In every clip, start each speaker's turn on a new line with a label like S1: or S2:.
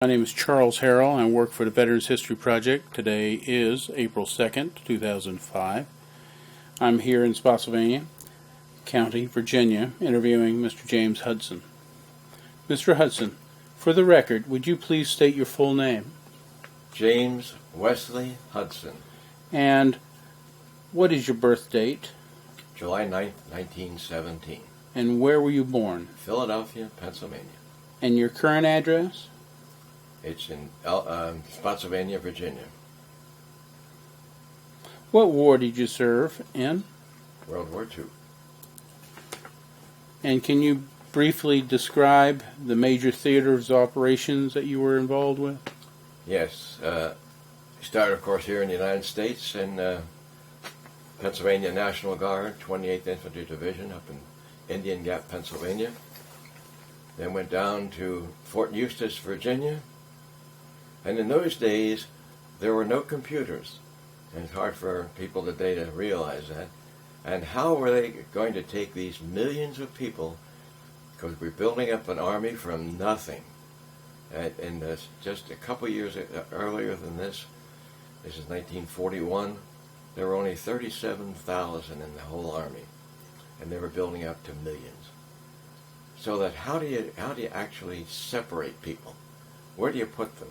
S1: My name is Charles Harrell. I work for the Veterans History Project. Today is April 2nd, 2005. I'm here in Spotsylvania County, Virginia, interviewing Mr. James Hudson. Mr. Hudson, for the record, would you please state your full name?
S2: James Wesley Hudson.
S1: And what is your birth date?
S2: July 9th, 1917.
S1: And where were you born?
S2: Philadelphia, Pennsylvania.
S1: And your current address?
S2: It's in Spotsylvania, Virginia.
S1: What war did you serve in?
S2: World War II.
S1: And can you briefly describe the major theaters of operations that you were involved with?
S2: Yes. Started, of course, here in the United States in Pennsylvania National Guard, 28th Infantry Division up in Indian Gap, Pennsylvania. Then went down to Fort Eustace, Virginia. And in those days, there were no computers. And it's hard for people today to realize that. And how were they going to take these millions of people, because we're building up an army from nothing. And just a couple years earlier than this is 1941, there were only 37,000 in the whole army. And they were building up to millions. So that how do you actually separate people? Where do you put them?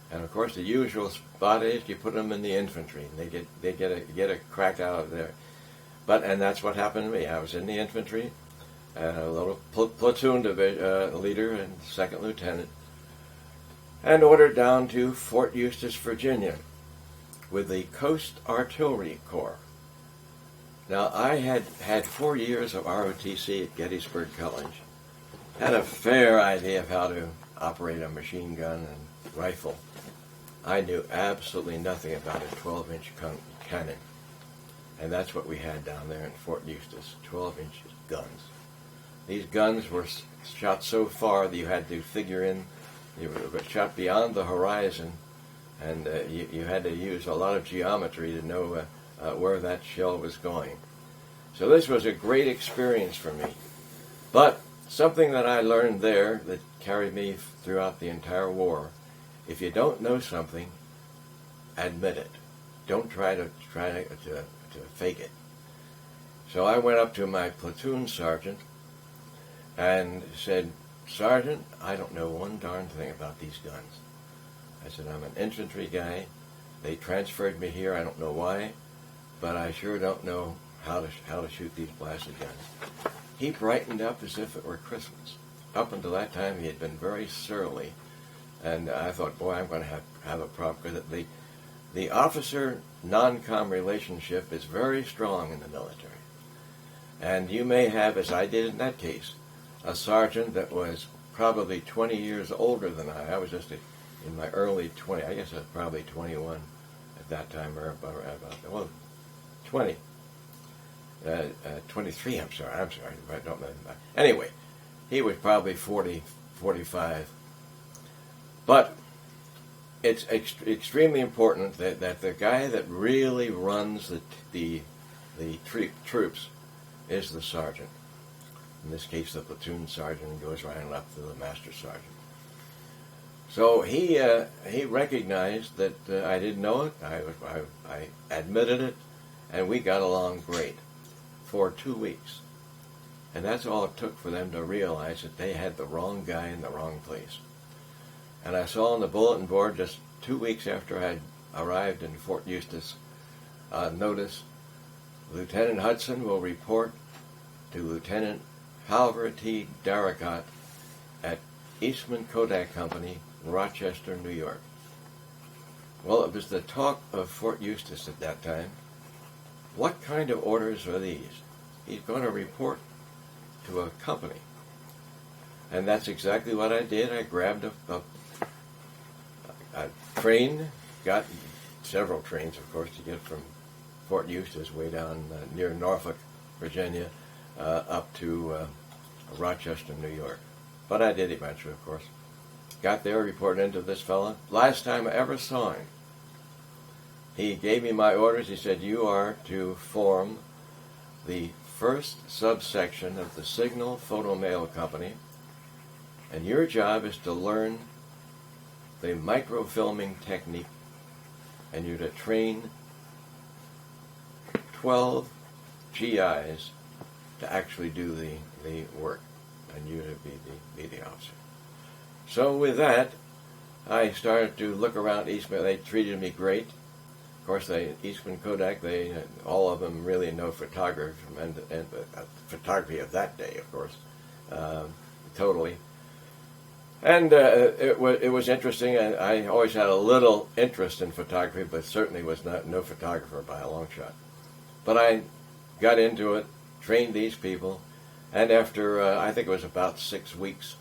S2: And of course, the usual spot is you put them in the infantry, and they get a crack out of there. And that's what happened to me. I was in the infantry, a little platoon leader and second lieutenant, and ordered down to Fort Eustace, Virginia, with the Coast Artillery Corps. Now, I had 4 years of ROTC at Gettysburg College, had a fair idea of how to operate a machine gun and rifle. I knew absolutely nothing about a 12-inch cannon, and that's what we had down there in Fort Eustace, 12-inch guns. These guns were shot so far that you had to figure in, they were shot beyond the horizon, and you had to use a lot of geometry to know where that shell was going. So this was a great experience for me. But something that I learned there that carried me throughout the entire war: if you don't know something, admit it. Don't try to fake it. So I went up to my platoon sergeant and said, "Sergeant, I don't know one darn thing about these guns." I said, "I'm an infantry guy. They transferred me here. I don't know why, but I sure don't know how to shoot these blasted guns." He brightened up as if it were Christmas. Up until that time, he had been very surly, and I thought, boy, I'm going to have a problem, because the officer non-com relationship is very strong in the military. And you may have, as I did in that case, a sergeant that was probably 20 years older than I. I was just in my early 20s. I guess I was probably 21 at that time, or about 20. 23, I'm sorry, I don't know. Anyway, he was probably 40, 45. But it's extremely important that the guy that really runs the troops is the sergeant. In this case, the platoon sergeant goes right up to the master sergeant. So he recognized that I didn't know it. I admitted it, and we got along great for 2 weeks. And that's all it took for them to realize that they had the wrong guy in the wrong place. And I saw on the bulletin board just 2 weeks after I arrived in Fort Eustace, notice, Lieutenant Hudson will report to Lieutenant Halvor T. Darracott at Eastman Kodack Company, Rochester, New York. Well, it was the talk of Fort Eustace at that time. What kind of orders are these? He's going to report to a company. And that's exactly what I did. I grabbed a train, got several trains, of course, to get from Fort Eustace way down near Norfolk, Virginia, up to Rochester, New York. But I did eventually, of course. Got there, reported into this fellow. Last time I ever saw him, he gave me my orders. He said, "You are to form the first subsection of the Signal Photo Mail Company, and your job is to learn the microfilming technique, and you're to train 12 GIs to actually do the work, and you to be the officer. So with that, I started to look around Eastman. They treated me great. Of course, Eastman Kodack, all of them really know photography and photography of that day, of course, totally. And it was interesting, and I always had a little interest in photography, but certainly was no photographer by a long shot. But I got into it, trained these people, and after I think it was about 6 weeks,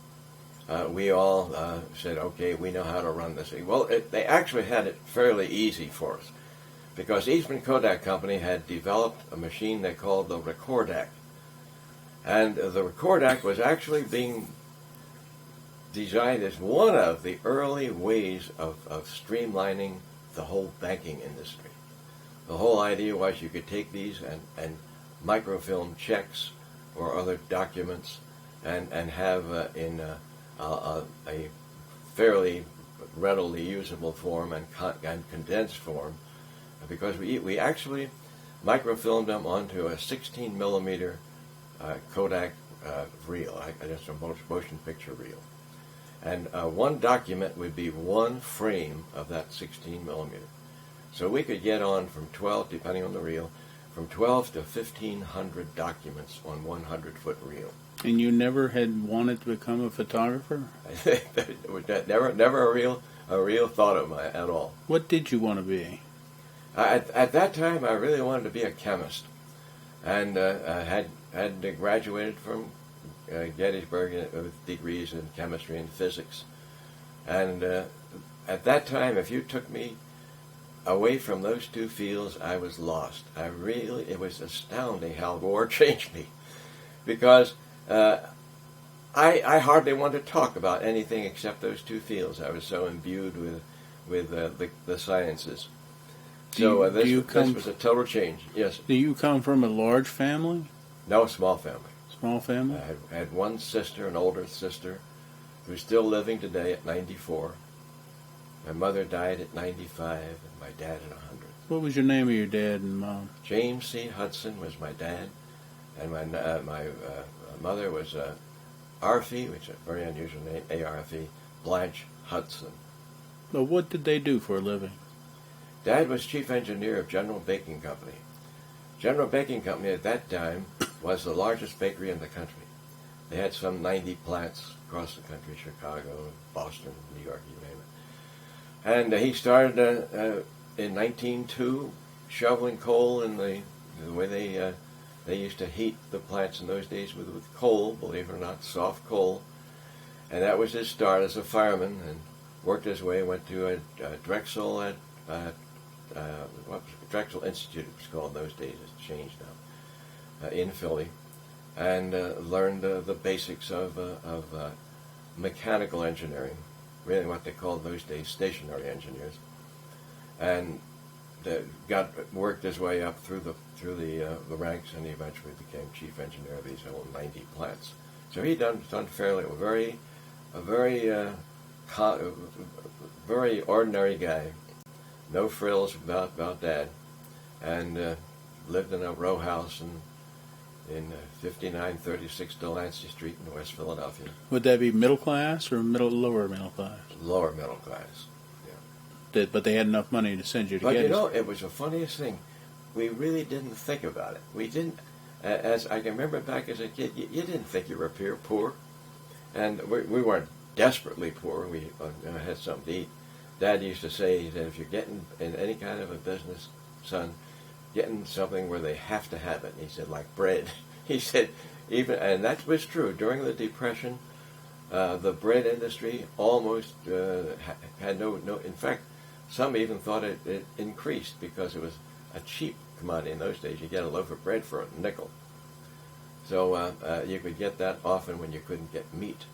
S2: we all said, okay, we know how to run this thing. Well, they actually had it fairly easy for us, because Eastman Kodak Company had developed a machine they called the Kodack. And the Kodack was actually being designed as one of the early ways of streamlining the whole banking industry. The whole idea was you could take these and microfilm checks or other documents and have in a fairly readily usable form and condensed form, because we actually microfilmed them onto a 16 millimeter Kodak reel, just a motion picture reel. And one document would be one frame of that 16 millimeter. So we could get on from 12, depending on the reel, from 12 to 1,500 documents on 100-foot reel.
S1: And you never had wanted to become a photographer?
S2: Never a real thought of mine at all.
S1: What did you want to be?
S2: At that time, I really wanted to be a chemist, and I had graduated from Gettysburg with degrees in chemistry and physics. And at that time, if you took me away from those two fields, I was lost. It was astounding how war changed me, because I hardly wanted to talk about anything except those two fields. I was so imbued with the sciences. So this was a total change. Yes.
S1: Do you come from a large family?
S2: No, small family.
S1: Small family?
S2: I had one sister, an older sister, who's still living today at 94. My mother died at 95, and my dad at 100.
S1: What was your name of your dad and mom?
S2: James C. Hudson was my dad, and my mother was Arfie, which is a very unusual name, A-R-F-E, Blanche Hudson.
S1: Well, what did they do for a living?
S2: Dad was chief engineer of General Baking Company. General Baking Company at that time was the largest bakery in the country. They had some 90 plants across the country, Chicago, Boston, New York, you name it. And he started in 1902 shoveling coal in the way they used to heat the plants in those days with coal, believe it or not, soft coal. And that was his start as a fireman, and worked his way, went to a Drexel at Drexel Institute, it was called in those days. It's changed now, in Philly, and learned the basics of mechanical engineering, really what they called those days stationary engineers, and worked his way up through the ranks, and he eventually became chief engineer of these old 90 plants. So he done fairly a very ordinary guy. No frills about Dad, and lived in a row house in 5936 Delancey Street in West Philadelphia.
S1: Would that be middle class or lower middle class?
S2: Lower middle class, yeah.
S1: But they had enough money to send you to
S2: But
S1: get
S2: you know, it was the funniest thing. We really didn't think about it. We didn't, as I can remember back as a kid, you didn't think you were poor. And we weren't desperately poor. We had something to eat. Dad used to say that if you're getting in any kind of a business, son, getting something where they have to have it. And he said, like bread. He said, and that was true. During the Depression, the bread industry almost had no. In fact, some even thought it increased because it was a cheap commodity in those days. You get a loaf of bread for a nickel. So you could get that often when you couldn't get meat.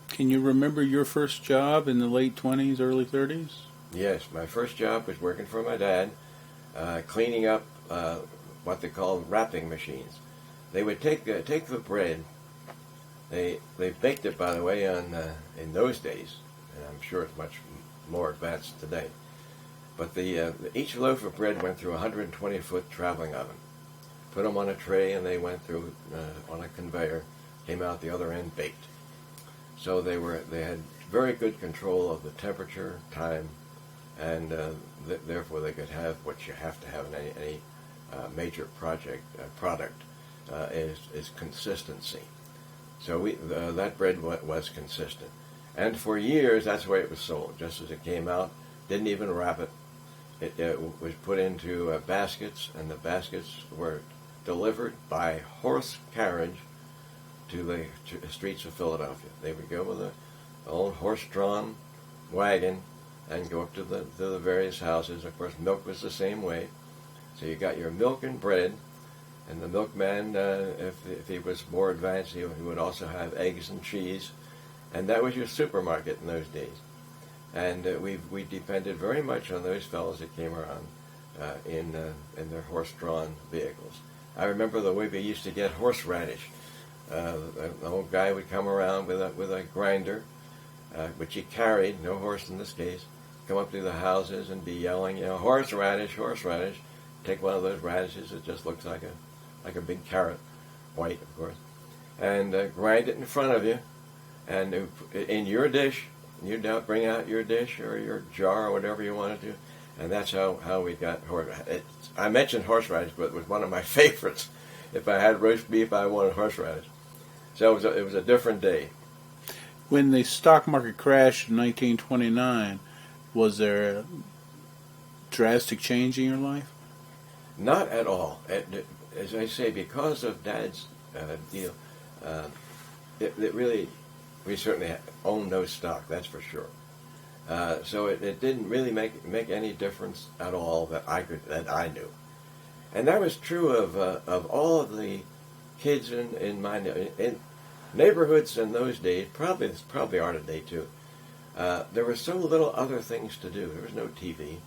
S1: Can you remember your first job in the late 20s, early 30s?
S2: Yes, my first job was working for my dad, cleaning up what they called wrapping machines. They would take the bread. They baked it, by the way, in those days, and I'm sure it's much more advanced today. But each loaf of bread went through a 120-foot traveling oven. Put them on a tray, and they went through on a conveyor, came out the other end baked. So they had very good control of the temperature, time, and therefore they could have what you have to have in any major product is consistency. So that bread was consistent. And for years, that's the way it was sold, just as it came out. Didn't even wrap it. It was put into baskets, and the baskets were delivered by horse carriage to the streets of Philadelphia. They would go with an old horse-drawn wagon and go up to the various houses. Of course, milk was the same way. So you got your milk and bread, and the milkman, if he was more advanced, he would also have eggs and cheese, and that was your supermarket in those days. And we depended very much on those fellows that came around in their horse-drawn vehicles. I remember the way we used to get horseradish. The old guy would come around with a grinder, which he carried, no horse in this case, come up to the houses and be yelling, horseradish, horseradish. Take one of those radishes that just looks like a big carrot, white, of course, and grind it in front of you, and in your dish. You'd bring out your dish or your jar or whatever you wanted to, and that's how we got horseradish. I mentioned horseradish, but it was one of my favorites. If I had roast beef, I wanted horseradish. So it was a different day.
S1: When the stock market crashed in 1929, was there a drastic change in your life?
S2: Not at all. As I say, because of Dad's deal, it really, we certainly owned no stock, that's for sure. So it didn't really make any difference at all that I knew. And that was true of all of the kids in my neighborhoods in those days. Probably are today too. There were so little other things to do. There was no TV.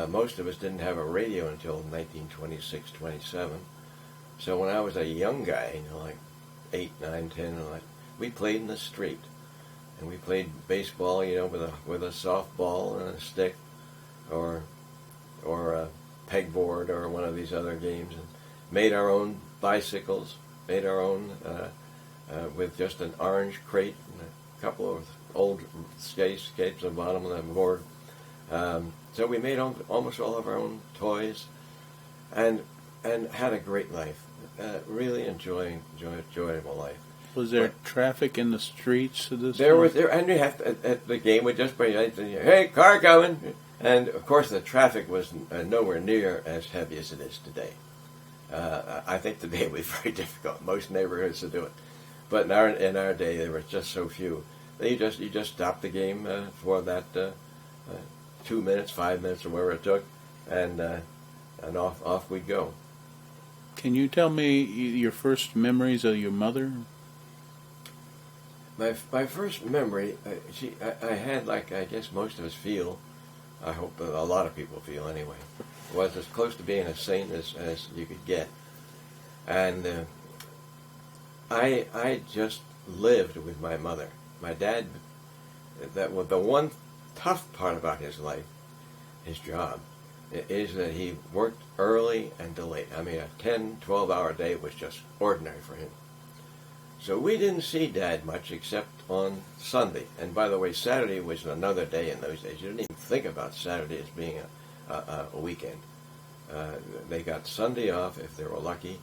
S2: Most of us didn't have a radio until 1926, 27. So when I was a young guy, like 8, 9, 10, we played in the street. And we played baseball, with a softball and a stick, or a pegboard, or one of these other games, and made our own bicycles, made our own with just an orange crate and a couple of old skates on the bottom of the board. So we made almost all of our own toys, and had a great life. Really enjoyable life.
S1: Was there traffic in the streets of this?
S2: There was, and you have to, the game would just bring, hey, car coming, and of course the traffic was nowhere near as heavy as it is today. I think today it would be very difficult. Most neighborhoods to do it, but in our day there were just so few. You just stopped the game for that 2 minutes, 5 minutes, or whatever it took, and off we'd go.
S1: Can you tell me your first memories of your mother?
S2: My first memory, I had, like I guess most of us feel, I hope a lot of people feel anyway, was as close to being a saint as you could get. And I just lived with my mother. My dad, that was the one tough part about his life, his job, is that he worked early and late. I mean, a 10, 12-hour day was just ordinary for him. So we didn't see Dad much except on Sunday. And by the way, Saturday was another day in those days. You didn't even think about Saturday as being a weekend. They got Sunday off if they were lucky,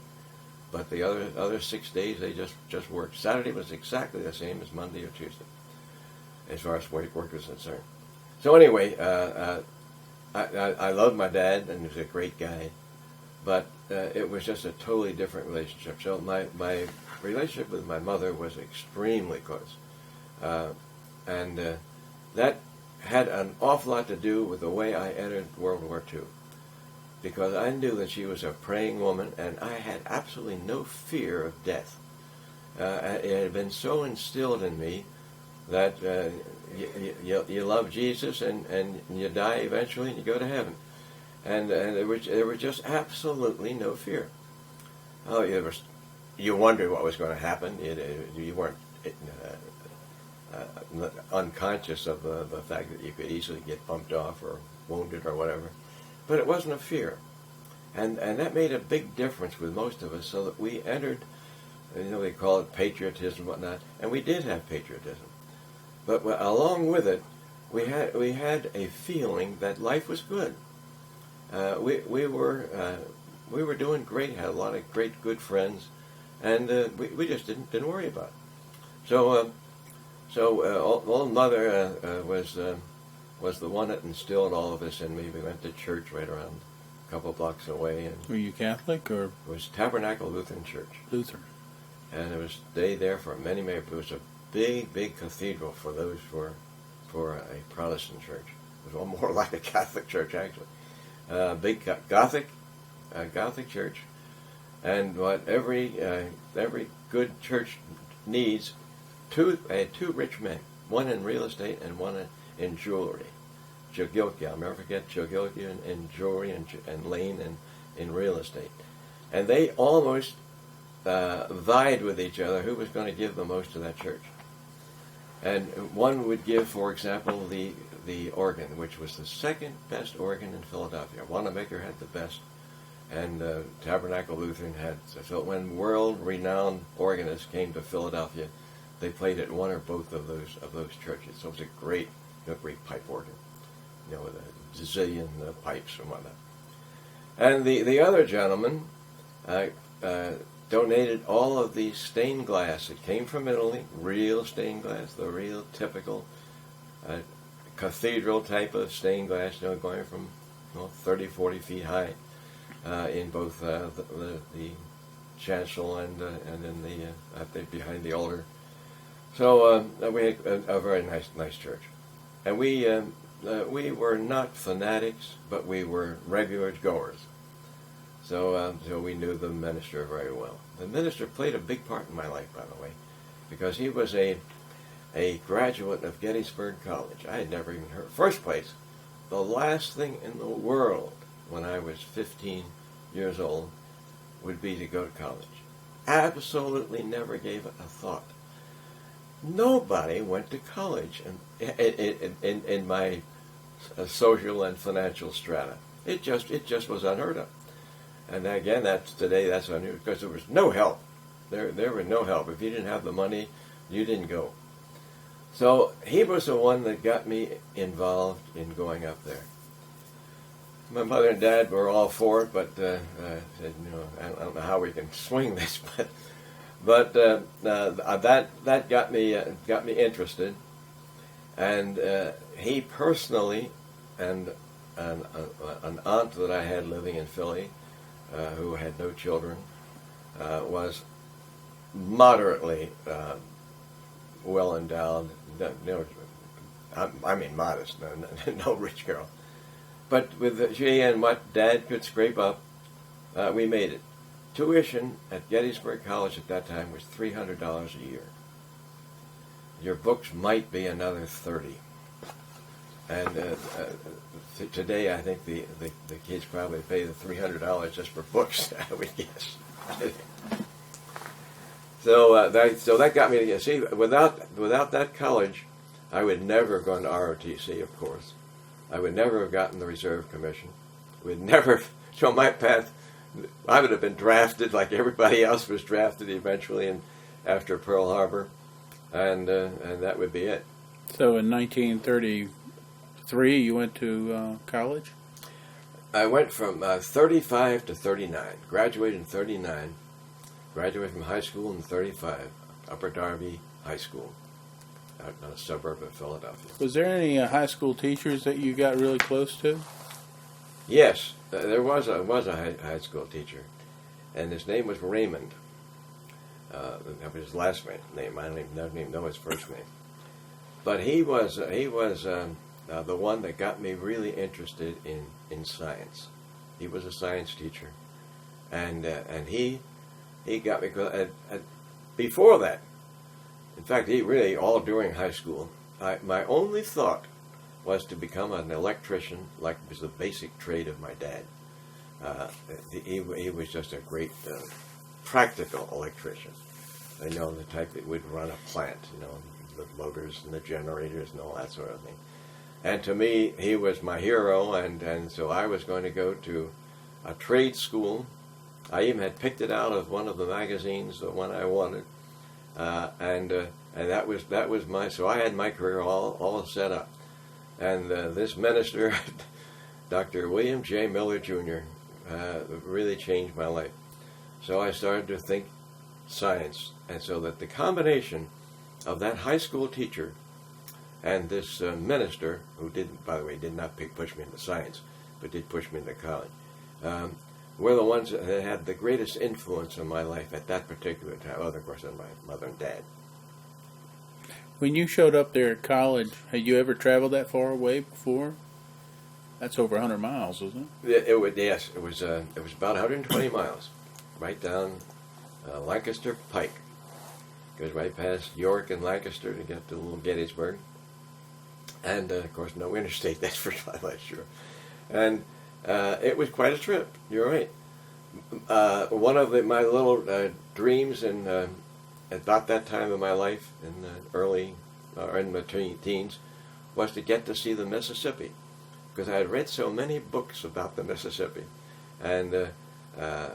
S2: but the other 6 days they just worked. Saturday was exactly the same as Monday or Tuesday, as far as work was concerned. So anyway, I loved my dad, and he was a great guy, but it was just a totally different relationship. So my relationship with my mother was extremely close, and that had an awful lot to do with the way I entered World War II, because I knew that she was a praying woman, and I had absolutely no fear of death. It had been so instilled in me that you love Jesus, and you die eventually, and you go to heaven. And there was just absolutely no fear. You wondered what was going to happen. You weren't unconscious of the fact that you could easily get bumped off or wounded or whatever. But it wasn't a fear. And that made a big difference with most of us, so that we entered, they call it patriotism and whatnot, and we did have patriotism. But along with it, we had a feeling that life was good. We were doing great, had a lot of great, good friends, and we just didn't worry about it. So old mother was the one that instilled all of this in me. We went to church right around a couple blocks away. And
S1: were you Catholic or?
S2: It was Tabernacle Lutheran Church.
S1: Lutheran.
S2: And it was stayed there for many. It was a big cathedral for those for a Protestant church. It was more like a Catholic church actually. Big Gothic church, and what every good church needs. Two rich men, one in real estate and one in jewelry. Chogilki, I'll never forget Chogilki in jewelry and Lane in real estate. And they almost vied with each other who was going to give the most to that church. And one would give, for example, the organ, which was the second best organ in Philadelphia. Wanamaker had the best, and Tabernacle Lutheran had. So when world-renowned organists came to Philadelphia, they played at one or both of those churches. So it was a great pipe organ, with a zillion pipes and whatnot. And the other gentleman donated all of the stained glass. It came from Italy, real stained glass, the real typical cathedral type of stained glass, going from 30, 40 feet high in both the chancel and in the behind the altar. So we had a very nice church, and we were not fanatics, but we were regular goers. So we knew the minister very well. The minister played a big part in my life, by the way, because he was a graduate of Gettysburg College. I had never even heard. First place, the last thing in the world when I was 15 years old would be to go to college. Absolutely never gave it a thought. Nobody went to college in my social and financial strata. It just was unheard of. And again, that's unusual because there was no help. There was no help. If you didn't have the money, you didn't go. So he was the one that got me involved in going up there. My mother and dad were all for it, but said, I don't know how we can swing this, but that got me interested, and he personally and an aunt that I had living in Philly, who had no children, was moderately well endowed. I mean modest, no rich girl, but with she and what Dad could scrape up, we made it. Tuition at Gettysburg College at that time was $300 a year. Your books might be another $30. And today, I think the kids probably pay the $300 just for books, I would guess. So that got me to see. Without that college, I would never have gone to ROTC, of course. I would never have gotten the Reserve Commission. Would never show my path. I would have been drafted like everybody else was drafted eventually, and after Pearl Harbor, and that would be it.
S1: So in 1933, you went to college?
S2: I went from 35 to 39. Graduated in 39. Graduated from high school in 35. Upper Darby High School, out in a suburb of Philadelphia.
S1: Was there any high school teachers that you got really close to?
S2: Yes, there was a high school teacher, and his name was Raymond. That was his last name. I don't even know his first name. But he was the one that got me really interested in science. He was a science teacher, and he got me. Before that, in fact, he really all during high school. My only thought was to become an electrician, like was the basic trade of my dad. He was just a great practical electrician. The type that would run a plant, the motors and the generators and all that sort of thing. And to me, he was my hero, and so I was going to go to a trade school. I even had picked it out of one of the magazines, the one I wanted, and that was my. So I had my career all set up, and this minister, Dr. William J. Miller Jr., really changed my life. So I started to think science, and so that the combination of that high school teacher and this minister, who by the way, did not push me into science, but did push me into college, were the ones that had the greatest influence on my life at that particular time, other, of course, than my mother and dad.
S1: When you showed up there at college, had you ever traveled that far away before? That's over 100 miles, wasn't it?
S2: Yes, it was about 120 miles, right down Lancaster Pike. Goes right past York and Lancaster to get to little Gettysburg. And, of course, no interstate, that's for sure. And it was quite a trip, you're right. One of my little dreams at about that time of my life, in my teens, was to get to see the Mississippi, because I had read so many books about the Mississippi. And I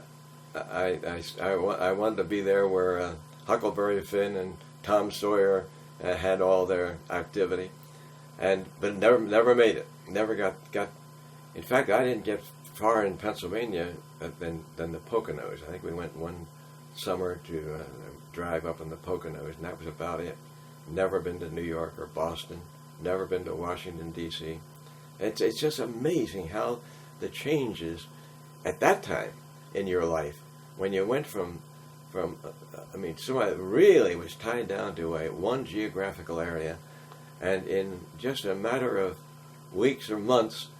S2: wanted to be there where Huckleberry Finn and Tom Sawyer had all their activity. But never made it. Never got. In fact, I didn't get far in Pennsylvania than the Poconos. I think we went one summer to drive up in the Poconos, and that was about it. Never been to New York or Boston. Never been to Washington D.C. It's just amazing how the changes at that time in your life, when you went from somebody really was tied down to one geographical area. And in just a matter of weeks or months,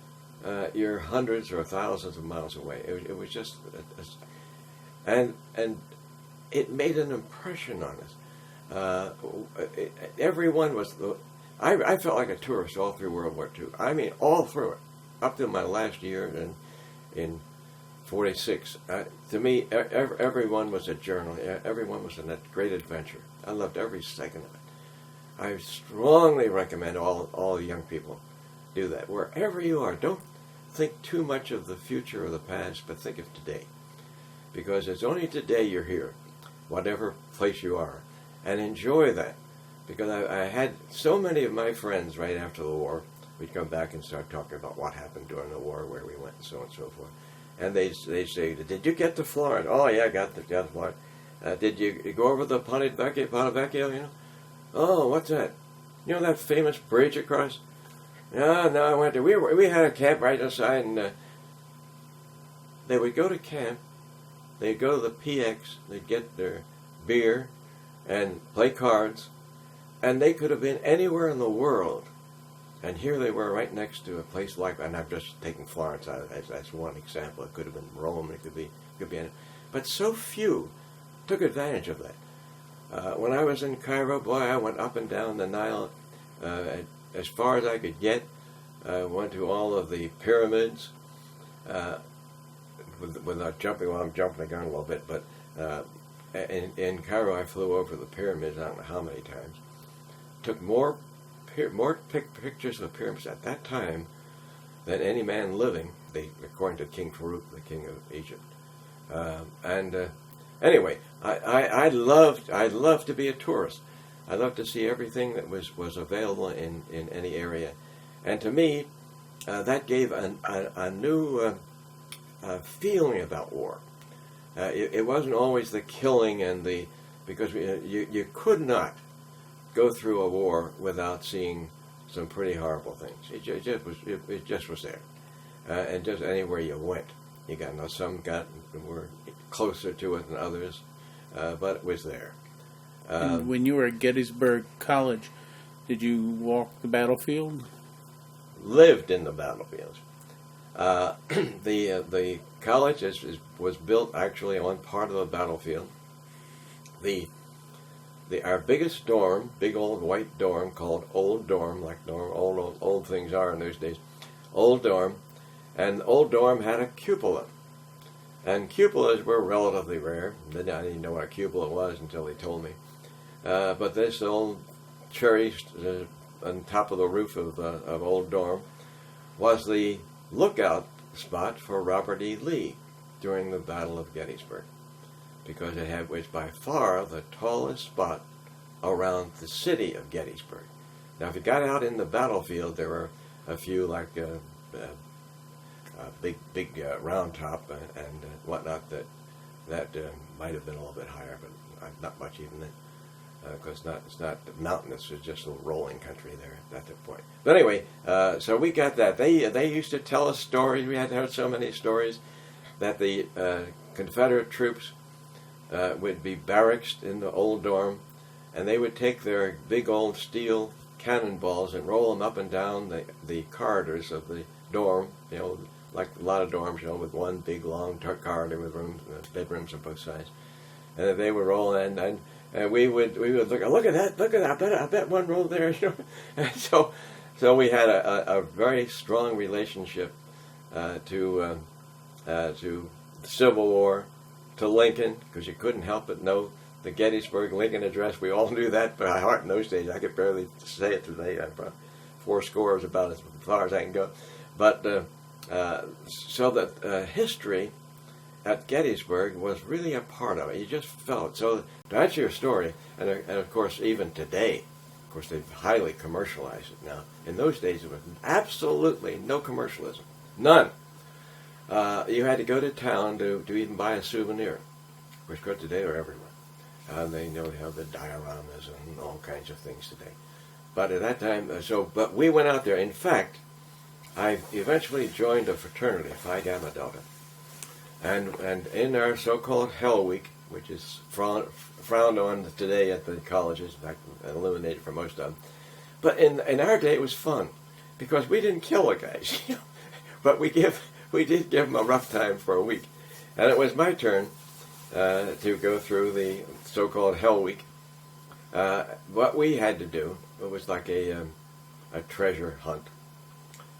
S2: you're hundreds or thousands of miles away. It was just, and it made an impression on us. Everyone was. I felt like a tourist all through World War II. I mean, all through it, up to my last year in '46. To me, everyone was a journey. Everyone was a great adventure. I loved every second of it. I strongly recommend all young people do that. Wherever you are, don't think too much of the future or the past, but think of today. Because it's only today you're here, whatever place you are. And enjoy that. Because I had so many of my friends right after the war, we'd come back and start talking about what happened during the war, where we went, and so on and so forth. And they'd say, did you get to Florida? Oh, yeah, I got to Florida. Did you go over the Ponte Vecchio, you know? Oh, what's that? You know that famous bridge across? No, I went to. We had a camp right outside, and they would go to camp. They'd go to the PX. They'd get their beer and play cards, and they could have been anywhere in the world. And here they were, right next to a place like. And I'm just taking Florence out of that. That's one example. It could have been Rome. It could be any. But so few took advantage of that. When I was in Cairo, boy, I went up and down the Nile as far as I could get. Went to all of the pyramids without jumping. Well, I'm jumping the gun a little bit, but in Cairo, I flew over the pyramids, I don't know how many times. Took more pictures of the pyramids at that time than any man living, according to King Farouk, the king of Egypt. Anyway, I loved to be a tourist. I loved to see everything that was available in any area, and to me, that gave a new feeling about war. It wasn't always the killing because you could not go through a war without seeing some pretty horrible things. It just was there, and just anywhere you went, you got. Some were closer to it than others, but it was there.
S1: And when you were at Gettysburg College, did you walk the battlefield?
S2: Lived in the battlefields. The college was built actually on part of a battlefield. Our biggest dorm, big old white dorm called Old Dorm, like old things are in those days, Old Dorm, and the Old Dorm had a cupola. And cupolas were relatively rare. I didn't even know what a cupola was until they told me. But this old cherished on top of the roof of Old Dorm was the lookout spot for Robert E. Lee during the Battle of Gettysburg, because it was by far the tallest spot around the city of Gettysburg. Now, if you got out in the battlefield, there were a few like big round top and whatnot that might have been a little bit higher, but not much even then. Because it's not mountainous, it's just a little rolling country there at that point. But anyway, so we got that. They used to tell us stories. We had heard so many stories that the Confederate troops would be barracked in the Old Dorm, and they would take their big old steel cannonballs and roll them up and down the corridors of the dorm, like a lot of dorms, with one big long corridor with rooms, bedrooms on both sides. And they would roll, and we would look at that. I bet one rolled there. And so we had a very strong relationship to the Civil War, to Lincoln, because you couldn't help but know the Gettysburg Lincoln Address. We all knew that by heart in those days. I could barely say it today. I brought 4 scores, about as far as I can go. But so that history at Gettysburg was really a part of it. You just felt. So to answer your story, and of course even today, of course they've highly commercialized it now. In those days there was absolutely no commercialism. None. You had to go to town to even buy a souvenir. Of course today they're everywhere. They have the dioramas and all kinds of things today. But at that time, but we went out there. In fact, I eventually joined a fraternity, Phi Gamma Delta. And in our so-called Hell Week, which is frowned on today at the colleges, in fact, eliminated for most of them. But in our day, it was fun, because we didn't kill the guys, but we did give them a rough time for a week. And it was my turn to go through the so-called Hell Week. What we had to do, it was like a treasure hunt.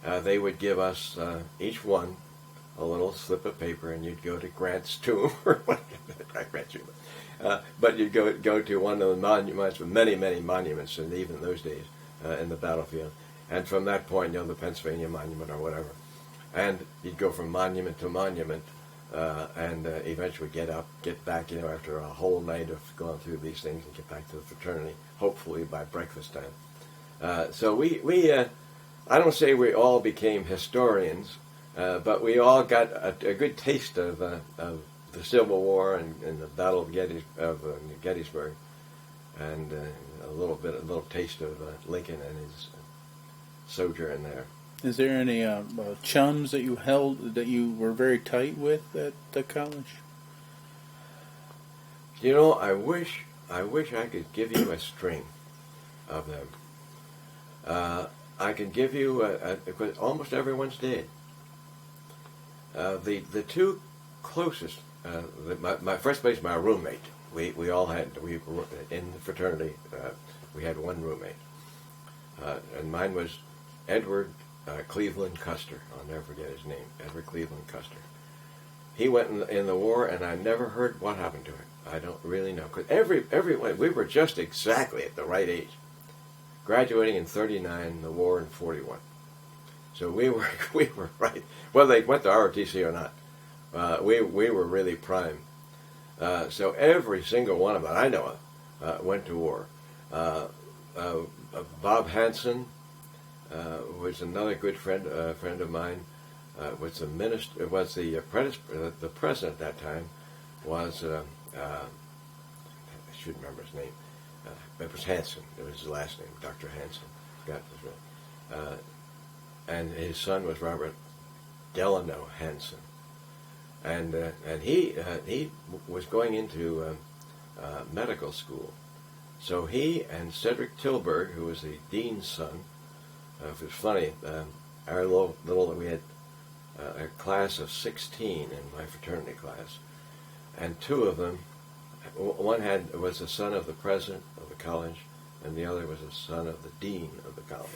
S2: They would give us, each one, a little slip of paper, and you'd go to Grant's tomb, or Grant's tomb. But you'd go to one of the monuments, with many, many monuments, and even in those days, in the battlefield. And from that point, the Pennsylvania Monument or whatever. And you'd go from monument to monument, and eventually get back, after a whole night of going through these things, and get back to the fraternity, hopefully by breakfast time. So we I don't say we all became historians, but we all got a good taste of the Civil War and the Battle of Gettysburg, and a little taste of Lincoln and his sojourn there.
S1: Is there any chums that you were very tight with at the college?
S2: I wish I could give you a string of them. I can give you almost everyone's dead. The two closest, my first place, my roommate. We were in the fraternity. We had one roommate, and mine was Edward Cleveland Custer. I'll never forget his name, Edward Cleveland Custer. He went in the war, and I never heard what happened to him. I don't really know, because everyone, we were just exactly at the right age. Graduating in 39, the war in 41. So we were right. Whether they went to ROTC or not, we were really prime. So every single one of them I know of went to war. Bob Hansen was another good friend of mine. Was the minister? Was the president at that time? Was I should remember his name. It was Hansen. It was his last name, Dr. Hansen. And his son was Robert Delano Hansen. And he was going into medical school. So he and Cedric Tilburg, who was the dean's son, it was funny, our we had a class of 16 in my fraternity class, and two of them, one was the son of the president of the college, and the other was the son of the dean of the college.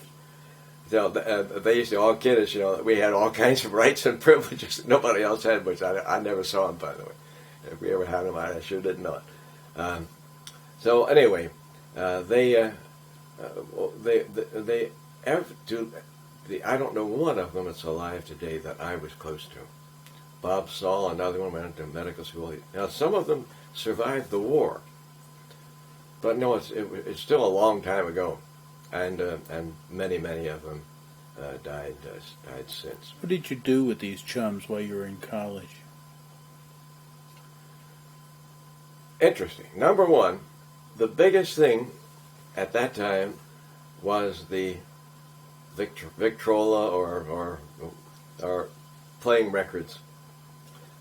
S2: So they used to all kid us, that we had all kinds of rights and privileges that nobody else had, which I never saw them, by the way. If we ever had them, I sure didn't know it. So anyway, they I don't know one of them that's alive today that I was close to. Bob Saul, another one, went to medical school. Now, some of them survived the war, but no, it's still a long time ago, and many of them died since.
S1: What did you do with these chums while you were in college?
S2: Interesting. Number one, the biggest thing at that time was the Victrola or playing records.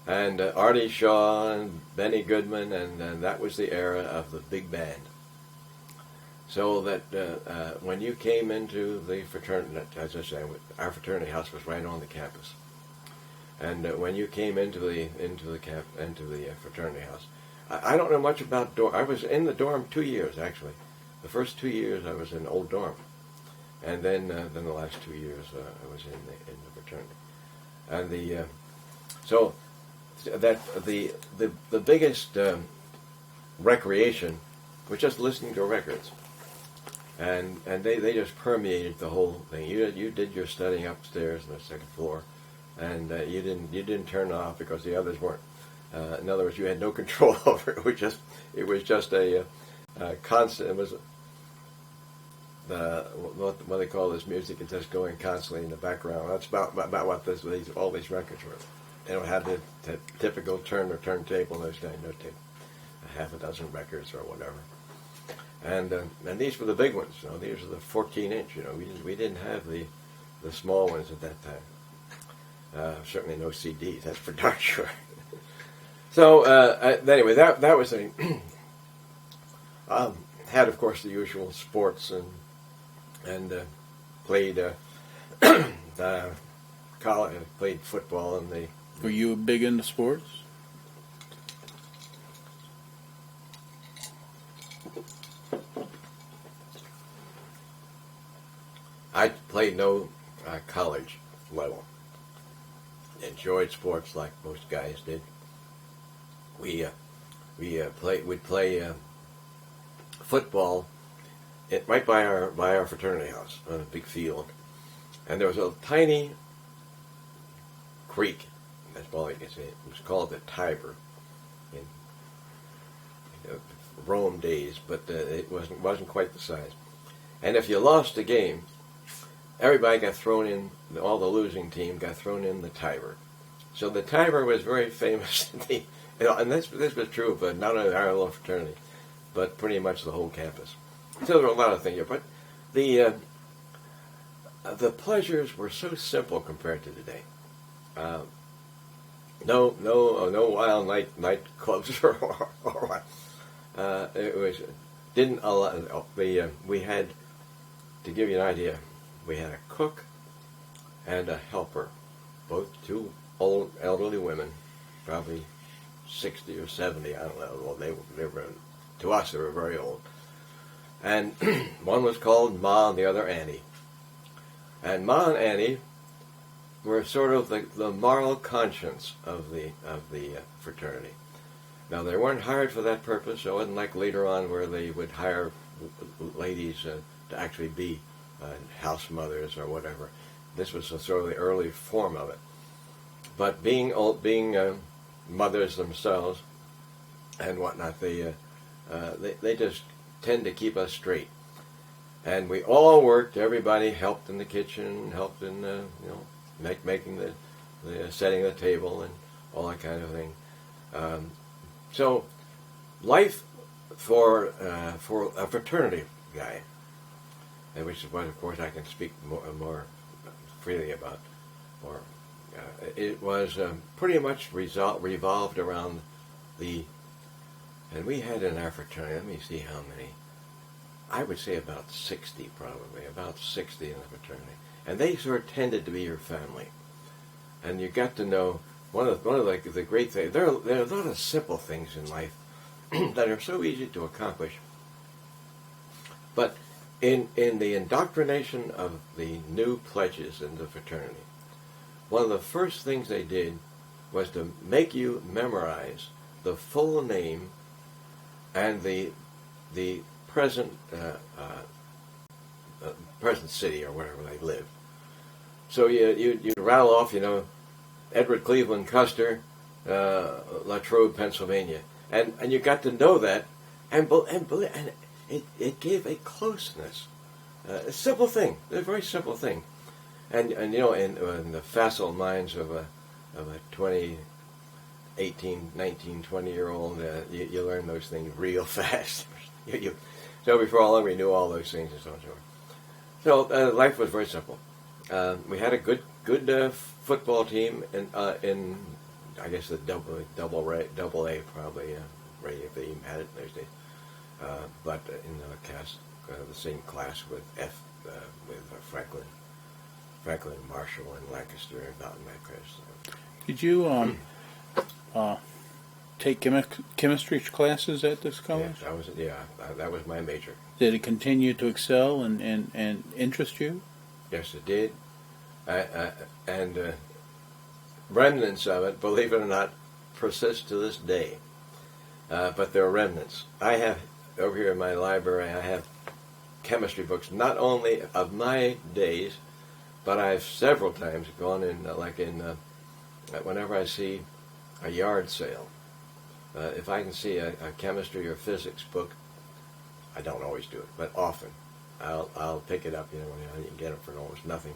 S2: And Artie Shaw and Benny Goodman, and that was the era of the big band. So that when you came into the fraternity, as I say, our fraternity house was right on the campus. And when you came into the fraternity house, I don't know much about dorm. I was in the dorm 2 years actually. The first 2 years I was in old dorm, and then the last 2 years I was in the fraternity. And so that the biggest recreation was just listening to records, and they just permeated the whole thing. You did your studying upstairs on the second floor, and you didn't turn off because the others weren't. In other words, you had no control over it. It was just a constant. It was what they call this music is just going constantly in the background. That's about what all these records were. They don't have the typical turntable. Those guys no tape, a half a dozen records or whatever. And these were the big ones. You know, these were the 14-inch. You know, we didn't have the small ones at that time. Certainly no CDs. That's for darn sure. So anyway, that was a had of course the usual sports and played college, played football and the.
S1: Were you big into sports?
S2: I played no college level. Enjoyed sports like most guys did. We'd play football right by our fraternity house on a big field, and there was a tiny creek. That's all I can say. It was called the Tiber in Rome days, but it wasn't quite the size. And if you lost a game, everybody got thrown in. All the losing team got thrown in the Tiber. So the Tiber was very famous. And this was true of not only our little fraternity, but pretty much the whole campus. So there were a lot of things here, but the pleasures were so simple compared to today. No wild night clubs or what. It was didn't allow. We had, to give you an idea, we had a cook and a helper, both two old elderly women, probably 60 or 70, I don't know. Well, they were, to us, they were very old. And one was called Ma and the other Annie. And Ma and Annie were sort of the moral conscience of the fraternity. Now, they weren't hired for that purpose. So it wasn't like later on where they would hire ladies to actually be house mothers or whatever. This was sort of the early form of it. But being mothers themselves and whatnot, they just tend to keep us straight. And we all worked. Everybody helped in the kitchen, helped in making the setting the table and all that kind of thing. So life for a fraternity guy, and which is what, of course, I can speak more freely about, or it was pretty much revolved around and we had in our fraternity, let me see how many, I would say about 60 probably, about 60 in the fraternity. And they sort of tended to be your family. And you got to know, one of the great things, there are a lot of simple things in life that are so easy to accomplish. But in the indoctrination of the new pledges in the fraternity, one of the first things they did was to make you memorize the full name and the present present city or wherever they lived. So you rattle off, Edward Cleveland Custer, Latrobe, Pennsylvania, and you got to know that, and it gave a closeness, a simple thing, a very simple thing, and in the facile minds of a 18, 19, 20-year-old, you learn those things real fast. So before long, we knew all those things and so on and so on. So life was very simple. We had a good football team in I guess the double A probably radio if they even had it in those days. But in the same class with Franklin, Marshall, and Lancaster, and not in that class.
S1: Did you take chemistry classes at this college?
S2: That was my major.
S1: Did it continue to excel and interest you?
S2: Yes, it did. And remnants of it, believe it or not, persist to this day. But there are remnants. I have, over here in my library, I have chemistry books, not only of my days, but I've several times gone in, whenever I see a yard sale. If I can see a chemistry or physics book, I don't always do it, but often I'll pick it up. You can get it for almost nothing.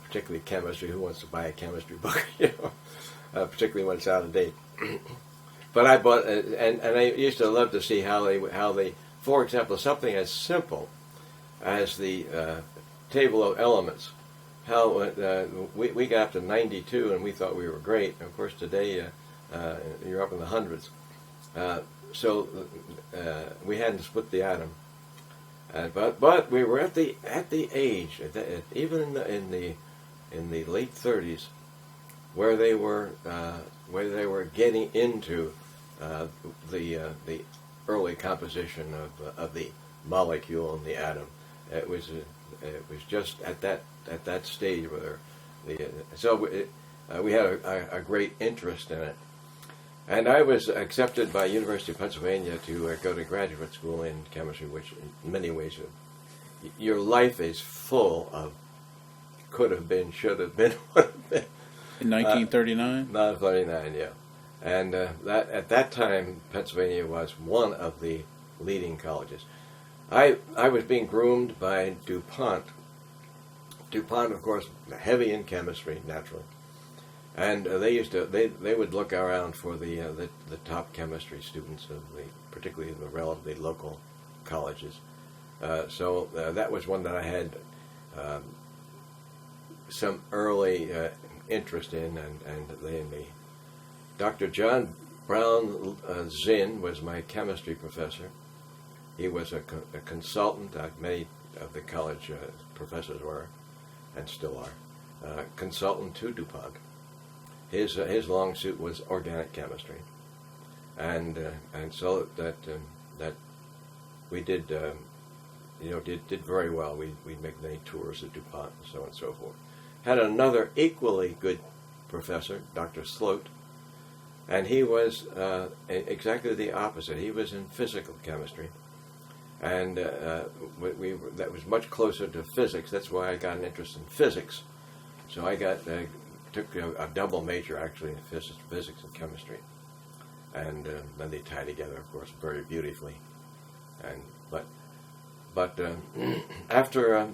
S2: Particularly chemistry. Who wants to buy a chemistry book? Particularly when it's out of date. But I bought, and I used to love to see how they, for example, something as simple as the table of elements. How we got up to 92 and we thought we were great. And of course, today you're up in the hundreds. So we hadn't split the atom. But we were at the age, even in the late 30s, where they were getting into the early composition of the molecule and the atom. It was just at that stage where we had a great interest in it. And I was accepted by University of Pennsylvania to go to graduate school in chemistry, which in many ways, your life is full of could have been, should have been, would have been.
S1: In 1939?
S2: 1939, yeah. And that at that time, Pennsylvania was one of the leading colleges. I was being groomed by DuPont. DuPont, of course, heavy in chemistry, naturally. And they would look around for the top chemistry students of particularly the relatively local colleges. So that was one that I had some early interest in, and they and me. Dr. John Brown Zinn was my chemistry professor. He was a consultant. Many of the college professors were, and still are, consultant to DuPont. His long suit was organic chemistry, and so that we did did very well. We'd make many tours at DuPont and so on and so forth. Had another equally good professor, Dr. Sloat, and he was exactly the opposite. He was in physical chemistry, and that was much closer to physics. That's why I got an interest in physics. So I took a double major actually in physics and chemistry, and then they tie together, of course, very beautifully. But after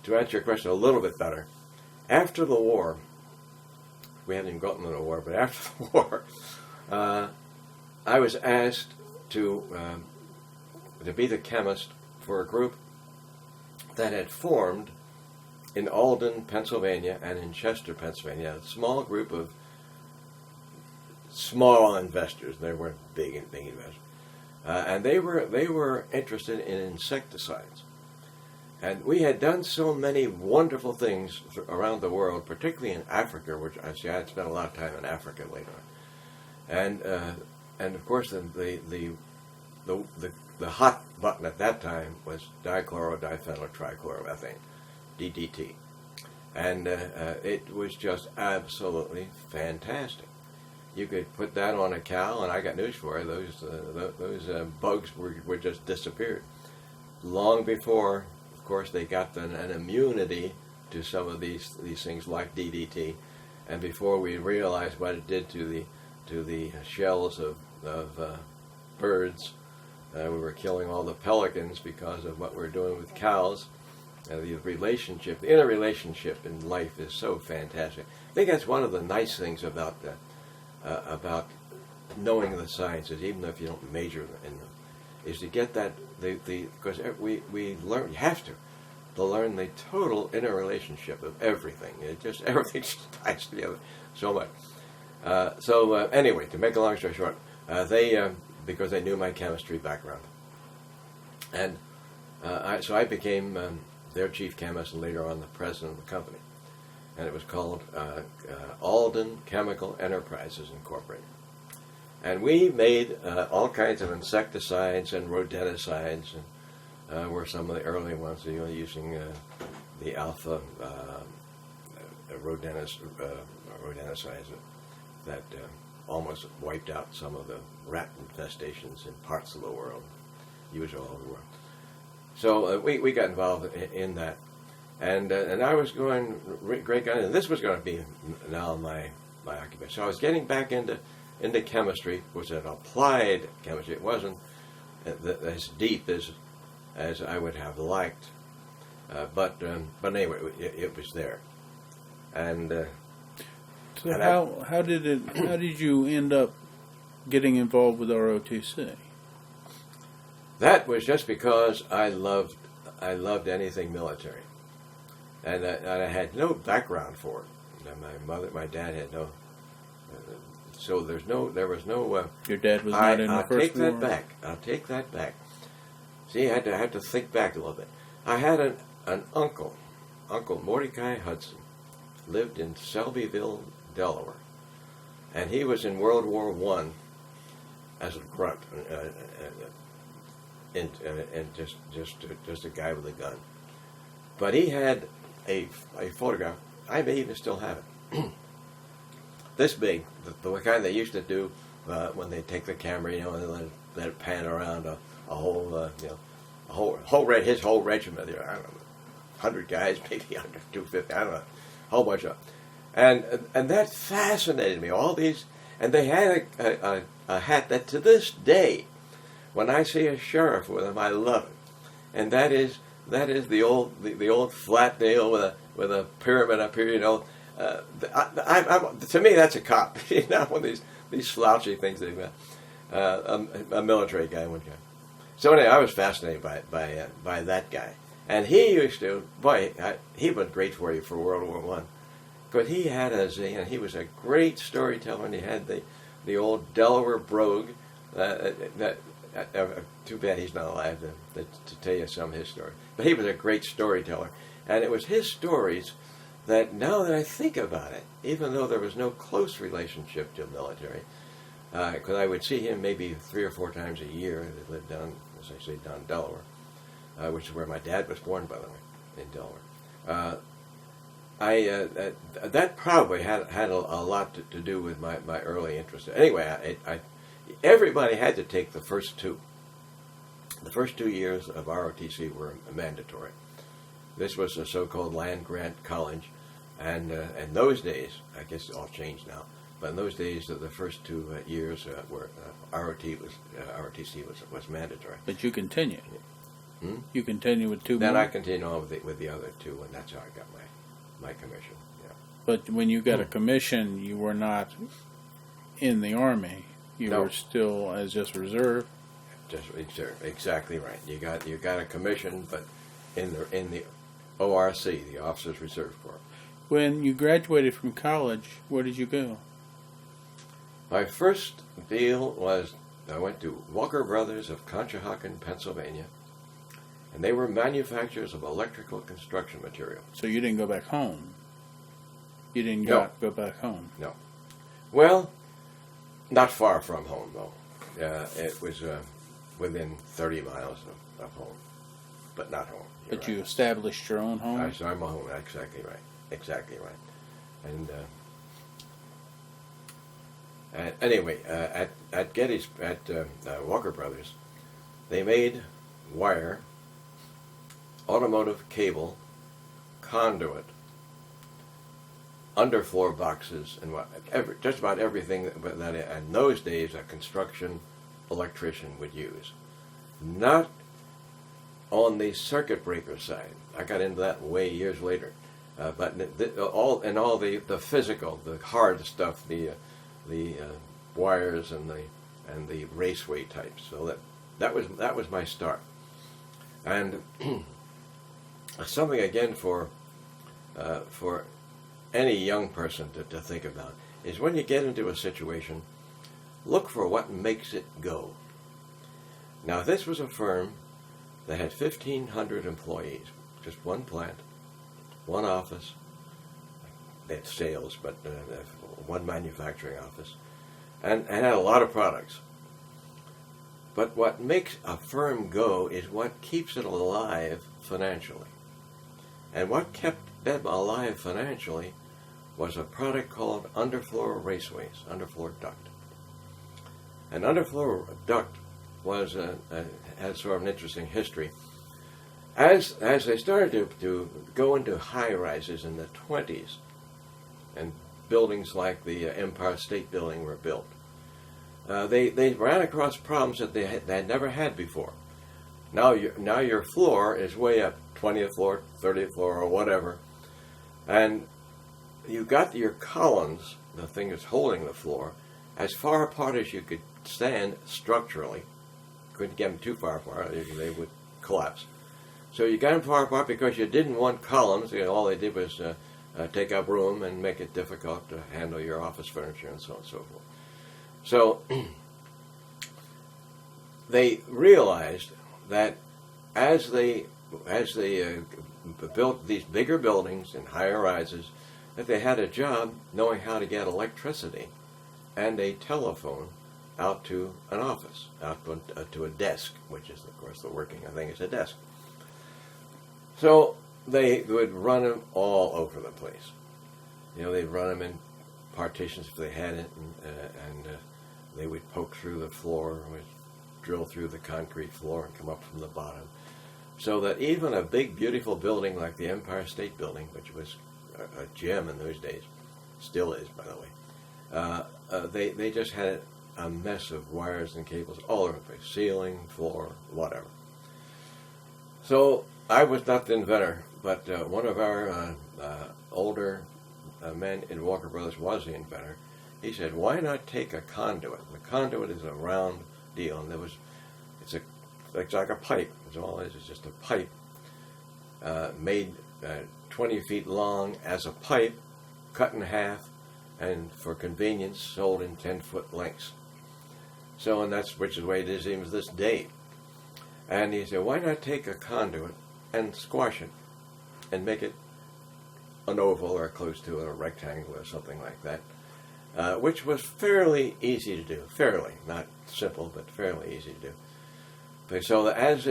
S2: to answer your question a little bit better, after the war, we hadn't even gotten to the war, but after the war, I was asked to be the chemist for a group that had formed in Alden, Pennsylvania, and in Chester, Pennsylvania, a small group of small investors. They weren't big investors, and they were interested in insecticides. And we had done so many wonderful things around the world, particularly in Africa, which I had spent a lot of time in Africa later on. And of course, the hot button at that time was dichloro-diphenyl-trichloroethane, DDT, and it was just absolutely fantastic. You could put that on a cow, and I got news for you: those bugs were just disappeared long before of course, they got an immunity to some of these things like DDT, and before we realized what it did to the shells of birds, we were killing all the pelicans because of what we're doing with cows. The relationship, the interrelationship in life is so fantastic. I think that's one of the nice things about knowing the sciences, even if you don't major in them, is to get that because we learn, you have to learn the total interrelationship of everything. Everything just ties together so much. Anyway, to make a long story short, because they knew my chemistry background, and so I became their chief chemist and later on the president of the company, and it was called Alden Chemical Enterprises Incorporated. And we made all kinds of insecticides and rodenticides, and were some of the early ones, using the alpha rodenticides that almost wiped out some of the rat infestations in parts of the world, used all over the world. So we got involved in that, and I was going great guy, and this was going to be now my occupation. So I was getting back into chemistry, which was an applied chemistry. It wasn't as deep as I would have liked, but anyway, it was there. And
S1: so how did you end up getting involved with ROTC?
S2: That was just because I loved anything military, and I had no background for it. And my dad had no. So there was no.
S1: Your dad was not in the First War?
S2: I'll take that back. See, I had to think back a little bit. I had an uncle, Uncle Mordecai Hudson, lived in Selbyville, Delaware, and he was in World War I as a grunt, and just a guy with a gun. But he had a photograph. I may even still have it. This big, the kind they used to do when they take the camera, and let it pan around a whole, his whole regiment. I don't know, 100 guys, maybe under 250. I don't know, a whole bunch of, and that fascinated me. All these, and they had a hat that to this day, when I see a sheriff with them, I love it, and that is the old flat deal with a pyramid up here, to me, that's a cop. One of these slouchy things they've got. A military guy, one guy. So anyway, I was fascinated by that guy, and he used to. He was great for you for World War I, but he had and he was a great storyteller, and he had the old Delaware brogue. Too bad he's not alive to tell you some of his story. But he was a great storyteller, and it was his stories that, now that I think about it, even though there was no close relationship to the military, because I would see him maybe 3 or 4 times a year. They lived down, as I say, down Delaware, which is where my dad was born, by the way, in Delaware. That probably had a lot to do with my early interest. Anyway, everybody had to take the first 2. The first 2 years of ROTC were mandatory. This was a so-called land-grant college, and in those days, I guess it's all changed now, but in those days, the first 2 years were ROTC was mandatory.
S1: But you continued. You continue with 2
S2: Then
S1: more?
S2: I continued on with the other 2, and that's how I got my commission. Yeah.
S1: But when you got a commission, you were not in the Army. You were still as just reserve.
S2: Just exactly right. You got a commission, but in the ORC, the Officers Reserve Corps.
S1: When you graduated from college, where did you go?
S2: My first deal was I went to Walker Brothers of Conshohocken, Pennsylvania, and they were manufacturers of electrical construction material.
S1: So you didn't go back home? You didn't go back home?
S2: No. Well, not far from home, though. It was within 30 miles of home, but not home.
S1: But you established your own home?
S2: So I'm a home, exactly right. And anyway, at Getty's, at Walker Brothers, they made wire automotive cable, conduit, underfloor boxes, and just about everything that in those days a construction electrician would use. Not on the circuit breaker side. I got into that way years later. But all the physical, the hard stuff, the wires and the raceway types. So that was my start. And something again for any young person to think about is when you get into a situation, look for what makes it go. Now, this was a firm that had 1,500 employees, just one plant, one office. They had sales, but one manufacturing office, and had a lot of products. But what makes a firm go is what keeps it alive financially. And what kept them alive financially was a product called underfloor raceways, underfloor duct. An underfloor duct had sort of an interesting history. As they started to go into high-rises in the 20s, and buildings like the Empire State Building were built, they ran across problems that they had never had before. Now your floor is way up, 20th floor, 30th floor, or whatever, and you got your columns, the thing that's holding the floor, as far apart as you could stand structurally. Couldn't get them too far apart; they would collapse. So you got them far apart because you didn't want columns. All they did was take up room and make it difficult to handle your office furniture and so on and so forth. So they realized that as they built these bigger buildings and higher rises, that they had a job knowing how to get electricity and a telephone out to an office, out to a desk, which is, of course, the working, I think it's a desk. So they would run them all over the place. They'd run them in partitions if they had it, and they would poke through the floor, would drill through the concrete floor and come up from the bottom. So that even a big, beautiful building like the Empire State Building, which was a gem in those days, still is, by the way, they just had a mess of wires and cables all over the place, ceiling, floor, whatever. So I was not the inventor, but one of our older men in Walker Brothers was the inventor. He said, "Why not take a conduit?" The conduit is a round deal, and it's like a pipe. It's all it is. It's just a pipe made 20 feet long as a pipe, cut in half, and for convenience sold in 10-foot lengths. So, and which is the way it is even to this day. And he said, "Why not take a conduit and squash it and make it an oval or close to it, a rectangle or something like that," which was fairly easy to do. Fairly, not simple, but fairly easy to do. So as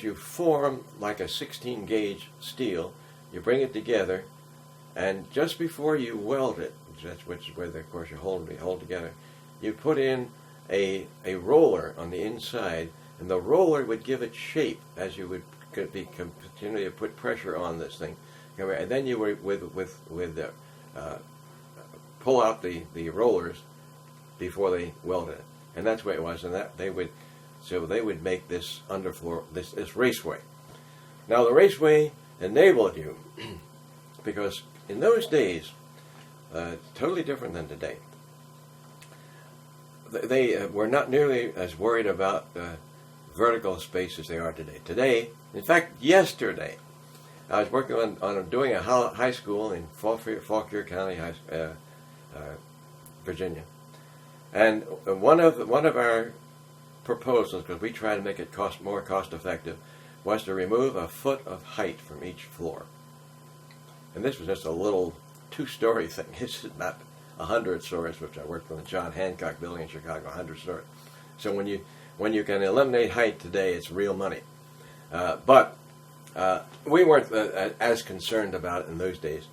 S2: you form like a 16 gauge steel, you bring it together, and just before you weld it, which is where, of course, you hold together, you put in a roller on the inside, and the roller would give it shape as you would continually to put pressure on this thing, and then you would pull out the rollers before they welded it, and that's what it was. And that they would make this underfloor, this raceway. Now the raceway enabled you because in those days, totally different than today. They were not nearly as worried about vertical space as they are today. Today, in fact, yesterday, I was working on doing a high school in Fauquier County, Virginia, and one of our proposals, because we try to make it more cost effective, was to remove a foot of height from each floor. And this was just a little 2-story thing. This is not 100 stories, which I worked on the John Hancock Building in Chicago, 100 stories. So when you can eliminate height today, it's real money. But we weren't as concerned about it in those days,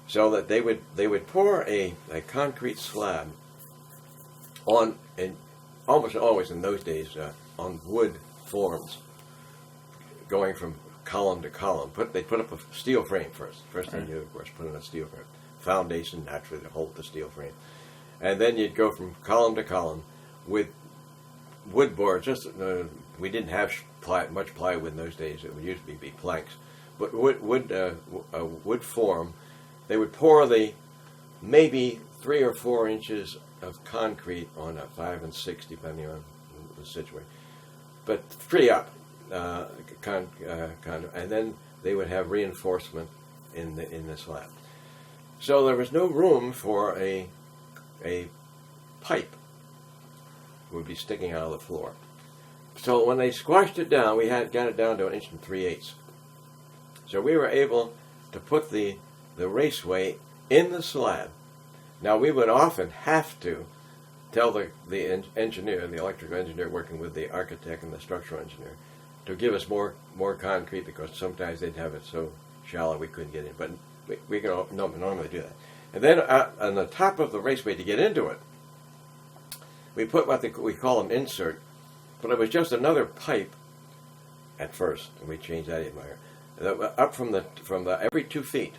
S2: so that they would pour a concrete slab on, and almost always in those days on wood forms, going from column to column. They put up a steel frame first. First thing you do, of course, put in a steel frame. Foundation, naturally, to hold the steel frame. And then you'd go from column to column with wood boards. We didn't have much plywood in those days. It used to be planks. But wood form, they would pour maybe 3 or 4 inches of concrete on a 5 and 6, depending on the situation. But 3 up, and then they would have reinforcement in the slab. So there was no room for a pipe would be sticking out of the floor. So when they squashed it down, we got it down to 1 3/8 inches. So we were able to put the raceway in the slab. Now we would often have to tell the engineer, the electrical engineer working with the architect and the structural engineer, to give us more concrete, because sometimes they'd have it so shallow we couldn't get in. But we can normally do that. And then on the top of the raceway, to get into it, we put we call them insert, but it was just another pipe at first, and we changed that up from the every 2 feet.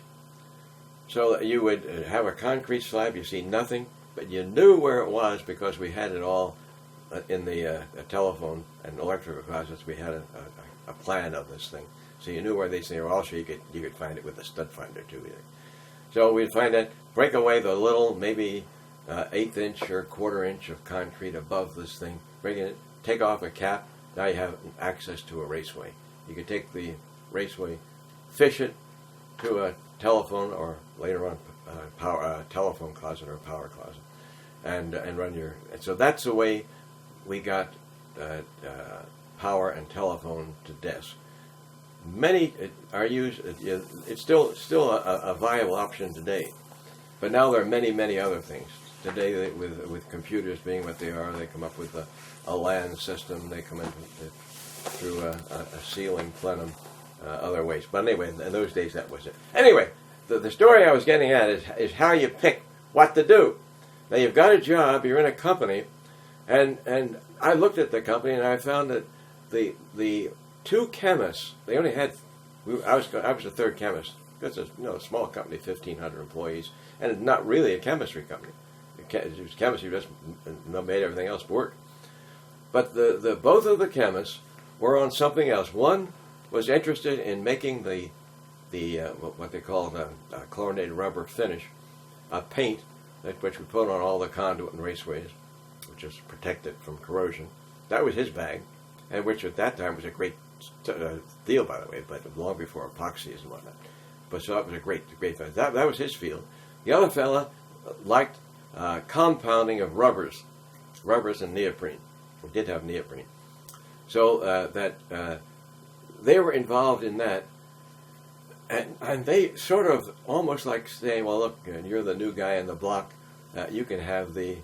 S2: So that you would have a concrete slab, you see nothing, but you knew where it was because we had it all in the telephone and electrical closets. We had a plan of this thing, so you knew where these things were. Also, you could find it with a stud finder too. So we'd find that, break away the little maybe 1/8 inch or 1/4 inch of concrete above this thing, bring it, take off a cap. Now you have access to a raceway. You could take the raceway, fish it to a telephone, or later on telephone closet or power closet, and run your. So that's the way we got power and telephone to desk. Many are used. It's still a viable option today, but now there are many other things today. With computers being what they are, they come up with a LAN system. They come in through a ceiling plenum, other ways. But anyway, in those days that was it. Anyway, the story I was getting at is how you pick what to do. Now you've got a job, you're in a company, and I looked at the company and I found that the 2 chemists, they only had, I was the 3rd chemist. It's a small company, 1,500 employees, and it's not really a chemistry company. It was chemistry, just made everything else work. But both of the chemists were on something else. One was interested in making the what they call the chlorinated rubber finish, a paint which we put on all the conduit and raceways, which is protected from corrosion. That was his bag, and which at that time was a great deal, by the way, but long before epoxies and whatnot. But so that was a great thing. That was his field. The other fella liked compounding of rubbers and neoprene. We did have neoprene. So they were involved in that, and they sort of almost like saying, well, look, you're the new guy in the block, you can have the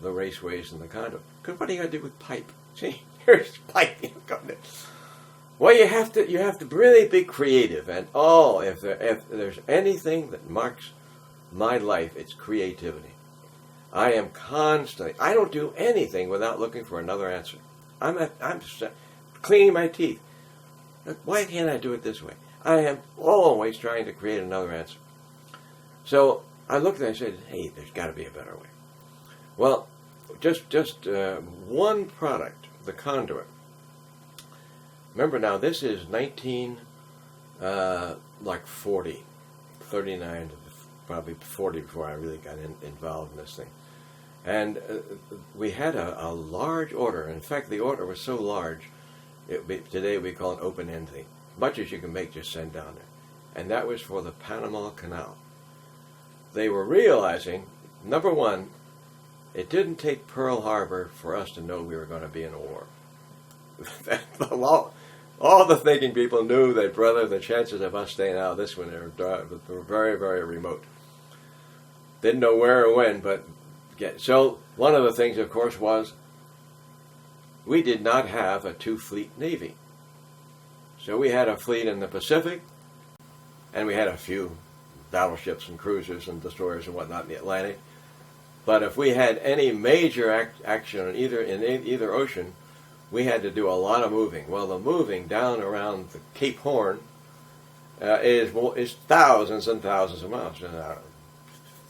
S2: raceways and the conduit. Because what are you going to do with pipe? See, here's pipe. Well, you have to really be creative, and if there's anything that marks my life, it's creativity. I am constantly. I don't do anything without looking for another answer. I'm cleaning my teeth. Why can't I do it this way? I am always trying to create another answer. So I looked and I said, hey, there's got to be a better way. Well, just one product, the conduit. Remember now, this is 1940, 39, probably 40 before I really got involved in this thing. And we had a large order. In fact, the order was so large, today we call it open-end thing. Much as you can make, just send down there. And that was for the Panama Canal. They were realizing, number one, it didn't take Pearl Harbor for us to know we were going to be in a war. All the thinking people knew that, brother, the chances of us staying out of this one were very, very remote. Didn't know where or when, but so one of the things, of course, was we did not have a 2-fleet navy. So we had a fleet in the Pacific, and we had a few battleships and cruisers and destroyers and whatnot in the Atlantic. But if we had any major action in either ocean, we had to do a lot of moving. Well, the moving down around the Cape Horn is thousands and thousands of miles.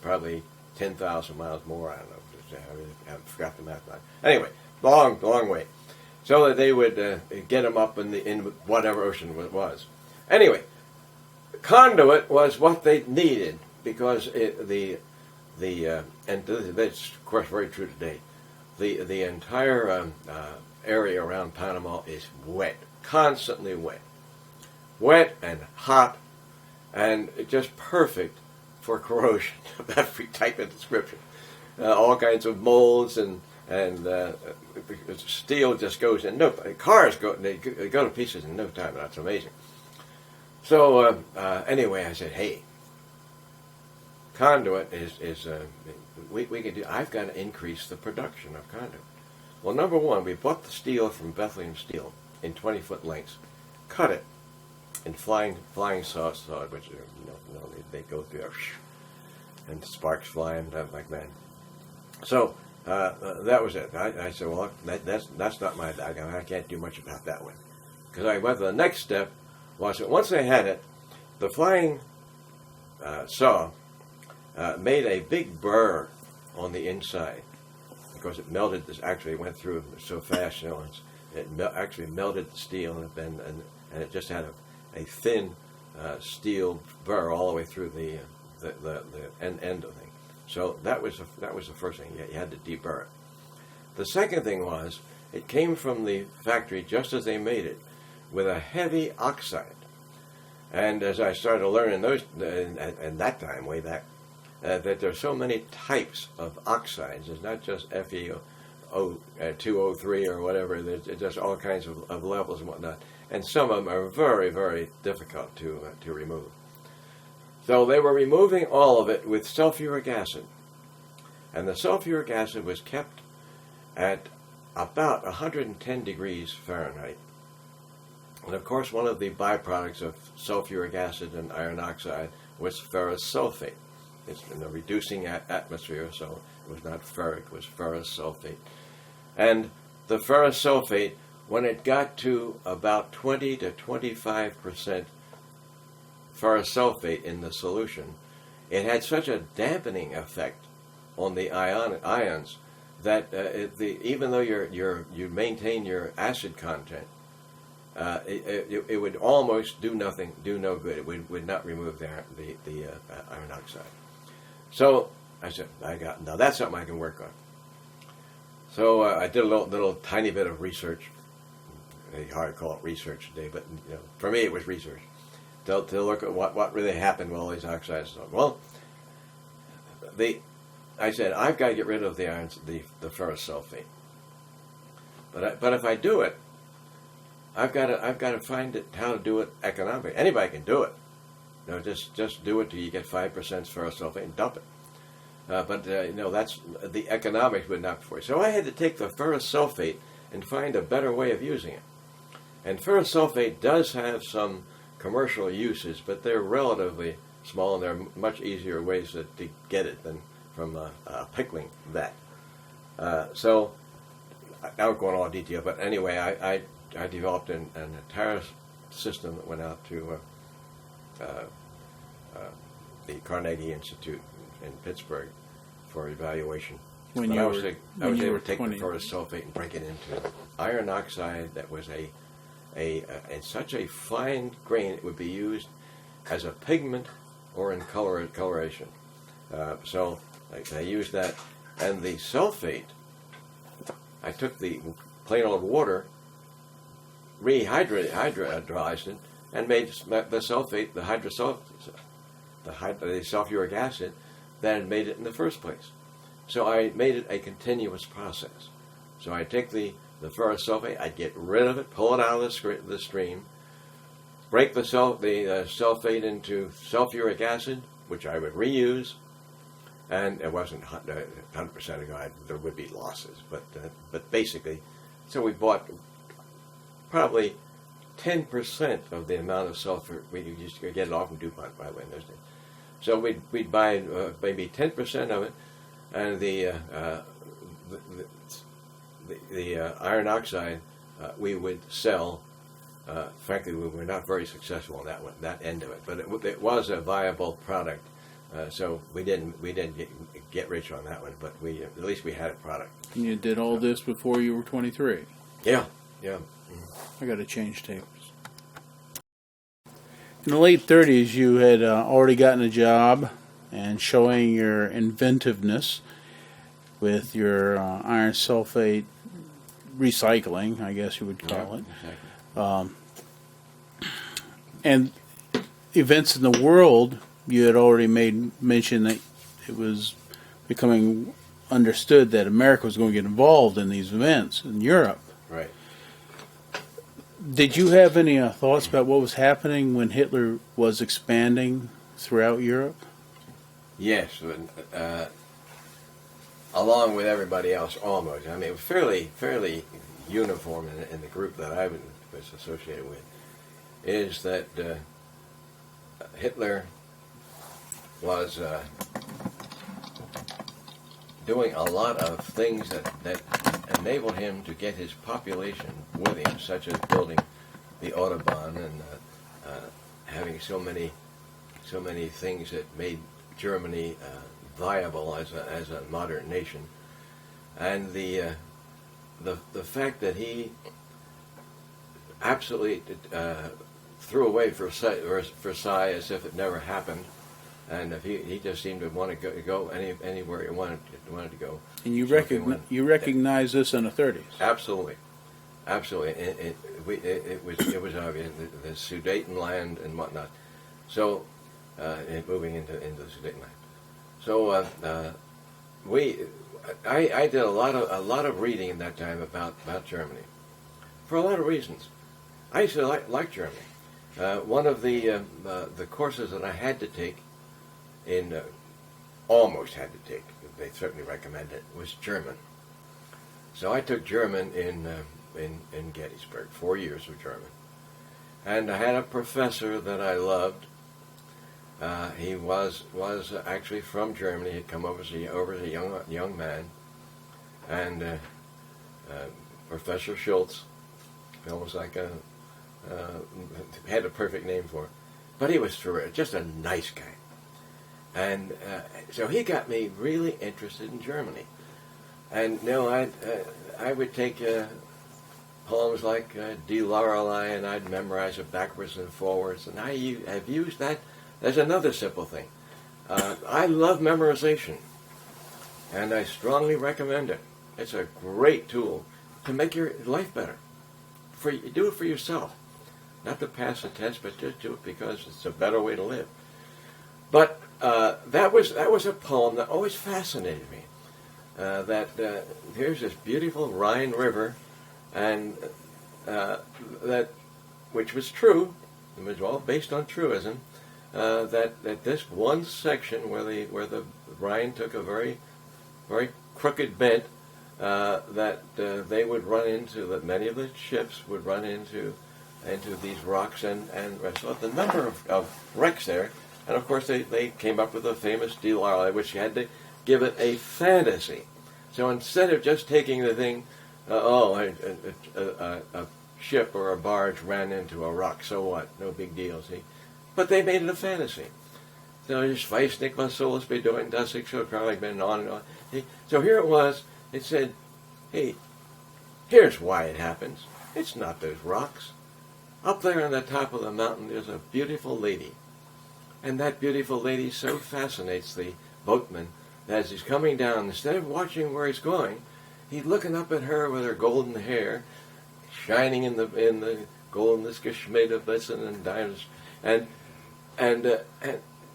S2: Probably 10,000 miles more. I don't know. I forgot the math. Anyway, long way. So that they would get them up in whatever ocean it was. Anyway, conduit was what they needed because and that's of course very true today. The entire area around Panama is wet, constantly wet and hot, and just perfect for corrosion of every type of description. All kinds of molds and steel just goes in no. Cars go to pieces in no time. That's amazing. So anyway, I said, hey, conduit is we can do. I've got to increase the production of conduit. Well, number one, we bought the steel from Bethlehem Steel in 20-foot lengths, cut it in flying saw, which they go through and sparks flying like that. So that was it. I said, well, that's not my bag. I can't do much about that one. Because I went to the next step was that once I had it, the flying saw made a big burr on the inside because it melted. This actually went through so fast, it actually melted the steel and it just had a thin steel burr all the way through the end of the thing. So that was the first thing. You had to deburr it. The second thing was it came from the factory just as they made it, with a heavy oxide. And as I started to learn in that time, way back, that there are so many types of oxides. It's not just Fe2O3 or whatever. There's just all kinds of levels and whatnot. And some of them are very, very difficult to remove. So they were removing all of it with sulfuric acid. And the sulfuric acid was kept at about 110 degrees Fahrenheit. And of course, one of the byproducts of sulfuric acid and iron oxide was ferrous sulfate. It's in a reducing atmosphere, so it was not ferric, it was ferrous sulfate. And the ferrous sulfate, when it got to about 20 to 25% ferrous sulfate in the solution, it had such a dampening effect on the ions that even though you maintain your acid content, it would almost do no good. It would not remove the iron oxide. So I said, now that's something I can work on. So I did a little tiny bit of research. It's hard to call it research today, but for me it was research to look at what really happened with all these oxides. Well, I said I've got to get rid of the irons, the ferrous sulfate. But if I do it, I've got to find how to do it economically. Anybody can do it. Just do it till you get 5% ferrous sulfate and dump it. But that's the economics would not be for you. So I had to take the ferrous sulfate and find a better way of using it. And ferrous sulfate does have some commercial uses, but they're relatively small, and there are much easier ways to get it than from a pickling vat. So I won't go into all detail, but anyway, I developed an entire system that went out to the Carnegie Institute in Pittsburgh for evaluation. I was able to take the ferrous sulfate and break it into iron oxide that was in such a fine grain it would be used as a pigment or in coloration. So I used that, and the sulfate, I took the plain old water, rehydrolyzed it, and made the sulfate, the sulfuric acid that had made it in the first place. So I made it a continuous process. So I take the ferrous sulfate, I'd get rid of it, pull it out of the stream, break the sulfate into sulfuric acid, which I would reuse, and it wasn't 100% ago. There would be losses, but basically, so we bought probably 10% of the amount of sulfur. We used to get it off from DuPont, by the way, in those days. So we'd buy maybe 10% of it, and the iron oxide we would sell frankly, we were not very successful in that end of it. But it was a viable product, so we didn't get rich on that one. But at least we had a product.
S1: And you did all this before you were 23.
S2: Yeah.
S1: I got to change tapes. In the late 30s, you had already gotten a job and showing your inventiveness with your iron sulfate recycling, I guess you would call it.
S2: Exactly.
S1: And events in the world, you had already made mention that it was becoming understood that America was going to get involved in these events in Europe.
S2: Right.
S1: Did you have any thoughts about what was happening when Hitler was expanding throughout Europe?
S2: Yes, along with everybody else, almost. I mean, it was fairly uniform in the group that I was associated with. Is that Hitler was doing a lot of things that enabled him to get his population with him, such as building the Autobahn and having so many things that made Germany viable as a modern nation, and the fact that he absolutely threw away Versailles as if it never happened, and if he just seemed to want to go anywhere he wanted to go.
S1: And you recognize this in the 30s?
S2: Absolutely. It was obvious, the Sudetenland and whatnot. So moving into the Sudetenland. So I did a lot of reading in that time about Germany for a lot of reasons. I used to like Germany. One of the courses that I had to take almost had to take, they certainly recommended it, was German. So I took German in Gettysburg, 4 years of German. And I had a professor that I loved. He was actually from Germany. He'd come over as a young man. And Professor Schultz, almost like had a perfect name for it. But he was terrific, just a nice guy. And so he got me really interested in Germany. And I would take poems like Die Lorelei, and I'd memorize it backwards and forwards. And I've used that as another simple thing. I love memorization, and I strongly recommend it. It's a great tool to make your life better. Do it for yourself. Not to pass the test, but just do it because it's a better way to live. But that was a poem that always fascinated me. Here's this beautiful Rhine River, and which was true. It was all based on truism. That this one section where the Rhine took a very very crooked bent, that they would run into, that many of the ships would run into these rocks, and so the number of wrecks there. And of course they came up with the famous Die Lorelei, which had to give it a fantasy. So instead of just taking the thing, a ship or a barge ran into a rock, so what? No big deal, see? But they made it a fantasy. So just weiß nicht, was soll es bedeuten, dass ich so krank bin, on and on. So here it was, it said, hey, here's why it happens. It's not those rocks. Up there on the top of the mountain, there's a beautiful lady. And that beautiful lady so fascinates the boatman that as he's coming down, instead of watching where he's going, he's looking up at her with her golden hair, shining in the golden geschmiedet blitzen and diamonds, and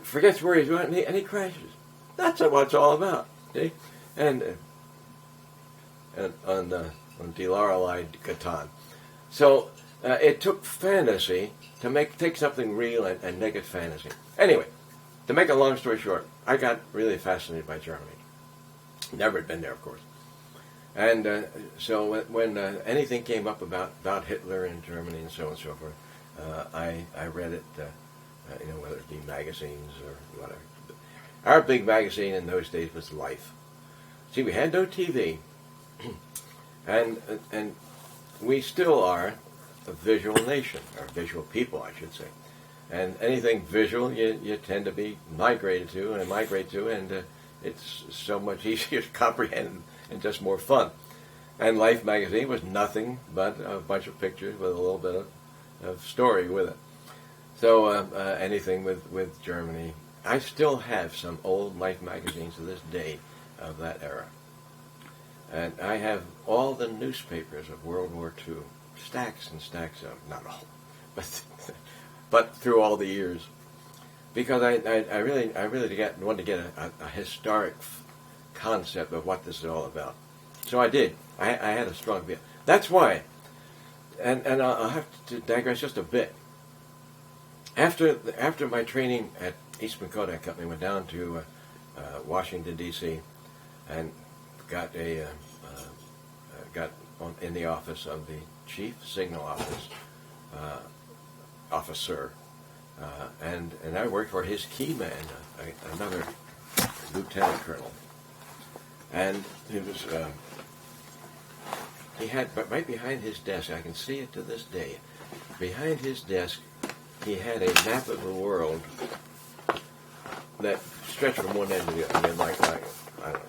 S2: forgets where he's going, and he crashes. That's what it's all about. See? And on Die Lorelei Catan. So it took fantasy to take something real and make it fantasy. Anyway, to make a long story short, I got really fascinated by Germany. Never had been there, of course. And so when anything came up about Hitler and Germany and so on and so forth, I read it, whether it be magazines or whatever. Our big magazine in those days was Life. See, we had no TV, and we still are a visual nation, or visual people, I should say. And anything visual, you tend to be migrated to and migrate to, and it's so much easier to comprehend and just more fun. And Life magazine was nothing but a bunch of pictures with a little bit of story with it. So anything with Germany. I still have some old Life magazines to this day of that era. And I have all the newspapers of World War II, stacks and stacks of them, not all, but through all the years. Because I really wanted to get a historic concept of what this is all about. So I did. I had a strong view. That's why, and I'll have to digress just a bit. After my training at Eastman Kodack Company, went down to Washington D.C. and got in the office of the Chief Signal Officer, and I worked for his key man, another lieutenant colonel, and he had right behind his desk. I can see it to this day. Behind his desk, he had a map of the world that stretched from one end to the other. I mean, like I don't know,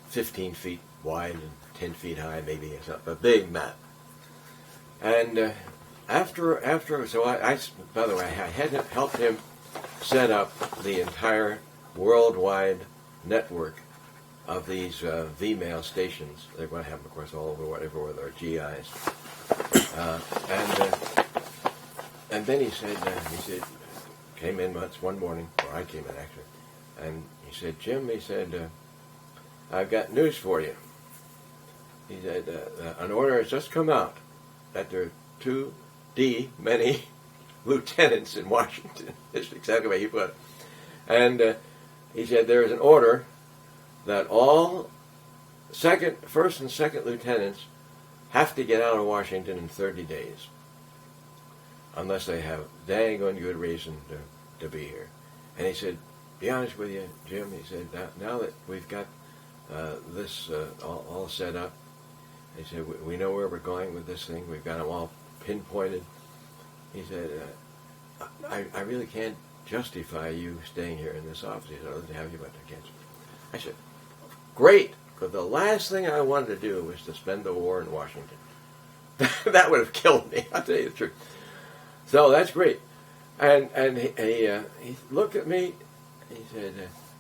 S2: 15 feet wide and 10 feet high, maybe, a big map. And so I, by the way, I had helped him set up the entire worldwide network of these V-mail stations. They're going to have them, of course, all over everywhere there are GIs. And then he said, came in one morning, or I came in actually, and he said, Jim, he said, I've got news for you. He said, an order has just come out that there are too many lieutenants in Washington. That's exactly the way he put it. And he said there is an order that all first and second lieutenants have to get out of Washington in 30 days, unless they have dang on good reason to be here. And he said, be honest with you, Jim, he said, now that we've got this all set up, he said, we know where we're going with this thing. We've got them all pinpointed. He said, I really can't justify you staying here in this office. He said, I'd love to have you, but I can't. I said, great, because the last thing I wanted to do was to spend the war in Washington. That would have killed me, I'll tell you the truth. So that's great. And he looked at me, he said,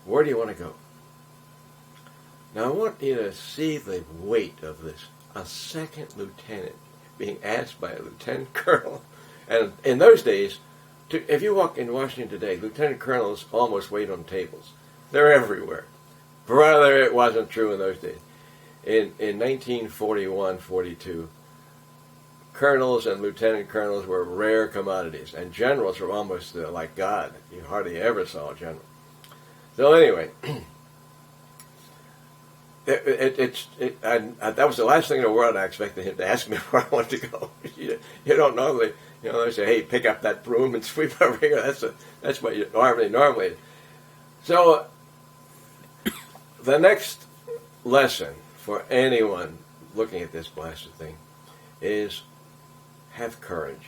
S2: where do you want to go? Now I want you to see the weight of this. A second lieutenant being asked by a lieutenant colonel. And in those days, if you walk in Washington today, lieutenant colonels almost wait on tables. They're everywhere. Brother, it wasn't true in those days. In 1941, 42, colonels and lieutenant colonels were rare commodities, and generals were almost like God. You hardly ever saw a general. So anyway, that was the last thing in the world I expected him to ask me where I wanted to go. You don't normally, they say, hey, pick up that broom and sweep over here. That's what you normally. So the next lesson for anyone looking at this blasted thing is have courage.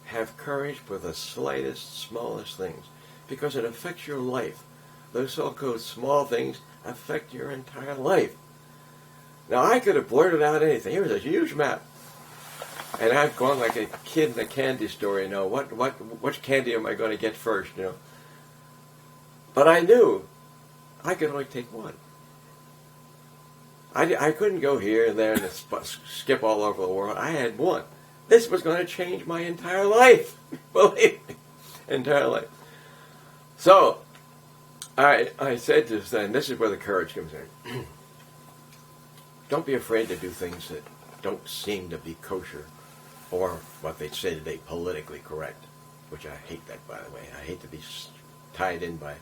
S2: Have courage for the slightest, smallest things, because it affects your life. Those so-called small things affect your entire life. Now, I could have blurted out anything. Here was a huge map. And I've gone like a kid in a candy store, which candy am I going to get first, But I knew I could only take one. I couldn't go here and there and skip all over the world. I had one. This was going to change my entire life. Believe me. Entire life. So, I said to this, and this is where the courage comes in. Don't be afraid to do things that don't seem to be kosher, or what they'd say today, politically correct, which I hate that, by the way. I hate to be tied in by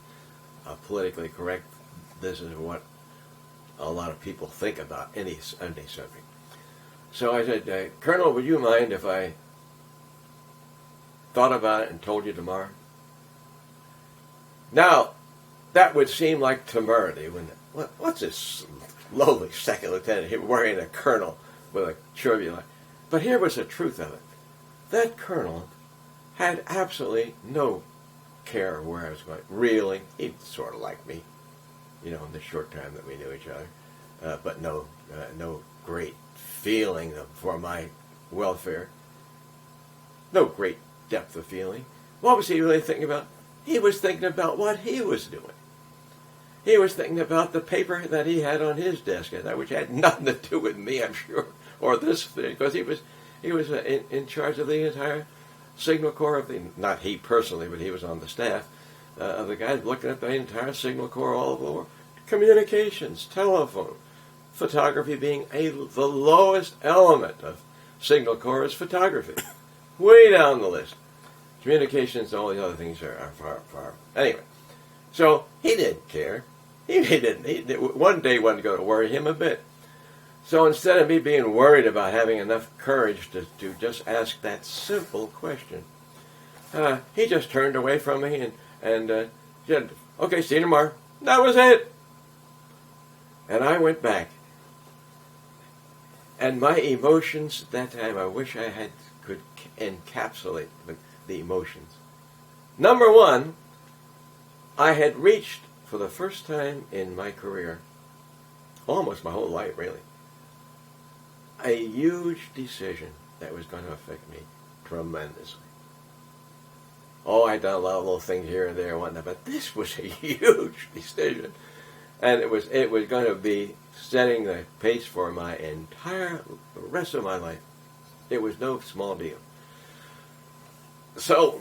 S2: politically correct. This is what a lot of people think about any subject. So I said, Colonel, would you mind if I thought about it and told you tomorrow? Now, that would seem like temerity, wouldn't it? What's this lowly second lieutenant here wearing a colonel with a tribulate? But here was the truth of it. that colonel had absolutely no care where I was going. Really, he sort of liked me, in the short time that we knew each other, but no great feeling for my welfare. No great depth of feeling. What was he really thinking about? He was thinking about what he was doing. He was thinking about the paper that he had on his desk, which had nothing to do with me, I'm sure, or this thing, because he was in charge of the entire Signal Corps of the, not he personally, but he was on the staff of the guys looking at the entire Signal Corps all over the world. Communications, telephone, photography being the lowest element of Signal Corps is photography. Way down the list. Communications and all the other things are far. Anyway, so he didn't care. He didn't. One day wasn't going to worry him a bit. So instead of me being worried about having enough courage to just ask that simple question, he just turned away from me and said, "Okay, see you tomorrow." That was it. And I went back. And my emotions at that time, I wish I could encapsulate the emotions. Number one, I had reached, for the first time in my career, almost my whole life really, a huge decision that was going to affect me tremendously. Oh, I'd done a lot of little things here and there and whatnot, but this was a huge decision. And it was going to be setting the pace for the rest of my life. It was no small deal. So,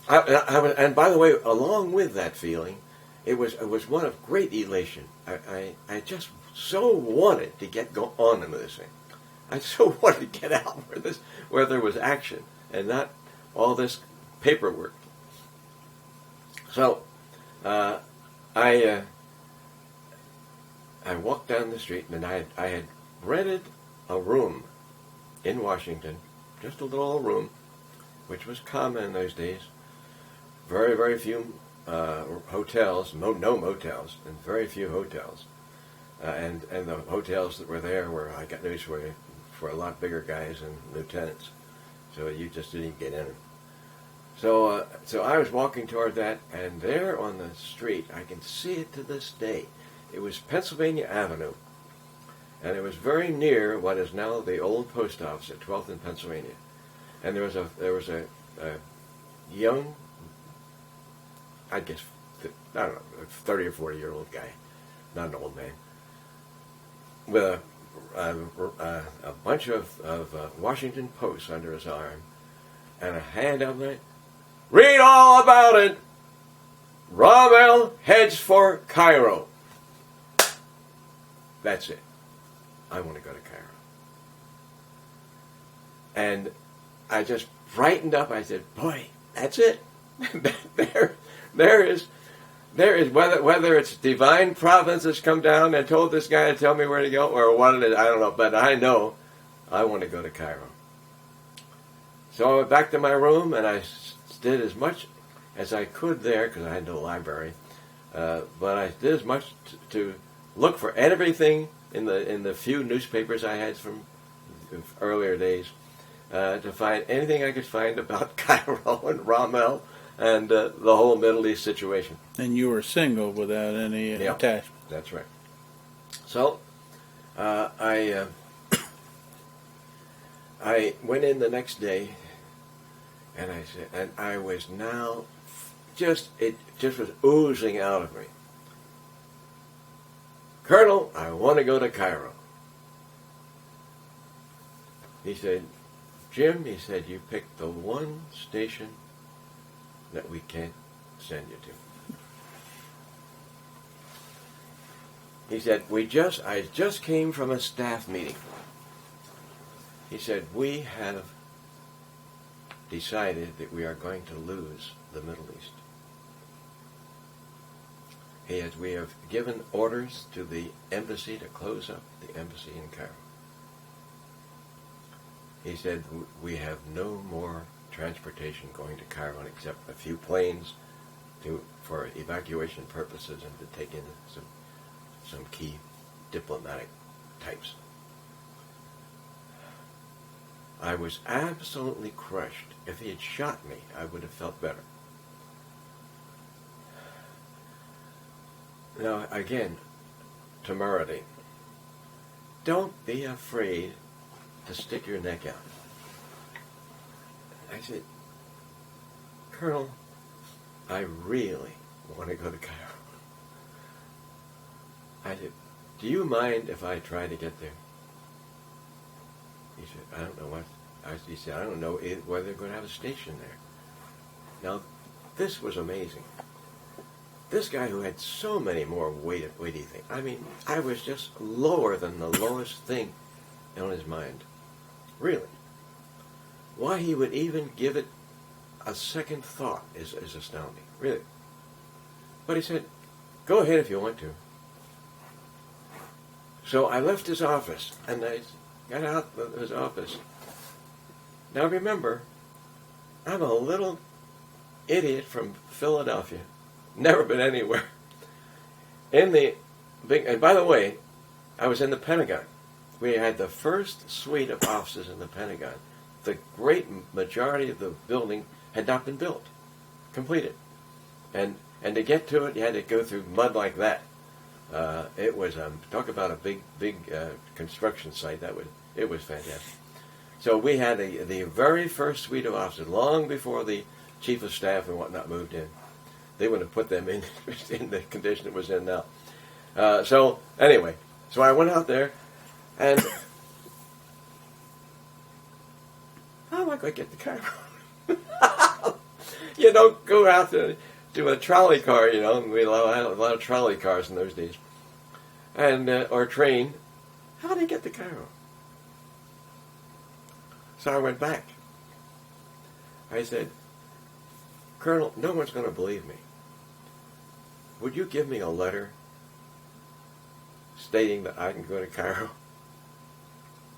S2: and by the way, along with that feeling, it was one of great elation. I just so wanted to get on with this thing. I so wanted to get out where there was action and not all this paperwork. So, I walked down the street and I had rented a room in Washington, just a little room, which was common in those days. Very, very few hotels, no motels, and very few hotels. And the hotels that were there were, I got news for a lot bigger guys and lieutenants. So you just didn't get in. So I was walking toward that, and there on the street, I can see it to this day. It was Pennsylvania Avenue, and it was very near what is now the old post office at 12th and Pennsylvania. And there was a young, I guess, I don't know, a 30 or 40-year-old guy, not an old man, with a bunch of Washington Posts under his arm, and a hand up there. Read all about it. Rommel heads for Cairo. That's it. I want to go to Cairo. And I just brightened up. I said, "Boy, that's it. there is whether it's divine providence has come down and told this guy to tell me where to go or what it is, I don't know, but I know I want to go to Cairo." So I went back to my room and I did as much as I could there because I had no library, but I did as much to look for everything in the few newspapers I had from earlier days to find anything I could find about Cairo and Rommel and the whole Middle East situation.
S1: And you were single without any attachment.
S2: That's right. So I went in the next day, and I said, and I was now it just was oozing out of me. "Colonel, I want to go to Cairo." He said, "Jim," he said, "you picked the one station that we can't send you to." He said, I just came from a staff meeting. He said, "We have decided that we are going to lose the Middle East. We have given orders to the embassy to close up the embassy in Cairo." He said, "We have no more transportation going to Cairo except a few planes for evacuation purposes and to take in some key diplomatic types." I was absolutely crushed. If he had shot me, I would have felt better. Now, again, temerity. Don't be afraid to stick your neck out. I said, Colonel, I really want to go to Cairo. I said, do you mind if I try to get there? He said, I don't know what. He said, I don't know whether they're going to have a station there. Now, this was amazing. This guy who had so many more weighty things. I mean, I was just lower than the lowest thing on his mind. Really. Why he would even give it a second thought is astounding. Really. But he said, go ahead if you want to. So I left his office, and I got out of his office. Now remember, I'm a little idiot from Philadelphia. Never been anywhere. In the big, and by the way, I was in the Pentagon. We had the first suite of offices in the Pentagon. The great majority of the building had not been built, completed. And to get to it, you had to go through mud like that. It was, talk about a big construction site. It was fantastic. So we had the very first suite of officers, long before the chief of staff and whatnot moved in. They wouldn't have put them in the condition it was in now. So anyway, so I went out there, and how am I going to get to Cairo? You don't go out to a trolley car, you know. We had a lot of trolley cars in those days, and or train. How do you get to Cairo? So I went back. I said, Colonel, no one's going to believe me. Would you give me a letter stating that I can go to Cairo?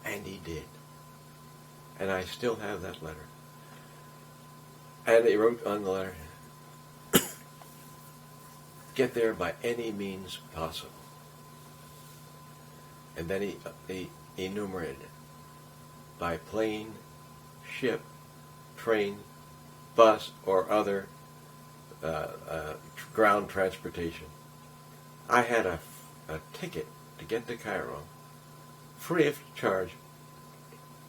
S2: And he did. And I still have that letter. And he wrote on the letter, get there by any means possible. And then he enumerated it. By plane, ship, train, bus, or other ground transportation. I had a ticket to get to Cairo, free of charge,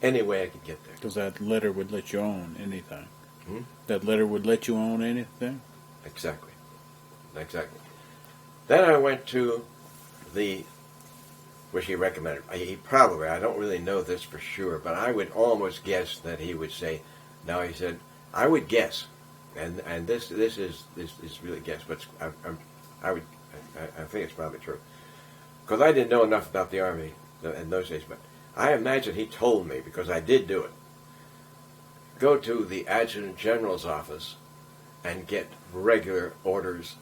S2: any way I could get there.
S1: Because that letter would let you own anything. That letter would let you own anything?
S2: Exactly. Then I went to which he recommended. He probably, I don't really know this for sure, but I would almost guess that he would say, now he said, I would guess, and this is really guess, but I think it's probably true, because I didn't know enough about the Army in those days, but I imagine he told me, because I did do it, go to the Adjutant General's office and get regular orders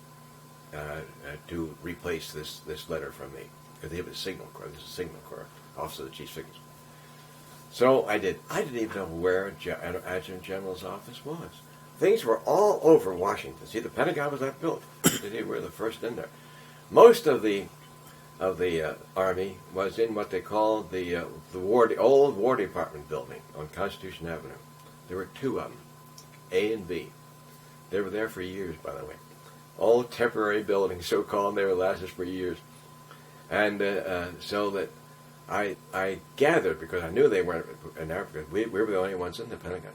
S2: to replace this letter from me, because he was a Signal Corps. This is a Signal Corps, Office of the Chief Signals. So I did. I didn't even know where an Adjutant General's office was. Things were all over Washington. See, the Pentagon was not built. We were the first in there. Most of the Army was in what they called the old War Department building on Constitution Avenue. There were two of them, A and B. They were there for years, by the way. All temporary buildings, so-called. They were lasted for years. And so that I gathered, because I knew they weren't in Africa, we were the only ones in the Pentagon.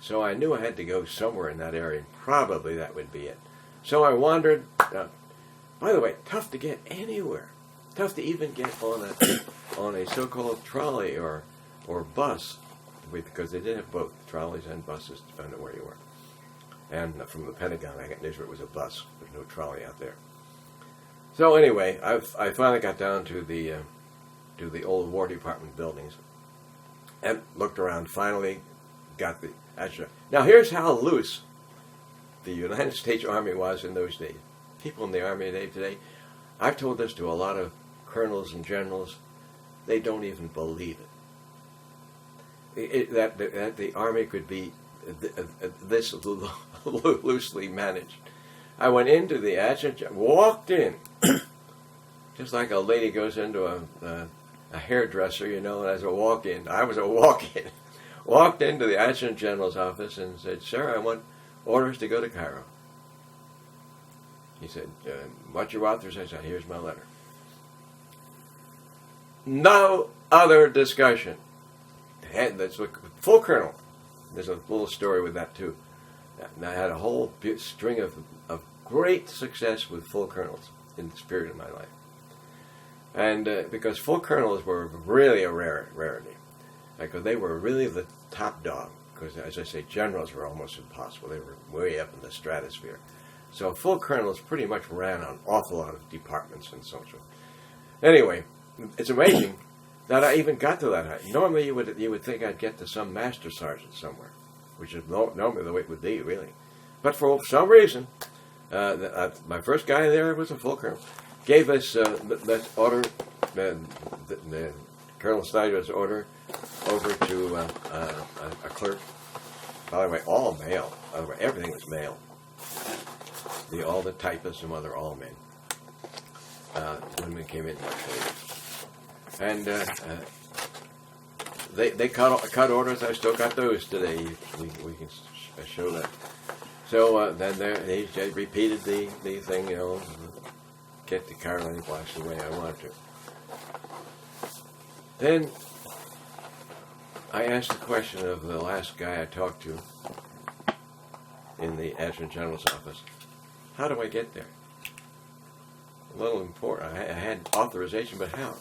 S2: So I knew I had to go somewhere in that area, and probably that would be it. So I wandered. By the way, tough to get anywhere. Tough to even get on a so-called trolley or bus, because they did have both trolleys and buses, depending on where you were. And from the Pentagon, I got news where it was a bus. There's no trolley out there. So anyway, I finally got down to the old War Department buildings and looked around. Finally, got the adjutant. Now here's how loose the United States Army was in those days. People in the Army today, I've told this to a lot of colonels and generals. They don't even believe it. That the Army could be this loosely managed. I went into the adjutant, walked in, just like a lady goes into a hairdresser, you know, and as a walk-in. I was a walk-in. walked into the Adjutant General's office and said, "Sir, I want orders to go to Cairo." He said, "What's your authorization?" "Here's my letter." No other discussion. That's what, full colonel. There's a little story with that too. And I had a whole string of great success with full colonels in this period of my life. And because full colonels were really a rarity. Because they were really the top dog. Because, as I say, generals were almost impossible. They were way up in the stratosphere. So full colonels pretty much ran an awful lot of departments and so forth. Anyway, it's amazing that I even got to that height. Normally you would think I'd get to some master sergeant somewhere, which is normally the way it would be, really. But for some reason, my first guy there was a full colonel. Gave us this order, the Colonel Snyder's order, over to a clerk. By the way, all male. By the way, everything was male. All the typists and mother, all men. Women came in much later. And they cut orders. I still got those today. We can show that. So then they repeated the thing, get the Cairo any blocks the way I wanted to. Then I asked the question of the last guy I talked to in the Adjutant General's office, "How do I get there?" A little important. I had authorization, but how?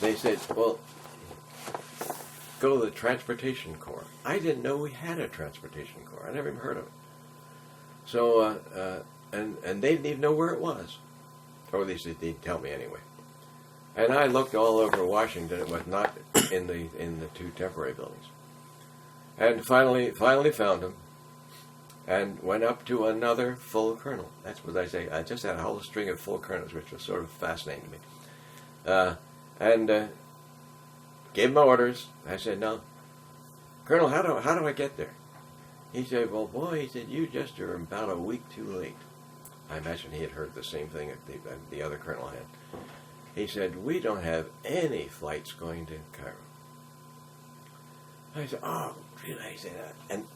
S2: They said, "Well, go to the Transportation Corps." I didn't know we had a Transportation Corps. I never even heard of it. So, and they didn't even know where it was. Or at least they didn't tell me anyway. And I looked all over Washington. It was not in the two temporary buildings. And finally found them. And went up to another full colonel. That's what I say. I just had a whole string of full colonels, which was sort of fascinating to me. And gave him my orders. I said, "No, Colonel, how do I get there?" He said, "Well, boy," he said, "you just are about a week too late." I imagine he had heard the same thing that the other colonel had. He said, "We don't have any flights going to Cairo." I said, "Oh, really?" I said, and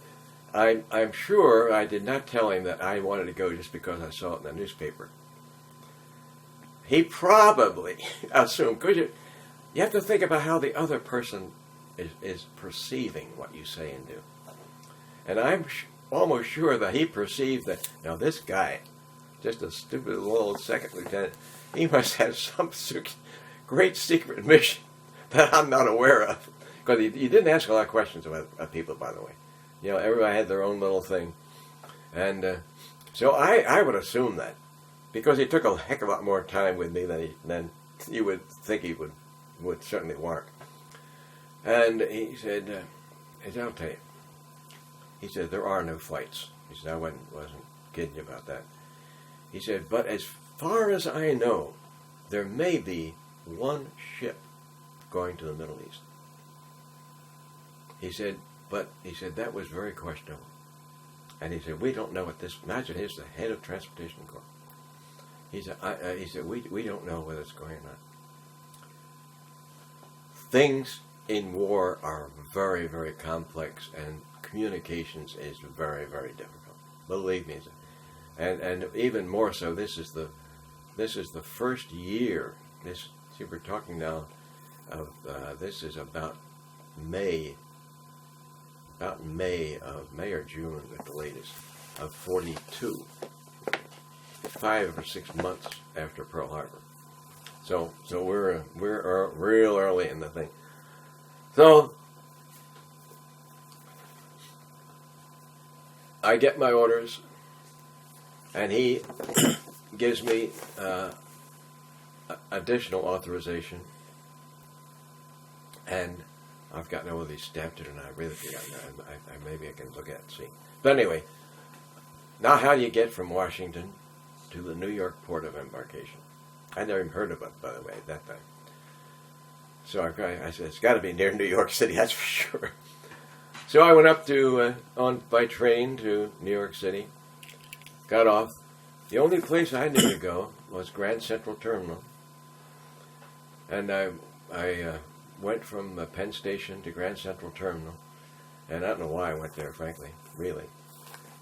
S2: I'm sure I did not tell him that I wanted to go just because I saw it in the newspaper. He probably assumed, because you have to think about how the other person is perceiving what you say and do. And I'm almost sure that he perceived that, now this guy, just a stupid little second lieutenant, he must have some great secret mission that I'm not aware of. Because he didn't ask a lot of questions about people, by the way. Everybody had their own little thing. And so I would assume that. Because he took a heck of a lot more time with me than you would think he would certainly want. And he said, "I'll tell you." He said, "There are no flights." He said, "I wasn't kidding you about that." He said, "But as far as I know, there may be one ship going to the Middle East." He said, "But," he said, "that was very questionable." And he said, "We don't know what this." Imagine he's the head of Transportation Corps. He said, we don't know whether it's going or not. Things in war are very, very complex, and communications is very, very difficult. Believe me. And even more so, this is the first year. We're talking now of this is about May or June at the latest of 42. 5 or 6 months after Pearl Harbor. So we're real early in the thing. So I get my orders, and he gives me additional authorization, and I've got no of these stamped it, and I really forgot. Maybe I can look at it and see. But anyway, now how do you get from Washington to the New York port of embarkation? I never even heard of it, by the way, at that time. So I said, it's got to be near New York City, that's for sure. So I went up by train to New York City, got off. The only place I knew to go was Grand Central Terminal. And I went from Penn Station to Grand Central Terminal, and I don't know why I went there, frankly, really.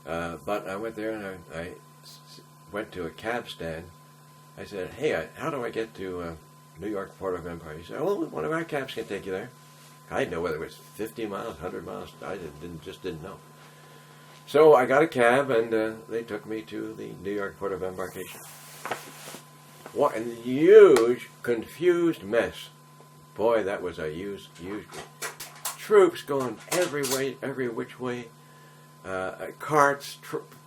S2: But I went there and I went to a cab stand. I said, hey, how do I get to New York Port of Empire? He said, well, one of our cabs can take you there. I didn't know whether it was 50 miles, 100 miles. I just didn't know. So I got a cab, and they took me to the New York Port of Embarkation. What a huge, confused mess. Boy, that was a huge troops going every way, every which way, carts,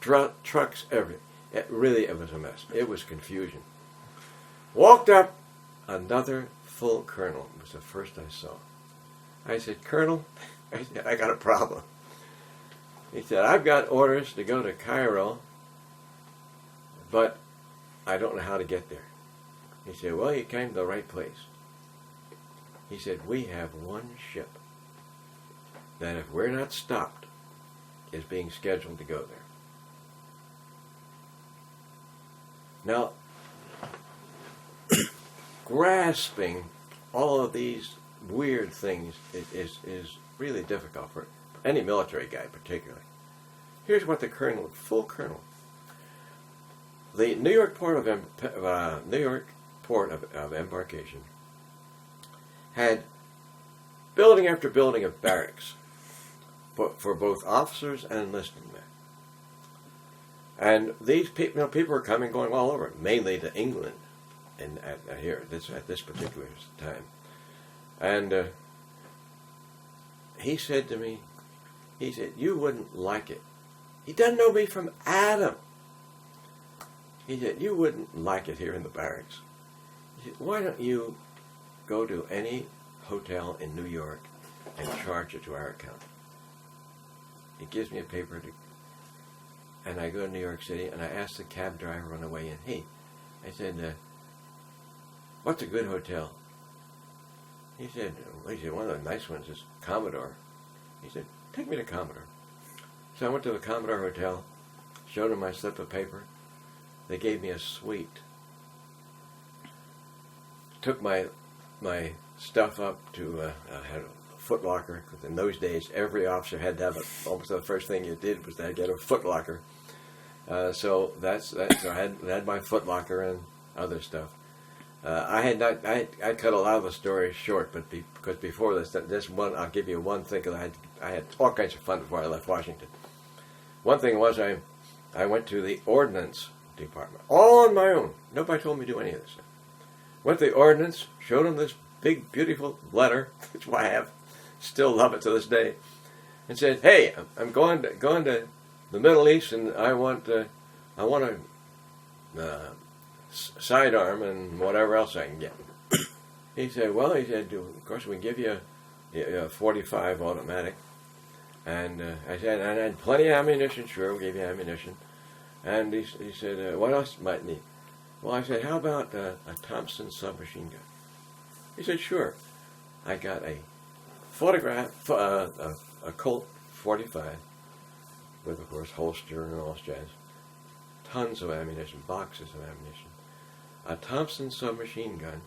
S2: trucks, everything. It was a mess. It was confusion. Walked up, another full colonel. It was the first I saw. I said, Colonel, I got a problem. He said, I've got orders to go to Cairo, but I don't know how to get there. He said, well, you came to the right place. He said, we have one ship that if we're not stopped is being scheduled to go there. Now, grasping all of these weird things is really difficult for any military guy particularly. Here's what the colonel, full colonel, the New York Port of Embarkation had building after building of barracks for both officers and enlisted men. And these people, were coming, going all over, mainly to England, and at this particular time. And he said to me, he said, you wouldn't like it. He doesn't know me from Adam. He said, you wouldn't like it here in the barracks. He said, why don't you go to any hotel in New York and charge it to our account? He gives me a paper and I go to New York City and I ask the cab driver on the way in, hey, I said, what's a good hotel? He said, one of the nice ones is Commodore. He said, take me to Commodore. So I went to the Commodore Hotel, showed them my slip of paper. They gave me a suite. Took my stuff up to, I had a foot locker, because in those days every officer had to have almost the first thing you did was to get a foot locker. So so I had my foot locker and other stuff. I cut a lot of the story short, but because before this one, I'll give you one thing, because I had all kinds of fun before I left Washington. One thing was I went to the Ordnance Department, all on my own. Nobody told me to do any of this stuff. Went to the Ordnance, showed them this big, beautiful letter, which I still love it to this day, and said, hey, I'm going to the Middle East, and I want a sidearm and whatever else I can get. He said, of course we can give you a 45 automatic. And I said, and I had plenty of ammunition. Sure, we'll give you ammunition. And he said, what else might need? Well, I said, how about a Thompson submachine gun? He said, sure. I got a Colt 45 with, of course, holster and all this jazz. Tons of ammunition, boxes of ammunition. A Thompson submachine gun,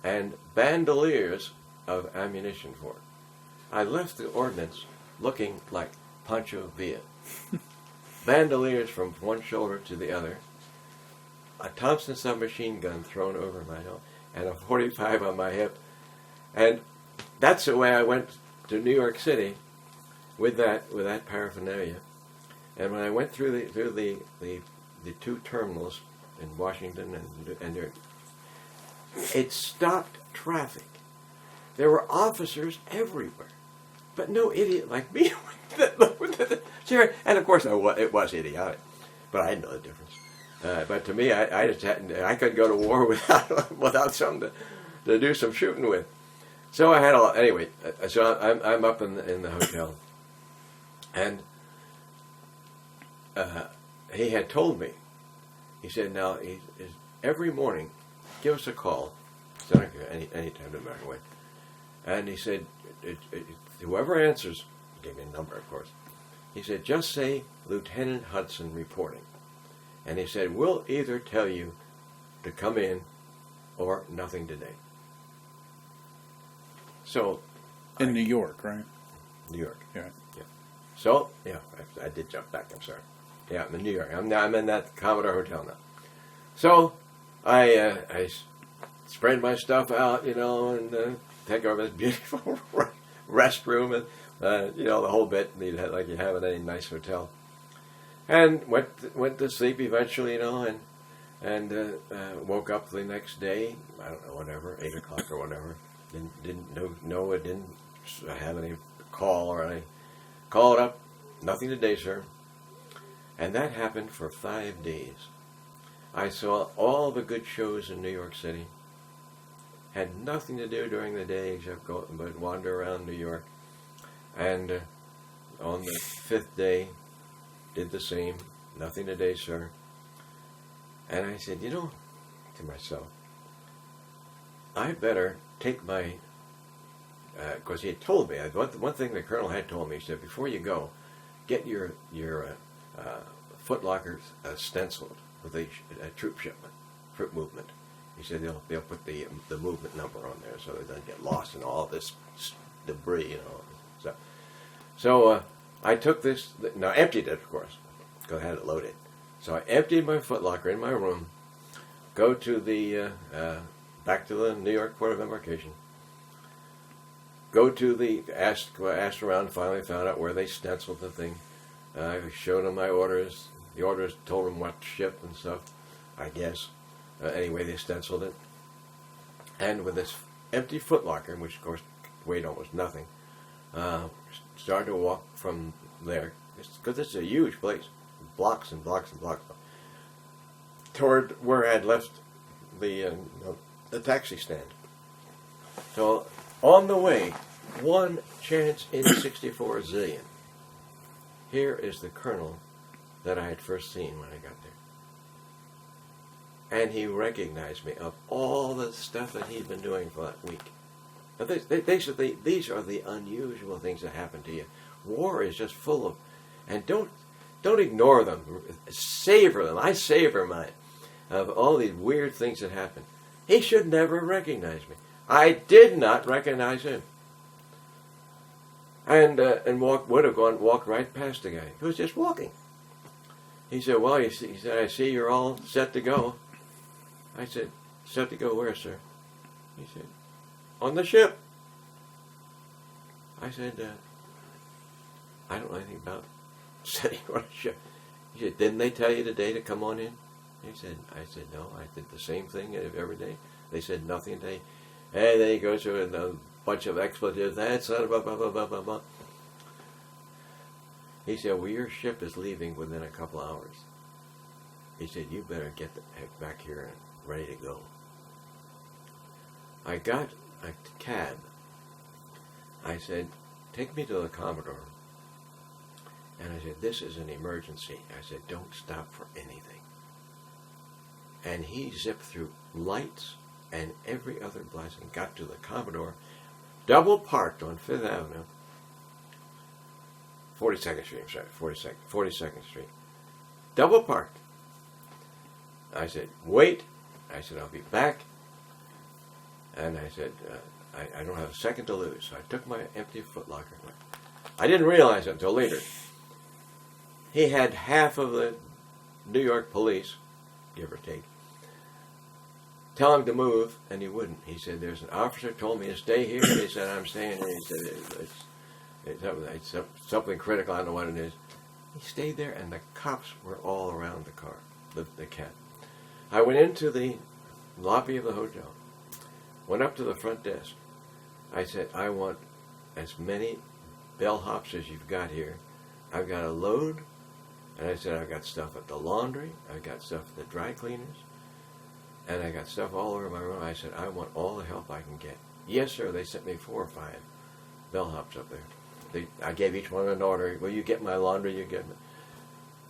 S2: and bandoliers of ammunition for it. I left the ordnance looking like Pancho Villa. Bandoliers from one shoulder to the other, a Thompson submachine gun thrown over my head, and a 45 on my hip. And that's the way I went to New York City with that paraphernalia. And when I went through the two terminals in Washington and there, it stopped traffic. There were officers everywhere, but no idiot like me. And of course, it was idiotic, but I didn't know the difference. But to me, I just I couldn't go to war without something to do some shooting with. So I had anyway. So I'm up in the hotel, and he had told me. He said, now, every morning, give us a call. So any time, no matter what. And he said, whoever answers, he gave me a number, of course. He said, just say Lieutenant Hudson reporting. And he said, we'll either tell you to come in or nothing today. So,
S1: In New York, right?
S2: New York.
S1: Yeah.
S2: So, yeah, I did jump back. I'm sorry. Yeah, I'm in New York. I'm in that Commodore Hotel now. So, I spread my stuff out, and take over this beautiful restroom and the whole bit like you have at any nice hotel. And went to sleep eventually, and woke up the next day. I don't know, whatever, 8 o'clock or whatever. Didn't know it didn't have any call or any. Called up, nothing today, sir. And that happened for 5 days. I saw all the good shows in New York City. Had nothing to do during the day except go but wander around New York. And on the 5th day, did the same. Nothing today, sir. And I said, to myself, I better take my, because he had told me, one thing the colonel had told me, he said, before you go, get your footlockers stenciled with a troop shipment, troop movement. He said they'll put the movement number on there so they don't get lost in all this debris, So I took this, now emptied it, of course, because I had it loaded. So I emptied my footlocker in my room, go to the, back to the New York Port of Embarkation, go to asked around, finally found out where they stenciled the thing. I showed them my orders. The orders told them what to ship and stuff, I guess. Anyway, they stenciled it. And with this empty footlocker, which of course weighed almost nothing, started to walk from there, because it's a huge place, blocks and blocks and blocks, toward where I had left the taxi stand. So on the way, one chance in 64 zillion, here is the colonel that I had first seen when I got there. And he recognized me of all the stuff that he'd been doing for that week. Now, these are the unusual things that happen to you. War is just full of, and don't ignore them. Savor them. I savor mine of all these weird things that happen. He should never recognize me. I did not recognize him. And would have walked right past the guy. He was just walking. He said, "Well," he said, "I see you're all set to go." I said, "Set to go where, sir?" He said, "On the ship." I said, "I don't know anything about setting on a ship." He said, "Didn't they tell you today to come on in?" I said, "No, I did the same thing every day." They said nothing today. And then he goes through a bunch of expletives. That's blah, blah, blah, blah, blah, blah. He said, "Well, your ship is leaving within a couple hours." He said, "You better get the heck back here and ready to go." I got a cab. I said, "Take me to the Commodore." And I said, "This is an emergency." I said, "Don't stop for anything." And he zipped through lights and every other blessing, got to the Commodore, double parked on 5th Avenue, 42nd Street, I'm sorry, 42nd Street. Double parked. I said, "Wait." I said, "I'll be back." And I said, I don't have a second to lose. So I took my empty footlocker. I didn't realize it until later. He had half of the New York police, give or take, tell him to move, and he wouldn't. He said, "There's an officer told me to stay here." He said, "I'm staying here." He said, it's something critical. I don't know what it is. He stayed there, and the cops were all around the car, the cab. I went into the lobby of the hotel, went up to the front desk. I said, "I want as many bellhops as you've got here. I've got a load." And I said, "I've got stuff at the laundry. I've got stuff at the dry cleaners. And I got stuff all over my room." I said, "I want all the help I can get." "Yes, sir." They sent me 4 or 5 bellhops up there. I gave each one an order. "Will you get my laundry? You get it."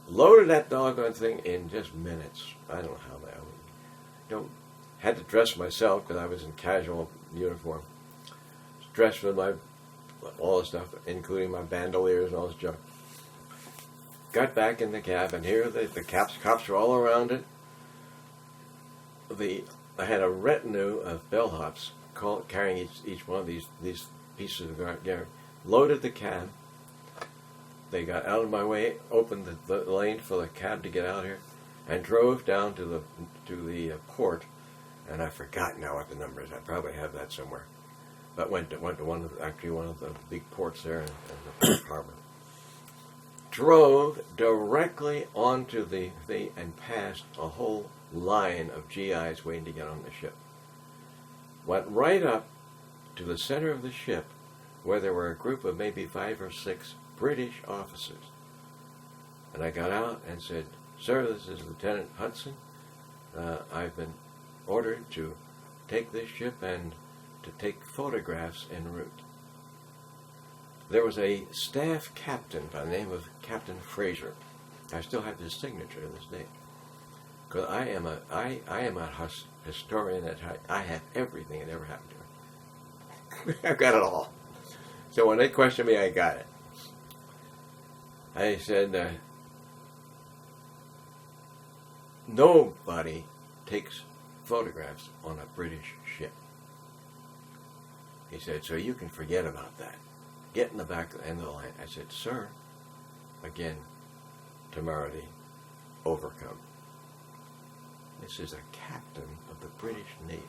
S2: Loaded that doggone thing in just minutes. I don't know how that. Had to dress myself because I was in casual uniform. Dressed with all the stuff, including my bandoliers and all this junk. Got back in the cab, and here the cops were all around it. I had a retinue of bellhops carrying each one of these pieces of gear, loaded the cab. They got out of my way, opened the lane for the cab to get out here, and drove down to the port. And I forgot now what the number is. I probably have that somewhere. But went to one of the big ports there in the port harbor. Drove directly onto the thing and passed a whole line of GIs waiting to get on the ship. Went right up to the center of the ship, where there were a group of maybe 5 or 6 British officers. And I got out and said, "Sir, this is Lieutenant Hudson. I've been ordered to take this ship and to take photographs en route." There was a staff captain by the name of Captain Fraser. I still have his signature to this day. Because I am a historian at heart. I have everything that ever happened to me. I've got it all. So when they questioned me, I got it. I said, nobody takes photographs on a British ship. He said, so you can forget about that. Get in the back end of the line. I said, sir, again, temerity, overcome. This is a captain of the British Navy.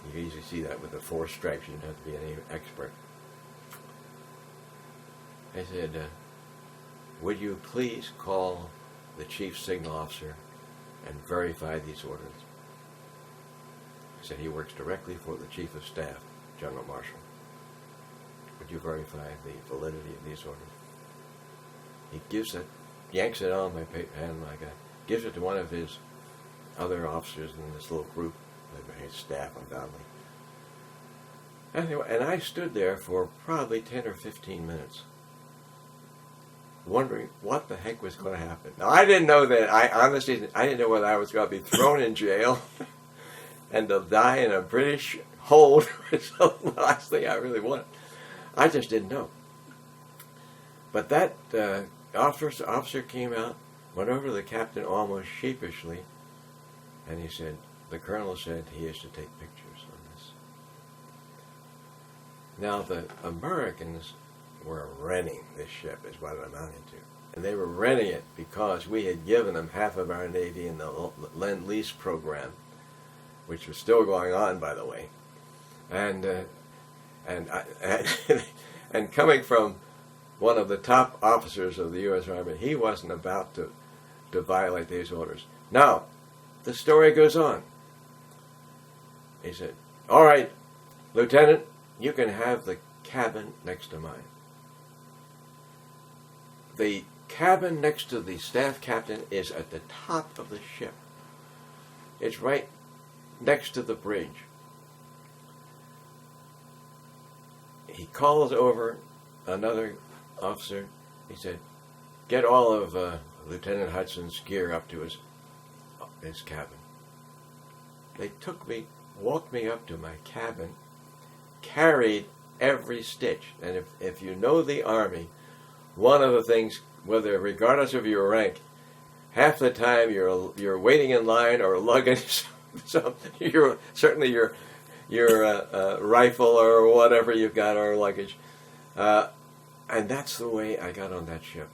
S2: You can easily see that with the 4 stripes. You don't have to be any expert. I said, would you please call the chief signal officer and verify these orders? I said, he works directly for the chief of staff, General Marshall. Would you verify the validity of these orders? He gives it, yanks it on my hand like that, gives it to one of his other officers in this little group, his staff undoubtedly. Anyway, and I stood there for probably 10 or 15 minutes, wondering what the heck was going to happen. Now, I didn't know that, I didn't know whether I was going to be thrown in jail and to die in a British hold, which was the last thing I really wanted. I just didn't know. But that officer came out, went over to the captain almost sheepishly, and he said, the colonel said he is to take pictures on this. Now, the Americans were renting this ship, is what it amounted to. And they were renting it because we had given them half of our Navy in the Lend-Lease program, which was still going on, by the way. And coming from one of the top officers of the U.S. Army, he wasn't about to violate these orders. Now, the story goes on. He said, all right, Lieutenant, you can have the cabin next to mine. The cabin next to the staff captain is at the top of the ship. It's right next to the bridge. He calls over another officer. He said, get all of Lieutenant Hudson's gear up to his cabin. They took me, walked me up to my cabin, carried every stitch. And if you know the Army, one of the things, whether regardless of your rank, half the time you're waiting in line or lugging your rifle or whatever you've got, or luggage. And that's the way I got on that ship.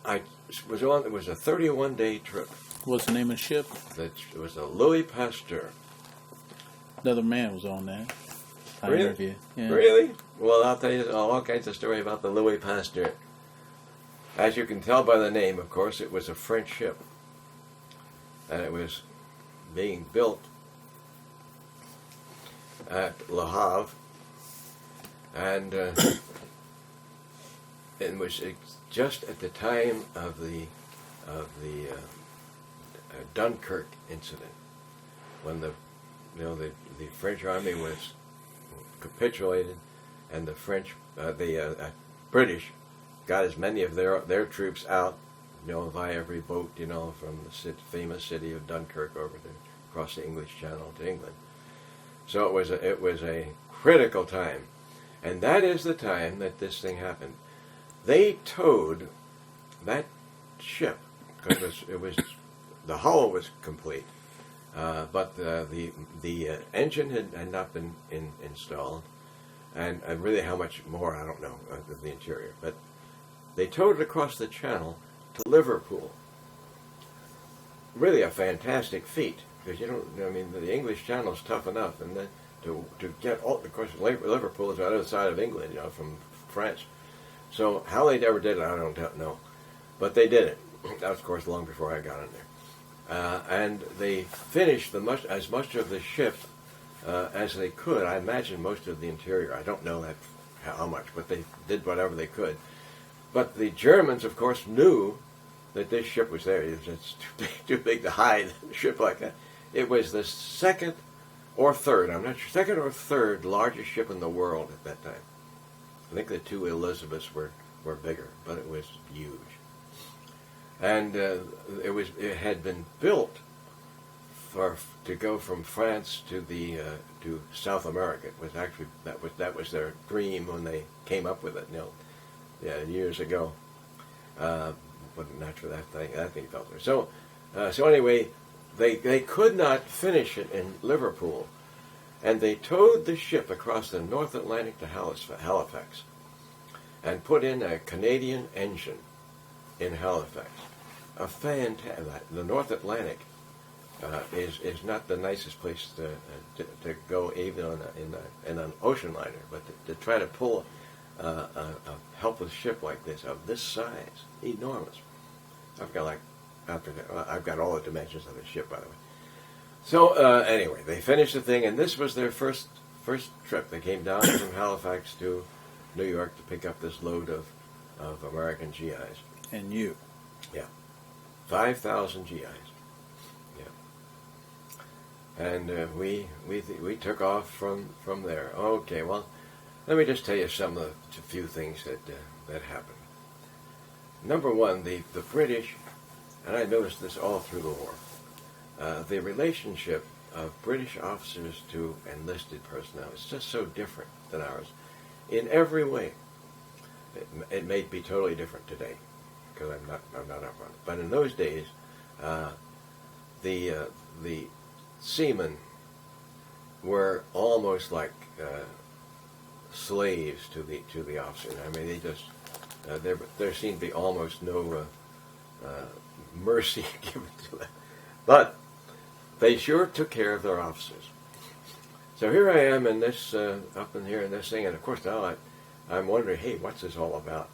S2: It was a 31-day trip.
S1: What's the name of the ship?
S2: It was a Louis Pasteur.
S1: Another man was on that.
S2: Really?
S1: Yeah.
S2: Really? Well, I'll tell you all kinds of story about the Louis Pasteur. As you can tell by the name, of course, it was a French ship. And it was being built at Le Havre. And it was just at the time of the Dunkirk incident, when the French army was capitulated, and the British got as many of their troops out, via every boat, from the famous city of Dunkirk over across the English Channel to England. So it was a critical time, and that is the time that this thing happened. They towed that ship because it was the hull was complete. but the engine had not been installed, and really how much more I don't know of the interior. But they towed it across the channel to Liverpool. Really a fantastic feat, because the English Channel is tough enough, and then to get of course Liverpool is on the other side of England, from France. So how they ever did it, I don't know, but they did it. That was, of course, long before I got in there, and they finished as much of the ship as they could. I imagine most of the interior. I don't know how much, but they did whatever they could. But the Germans, of course, knew that this ship was there. It's too big to hide a ship like that. It was the second or third largest ship in the world at that time. I think the two Elizabeths were bigger, but it was huge. And it had been built to go from France to South America. It was actually that was their dream when they came up with it. Years ago. But naturally that thing fell through. So anyway, they could not finish it in Liverpool, and they towed the ship across the North Atlantic to Halifax, and put in a Canadian engine in Halifax. The North Atlantic is not the nicest place to go, even in an ocean liner, but to try to pull a helpless ship like this, of this size, enormous. I've got all the dimensions of the ship, by the way. So anyway, they finished the thing, and this was their first trip. They came down from Halifax to New York to pick up this load of American GIs.
S1: And you?
S2: Yeah, 5,000 GIs. Yeah, and we took off from there. Okay, well, let me just tell you a few things that happened. Number one, the British, and I noticed this all through the war, the relationship of British officers to enlisted personnel is just so different than ours in every way. It may be totally different today, because I'm not up on it. But in those days, the seamen were almost like slaves to the officers. I mean, they just there seemed to be almost no mercy given to them, but they sure took care of their officers. So here I am in this up in here in this thing, and of course now I'm wondering, hey, what's this all about?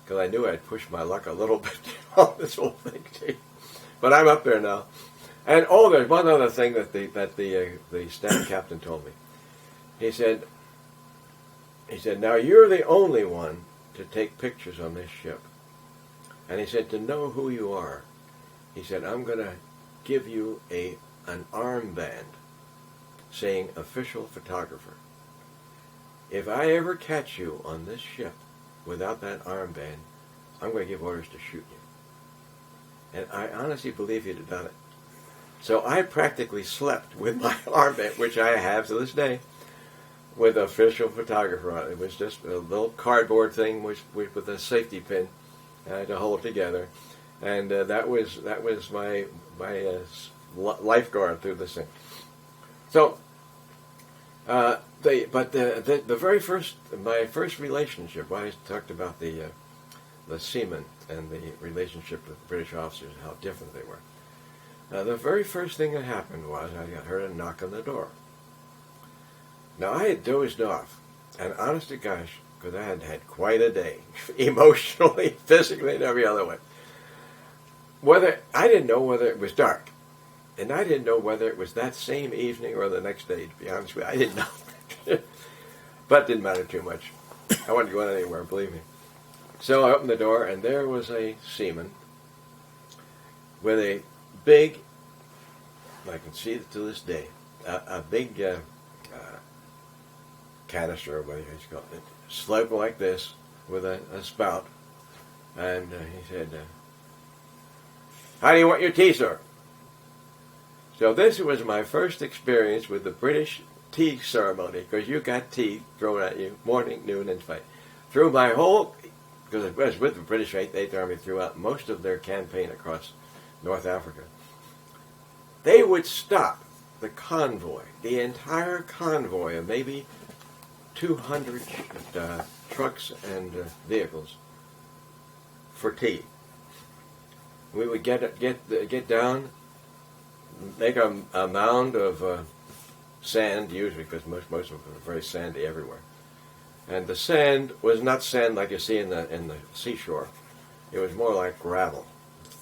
S2: Because I knew I'd pushed my luck a little bit on this whole thing, too. But I'm up there now, and there's one other thing that the staff captain told me. He said, now you're the only one to take pictures on this ship. And he said, to know who you are, he said, I'm going to give you an armband saying official photographer. If I ever catch you on this ship without that armband, I'm going to give orders to shoot you. And I honestly believe he'd have done it. So I practically slept with my armband, which I have to this day, with official photographer on it. It was just a little cardboard thing with a safety pin to hold together, and that was my lifeguard through this thing. So, the very first, my first relationship, I talked about the seamen and the relationship with British officers and how different they were. The very first thing that happened was I heard a knock on the door. Now, I had dozed off, and honest to gosh, because I had had quite a day, emotionally, physically, and every other way. I didn't know whether it was dark, and I didn't know whether it was that same evening or the next day, to be honest with you. I didn't know. But it didn't matter too much. I wasn't going anywhere, believe me. So I opened the door, and there was a seaman with a big, I can see it to this day, a big canister, or whatever it's called, sloped like this with a spout, and he said, how do you want your tea, sir? So this was my first experience with the British tea ceremony, because you got tea thrown at you morning, noon, and night. Through my whole, because it was with the British 8th Army throughout most of their campaign across North Africa. they would stop the convoy, the entire convoy of maybe 200 trucks and vehicles for tea. We would get down, make a mound of sand, usually, because most of them are very sandy everywhere. And the sand was not sand like you see in the seashore. It was more like gravel,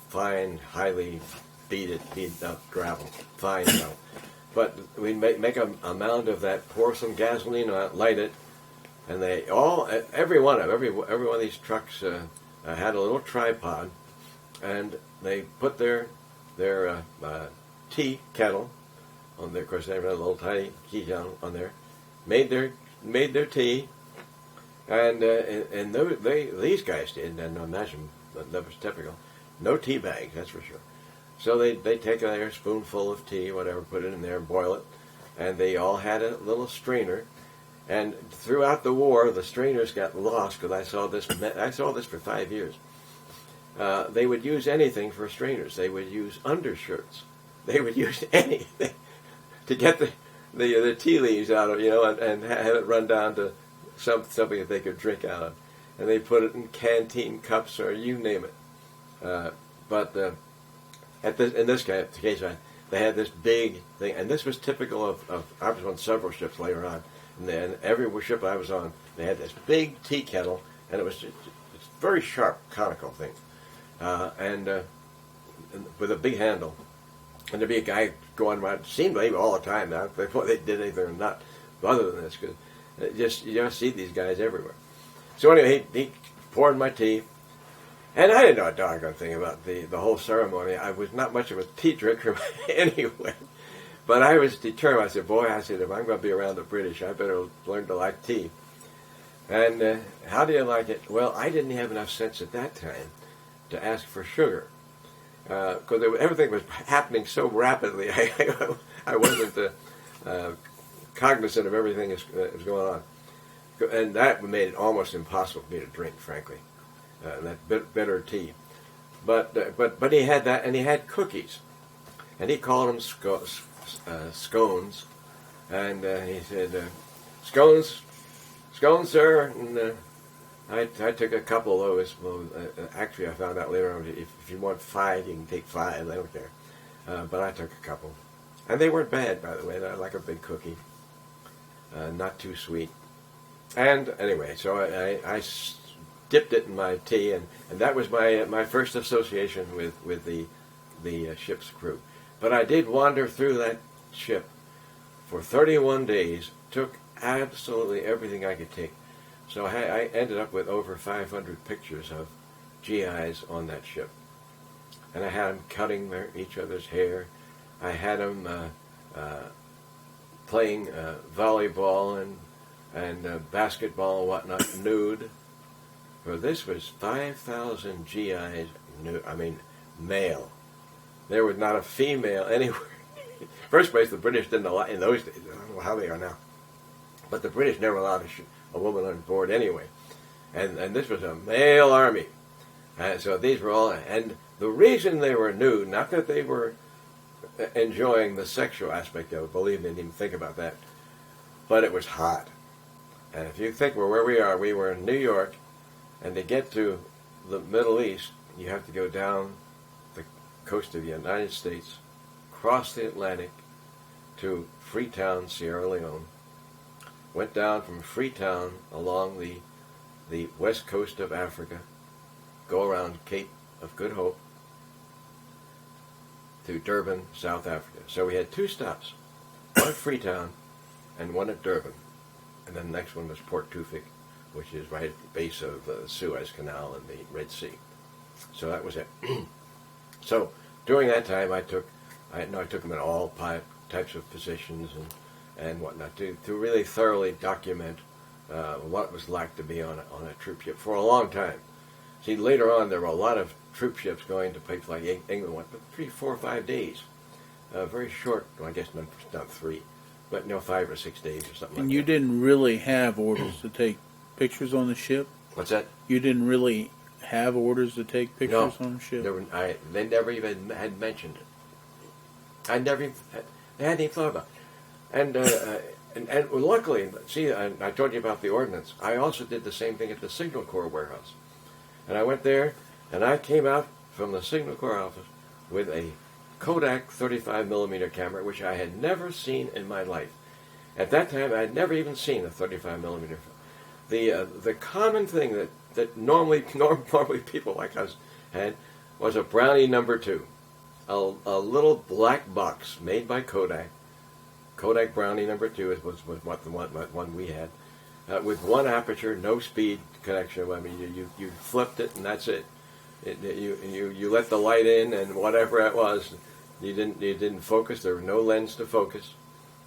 S2: fine, highly beat up gravel, fine gravel. But we'd make a mound of that, pour some gasoline on it, light it, and every one of these trucks had a little tripod, and they put their tea kettle on there. Of course, they had a little tiny tea kettle on there, made their tea, and these guys did, and imagine that was typical. No tea bags, that's for sure. So they take their spoonful of tea, whatever, put it in there, boil it, and they all had a little strainer. And throughout the war, the strainers got lost because I saw this for 5 years. They would use anything for strainers. They would use undershirts. They would use anything to get the tea leaves out of, and have it run down to something that they could drink out of. And they put it in canteen cups or you name it. In this case, they had this big thing, and this was typical of I was on several ships later on, and then every ship I was on, they had this big tea kettle, and it was it's a very sharp, conical thing, and with a big handle, and there'd be a guy going around, seemed like all the time now, before they did anything or not, other than this, because you just see these guys everywhere. So anyway, he poured my tea. And I didn't know a doggone thing about the whole ceremony. I was not much of a tea drinker anyway. But I was determined. I said, if I'm going to be around the British, I better learn to like tea. And how do you like it? Well, I didn't have enough sense at that time to ask for sugar. Because everything was happening so rapidly. I wasn't cognizant of everything that was going on. And that made it almost impossible for me to drink, frankly. That bitter tea, but he had that, and he had cookies, and he called them scones, and he said, "Scones, sir." And I took a couple of those. Well, actually, I found out later on if you want 5, you can take 5. They don't care, but I took a couple, and they weren't bad, by the way. They're like a big cookie, not too sweet. And anyway, so I dipped it in my tea, and that was my first association with the ship's crew. But I did wander through that ship for 31 days, took absolutely everything I could take. So I ended up with over 500 pictures of GIs on that ship. And I had them cutting each other's hair. I had them playing volleyball and basketball and whatnot, nude. Well, this was 5,000 GIs, male. There was not a female anywhere. First place, the British didn't allow, in those days, I don't know how they are now, but the British never allowed a woman on board anyway. And this was a male army. So these were all, and the reason they were nude, not that they were enjoying the sexual aspect of it, believe me, I didn't even think about that, but it was hot. And if you think where we are, we were in New York, and to get to the Middle East, you have to go down the coast of the United States, cross the Atlantic to Freetown, Sierra Leone, went down from Freetown along the west coast of Africa, go around Cape of Good Hope to Durban, South Africa. So we had 2 stops, one at Freetown and one at Durban. And then the next one was Port Tufik, which is right at the base of the Suez Canal and the Red Sea. So that was it. So during that time, I took them in all types of positions and whatnot to really thoroughly document what it was like to be on a troop ship for a long time. See, later on, there were a lot of troop ships going to places like England, but 3, 4, 5 days. Very short, well, I guess not 3, but 5 or 6 days or something like that. And
S1: you didn't really have orders to take pictures on the ship?
S2: What's that?
S1: You didn't really have orders to take pictures on the ship?
S2: They never even had mentioned it. I hadn't even thought about it. And luckily, see, I told you about the ordnance. I also did the same thing at the Signal Corps warehouse. And I went there, and I came out from the Signal Corps office with a Kodack 35mm camera, which I had never seen in my life. At that time, I had never even seen a 35mm film. The common thing that normally people like us had was a Brownie number 2, a little black box made by Kodak. Kodak Brownie number 2 was what the one we had, with one aperture, no speed connection. I mean, you flipped it and that's it. You let the light in and whatever it was, you didn't focus. There was no lens to focus,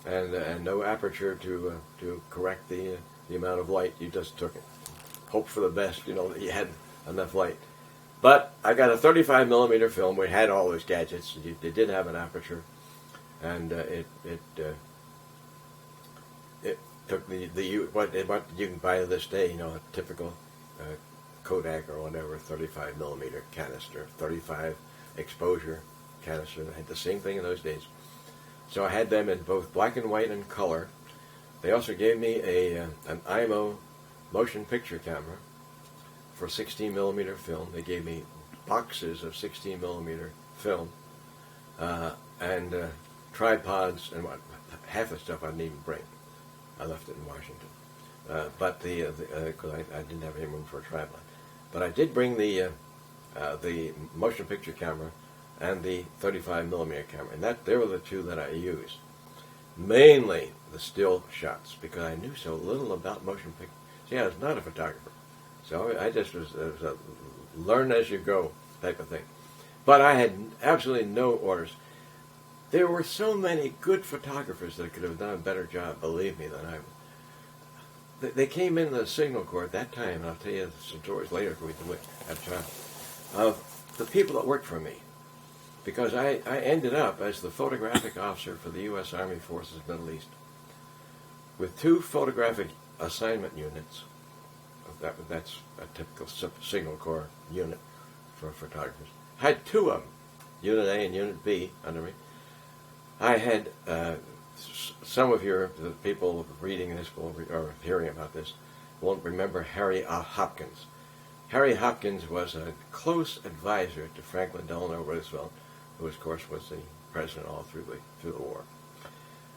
S2: and no aperture to correct the amount of light. You just took it, hope for the best. That you had enough light. But I got a 35mm film. We had all those gadgets. They did have an aperture, and it took what you can buy to this day. A typical Kodak or whatever 35mm canister, 35 exposure canister. They had the same thing in those days. So I had them in both black and white and color. They also gave me an IMO motion picture camera for 16mm film. They gave me boxes of 16mm film and tripods and half the stuff I didn't even bring. I left it in Washington. But because I didn't have any room for a tripod. But I did bring the motion picture camera and the 35mm camera, and they were the two that I used. Mainly the still shots, because I knew so little about motion picture. See, I was not a photographer, so I just was a learn as you go type of thing. But I had absolutely no orders. There were so many good photographers that could have done a better job, believe me, than I would. They came into the Signal Corps at that time, and I'll tell you some stories later if we do it at time, of the people that worked for me. Because I ended up as the photographic officer for the U.S. Army Forces Middle East with 2 photographic assignment units. That's a typical Signal Corps unit for photographers. I had 2 of them, Unit A and Unit B, under me. I had some of the people reading this or hearing about this won't remember Harry Hopkins. Harry Hopkins was a close advisor to Franklin Delano Roosevelt, who of course was the president all through the war.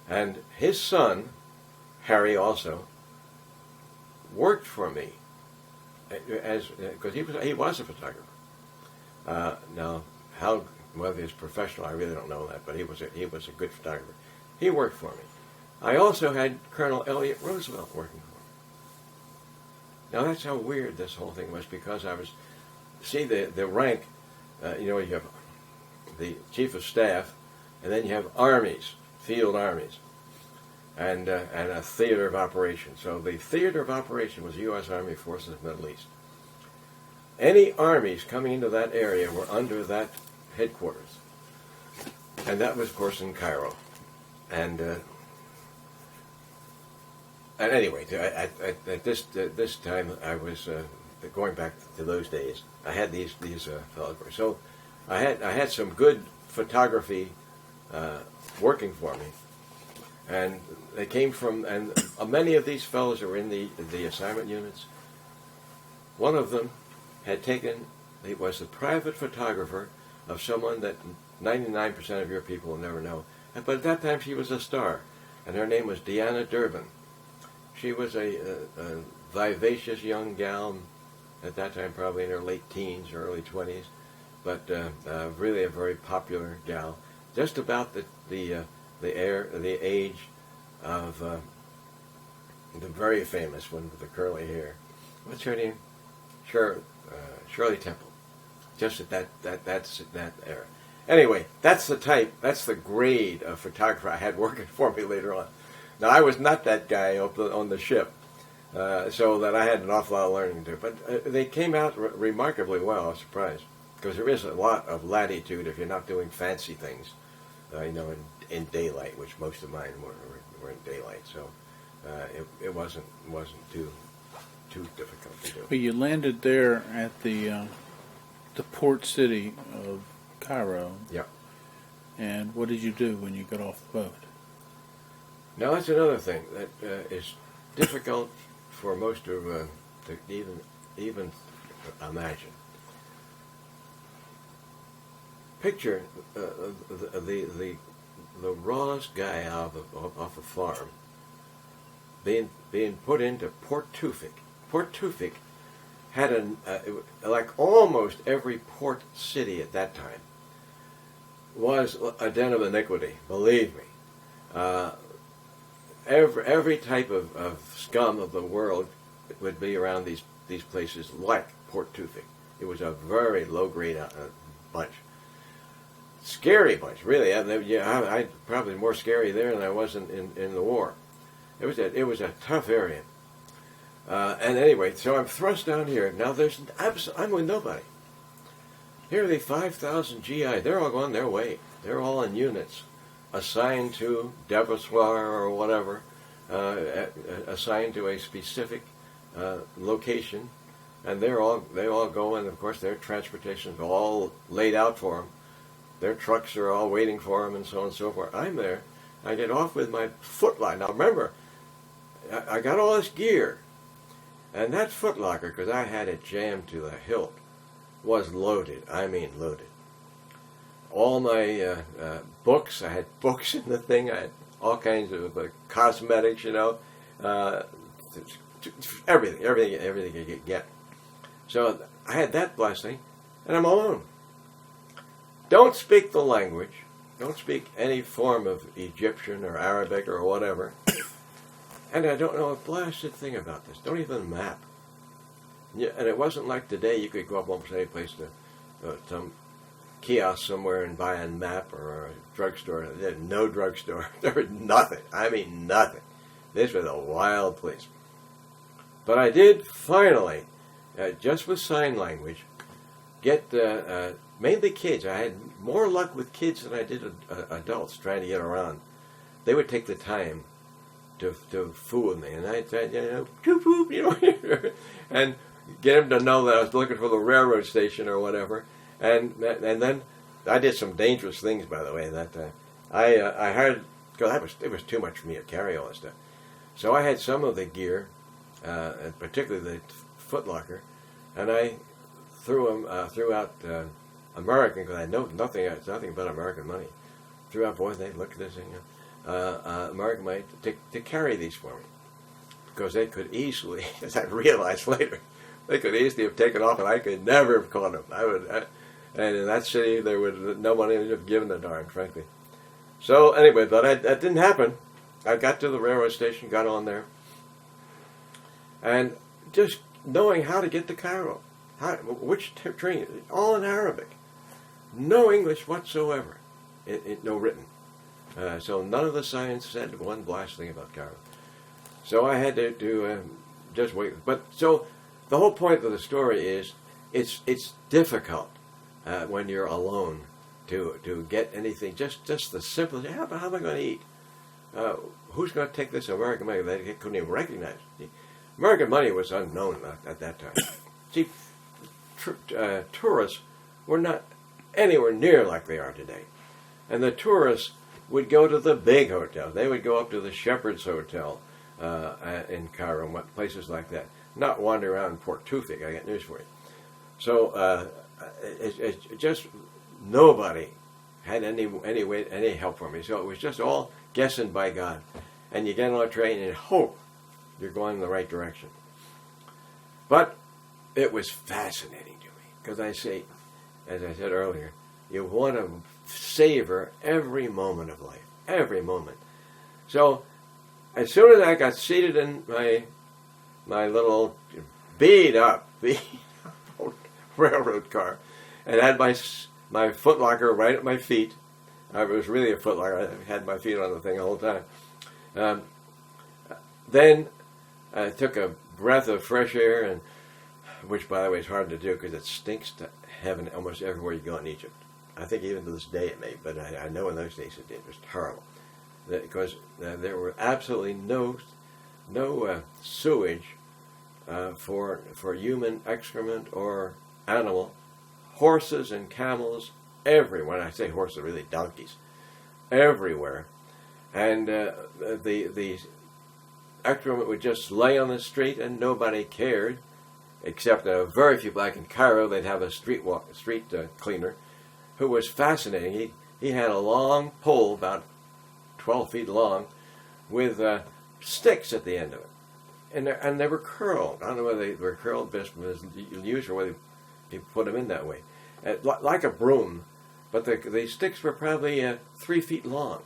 S2: And his son, Harry, also worked for me because he was a photographer. Now, whether he's professional, I really don't know that, but he was a good photographer. He worked for me. I also had Colonel Elliott Roosevelt working for me. Now that's how weird this whole thing was, because the rank, you have the chief of staff, and then you have armies, field armies, and a theater of operations. So the theater of operation was the U.S. Army Forces Middle East. Any armies coming into that area were under that headquarters, and that was, of course, in Cairo. And anyway, at this time, I was going back to those days. I had these photographers. So I had some good photography working for me, and they came from, and many of these fellows who were in the assignment units. One of them had he was the private photographer of someone that 99% of your people will never know. But at that time she was a star, and her name was Deanna Durbin. She was a vivacious young gal, at that time probably in her late teens or early 20s, but really a very popular gal, just about the age of the very famous one with the curly hair. What's her name? Shirley Temple. Just at that's that era. Anyway, that's the type, that's the grade of photographer I had working for me later on. Now, I was not that guy on the ship, so that I had an awful lot of learning to do. But they came out remarkably well. I was surprised, because there is a lot of latitude if you're not doing fancy things, in daylight, which most of mine were in daylight. So it wasn't too difficult to do.
S1: Well, you landed there at the port city of Cairo.
S2: Yeah.
S1: And what did you do when you got off the boat?
S2: Now that's another thing that is difficult for most to even imagine. Picture the rawest guy off a farm being put into Port Tewfik. Port Tewfik had like almost every port city at that time was a den of iniquity. Believe me, every type of scum of the world would be around these places like Port Tewfik. It was a very low grade bunch. Scary bunch, really. I probably more scary there than I was in the war. It was a tough area. And anyway, so I'm thrust down here. Now I'm with nobody. Here are the 5,000 GI. They're all going their way. They're all in units, assigned to Devasoir or whatever, assigned to a specific location, and they all go. And of course, their transportation's all laid out for them. Their trucks are all waiting for them, and so on and so forth. I'm there. I get off with my footlocker. Now remember, I got all this gear, and that footlocker, because I had it jammed to the hilt, was loaded. I mean loaded. All my books, I had books in the thing. I had all kinds of cosmetics, everything you could get. So I had that blessing, and I'm alone. Don't speak the language. Don't speak any form of Egyptian or Arabic or whatever. And I don't know a blasted thing about this. Don't even map. Yeah, and it wasn't like today you could go up almost any place to some kiosk somewhere and buy a map or a drugstore. There was no drugstore. There was nothing. I mean nothing. This was a wild place. But I did finally, just with sign language, get mainly kids. I had more luck with kids than I did adults trying to get around. They would take the time to fool with me, and I'd say, toop, toop, and get them to know that I was looking for the railroad station or whatever. And then I did some dangerous things, by the way, that time. I had, because it was too much for me to carry all this stuff. So I had some of the gear, and particularly the footlocker, and I threw out American, because I know nothing about American money. Threw out, boys, they look at this thing, American money to carry these for me, because they could easily, as I realized later, they could easily have taken off, and I could never have caught them. And in that city, nobody would have given a darn, frankly. So anyway, but that didn't happen. I got to the railroad station, got on there, and just knowing how to get to Cairo, which train, all in Arabic, no English whatsoever, no written. So none of the signs said one blast thing about Cairo. So I had to just wait. But so the whole point of the story is it's difficult when you're alone to get anything. Just the simplest. How am I going to eat? Who's going to take this American money? They couldn't even recognize it. American money was unknown at that time. See, tourists were not anywhere near like they are today. And the tourists would go to the big hotels. They would go up to the Shepherd's Hotel in Cairo and places like that. Not wander around Port Tewfik, I got news for you. So it's just nobody had any help for me. So it was just all guessing by God. And you get on a train and hope you're going in the right direction. But it was fascinating to me, because I say, as I said earlier, you want to savor every moment of life, every moment. So as soon as I got seated in my little beat up railroad car, and had my footlocker right at my feet, it was really a footlocker. I had my feet on the thing the whole time. Then I took a breath of fresh air, and which, by the way, is hard to do because it stinks to heaven almost everywhere you go in Egypt. I think even to this day it may, but I know in those days it did. It was terrible. Because there were absolutely no sewage for human excrement or animal. Horses and camels, everywhere. When I say horses, really donkeys. everywhere. And the excrement would just lay on the street and nobody cared, except very few. Like in Cairo, they'd have a street cleaner who was fascinating. He had a long pole, about 12 feet long, with sticks at the end of it. And they were curled. I don't know whether they were curled best was used or whether he put them in that way. Like a broom, but the sticks were probably 3 feet long.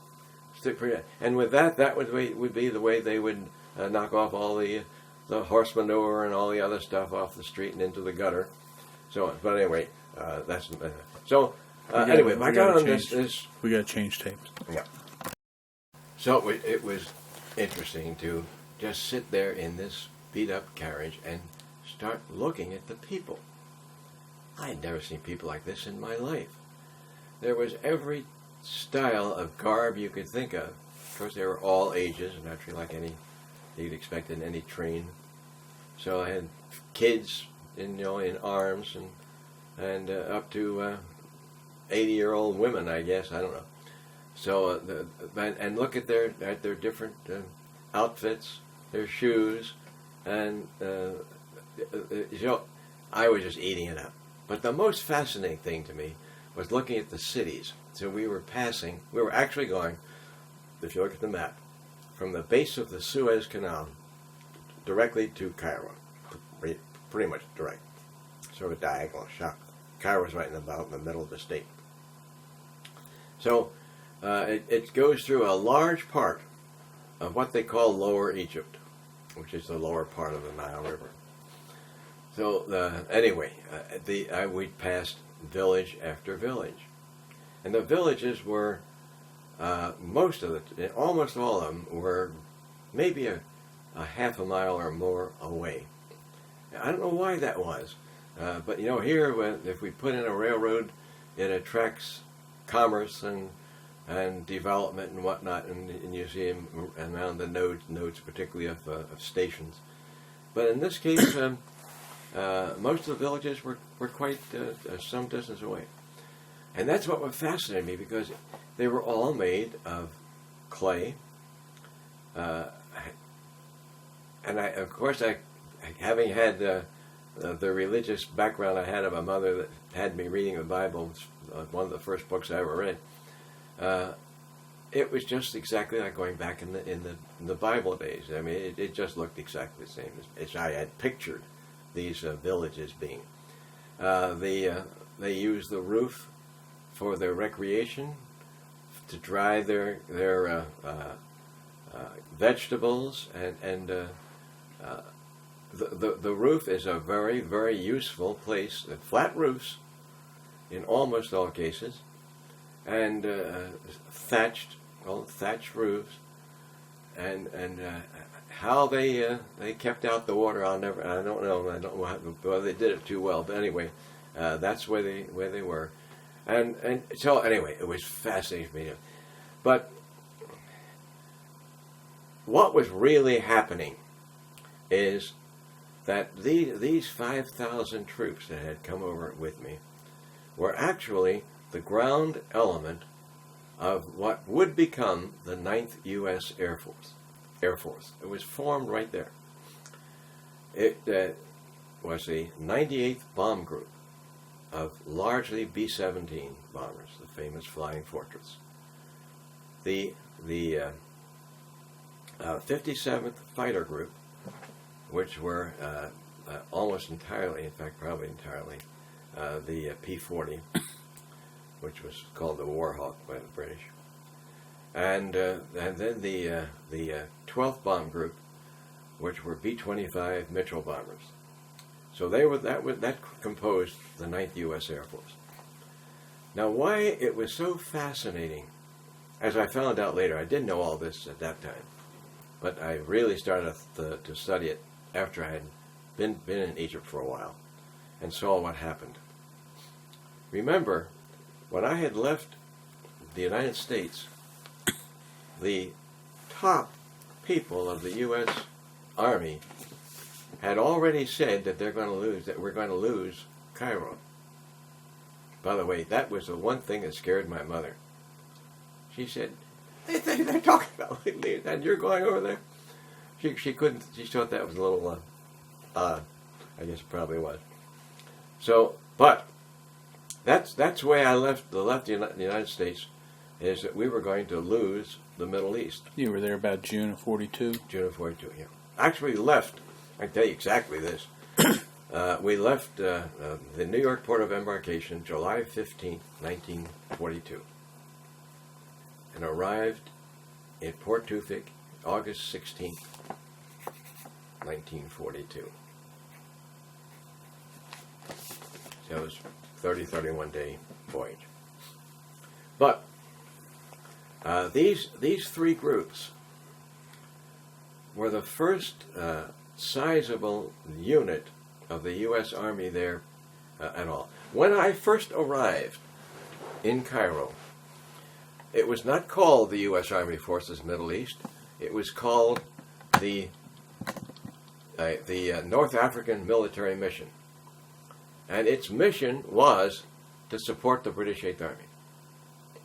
S2: And with that would be the way they would knock off all the horse manure and all the other stuff off the street and into the gutter. So, but anyway, that's so. Anyway, I got on this.
S1: We got to change tapes.
S2: Yeah. So it was interesting to just sit there in this beat-up carriage and start looking at the people. I had never seen people like this in my life. There was every style of garb you could think of. Of course, they were all ages, naturally, like you'd expect in any train. So I had kids in arms and up to 80-year-old women, I guess. I don't know. So and look at their different outfits, their shoes, and I was just eating it up. But the most fascinating thing to me was looking at the cities. So we were actually going, if you look at the map, from the base of the Suez Canal directly to Cairo, pretty much direct, sort of diagonal shot. Cairo was right in the middle of the state. So it goes through a large part of what they call Lower Egypt, which is the lower part of the Nile River. So anyway, we passed village after village, and the villages were almost all of them were maybe a half a mile or more away. I don't know why that was, but here if we put in a railroad, it attracts commerce and development and whatnot, and you see them around the nodes particularly of stations. But in this case, most of the villages were quite some distance away. And that's what fascinated me, because they were all made of clay. And having had the religious background I had of a mother that had me reading the Bible, one of the first books I ever read, it was just exactly like going back in the Bible days. I mean, it just looked exactly the same as I had pictured these villages being. They used the roof for their recreation, to dry their vegetables, and the roof is a very, very useful place. Flat roofs, in almost all cases, and thatched roofs, and how they kept out the water, I don't know whether they did it too well, but anyway, that's where they were, and so anyway, it was fascinating for me. But what was really happening is that these 5,000 troops that had come over with me were actually the ground element of what would become the 9th U.S. Air Force. It was formed right there. It was the 98th Bomb Group of largely B-17 bombers, the famous Flying Fortress. The 57th Fighter Group, which were almost entirely, in fact probably entirely, the P-40, which was called the Warhawk by the British, and then the 12th Bomb Group, which were B-25 Mitchell bombers. So that composed the 9th U.S. Air Force. Now, why it was so fascinating, as I found out later, I didn't know all this at that time, but I really started to study it after I had been in Egypt for a while and saw what happened. Remember, when I had left the United States, the top people of the U.S. Army had already said that we're going to lose Cairo. By the way, that was the one thing that scared my mother. she said, they're talking about leaving, and you're going over there? She couldn't, she thought that was a little odd. I guess it probably was. So, but that's the way I left the United States, is that we were going to lose the Middle East.
S1: You were there about June of 42?
S2: June of 42, yeah. Actually left, I can tell you exactly this. We left the New York port of embarkation July 15th, 1942, and arrived in Port Tewfik August 16th, 1942. So it was 31 day voyage. But these three groups were the first sizable unit of the U.S. Army there at all. When I first arrived in Cairo, it was not called the U.S. Army Forces Middle East. It was called the North African Military Mission. And its mission was to support the British Eighth Army,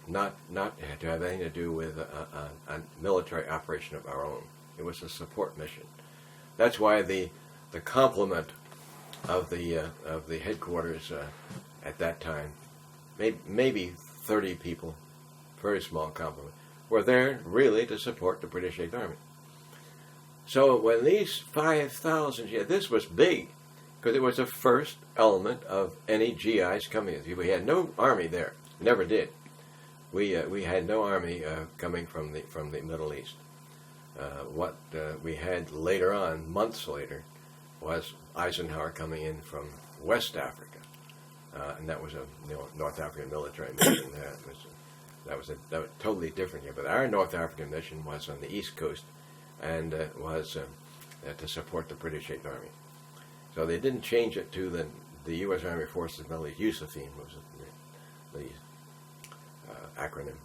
S2: not to have anything to do with a military operation of our own. It was a support mission. That's why the complement of the headquarters at that time, maybe 30 people, very small complement, were there really to support the British Eighth Army. So when these 5,000, this was big, because it was the first element of any GIs coming. We had no army there, never did. We had no army coming from the Middle East. What we had later on, months later, was Eisenhower coming in from West Africa, and that was a North African military mission. That was totally different here. But our North African mission was on the East Coast, and was to support the British Eighth Army. So they didn't change it to the U.S. Army Forces Middle East. USAFIM was the acronym.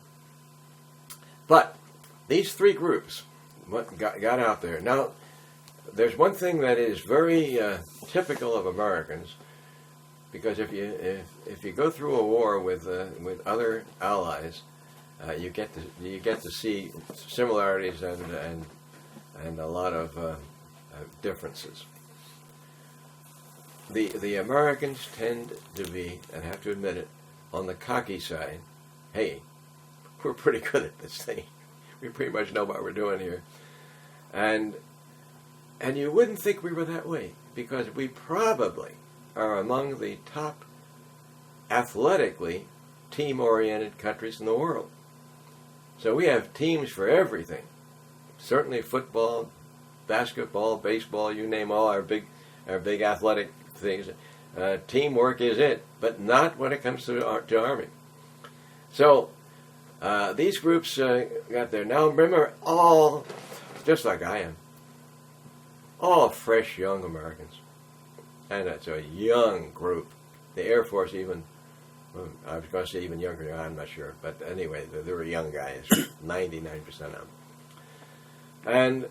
S2: But these three groups got out there. Now, there's one thing that is very typical of Americans, because if you go through a war with other allies, you get to see similarities and a lot of differences. The Americans tend to be, and have to admit it, on the cocky side. Hey, we're pretty good at this thing. We pretty much know what we're doing here. And you wouldn't think we were that way, because we probably are among the top athletically team-oriented countries in the world. So we have teams for everything. Certainly football, basketball, baseball, you name all our big athletic things. Teamwork is it, but not when it comes to Army. So these groups got there. Now remember, all, just like I am, all fresh young Americans. And it's a young group. The Air Force even, I was going to say even younger, I'm not sure. But anyway, they were young guys, 99% of them. And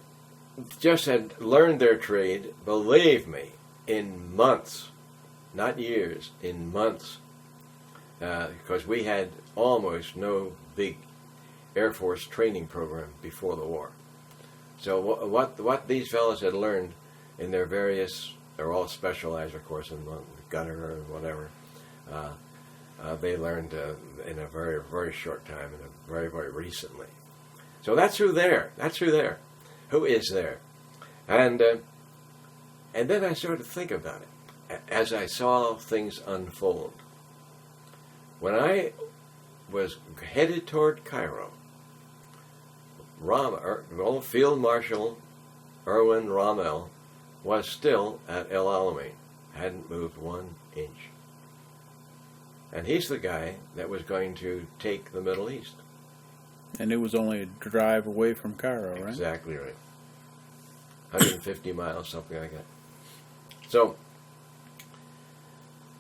S2: just had learned their trade, believe me, in months, not years, in months. Because we had almost no big Air Force training program before the war. So what these fellows had learned in their various, they're all specialized, of course, in gunner or whatever. They learned in a very, very short time, and very, very recently. So that's who there. That's who there. Who is there? And then I started to think about it as I saw things unfold. When I was headed toward Cairo, old Field Marshal Erwin Rommel was still at El Alamein, hadn't moved 1 inch. And he's the guy that was going to take the Middle East.
S1: And it was only a drive away from Cairo, right?
S2: Exactly right. 150 miles, something like that. So,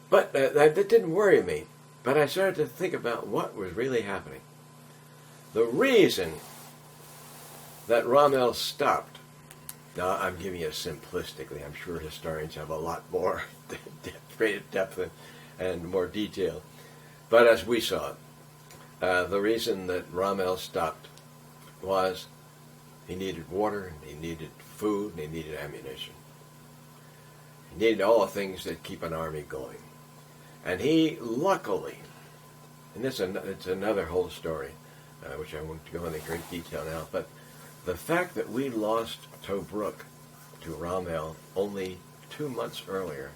S2: but that didn't worry me. But I started to think about what was really happening. The reason that Rommel stopped, now I'm giving it simplistically, I'm sure historians have a lot more greater depth and more detail. But as we saw it, the reason that Rommel stopped was he needed water, he needed food, and he needed ammunition. He needed all the things that keep an army going. And he, luckily, and it's another whole story, which I won't go into great detail now, but the fact that we lost Tobruk to Rommel only 2 months earlier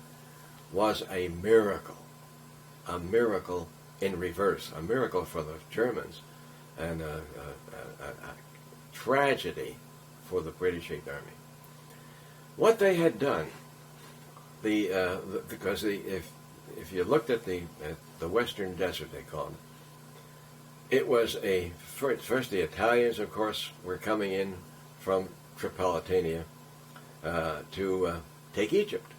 S2: was a miracle in reverse, a miracle for the Germans, and a tragedy for the British Eighth Army. What they had done, because if you looked at the Western Desert, they called it was first the Italians, of course, were coming in from Tripolitania to take Egypt.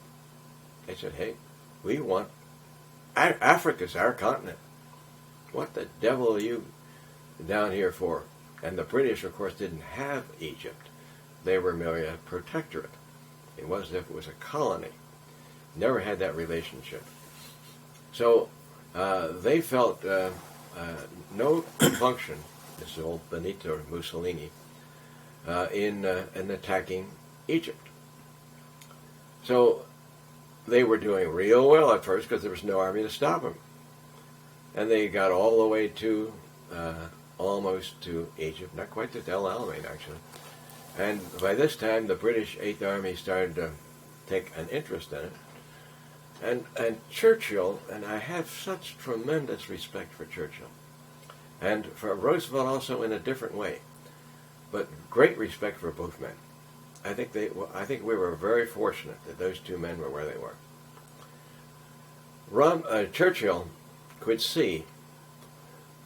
S2: They said, hey, we want Africa's our continent. What the devil are you down here for? And the British, of course, didn't have Egypt. They were merely a protectorate. It was as if it was a colony. Never had that relationship. So they felt no compunction, this old Benito Mussolini, in attacking Egypt. So they were doing real well at first because there was no army to stop them. And they got all the way to almost to Egypt, not quite to El Alamein actually. And by this time the British Eighth Army started to take an interest in it. And Churchill, and I have such tremendous respect for Churchill, and for Roosevelt also in a different way, but great respect for both men. I think we were very fortunate that those two men were where they were. Churchill could see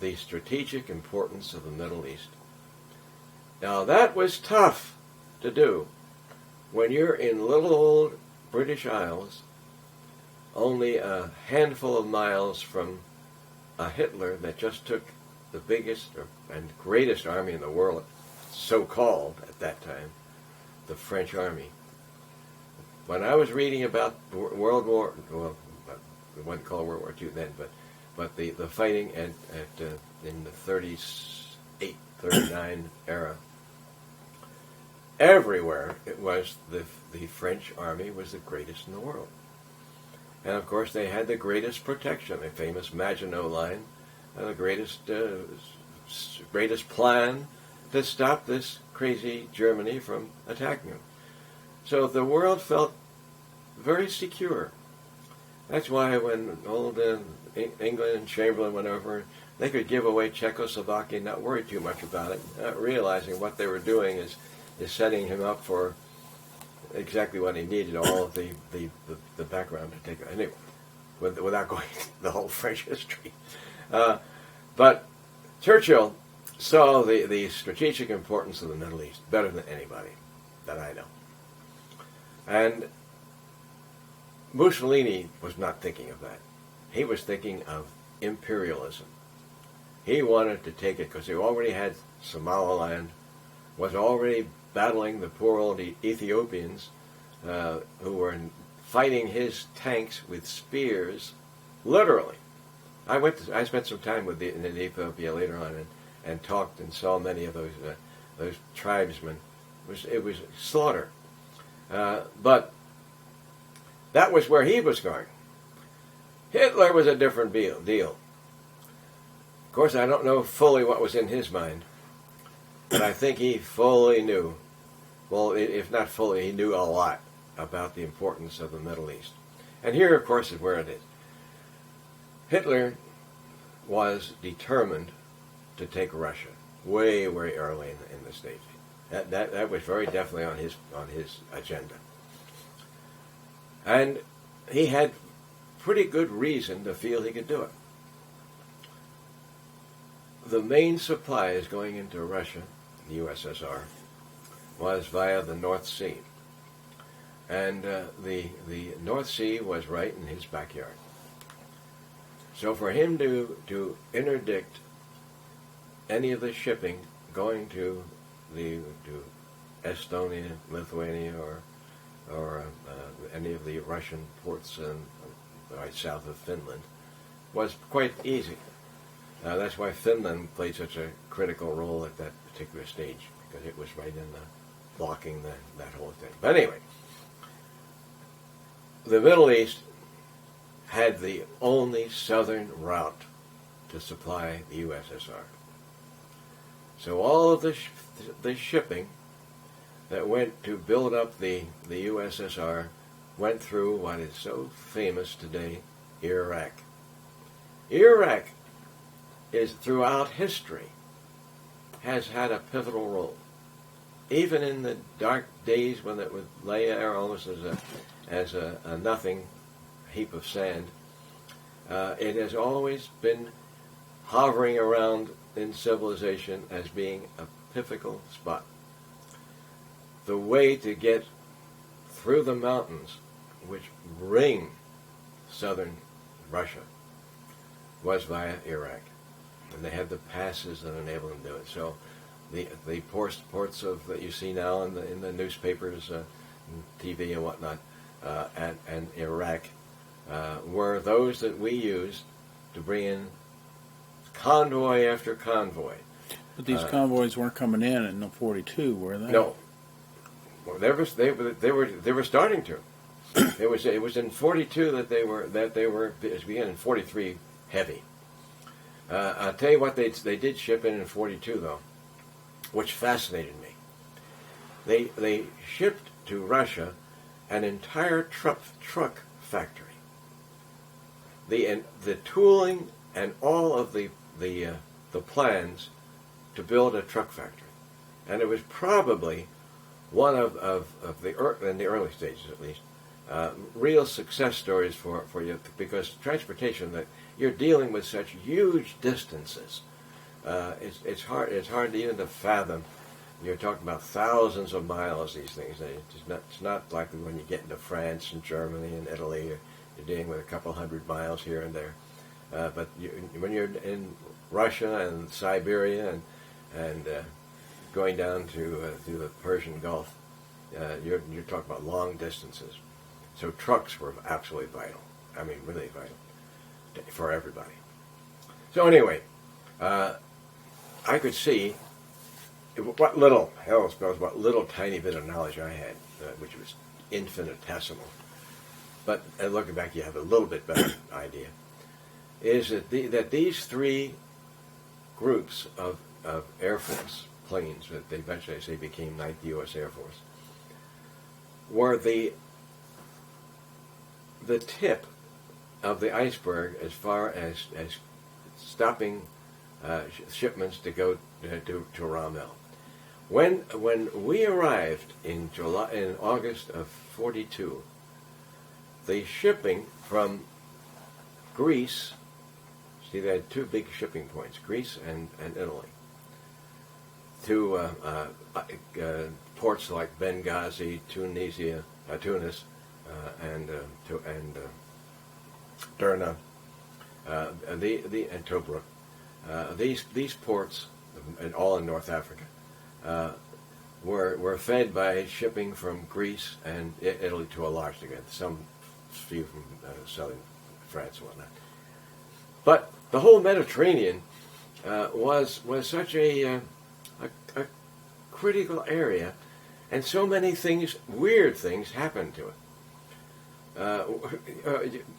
S2: the strategic importance of the Middle East. Now that was tough to do when you're in little old British Isles, only a handful of miles from a Hitler that just took the biggest and greatest army in the world, so-called at that time, the French army. When I was reading about World War, well, it wasn't called World War II then, but the fighting in the 38, 39 era, everywhere it was the French army was the greatest in the world. And of course they had the greatest protection, the famous Maginot Line, the greatest plan to stop this crazy Germany from attacking them. So the world felt very secure. That's why when old England and Chamberlain went over, they could give away Czechoslovakia, not worry too much about it, not realizing what they were doing is setting him up for exactly what he needed, all of the background to take. Anyway, without going the whole French history. But Churchill saw the strategic importance of the Middle East better than anybody that I know. And Mussolini was not thinking of that. He was thinking of imperialism. He wanted to take it because he already had Somaliland, was already battling the poor old Ethiopians who were fighting his tanks with spears, literally. I spent some time in Ethiopia later on and talked and saw many of those tribesmen. It was slaughter. But that was where he was going. Hitler was a different deal. Of course, I don't know fully what was in his mind, but I think he fully knew, well, if not fully, he knew a lot about the importance of the Middle East. And here, of course, is where it is. Hitler was determined to take Russia way, way early in the stage. That was very definitely on his agenda. And he had pretty good reason to feel he could do it. The main supplies going into Russia, the USSR, was via the North Sea. And the North Sea was right in his backyard. So for him to interdict any of the shipping going to Estonia, Lithuania, or any of the Russian ports right south of Finland was quite easy. That's why Finland played such a critical role at that particular stage, because it was right in the blocking that whole thing. But anyway, the Middle East had the only southern route to supply the USSR. So all of the shipping that went to build up the USSR went through what is so famous today, Iraq. Iraq is, throughout history, has had a pivotal role. Even in the dark days when it would lay there almost as a nothing heap of sand, it has always been hovering around in civilization as being a pivotal spot. The way to get through the mountains which ring southern Russia was via Iraq. And they had the passes that enabled them to do it. So the ports of that you see now in the newspapers, TV and whatnot, and Iraq were those that we used to bring in convoy after convoy.
S1: But these convoys weren't coming in 42, were they?
S2: No. Well, they were starting to. It was in 42 that they were it began in 43 heavy. I'll tell you what they did ship in 42 though, which fascinated me. They shipped to Russia an entire truck factory. The tooling and all of the plans to build a truck factory, and it was probably one of in the early stages at least, real success stories for you, because transportation, that you're dealing with such huge distances, it's hard to even to fathom. You're talking about thousands of miles. These things. It's not like when you get into France and Germany and Italy. You're dealing with a couple hundred miles here and there. But when you're in Russia and Siberia and going down to the Persian Gulf, you're talking about long distances. So trucks were absolutely vital. I mean, really vital for everybody. So anyway, I could see what little tiny bit of knowledge I had, which was infinitesimal. But looking back, you have a little bit better idea. Is that these three groups of Air Force planes that they eventually became 9th U.S. Air Force were the tip of the iceberg as far as stopping shipments to go to Rommel. When we arrived in August of 42, the shipping from Greece, see, they had two big shipping points, Greece and Italy, to ports like Benghazi, Tunis, and Derna, and Tobruk. These ports, and all in North Africa, were fed by shipping from Greece and Italy to a large degree. Some few from southern France and whatnot. But the whole Mediterranean was such a critical area, and so many weird things happened to it.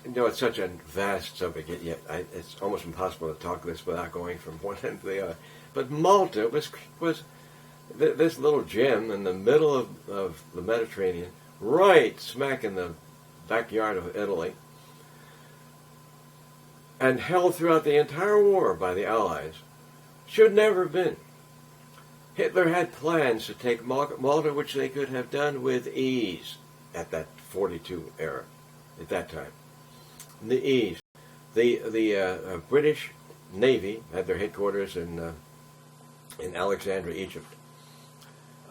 S2: It's such a vast subject, yet it's almost impossible to talk this without going from one end to the other. But Malta was this little gem in the middle of the Mediterranean, right smack in the backyard of Italy, and held throughout the entire war by the Allies. Should never have been. Hitler had plans to take Malta, which they could have done with ease at that 42 era, at that time. The ease. The British Navy had their headquarters in Alexandria, Egypt.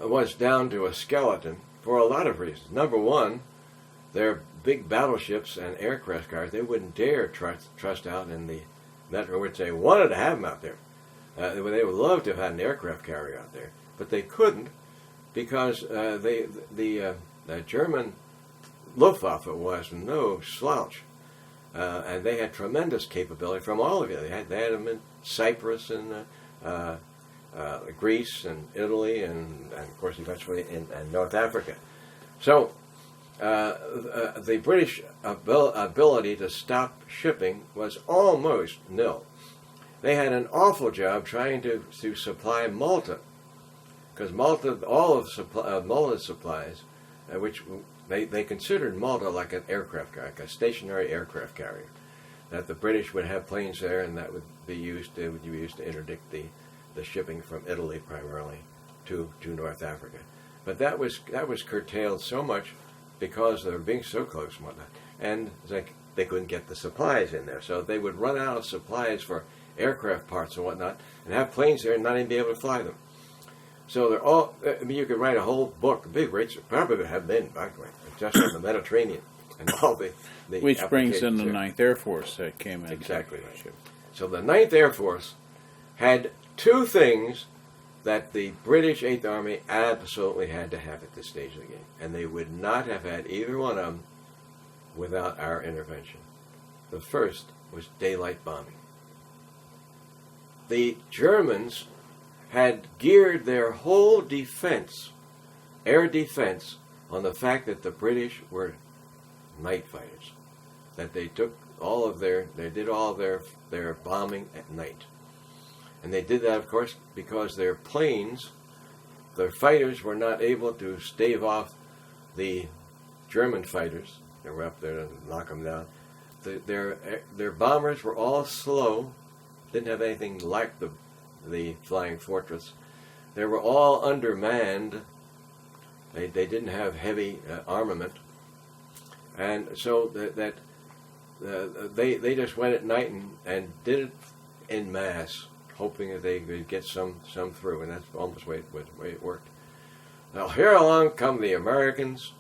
S2: Was down to a skeleton for a lot of reasons. Number one, their big battleships and aircraft carriers, they wouldn't dare trust out in the Mediterranean, which they wanted to have them out there. They would love to have had an aircraft carrier out there, but they couldn't because the German Luftwaffe was no slouch, and they had tremendous capability from all of it. They had them Cyprus and Greece and Italy and of course eventually in North Africa. So the British ability to stop shipping was almost nil. They had an awful job trying to supply Malta, because Malta, all of Malta's supplies, which they considered Malta like an aircraft carrier, like a stationary aircraft carrier, that the British would have planes there, and that would be used. They would be used to interdict the shipping from Italy primarily to North Africa. But that was curtailed so much because they were being so close and whatnot, and it's like they couldn't get the supplies in there, so they would run out of supplies for aircraft parts and whatnot, and have planes there and not even be able to fly them. So they're all. I mean, you could write a whole book, big rates, probably have been, by the way, just on the Mediterranean and all the
S1: which brings in the Ninth Air Force that came in.
S2: Exactly right. So the Ninth Air Force had two things that the British Eighth Army absolutely had to have at this stage of the game, and they would not have had either one of them without our intervention. The first was daylight bombing. The Germans had geared their whole defense, air defense, on the fact that the British were night fighters. That they did all of their bombing at night. And they did that, of course, because their planes, their fighters, were not able to stave off the German fighters. They were up there to knock them down. Their bombers were all slow, didn't have anything like the Flying Fortress. They were all undermanned. They didn't have heavy armament, and so they just went at night and did it in mass, hoping that they could get some through, and that's almost the way it worked. Now here along come the Americans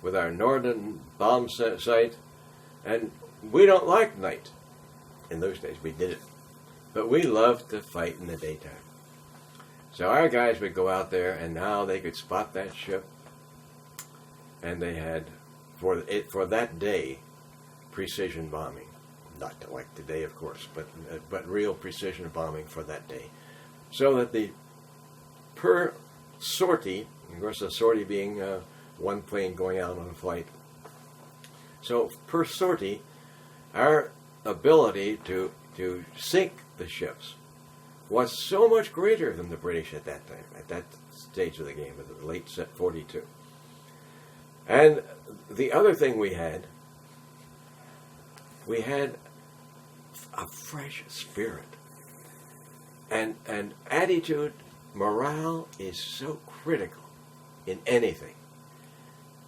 S2: with our Norden bomb site, and we don't like night. In those days, we did it. But we loved to fight in the daytime. So our guys would go out there, and now they could spot that ship. And they had, for that day, precision bombing. Not like today, of course, but real precision bombing for that day. So that per sortie, of course the sortie being one plane going out on a flight. So per sortie, our ability to sink the ships was so much greater than the British at that time, at that stage of the game, in the late 42. And the other thing we had a fresh spirit. And attitude, morale is so critical in anything.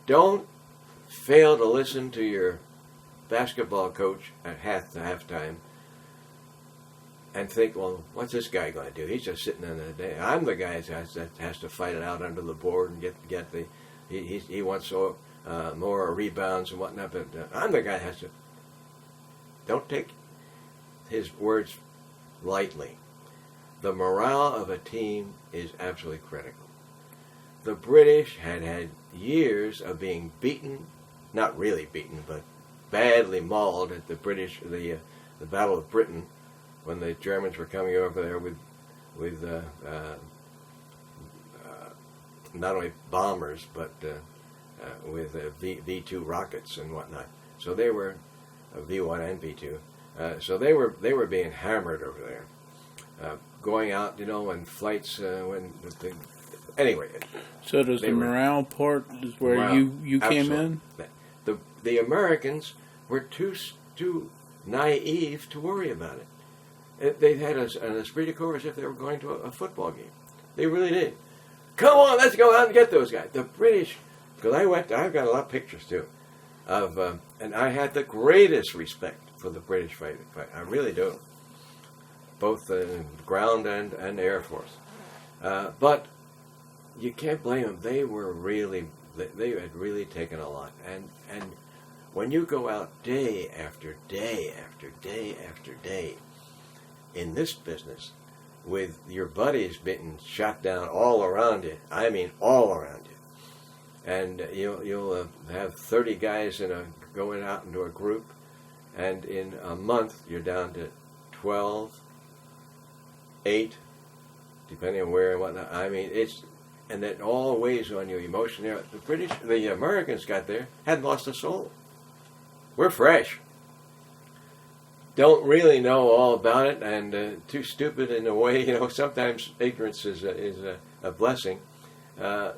S2: Don't fail to listen to your basketball coach at halftime and think, well, what's this guy going to do? He's just sitting in the day. I'm the guy that has to fight it out under the board and get the. He wants more rebounds and whatnot, but I'm the guy that has to. Don't take his words lightly. The morale of a team is absolutely critical. The British had years of being beaten, not really beaten, but badly mauled at the Battle of Britain, when the Germans were coming over there with not only bombers but with V2 rockets and whatnot. So they were V1 and V2. So they were being hammered over there, going out, in flights anyway.
S1: So does the morale part is where you came in?
S2: The Americans were too naive to worry about it. They had an esprit de corps as if they were going to a football game. They really did. Come on, let's go out and get those guys. The British, because I've got a lot of pictures too, and I had the greatest respect for the British fight. I really do. Both the ground and Air Force. But you can't blame them. They had really taken a lot. And when you go out day after day after day after day in this business, with your buddies being shot down all around you, I mean all around you, and you'll have 30 guys going out into a group, and in a month you're down to 12, 8, depending on where and whatnot. I mean, and it all weighs on you emotionally. The Americans got there, hadn't lost a soul. We're fresh. Don't really know all about it, and too stupid in a way. Sometimes ignorance is a blessing.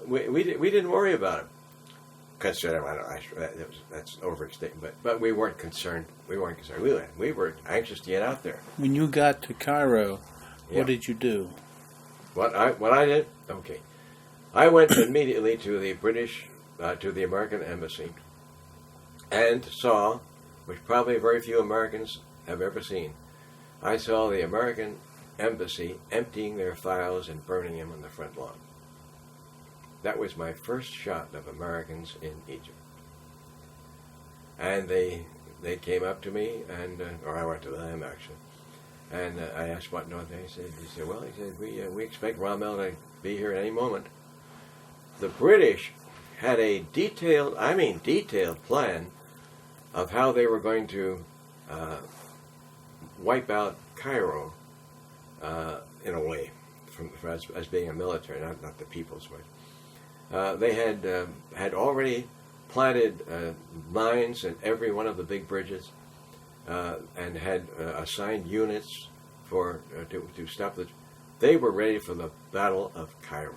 S2: We didn't worry about it. Consider, that's overstatement, but we weren't concerned. We were anxious to get out there.
S1: When you got to Cairo, what did you do?
S2: What I did? Okay. I went immediately to the American embassy, and saw, which probably very few Americans have ever seen, I saw the American embassy emptying their files and burning them on the front lawn. That was my first shot of Americans in Egypt. And they came up to me, or I went to them actually, and I asked what north. He said, well, we expect Rommel to be here at any moment. The British had a detailed plan of how they were going to wipe out Cairo in a way, as being a military, not the people's way. They had already planted mines at every one of the big bridges, and had assigned units to stop the. They were ready for the Battle of Cairo,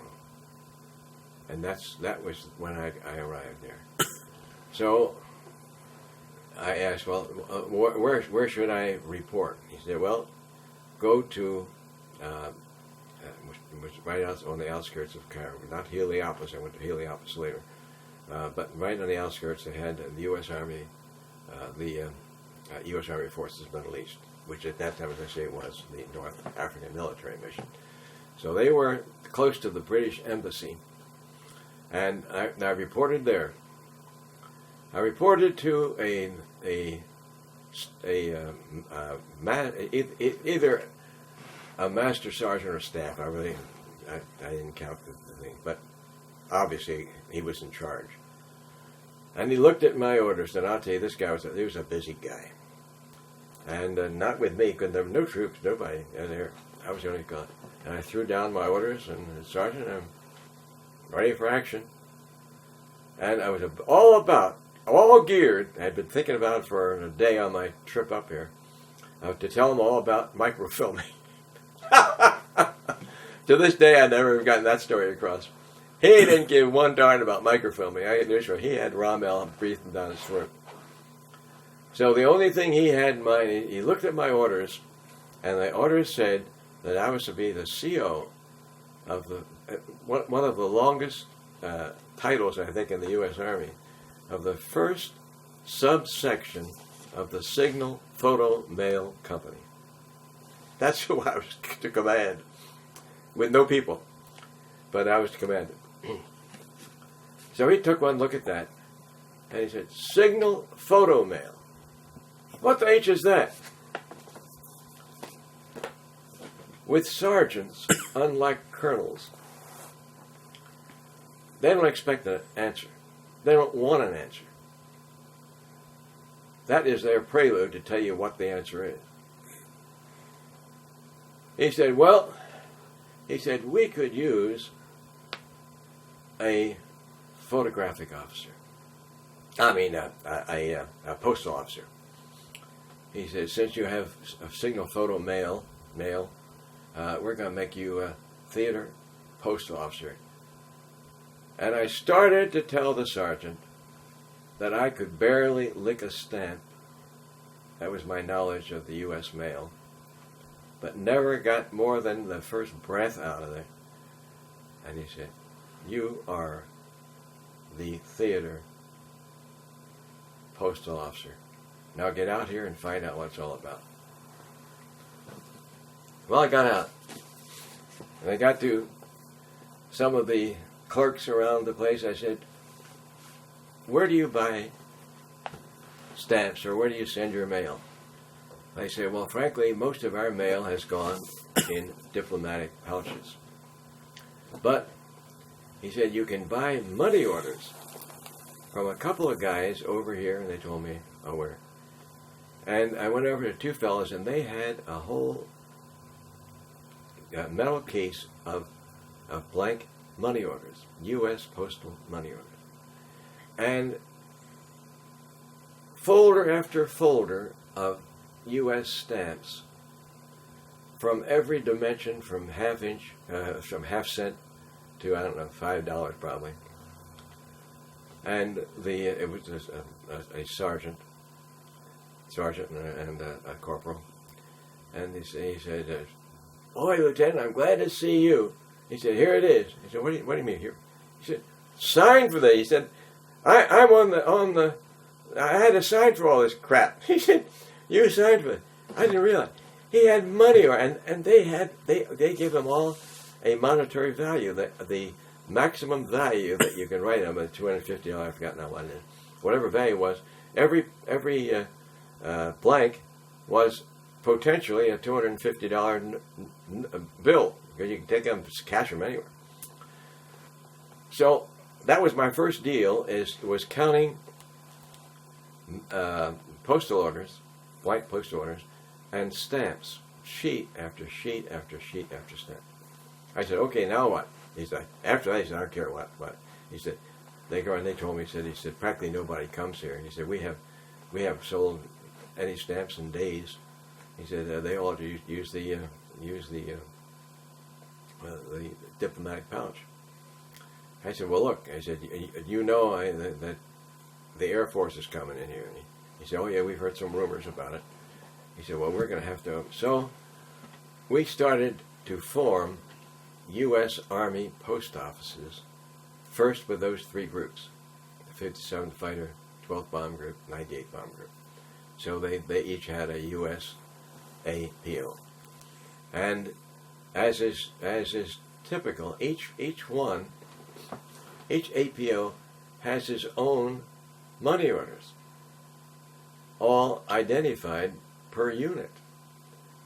S2: and that was when I arrived there. So I asked, well, where should I report? He said, well, go to, which right out on the outskirts of Cairo, not Heliopolis. I went to Heliopolis later, but right on the outskirts they had the U.S. Army, U.S. Army Forces Middle East, which at that time, as I say, was the North African military mission. So they were close to the British embassy, and I reported there. I reported to either a master sergeant or staff. I didn't count the thing, but obviously he was in charge. And he looked at my orders, and I'll tell you, this guy was a busy guy, and not with me, because there were no troops, nobody there. I was the only guy, and I threw down my orders, and Sergeant, I'm ready for action. And I was all geared. I had been thinking about it for a day on my trip up here, to tell him all about microfilming. To this day, I've never gotten that story across. He didn't give one darn about microfilming. I get news for it. He had Rommel breathing down his throat. So the only thing he had in mind, he looked at my orders, and the orders said that I was to be the CO of one of the longest titles, I think, in the U.S. Army, of the first subsection of the Signal Photo Mail Company. That's who I was to command, with no people, but I was to command it. So he took one look at that, and he said, Signal Photo Mail. What the H is that? With sergeants, unlike colonels, they don't expect an answer. They don't want an answer. That is their prelude to tell you what the answer is. He said, we could use a photographic officer. A postal officer. He said, since you have a signal photo mail, we're going to make you a theater postal officer. And I started to tell the sergeant that I could barely lick a stamp. That was my knowledge of the U.S. mail. But never got more than the first breath out of there. And he said, you are the theater postal officer. Now get out here and find out what it's all about. Well, I got out. And I got to some of the clerks around the place. I said, where do you buy stamps, or where do you send your mail? They said, well, frankly, most of our mail has gone in diplomatic pouches. But, he said, you can buy money orders from a couple of guys over here, and they told me where. And I went over to two fellas, and they had a whole metal case of blank money orders, U.S. postal money orders. And folder after folder of U.S. stamps from every dimension, from from half cent to, I don't know, $5 probably. And it was a sergeant and a corporal. And he said, "Boy, Lieutenant, I'm glad to see you." He said, "Here it is." He said, "What do you mean here?" He said, "Sign for that." He said, I'm on the I had to sign for all this crap." He said, "You signed for it." I didn't realize he had money, and they give them all a monetary value, the maximum value that you can write them, $250. I forgot now what it is. Whatever value was, every blank was potentially a $250 bill, because you can take them, cash them anywhere. So that was my first deal, was counting postal orders, blank postal orders, and stamps, sheet after sheet after sheet after stamp. I said, "Okay, now what?" He said, after that, he said, "I don't care what." He said, they go and they told me, he said, "Practically nobody comes here." He said, we have sold any stamps in days. He said, they all have to use the diplomatic pouch. I said, "Well, look," I said, "you know that the Air Force is coming in here." And he said, "Oh yeah, we've heard some rumors about it." He said, "Well, we're going to have to." So we started to form U.S. Army post offices, first with those three groups, the 57th Fighter, 12th Bomb Group, 98th Bomb Group. So they each had a U.S. APO. And as is typical, each APO has his own money orders, all identified per unit.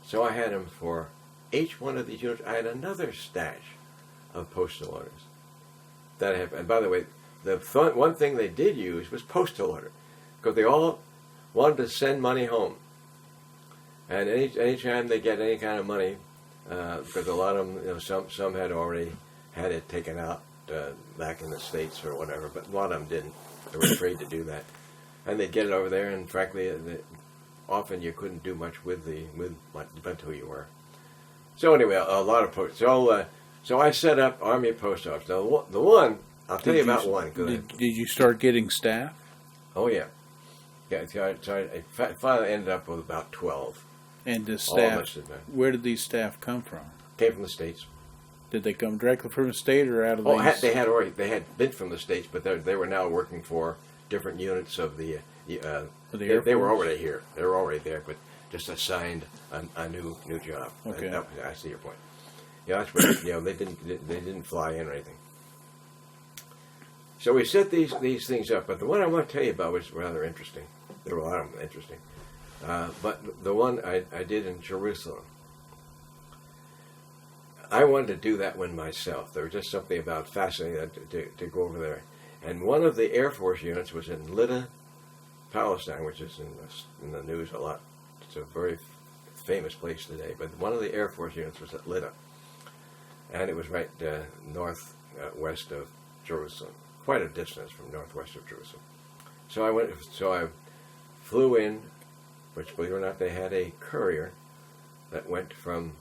S2: So I had them for each one of these units. I had another stash of postal orders that I have. And by the way, one thing they did use was postal order, because they all wanted to send money home. And any time they get any kind of money, because a lot of them, some had already had it taken out back in the States or whatever, but a lot of them didn't. They were afraid to do that, and they'd get it over there. And frankly, often you couldn't do much with depends who you were. So anyway, a lot of post. So I set up Army Post Office. Now the one I'll tell you about one.
S1: Did you start getting staff?
S2: Oh yeah. Yeah, so I finally ended up with about 12.
S1: And the staff, where did these staff come from?
S2: Came from the States.
S1: Did they come directly from the state or out of
S2: they had been from the States, but they were now working for different units of the Air Force? They were already here. They were already there, but just assigned a new job.
S1: Okay.
S2: I see your point. Yeah, that's what, they didn't fly in or anything. So we set these things up, but the one I want to tell you about was rather interesting. There were a lot of them interesting. But the one I did in Jerusalem, I wanted to do that one myself. There was just something about fascinating to go over there. And one of the Air Force units was in Lydda, Palestine, which is in the news a lot. It's a very famous place today. But one of the Air Force units was at Lydda. And it was right northwest of Jerusalem. Quite a distance from northwest of Jerusalem. So I flew in, which, believe it or not, they had a courier that went from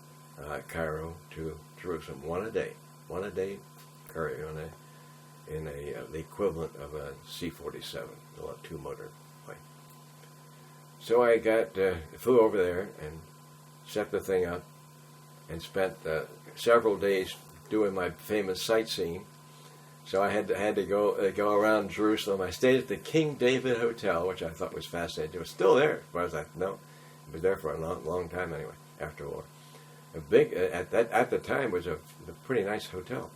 S2: Cairo to Jerusalem, one a day courier in the equivalent of a C-47, a two-motor plane. So I flew over there and set the thing up, and spent several days doing my famous sightseeing. So I had to go around Jerusalem. I stayed at the King David Hotel, which I thought was fascinating. It was still there, but I was like, no, it was there for a long time anyway. After a war, a big at the time was a pretty nice hotel.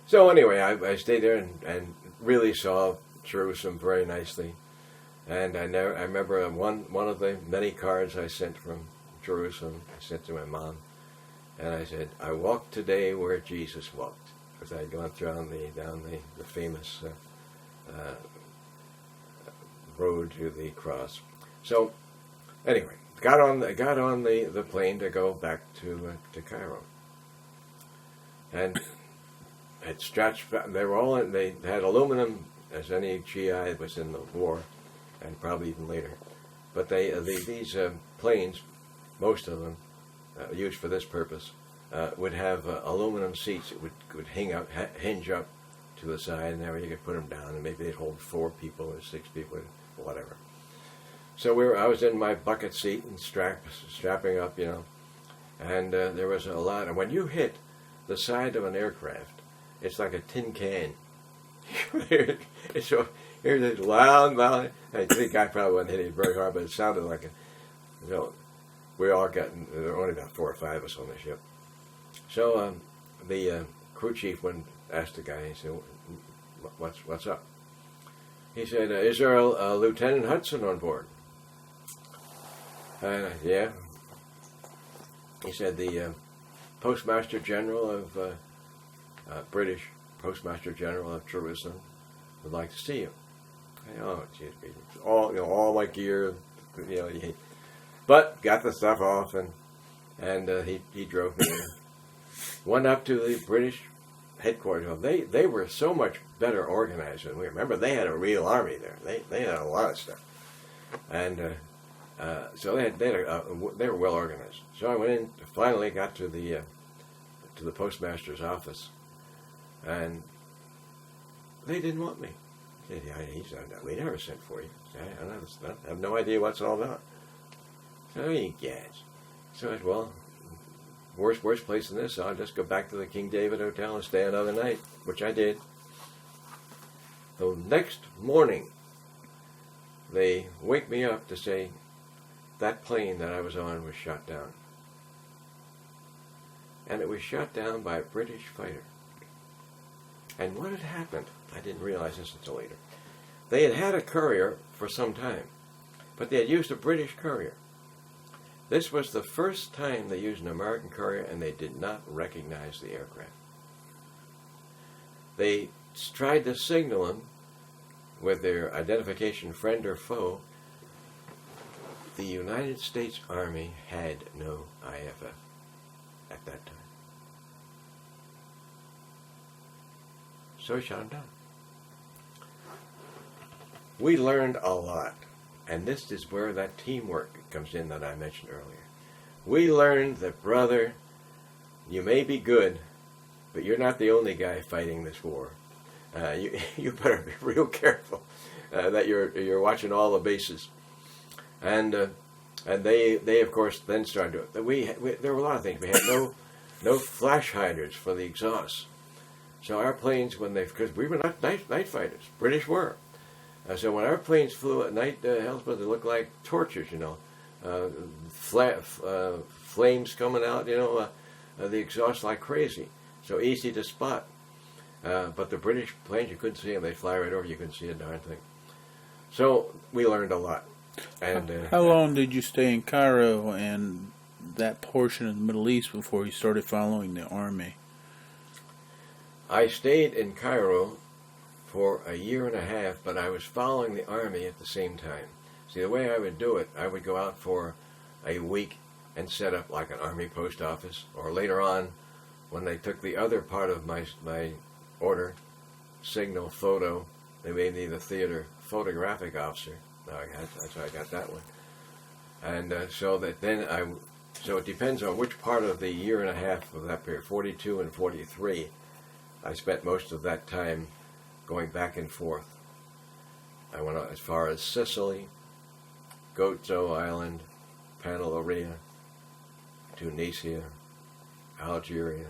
S2: So anyway, I stayed there and really saw Jerusalem very nicely. And I remember one of the many cards I sent from Jerusalem. I sent to my mom, and I said, "I walked today where Jesus walked." Because I had gone down the famous road to the cross. So, anyway, got on the plane to go back to Cairo. and it stretched. They were all in, they had aluminum as any GI was in the war, and probably even later. But these planes, most of them, used for this purpose, would have aluminum seats. It would hinge up to the side, and there you could put them down, and maybe they'd hold 4 people or 6 people, or whatever. So I was in my bucket seat and strapping up, and there was a lot. And when you hit the side of an aircraft, it's like a tin can. So here's this loud. I think I probably wasn't hitting it very hard, but it sounded like we all got. There were only about 4 or 5 of us on the ship. So the crew chief asked the guy. He said, "What's up?" He said, "Is there a Lieutenant Hudson on board?" Yeah. He said, "The Postmaster General of British Postmaster General of Jerusalem would like to see you." Oh, geez, all my gear, but got the stuff off, and he drove me in. Went up to the British headquarters. They were so much better organized than we. Remember, they had a real army there. They had a lot of stuff, and so they were well organized. So I went in. Finally, got to the postmaster's office, and they didn't want me. He said, "We never sent for you." I have no idea what's all about. So he gets. So I said, "Well, worst place than this, I'll just go back to the King David Hotel and stay another night," which I did. The next morning, they wake me up to say that plane that I was on was shot down. And it was shot down by a British fighter. And what had happened, I didn't realize this until later. They had had a courier for some time, but they had used a British courier. This was the first time they used an American courier, and they did not recognize the aircraft. They tried to signal him with their identification, friend or foe. The United States Army had no IFF at that time. So he shot him down. We learned a lot, and this is where that teamwork comes in that I mentioned earlier. We learned that, brother, you may be good, but you're not the only guy fighting this war. You better be real careful that you're watching all the bases. And they of course then started doing it. There were a lot of things. We had no flash hiders for the exhausts. So our planes, because we were not night fighters, British were. So when our planes flew at night, Hellsman, they looked like torches, flames coming out, the exhaust like crazy. So easy to spot. But the British planes, you couldn't see them. They'd fly right over. You couldn't see a darn thing. So we learned a lot. And
S1: how long did you stay in Cairo and that portion of the Middle East before you started following the Army?
S2: I stayed in Cairo for a year and a half, but I was following the Army at the same time. See, the way I would do it, I would go out for a week and set up like an Army post office, or later on, when they took the other part of my order, signal, photo, they made me the theater photographic officer. That's how I got that one. And so it depends on which part of the year and a half of that period, 42 and 43, I spent most of that time going back and forth. I went as far as Sicily, Gozo Island, Pantelleria, Tunisia, Algeria,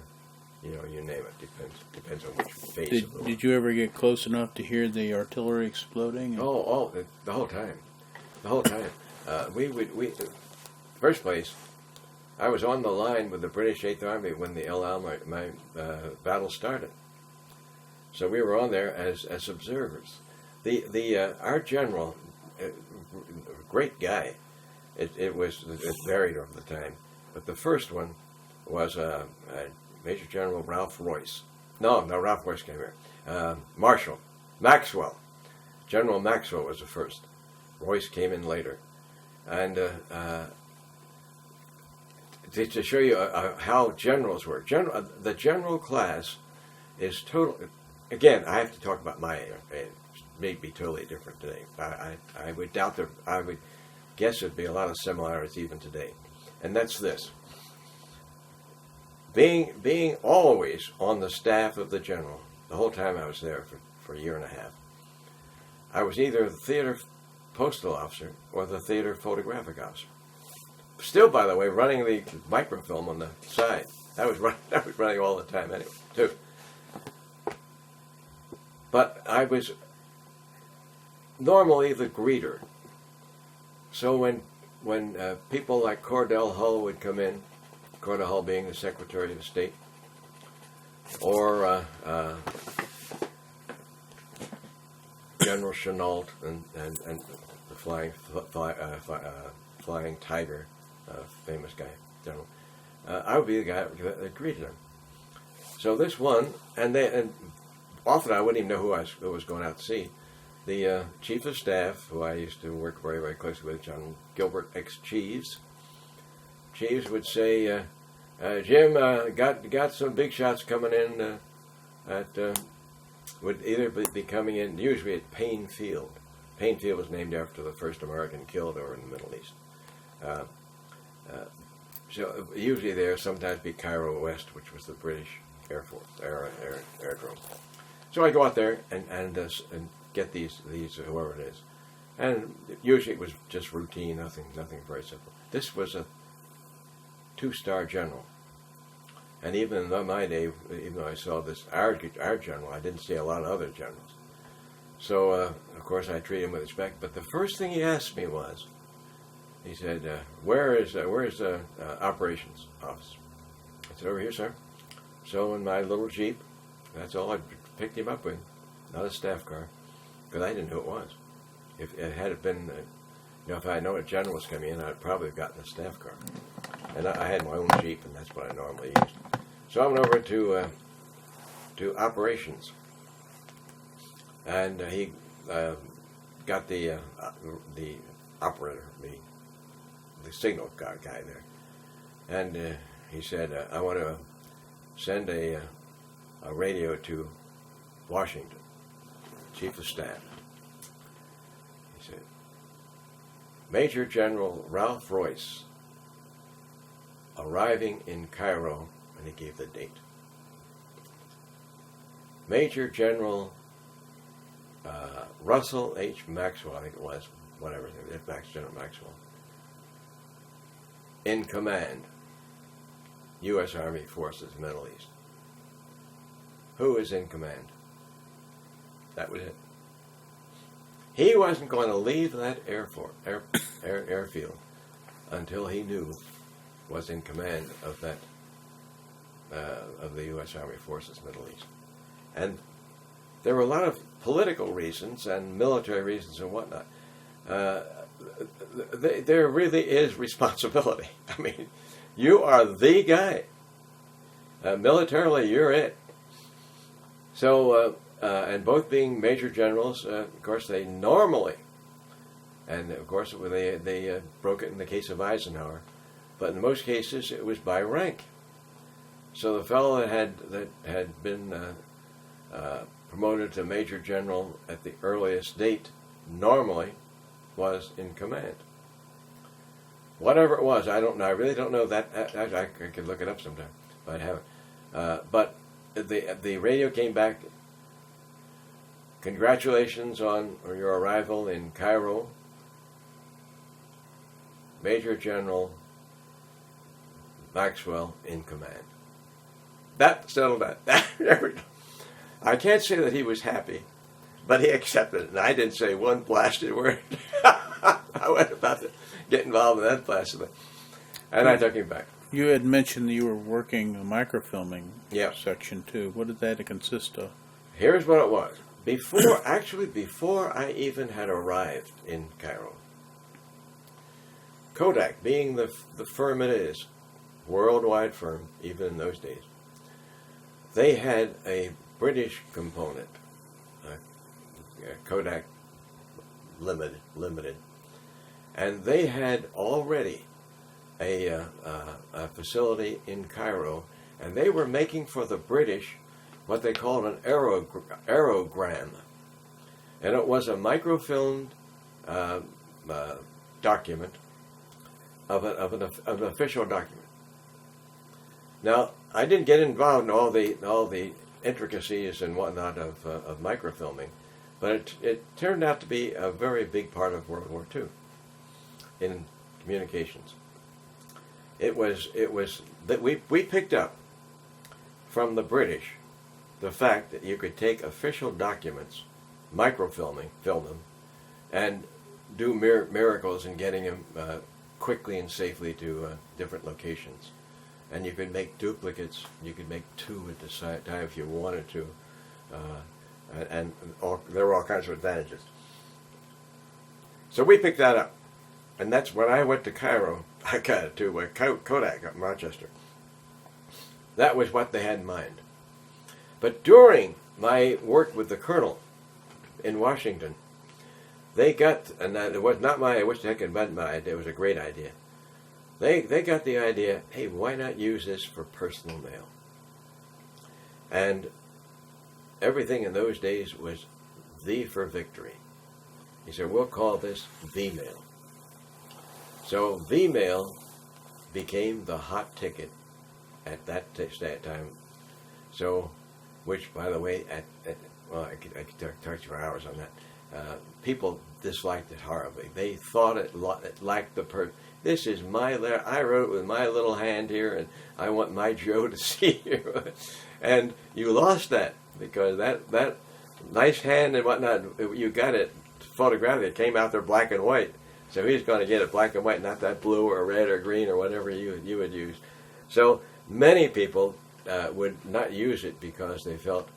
S2: you name it. Depends on which phase of the war.
S1: Did you ever get close enough to hear the artillery exploding?
S2: The whole time. The whole time. First place, I was on the line with the British 8th Army when the El Alamein battle started. So we were on there as observers. Our general, great guy. It varied over the time, but the first one was Major General Ralph Royce. No, Ralph Royce came here. Marshal Maxwell. General Maxwell was the first. Royce came in later, and to show you how generals work. The general class is total. Again, I have to talk about my age. It may be totally different today. I would doubt that. I would guess there'd be a lot of similarities even today, and that's this: being always on the staff of the general. The whole time I was there for a year and a half, I was either the theater postal officer or the theater photographic officer. Still, by the way, running the microfilm on the side. I was running all the time anyway, too. But I was normally the greeter. So when people like Cordell Hull would come in, Cordell Hull being the Secretary of State, or General Chenault and the Flying Tiger, famous guy, general. I would be the guy that greeted him. So this one, and often I wouldn't even know who was going out to see. The Chief of Staff, who I used to work very, very closely with, John Gilbert X. Cheeves. Cheeves would say, Jim, got some big shots coming in would either be coming in, usually at Payne Field. Payne Field was named after the first American killed over in the Middle East. So usually there, sometimes be Cairo West, which was the British Air Force airdrome. So I go out there and get these whoever it is, and usually it was just routine, nothing very simple. This was a 2-star general, and even in my day, even though I saw this our general, I didn't see a lot of other generals. So of course I treated him with respect. But the first thing he asked me was, he said, "Where is the operations office?" I said, "Over here, sir." So in my little Jeep, that's all I picked him up with, not a staff car, because I didn't know who it was. If it had been, if I had known a general was coming in, I'd probably have gotten a staff car. And I had my own Jeep, and that's what I normally used. So I went over to operations, and he got the operator, the signal guy there, and he said, "I want to send a radio to Washington, Chief of Staff." He said, "Major General Ralph Royce arriving in Cairo," and he gave the date. "Major General Russell H. Maxwell," I think it was, whatever, General Maxwell, "in command, U.S. Army Forces, Middle East." Who is in command? That was it. He wasn't going to leave that airfield until he knew was in command of that of the U.S. Army Forces, Middle East. And there were a lot of political reasons and military reasons and whatnot. There really is responsibility. I mean, you are the guy. Militarily, you're it. So, and both being major generals, of course, they normally, and of course they broke it in the case of Eisenhower, but in most cases it was by rank. So the fellow that had been promoted to major general at the earliest date normally was in command. Whatever it was, I don't know. I really don't know that. I could look it up sometime, but I haven't. But the radio came back. "Congratulations on your arrival in Cairo. Major General Maxwell in command." That settled that. I can't say that he was happy, but he accepted it, and I didn't say one blasted word. I wasn't about to get involved in that blasted thing. And I took him back.
S1: You had mentioned that you were working the microfilming
S2: Yeah.
S1: section too. What did that consist of?
S2: Here's what it was. Before I even had arrived in Cairo, Kodack, being the firm it is, worldwide firm, even in those days, they had a British component, Kodack Limited, and they had already a facility in Cairo, and they were making for the British what they called an aerogram. And it was a microfilmed document of an official document. Now, I didn't get involved in all the intricacies and whatnot of microfilming, but it turned out to be a very big part of World War II in communications. It was that we picked up from the British the fact that you could take official documents, film them, and do miracles in getting them quickly and safely to different locations. And you could make duplicates. You could make 2 at the time if you wanted to, and there were all kinds of advantages. So we picked that up, and that's when I went to Cairo. I got it to Kodack up in Rochester. That was what they had in mind. But during my work with the colonel in Washington, they got, and it was not my, I wish I could invent my idea, it was a great idea. They got the idea, hey, why not use this for personal mail? And everything in those days was V for victory. He said, we'll call this V-mail. So V-mail became the hot ticket at that time. So, which, by the way, well, I could talk to you for hours on that. People disliked it horribly. They thought it lacked the this is my letter. I wrote it with my little hand here, and I want my Joe to see you. And you lost that because that nice hand and whatnot, you got it photographed. It came out there black and white. So he's going to get it black and white, not that blue or red or green or whatever you would use. So many people would not use it because they felt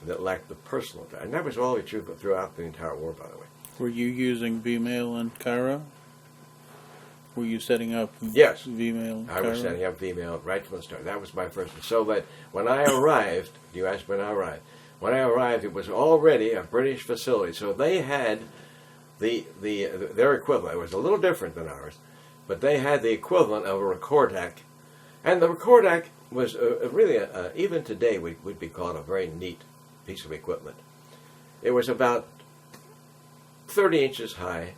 S2: that lacked the personal touch. And that was always true throughout the entire war, by the way.
S1: Were you using V-mail in Cairo? Were you setting up
S2: yes.
S1: V-mail in Cairo?
S2: I was setting up V-mail right from the start. That was my first one. So that when I arrived, you asked when I arrived. When I arrived, it was already a British facility. So they had their equivalent. It was a little different than ours, but they had the equivalent of a Kodack. And the Kodack was really, even today, would be called a very neat piece of equipment. It was about 30 inches high,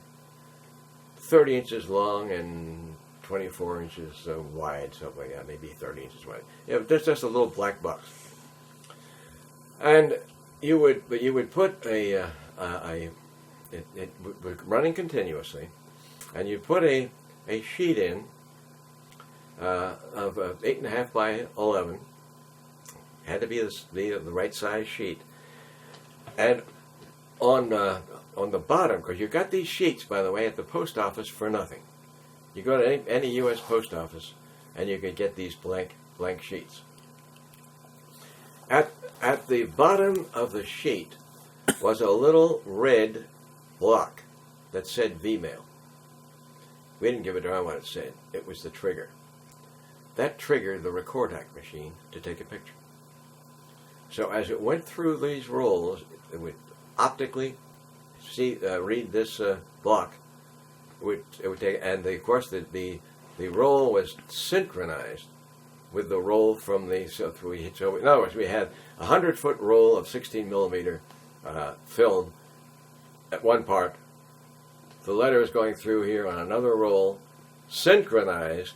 S2: 30 inches long, and 24 inches wide, something like that, maybe 30 inches wide. There's just a little black box. And you would put it was running continuously, and you put a sheet in of 8.5 by 11. Had to be the right size sheet. And on the bottom, because you got these sheets, by the way, at the post office for nothing. You go to any U.S. post office, and you could get these blank sheets. At the bottom of the sheet was a little red block that said V-mail. We didn't give it around what it said. It was the trigger. That triggered the Kodack machine to take a picture. So as it went through these rolls, it would optically read this block. It would take, and of course the roll was synchronized with the roll from the. So in other words, we had a 100-foot roll of 16 millimeter film at one part. The letter is going through here on another roll, synchronized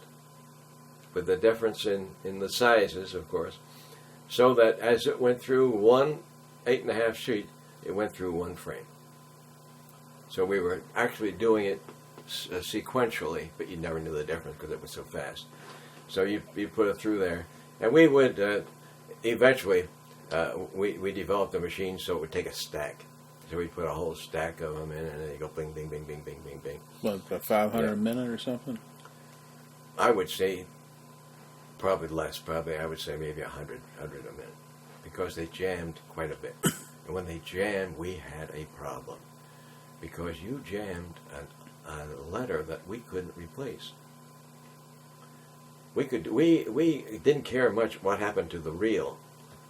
S2: with the difference in the sizes, of course, so that as it went through one 8.5 sheet, it went through one frame. So we were actually doing it sequentially, but you never knew the difference because it was so fast. So you put it through there, and we would eventually we developed a machine so it would take a stack. So we put a whole stack of them in, and then you go bing, bing, bing, bing, bing, bing, bing.
S1: What, about 500 a minute or something?
S2: I would say probably less. Probably I would say maybe 100 a minute, because they jammed quite a bit. And when they jammed, we had a problem, because you jammed a letter that we couldn't replace. We didn't care much what happened to the reel,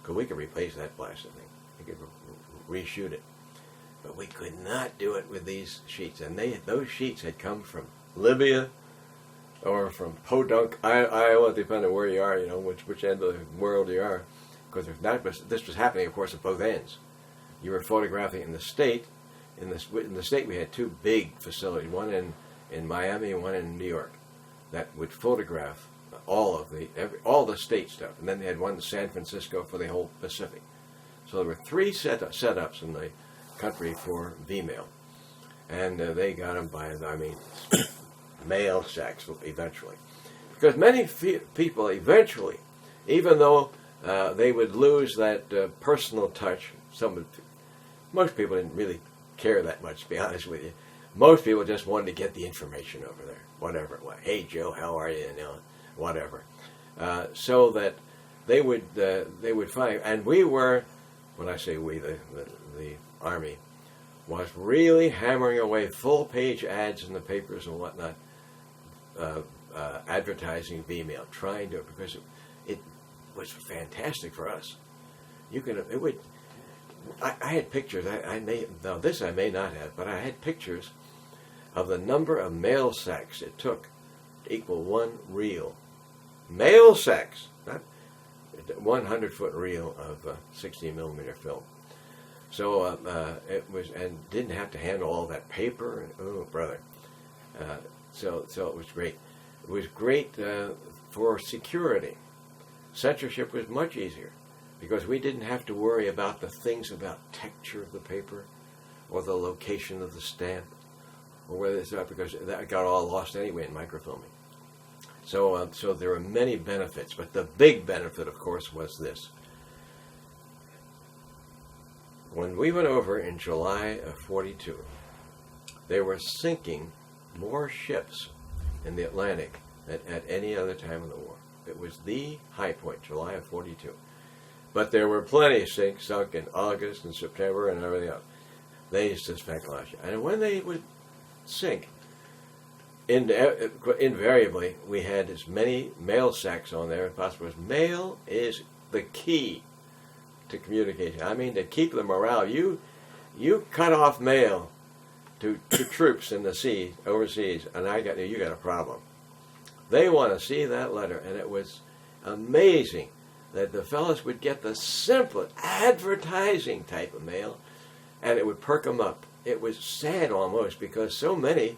S2: because we could replace that blasted thing. We could reshoot it. But we could not do it with these sheets. And those sheets had come from Libya, or from Podunk, Iowa, depending on where you are, which end of the world you are, because this was happening, of course, at both ends. You were photographing in the state. In the state, we had two big facilities, one in Miami and one in New York, that would photograph all the state stuff, and then they had one in San Francisco for the whole Pacific. So there were three setups in the country for V-mail, and they got them by, mail sacks eventually, because many people eventually, even though they would lose that personal touch, most people didn't really care that much, to be honest with you. Most people just wanted to get the information over there, whatever it was. Hey Joe, how are you? Whatever. So that they would find, and we were, when I say we, the Army was really hammering away full-page ads in the papers and whatnot, advertising V-mail, trying to, because it was fantastic for us. I had pictures. I may not have, but I had pictures of the number of mail sacks it took to equal one reel. Mail sacks, not 100-foot reel of 16-millimeter film. So it was, and didn't have to handle all that paper. And, oh, brother. So it was great. It was great for security. Censorship was much easier, because we didn't have to worry about the things about texture of the paper or the location of the stamp, or whether it's not, because that got all lost anyway in microfilming. So there were many benefits, but the big benefit, of course, was this. When we went over in July of 42, they were sinking more ships in the Atlantic than at any other time in the war. It was the high point, July of 42. But there were plenty sunk in August and September and everything else. They used to spend a lot. And when they would sink, invariably, we had as many mail sacks on there as possible. Mail is the key to communication. I mean, to keep the morale. You cut off mail to troops in the sea, overseas, and you got a problem. They want to see that letter, and it was amazing that the fellows would get the simplest advertising type of mail, and it would perk them up. It was sad almost, because so many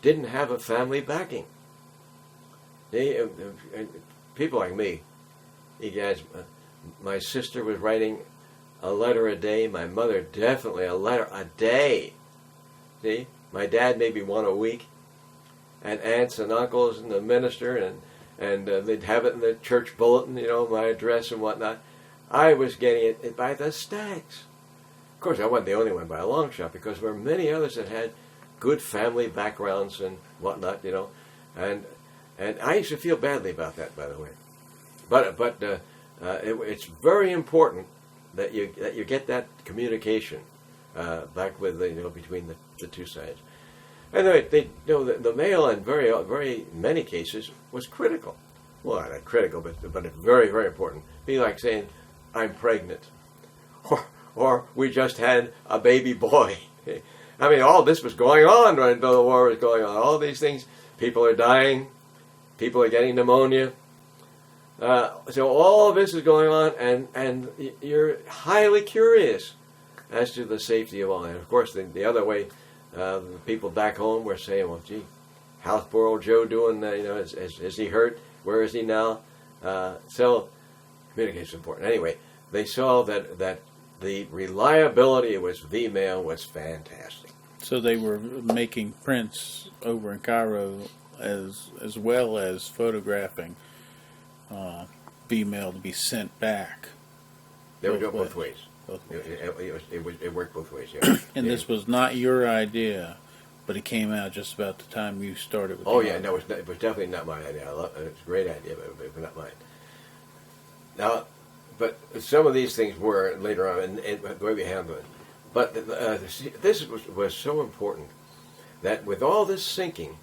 S2: didn't have a family backing. People like me, you guys, my sister was writing a letter a day. My mother definitely a letter a day. See, my dad maybe one a week, and aunts and uncles and the minister, and they'd have it in the church bulletin, my address and whatnot. I was getting it by the stacks. Of course, I wasn't the only one by a long shot, because there were many others that had good family backgrounds and whatnot, and I used to feel badly about that, by the way. But it's very important that you get that communication back with between the two sides. And the mail in very many cases was critical. Well, not critical, but it's very, very important. Be like saying, "I'm pregnant," or "We just had a baby boy." I mean, all this was going on when the war was going on. All these things, people are dying, people are getting pneumonia. So all of this is going on, and you're highly curious as to the safety of all. And of course, the other way, the people back home were saying, "Well, gee, how's poor old Joe doing? Is he hurt? Where is he now?" So communication is important. Anyway, they saw that the reliability of V-mail was fantastic.
S1: So they were making prints over in Cairo as well as photographing V-mail to be sent back.
S2: They would go both ways. It worked both ways, yeah.
S1: And this was not your idea, but it came out just about the time you started with
S2: no, it was definitely not my idea. It's a great idea, but it was not mine. Now, but some of these things were later on, and the way we handled it. But this was so important that with all this sinking,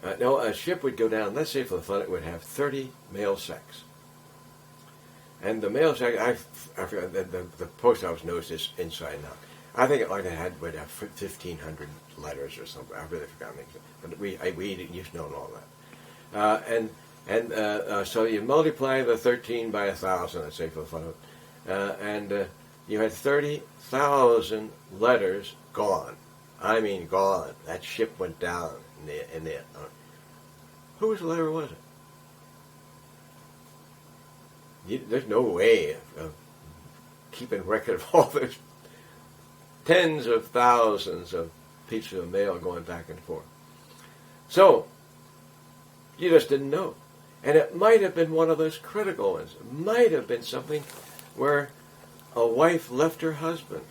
S2: a ship would go down, let's say for the fun, it would have 30 mail sacks. And the mail sack, I forgot, the post office knows this inside and out. I think it would have 1,500 letters or something. I really forgot. But we used to know all that. So you multiply the 13 by 1,000, let's say, for fun, and you had 30,000 letters gone. I mean, gone. That ship went down in the whose letter was it? There's no way of keeping record of all this. Tens of thousands of pieces of mail going back and forth. So, you just didn't know. And it might have been one of those critical ones. It might have been something where a wife left her husband.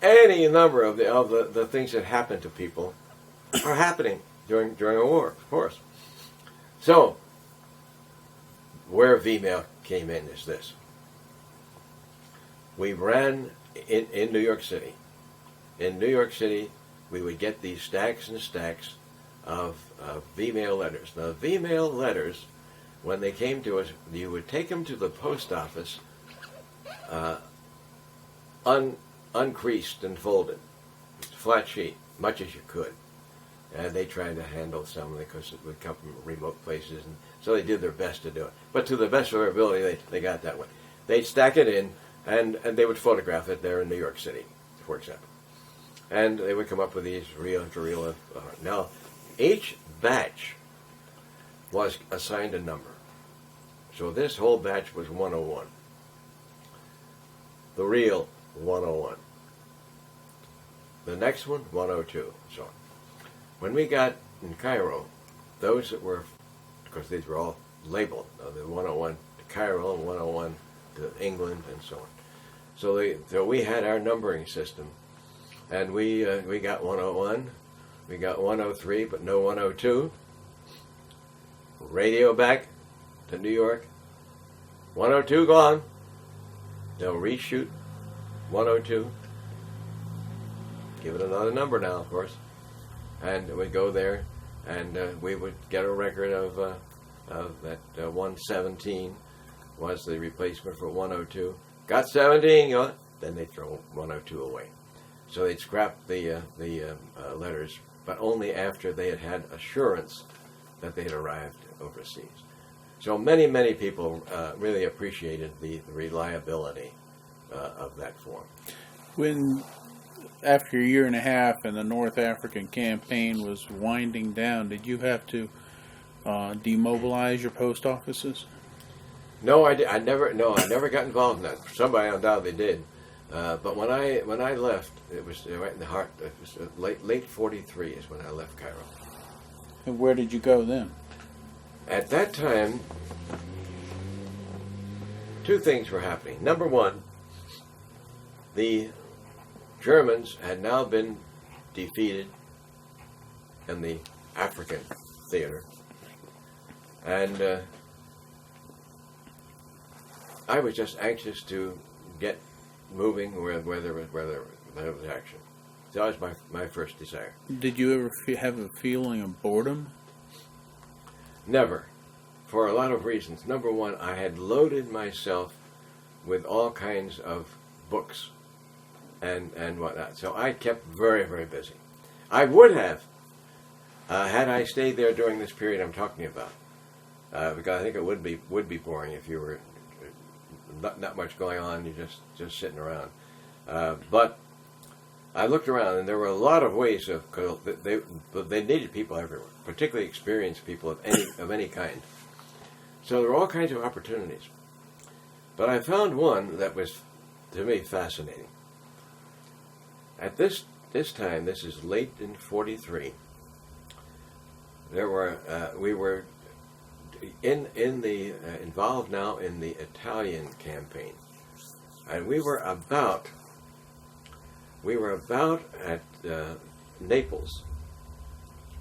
S2: Any number of the things that happen to people are happening during a war, of course. So, where V-mail came in is this. We ran in New York City. In New York City, we would get these stacks and stacks of V-mail letters. Now, V-mail letters, when they came to us, you would take them to the post office uncreased and folded, flat sheet, much as you could. And they tried to handle some because it would come from remote places, and so they did their best to do it. But to the best of their ability, they got that way. They'd stack it in, and they would photograph it there in New York City, for example. And they would come up with these reel-to-reel. Now, each batch was assigned a number. So this whole batch was 101. The reel, 101. The next one, 102, and so on. When we got in Cairo, those that were, because these were all labeled, the 101 to Cairo and 101 to England and so on. So we had our numbering system, and we got 101, we got 103, but no 102. Radio back to New York, 102 gone. They'll reshoot 102. Give it another number now, of course. And we'd go there, and we would get a record of that 117 was the replacement for 102. Got 17, then they'd throw 102 away. So they'd scrap the letters, but only after they had had assurance that they'd arrived overseas. So many, many people really appreciated the reliability of that form.
S1: When, after a year and a half and the North African campaign was winding down, did you have to demobilize your post offices?
S2: No, I never got involved in that. Somebody undoubtedly did. But when I left, it was right in the heart. It was late 43 is when I left Cairo.
S1: And where did you go then?
S2: At that time, two things were happening. Number one, the Germans had now been defeated in the African theater, and I was just anxious to get moving where there was action. That was my first desire.
S1: Did you ever have a feeling of boredom?
S2: Never, for a lot of reasons. Number one, I had loaded myself with all kinds of books and whatnot. So I kept very, very busy. I would have, had I stayed there during this period I'm talking about, because I think it would be boring if you were not much going on, you're just sitting around. But I looked around, and there were a lot of ways of, cause they needed people everywhere, particularly experienced people of any kind. So there were all kinds of opportunities. But I found one that was, to me, fascinating. At this time, this is late in 43. We were involved now in the Italian campaign, and we were about at Naples,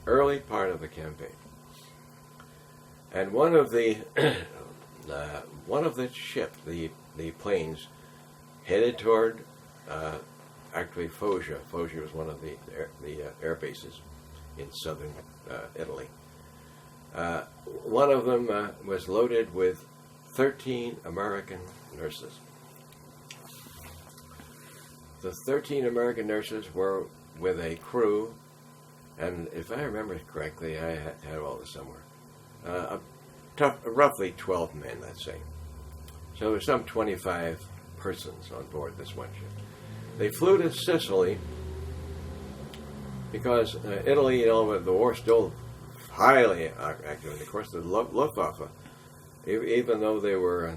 S2: early part of the campaign, and one of the ships, the planes, headed toward actually Foggia. Foggia was one of the air bases in southern Italy. One of them was loaded with 13 American nurses. The 13 American nurses were with a crew and if I remember correctly, I had all this somewhere. Roughly 12 men, let's say. So there's some 25 persons on board this one ship. They flew to Sicily because Italy, you know, the war still highly active. And of course, the Luftwaffe, even though they were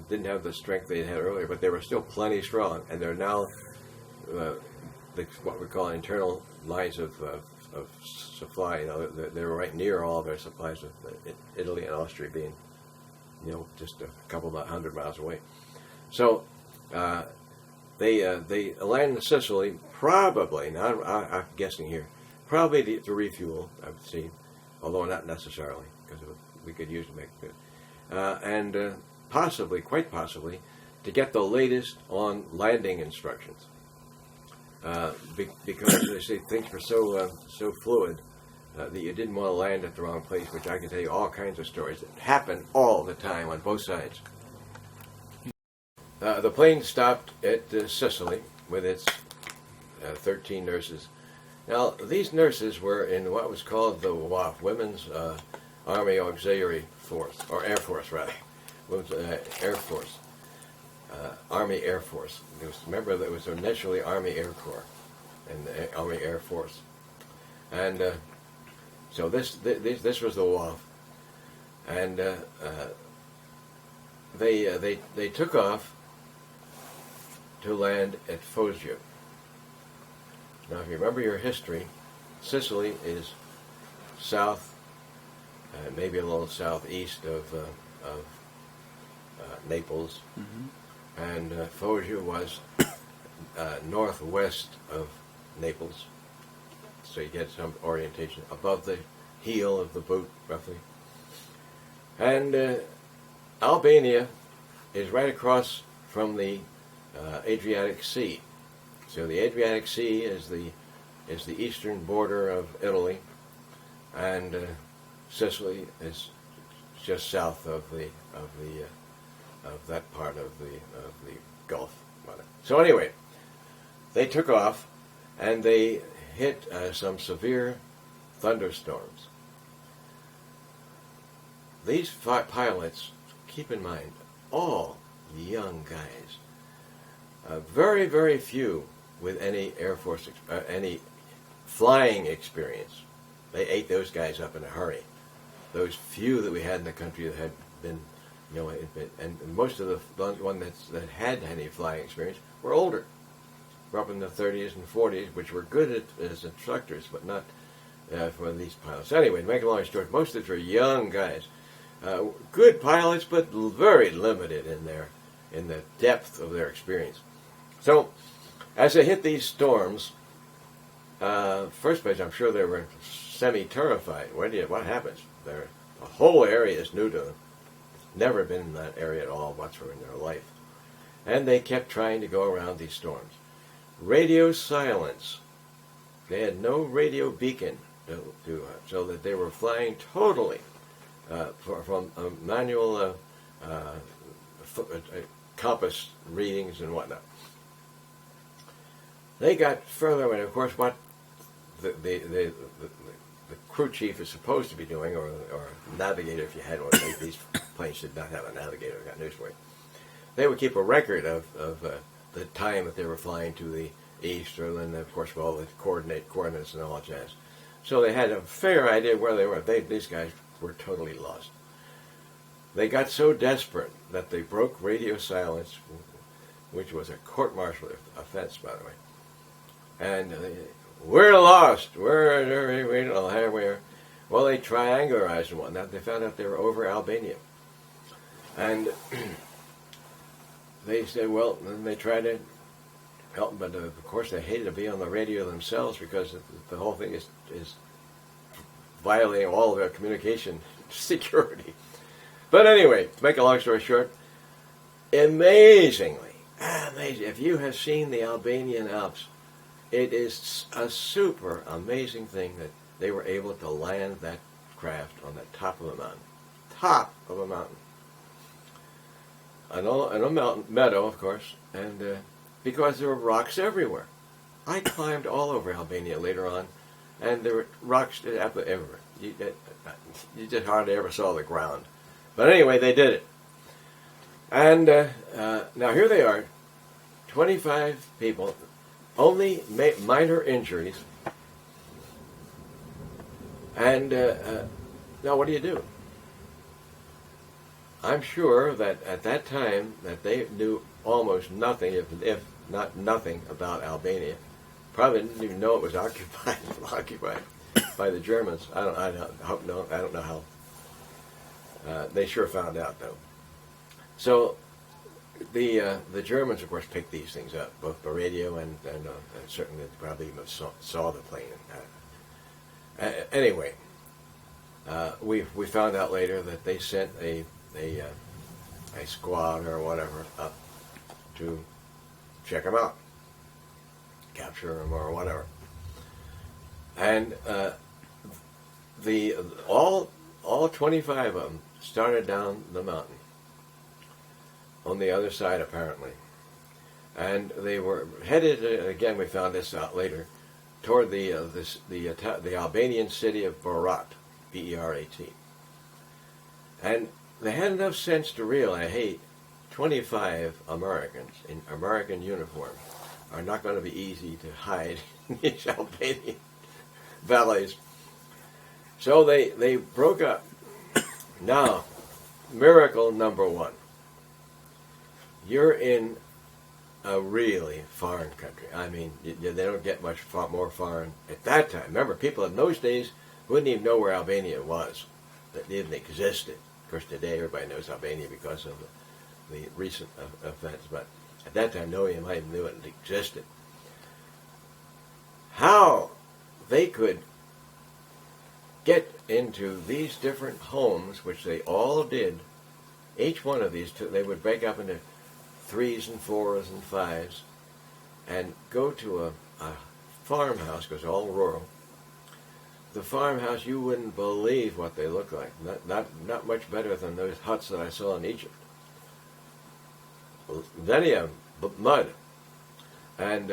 S2: didn't have the strength they had earlier, but they were still plenty strong, and they're now what we call internal lines of supply. You know, they were right near all of their supplies, with Italy and Austria being, you know, just a couple of 100 miles away. So they landed in Sicily, probably. Now I'm guessing here, probably to refuel. I would see, although not necessarily, because we could use to make food, and possibly, quite possibly, to get the latest on landing instructions. Because they say things were so fluid that you didn't want to land at the wrong place, which I can tell you all kinds of stories that happen all the time on both sides. The plane stopped at Sicily with its 13 nurses. Now, these nurses were in what was called the WAF, Women's Army Auxiliary Force, or Air Force, rather. Women's Air Force. Army Air Force. Remember, that was initially Army Air Corps and the Army Air Force. And so this was the WAF. And they took off to land at Foggia. Now, if you remember your history, Sicily is south, maybe a little southeast of Naples, and Foggia was northwest of Naples, so you get some orientation above the heel of the boot, roughly. And Albania is right across from the Adriatic Sea. So the Adriatic Sea is the eastern border of Italy, and Sicily is just south of that part of the Gulf. So anyway, they took off, and they hit some severe thunderstorms. These pilots, keep in mind, all young guys, very, very few with any Air Force, any flying experience. They ate those guys up in a hurry. Those few that we had in the country that had been, you know, and most of the ones that had any flying experience were older, were up in the 30s and 40s, which were good as instructors, but not for these pilots. Anyway, to make a long story short, most of these were young guys, good pilots, but very limited in the depth of their experience. So, as they hit these storms, first place, I'm sure they were semi-terrified. What happens? The whole area is new to them. Never been in that area at all whatsoever in their life. And they kept trying to go around these storms. Radio silence. They had no radio beacon, so that they were flying totally from manual compass readings and whatnot. They got further, and of course, what the crew chief is supposed to be doing, or navigator, if you had one. These planes did not have a navigator. I got news for you. They would keep a record of the time that they were flying to the east, or then, of course, all the coordinates and all that jazz. So they had a fair idea where they were. These guys were totally lost. They got so desperate that they broke radio silence, which was a court-martial offense, by the way. And we're lost. Here we are. Well, they triangularized and whatnot. They found out they were over Albania. And they said, well, then they tried to help, but of course they hated to be on the radio themselves, because the whole thing is violating all of their communication security. But anyway, to make a long story short, amazing, if you have seen the Albanian Alps, it is a super amazing thing that they were able to land that craft on the top of a mountain. Top of a mountain. And a mountain meadow, of course, and because there were rocks everywhere. I climbed all over Albania later on and there were rocks everywhere. You just hardly ever saw the ground. But anyway, they did it. And now here they are, 25 people, only minor injuries. And now what do you do? I'm sure that at that time that they knew almost nothing, if not nothing, about Albania. Probably didn't even know it was occupied by the Germans. I don't know how. They sure found out though. So the Germans, of course, picked these things up, both by radio and certainly probably even saw the plane. Anyway, we found out later that they sent a squad or whatever up to check them out, capture them or whatever, and all 25 of them started down the mountain on the other side apparently, and they were headed again. We found this out later toward the Albanian city of Berat, B-E-R-A-T, and they had enough sense to realize, hey, 25 Americans in American uniforms are not going to be easy to hide in these Albanian valleys. So they broke up. Now, miracle number one. You're in a really foreign country. I mean, they don't get much more foreign at that time. Remember, people in those days wouldn't even know where Albania was, that even existed. Of course, today everybody knows Albania because of the recent events, but at that time, nobody might even knew it existed. How they could get into these different homes, which they all did, each one of these, they would break up into 3s and 4s and 5s, and go to a farmhouse, because all rural. The farmhouse, you wouldn't believe what they look like. Not much better than those huts that I saw in Egypt. Many of them, mud, and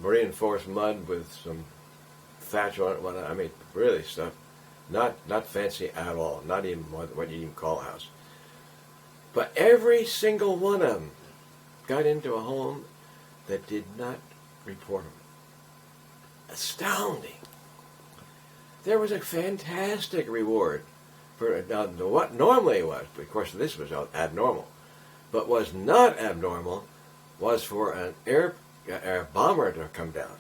S2: reinforced mud with some thatch on it. I mean, really stuff, not fancy at all. Not even what you even call a house. But every single one of them got into a home that did not report them. Astounding. There was a fantastic reward for what normally was. Of course, this was abnormal. But was not abnormal was for an air bomber to come down,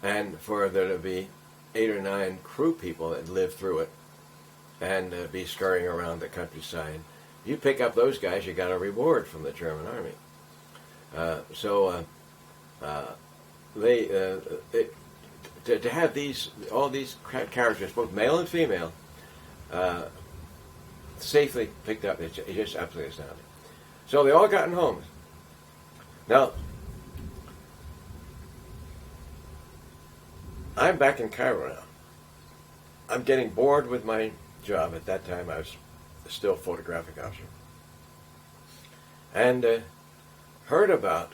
S2: and for there to be 8 or 9 crew people that lived through it and be scurrying around the countryside. You pick up those guys, you got a reward from the German army. To have all these characters, both male and female, safely picked up, it's just absolutely astounding. So they all got in homes. Now, I'm back in Cairo now. I'm getting bored with my job. At that time, I was still photographic officer. And heard about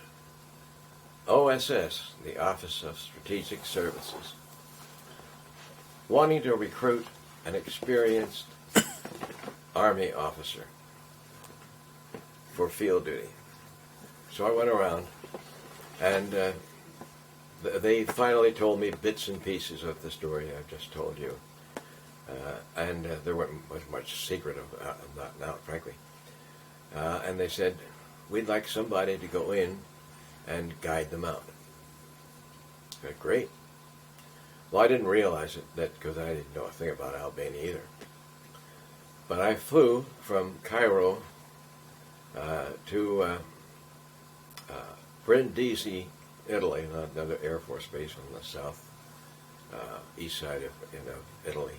S2: OSS, the Office of Strategic Services, wanting to recruit an experienced Army officer for field duty. So I went around, and they finally told me bits and pieces of the story I've just told you. And there wasn't much secret of that now, frankly. And they said, we'd like somebody to go in and guide them out. I said, great. Well, I didn't realize that because I didn't know a thing about Albania either. But I flew from Cairo to Brindisi, Italy, another Air Force base on the south east side of Italy,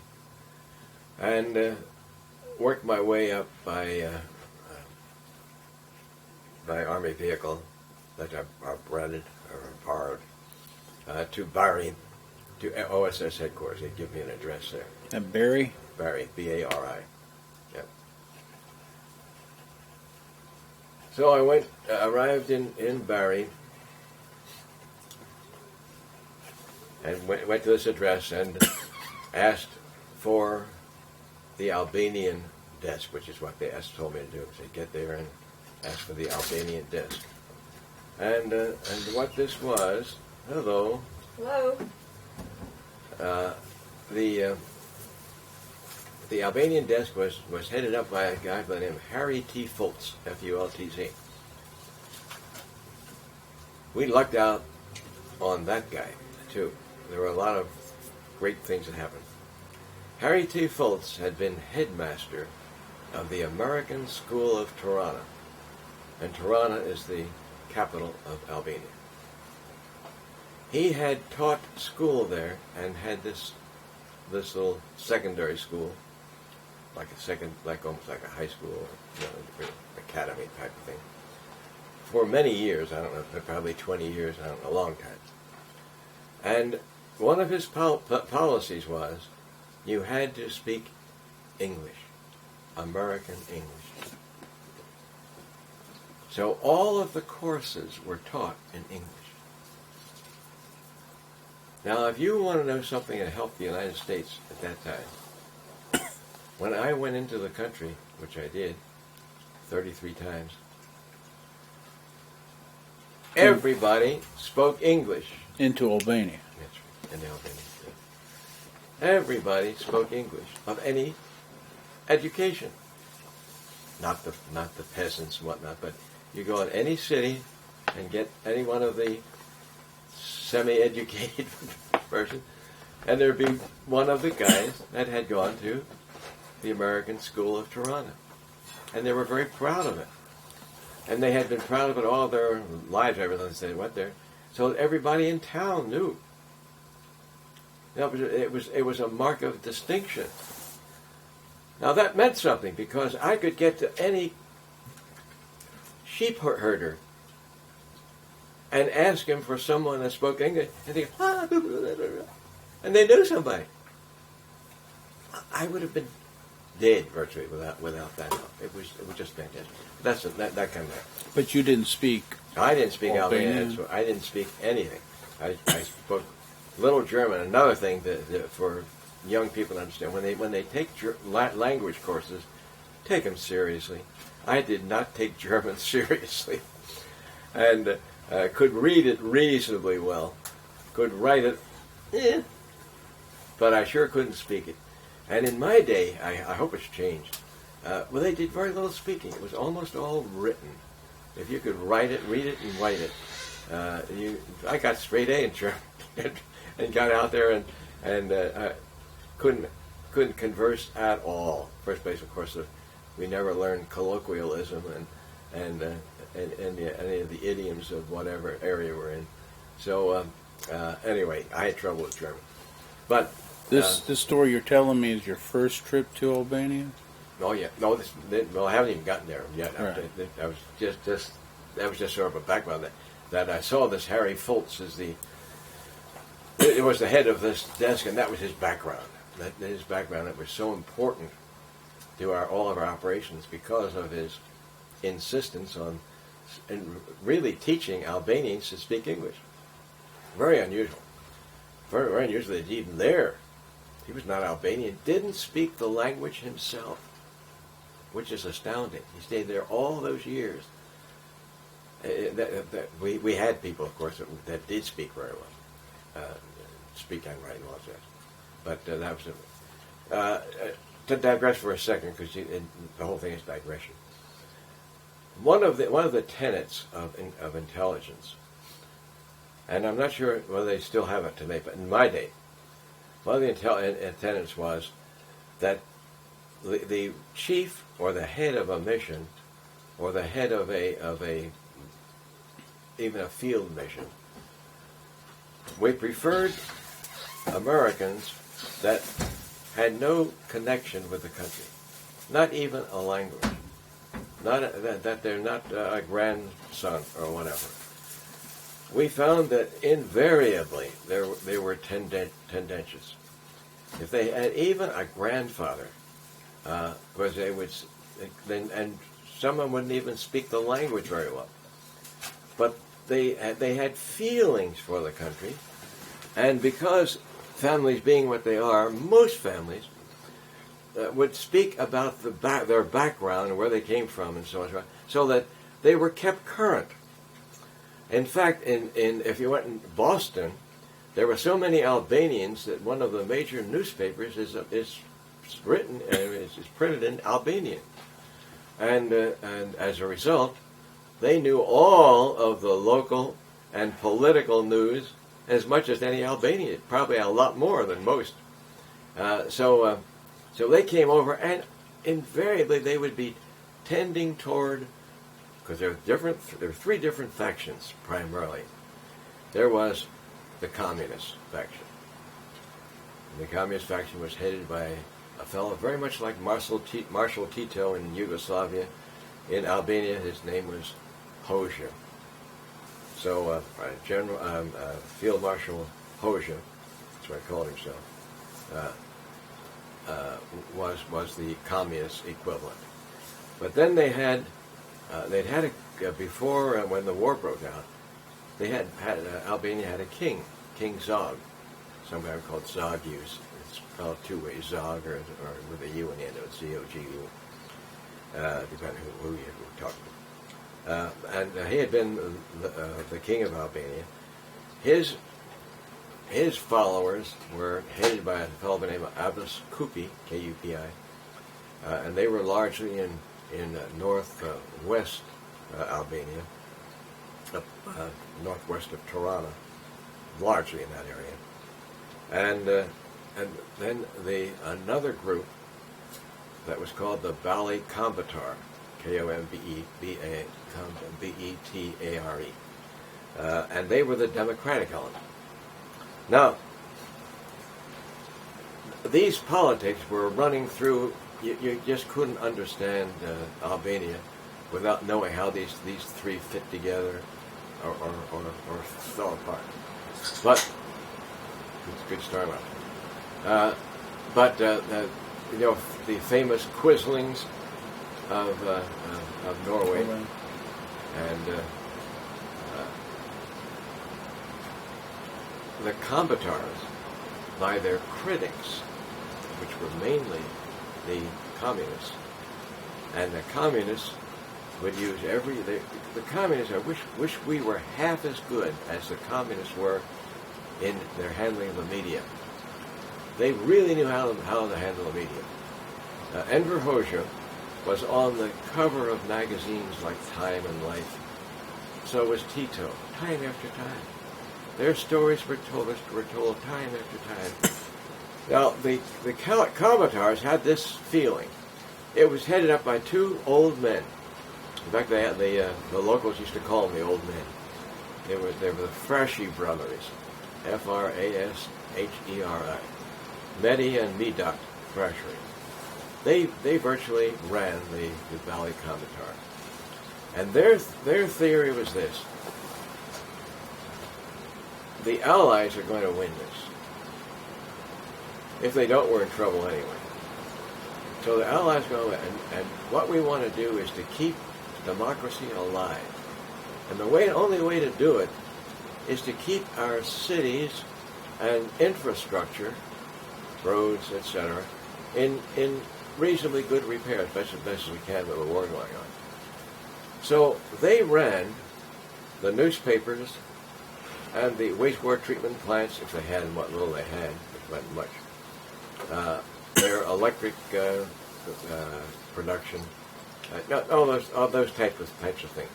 S2: and worked my way up by Army vehicle that I rented or borrowed to Bari, to OSS headquarters. They give me an address there.
S1: And Bari?
S2: Bari, B-A-R-I. Yep. So I arrived in Bari, and went to this address and asked for the Albanian desk, which is what they told me to do. So get there and ask for the Albanian desk. And what this was, hello.
S3: Hello.
S2: The Albanian desk was headed up by a guy by the name of Harry T. Fultz, F-U-L-T-Z. We lucked out on that guy, too. There were a lot of great things that happened. Harry T. Fultz had been headmaster of the American School of Tirana, and Tirana is the capital of Albania. He had taught school there and had this little secondary school, almost like a high school or academy type of thing, for many years. I don't know, probably 20 years. I don't know, a long time. And one of his policies was you had to speak English, American English. So all of the courses were taught in English. Now, if you want to know something that helped the United States at that time, when I went into the country, which I did 33 times, everybody spoke English.
S1: Into Albania.
S2: That's right, in Albania. Yeah. Everybody spoke English of any education. Not the peasants and whatnot, but you go in any city and get any one of the semi-educated person, and there'd be one of the guys that had gone to the American School of Tirana. And they were very proud of it. And they had been proud of it all their lives, everything they went there. So everybody in town knew. It was a mark of distinction. Now that meant something, because I could get to any sheep herder and ask him for someone that spoke English, and they go, and they knew somebody. I would have been dead virtually without that help. It was just fantastic. That's that kind of.
S1: But you didn't speak.
S2: I didn't speak Albanian. So I didn't speak anything. I spoke little German. Another thing that for young people to understand, when they take language courses, take them seriously. I did not take German seriously, and could read it reasonably well, could write it, but I sure couldn't speak it. And in my day, I hope it's changed. Well, they did very little speaking. It was almost all written. If you could write it, read it, and write it, I got straight A in German and got out there and couldn't converse at all. First place, of course, we never learned colloquialism and any of the idioms of whatever area we're in. So anyway, I had trouble with German. But
S1: this story you're telling me is your first trip to Albania?
S2: Oh yeah, no, I haven't even gotten there yet.
S1: Right.
S2: That was just sort of a background that I saw this Harry Fultz as it was the head of this desk, and that was his background. His background that was so important to all of our operations because of his insistence on really teaching Albanians to speak English. Very unusual. Very, very unusual that even there, he was not Albanian, didn't speak the language himself, which is astounding. He stayed there all those years. We had people, of course, that did speak very well. Speak and write and all that. But that was to digress for a second, because the whole thing is digression. One of the tenets of intelligence, and I'm not sure whether they still have it today, but in my day, one of the tenets was that the chief or the head of a mission, or the head of even a field mission, we preferred Americans that had no connection with the country, not even a language, that they're not a grandson or whatever. We found that invariably they were tendentious. If they had even a grandfather, because they would, and someone wouldn't even speak the language very well, but they had feelings for the country, And because families being what they are, most families would speak about their background and where they came from and so on, so that they were kept current. In fact, if you went in Boston, there were so many Albanians that one of the major newspapers is written is printed in Albanian, and as a result, they knew all of the local and political news as much as any Albanian, probably a lot more than most. So they came over, and invariably they would be tending toward, because there were three different factions primarily. There was the communist faction. And the communist faction was headed by a fellow very much like Marshal Tito in Yugoslavia. In Albania, his name was Hoxha. So Field Marshal Hoxha, that's what he called himself, was the communist equivalent. But then they'd had before when the war broke out, they had Albania had a king, King Zog, sometimes called Zog Eustace. It's spelled two ways, Zog or with a U in the end, it's Z-O-G-U, depending who you're talking to. And he had been the king of Albania. His followers were headed by a fellow by the name of Abbas Kupi, K-U-P-I, and they were largely in northwest Albania, northwest of Tirana, largely in that area. And then another group that was called the Bali Kombetar, K-O-M-B-E-B-A, B-E-T-A-R-E. And they were the democratic element. Now, these politics were running through, you just couldn't understand Albania without knowing how these three fit together or fell apart. But, it's a good start off. The famous Quislings of Norway, and the Kombitars, by their critics, which were mainly the communists, and the communists would use the communists, I wish we were half as good as the communists were in their handling of the media. They really knew how to handle the media. Enver Hoxha was on the cover of magazines like Time and Life. So was Tito, time after time. Their stories were told time after time. Now, the Kombitars had this feeling. It was headed up by two old men. In fact, the locals used to call them the old men. They were the Frasci brothers, F-R-A-S-H-E-R-I. Mehdi and Midat Frasci. They virtually ran the Bali Kombitar. And their theory was this. The Allies are going to win this. If they don't, we're in trouble anyway. So the Allies go, and what we want to do is to keep democracy alive. And the only way to do it is to keep our cities and infrastructure, roads, etc., in reasonably good repair, as best as we can with the war going on. So they ran the newspapers and the wastewater treatment plants, if they had, and what little they had, which wasn't much. Their electric production, all those types of things.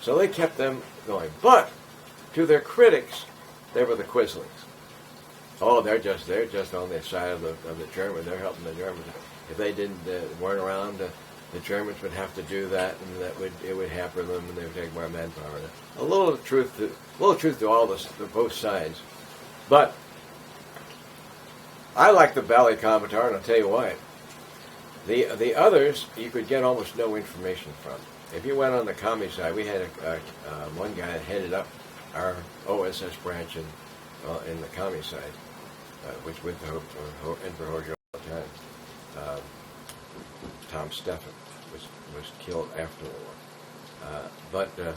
S2: So they kept them going. But to their critics, they were the Quislings. Oh, they're just on the side of the Germans. They're helping the Germans. If they weren't around, the Germans would have to do that, and it would hamper them, and they would take more manpower. A little truth to all this, to both sides. But I like the Bali Kombitar, and I'll tell you why. The others you could get almost no information from. If you went on the commie side, we had one guy that headed up our OSS branch in the commie side, which went to Enver Hoxha all the time. Tom Steffen was killed after the war.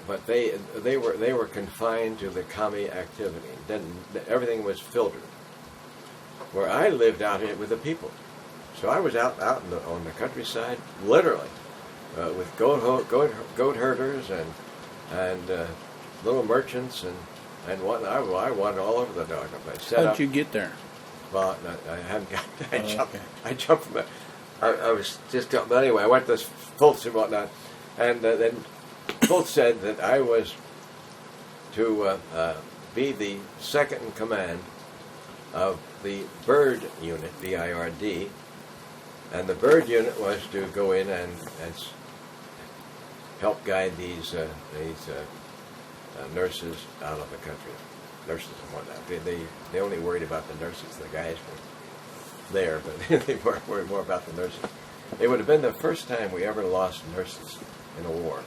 S2: but they were confined to the commie activity. Then everything was filtered. Where I lived out here with the people, so I was out on the countryside, literally, with goat herders and little merchants and whatnot. I wandered all over the dog.
S1: How'd you get there?
S2: Well, I haven't got.
S1: Okay.
S2: I jumped from it. I was just jumping. But anyway, I went to Fultz and whatnot, and then Fultz said that I was to be the second in command of the bird unit, BIRD, and the bird unit was to go in and help guide these nurses out of the country, nurses and whatnot. They only worried about the nurses. The guys were there, but they weren't worried more about the nurses. It would have been the first time we ever lost nurses in a war,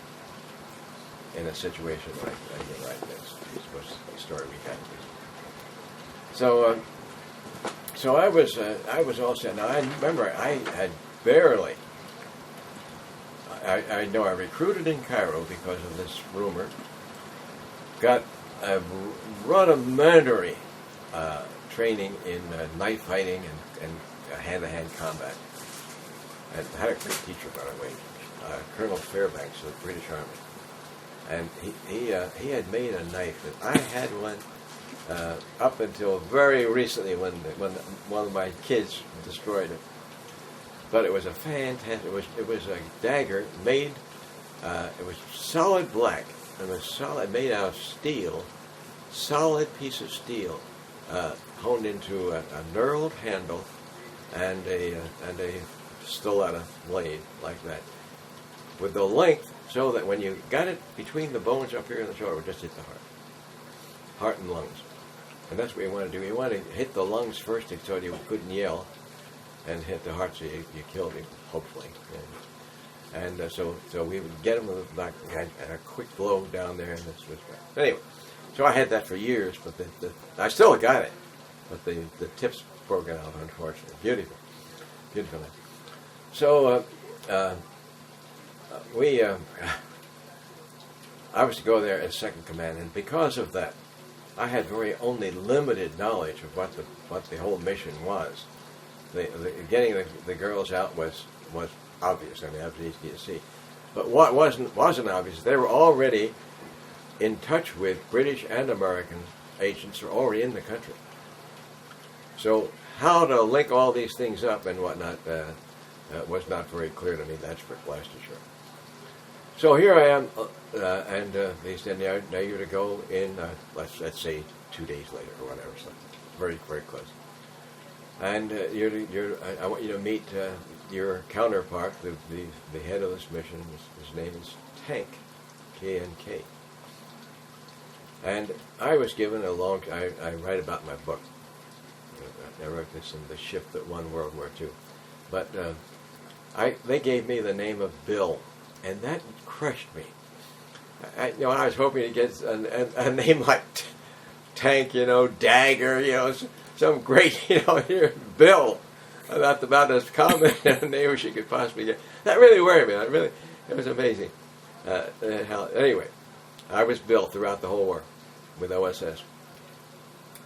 S2: in a situation like this. This was the story we had. So I was all set. Now I remember I had barely. I know I recruited in Cairo because of this rumor. Got a rudimentary training in knife fighting and hand-to-hand combat. And had a great teacher, by the way, Colonel Fairbanks of the British Army. And he had made a knife, and I had one up until very recently when one of my kids destroyed it. But it was a fantastic. It was a dagger made. It was solid black. It was solid, made out of steel, solid piece of steel, honed into a knurled handle and a stiletto blade like that, with the length so that when you got it between the bones up here in the shoulder, it would just hit the heart and lungs. And that's what you want to do. You want to hit the lungs first so you couldn't yell, and hit the heart so you killed him, hopefully. And so we would get him with a quick blow down there, and this was bad. Anyway, so I had that for years, but I still got it, but the tips broken out, unfortunately. Beautiful. So I was to go there as second command, and because of that, I had very only limited knowledge of what the whole mission was. Getting the girls out was obvious. I mean, that was easy to see. But what wasn't obvious, they were already in touch with British and American agents who were already in the country. So how to link all these things up and whatnot was not very clear to me, that's for blast sure. So here I am, and they said, now you're to go in, let's say 2 days later or whatever, so very, very close. And I want you to meet your counterpart, the head of this mission. His name is Tank, K-N-K. And I was given I write about my book. I wrote this in The Ship That Won World War II. But they gave me the name of Bill, and that crushed me. I was hoping to get a name like Tank, Dagger, some great, Bill. About as common a name as you could possibly get. That really worried me. It was amazing. Anyway, I was Bill throughout the whole war with OSS.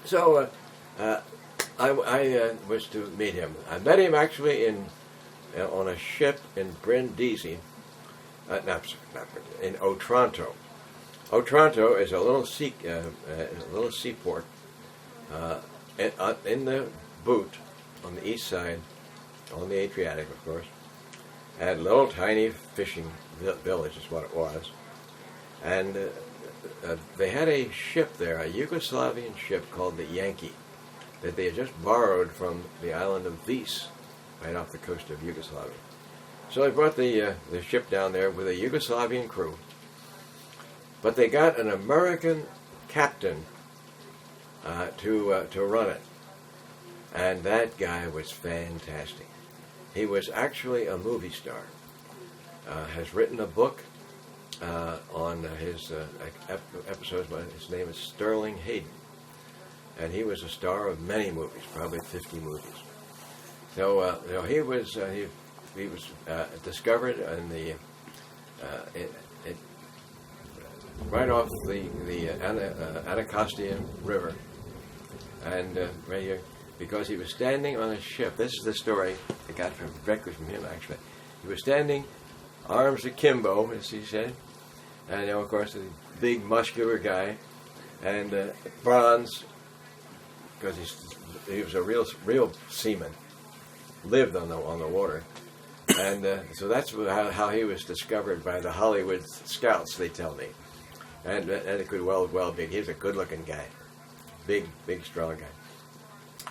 S2: So I was to meet him. I met him actually on a ship in Brindisi, in Otranto. Otranto is a little seaport in the boot on the east side, on the Adriatic, of course, and a little tiny fishing village is what it was. And they had a ship there, a Yugoslavian ship called the Yankee, that they had just borrowed from the island of Vis, right off the coast of Yugoslavia. So they brought the ship down there with a Yugoslavian crew, but they got an American captain to run it. And that guy was fantastic. He was actually a movie star. Has written a book on his episodes. His name is Sterling Hayden. And he was a star of many movies, probably 50 movies. So he was right off the Anacostia River, and right here, because he was standing on a ship. This is the story I got directly from him, actually. He was standing, arms akimbo, as he said, and of course a big muscular guy, and bronze, because he was a real seaman, lived on the water, and so that's how he was discovered by the Hollywood scouts, they tell me, and it could well be. He was a good-looking guy, big, strong guy.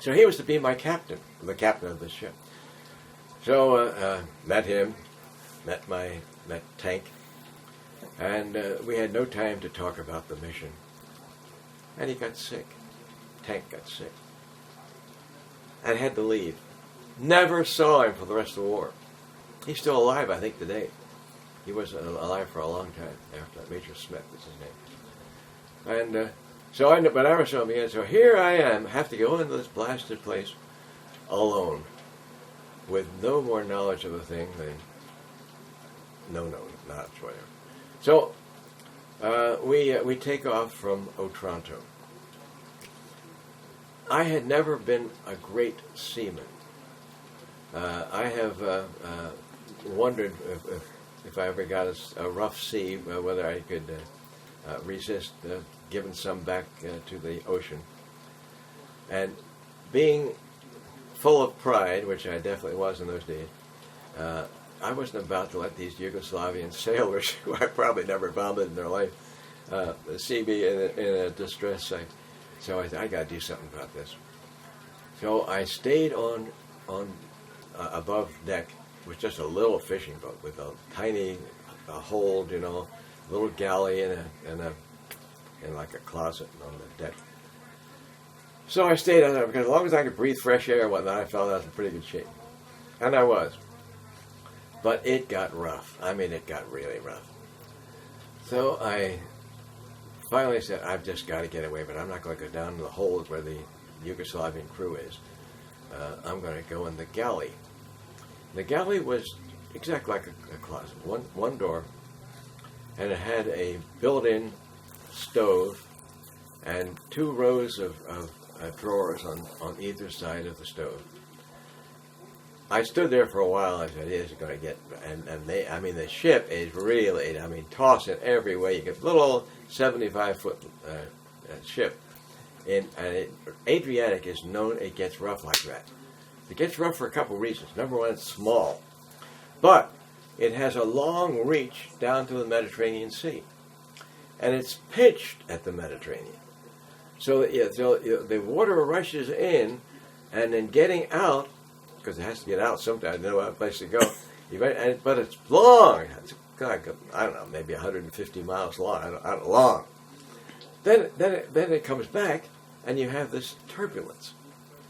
S2: So he was to be my captain, the captain of the ship. So met him, met Tank, and we had no time to talk about the mission. And he got sick. Tank got sick. And had to leave. Never saw him for the rest of the war. He's still alive, I think, today. He was alive for a long time after that. Major Smith was his name. And but I never saw him again. So here I am, have to go into this blasted place alone, with no more knowledge of the thing than not whatever. So we take off from Otranto. I had never been a great seaman. I have wondered if I ever got a rough sea, whether I could resist giving some back to the ocean. And being full of pride, which I definitely was in those days, I wasn't about to let these Yugoslavian sailors, who I probably never bombed in their life, see me in a distress site. So I thought, I got to do something about this. So I stayed on above deck with just a little fishing boat with a tiny hold, little galley and like a closet on the deck. So I stayed on there because as long as I could breathe fresh air and whatnot, I felt I was in pretty good shape. And I was. But it got rough. I mean, it got really rough. So I finally said, I've just got to get away, but I'm not going to go down to the hold where the Yugoslavian crew is. I'm going to go in the galley. The galley was exactly like a closet, one door, and it had a built-in stove and 2 rows of drawers on either side of the stove. I stood there for a while. I said, "This is going to get," and the ship is really, tossing every way. You get a little 75-foot ship, and Adriatic is known. It gets rough like that. It gets rough for a couple of reasons. Number one, it's small, but it has a long reach down to the Mediterranean Sea, and it's pitched at the Mediterranean. So the water rushes in, and then getting out, because it has to get out sometime, no other place to go. But it's long. It's like, I don't know, maybe 150 miles long. Long. Then it comes back, and you have this turbulence.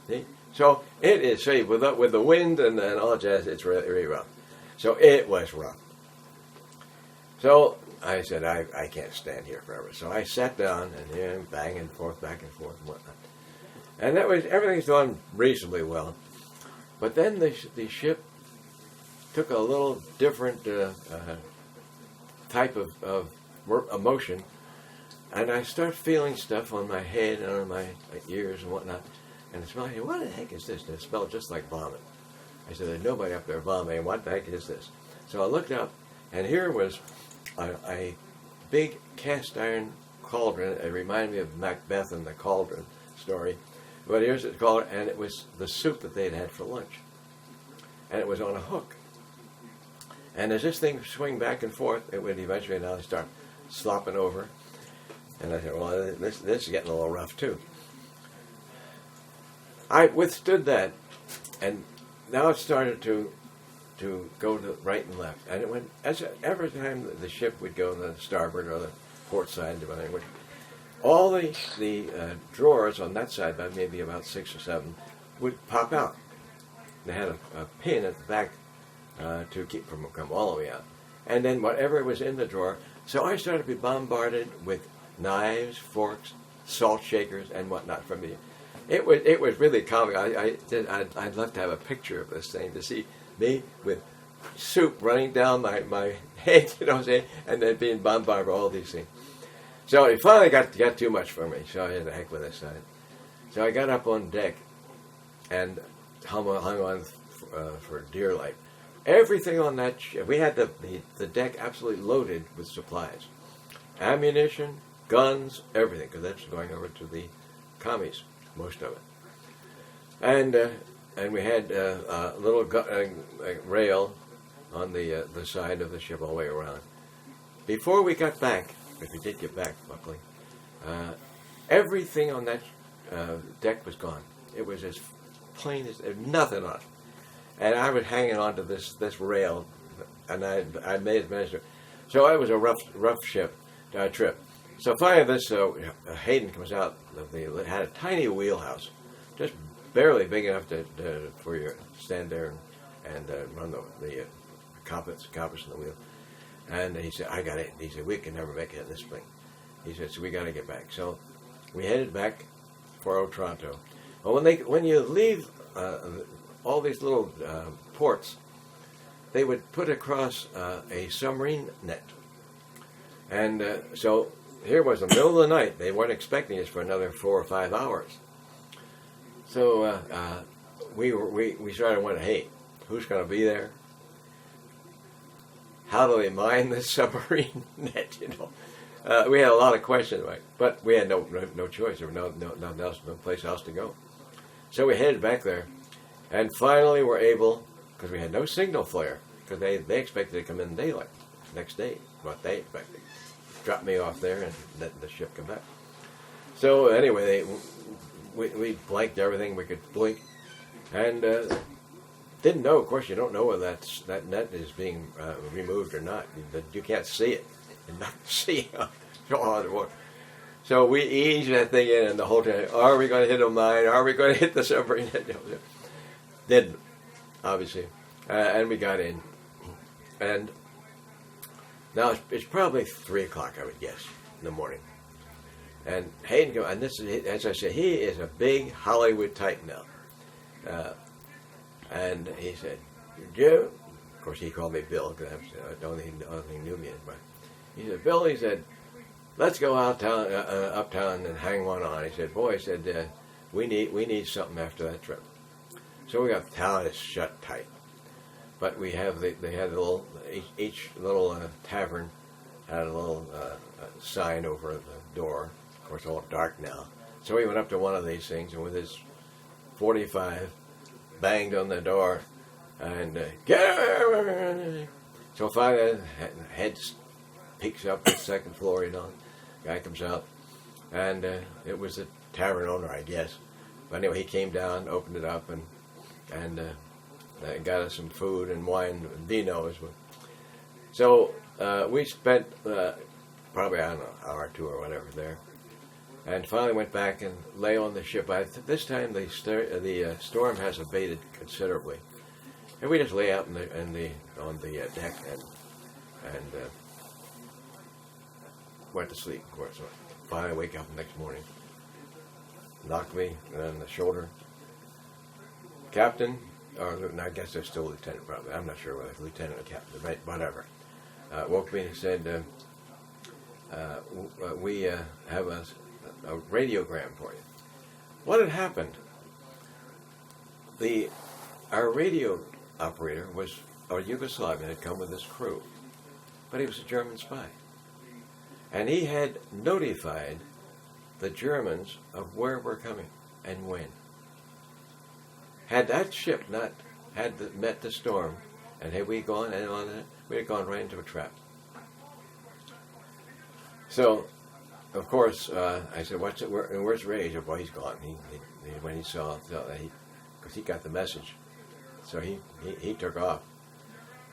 S2: See? So it is, see, with the wind and all jazz, it's really, really rough. So it was rough. So I said, I can't stand here forever. So I sat down and back and forth and whatnot. And everything's gone reasonably well. But then the ship took a little different type of emotion, and I start feeling stuff on my head and on my ears and whatnot. And it smelled, what the heck is this? And it smelled just like vomit. I said, there's nobody up there vomiting. What the heck is this? So I looked up, and here was a big cast iron cauldron. It reminded me of Macbeth and the cauldron story. But here's the cauldron, and it was the soup that they'd had for lunch. And it was on a hook. And as this thing swing back and forth, it would eventually now start slopping over. And I said, well, this is getting a little rough too. I withstood that, and now it started to go to right and left. And it went, every time the ship would go to the starboard or the port side, depending which, all the drawers on that side, by maybe about 6 or 7, would pop out. They had a pin at the back to keep from come all the way out. And then whatever was in the drawer. So I started to be bombarded with knives, forks, salt shakers, and whatnot from the. It was really comic. I'd love to have a picture of this thing to see me with soup running down my head, you know what I'm saying, and then being bombarded with all these things. So it finally got too much for me, so I had to heck with this side. So I got up on deck and hung on for dear life. Everything on that ship, we had the deck absolutely loaded with supplies. Ammunition, guns, everything, because that's going over to the commies, most of it. And we had a little rail on the side of the ship all the way around. Before we got back, if we did get back, luckily, everything on that deck was gone. It was as plain as nothing on it. And I was hanging on to this rail, and I made it measure. So it was a rough trip. So finally, this Hayden comes out. It had a tiny wheelhouse, just barely big enough for you to stand there and run the compass in the wheel. And he said, "I got it." He said, "We can never make it in this thing." He said, "So we got to get back." So we headed back for Otranto. Well, when you leave all these little ports, they would put across a submarine net. And so here was the middle of the night. They weren't expecting us for another 4 or 5 hours. So we started wondering, hey, who's going to be there? How do they mine this submarine net? We had a lot of questions, right? But we had no choice. There was no place else to go. So we headed back there, and finally were able, because we had no signal flare, because they expected to come in daylight next day. What they expected, drop me off there and let the ship come back. So anyway, we blanked everything we could blink, and didn't know. Of course, you don't know whether that net is being removed or not. You can't see it. And not see it. So we eased that thing in, and the whole time, are we going to hit a mine? Are we going to hit the submarine? Didn't, obviously. And we got in. And now it's probably 3 o'clock, I would guess, in the morning. And Hayden, and this is, as I said, he is a big Hollywood type now. And he said, "Joe," of course he called me Bill, because I don't think he knew me anymore. He said, "Bill," he said, "let's go uptown and hang one on." He said, "Boy," he said, we need something after that trip." So we got the town is shut tight, but we have they had each little tavern had a little sign over the door. Of course, all dark now. So we went up to one of these things, and with his 45, banged on the door, and get out. So finally, head peeks up the second floor, guy comes out, and it was the tavern owner, I guess. But anyway, he came down, opened it up, and got us some food and wine and vino as well. So we spent probably, I don't know, an hour or two or whatever there, and finally went back and lay on the ship. This time the storm has abated considerably, and we just lay out on the deck and went to sleep. Of course, so finally wake up the next morning, knocked me on the shoulder. Captain, or I guess they're still lieutenant, probably. I'm not sure whether it's lieutenant or captain, but whatever. Woke me and said, "We have a radiogram for you." What had happened? Our radio operator was a Yugoslavian, had come with his crew, but he was a German spy, and he had notified the Germans of where we're coming and when. Had that ship not met the storm, and had we gone and on it, we'd have gone right into a trap. So, of course, I said, "Where's Ray?" He said, "Well, he's gone." When he saw that, because he got the message, so he took off,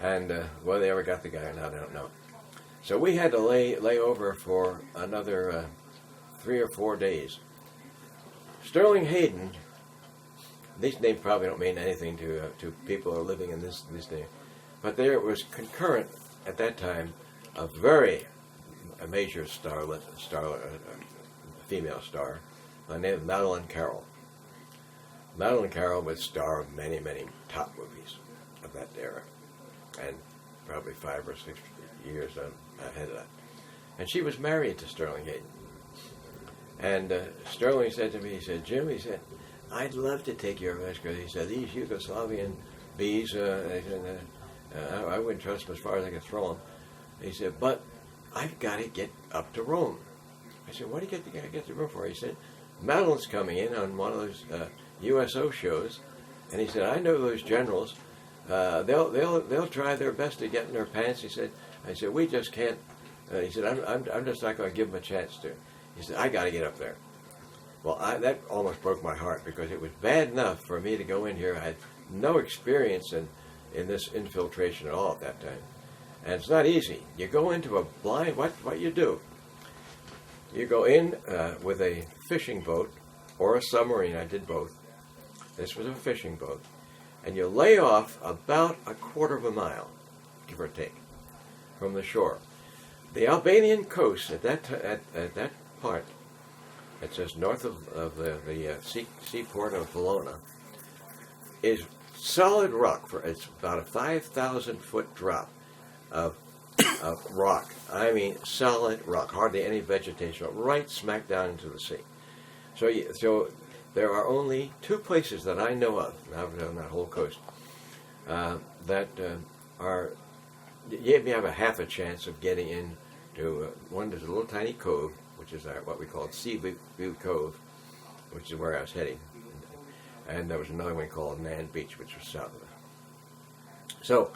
S2: and whether they ever got the guy or not, I don't know. So we had to lay over for another 3 or 4 days. Sterling Hayden. These names probably don't mean anything to people who are living in this day, but there was concurrent at that time a major female star by the name of Madeleine Carroll. Madeleine Carroll was star of many, many top movies of that era, and probably 5 or 6 years ahead of that. And she was married to Sterling Hayden. And Sterling said to me, he said, Jim, he said, I'd love to take your advice, because he said, these Yugoslavian bees, I wouldn't trust them as far as I could throw them. He said, but I've got to get up to Rome. I said, what do you get to Rome for? He said, Madeline's coming in on one of those USO shows, and he said, I know those generals. They'll try their best to get in their pants. He said, I said, we just can't. He said, I'm just not going to give them a chance to. He said, I got to get up there. Well, that almost broke my heart, because it was bad enough for me to go in here. I had no experience in this infiltration at all at that time. And it's not easy. You go into a blind, what you do, you go in with a fishing boat or a submarine. I did both. This was a fishing boat. And you lay off about a quarter of a mile, give or take, from the shore. The Albanian coast at that part, it's just north of the seaport of Valona, is solid rock. It's about a 5,000-foot drop of rock. I mean, solid rock, hardly any vegetation, right smack down into the sea. So there are only two places that I know of on that whole coast that are, you have a half a chance of getting into one. There's a little tiny cove, which is what we call Seaview Cove, which is where I was heading. And there was another one called Nan Beach, which was south of it. So,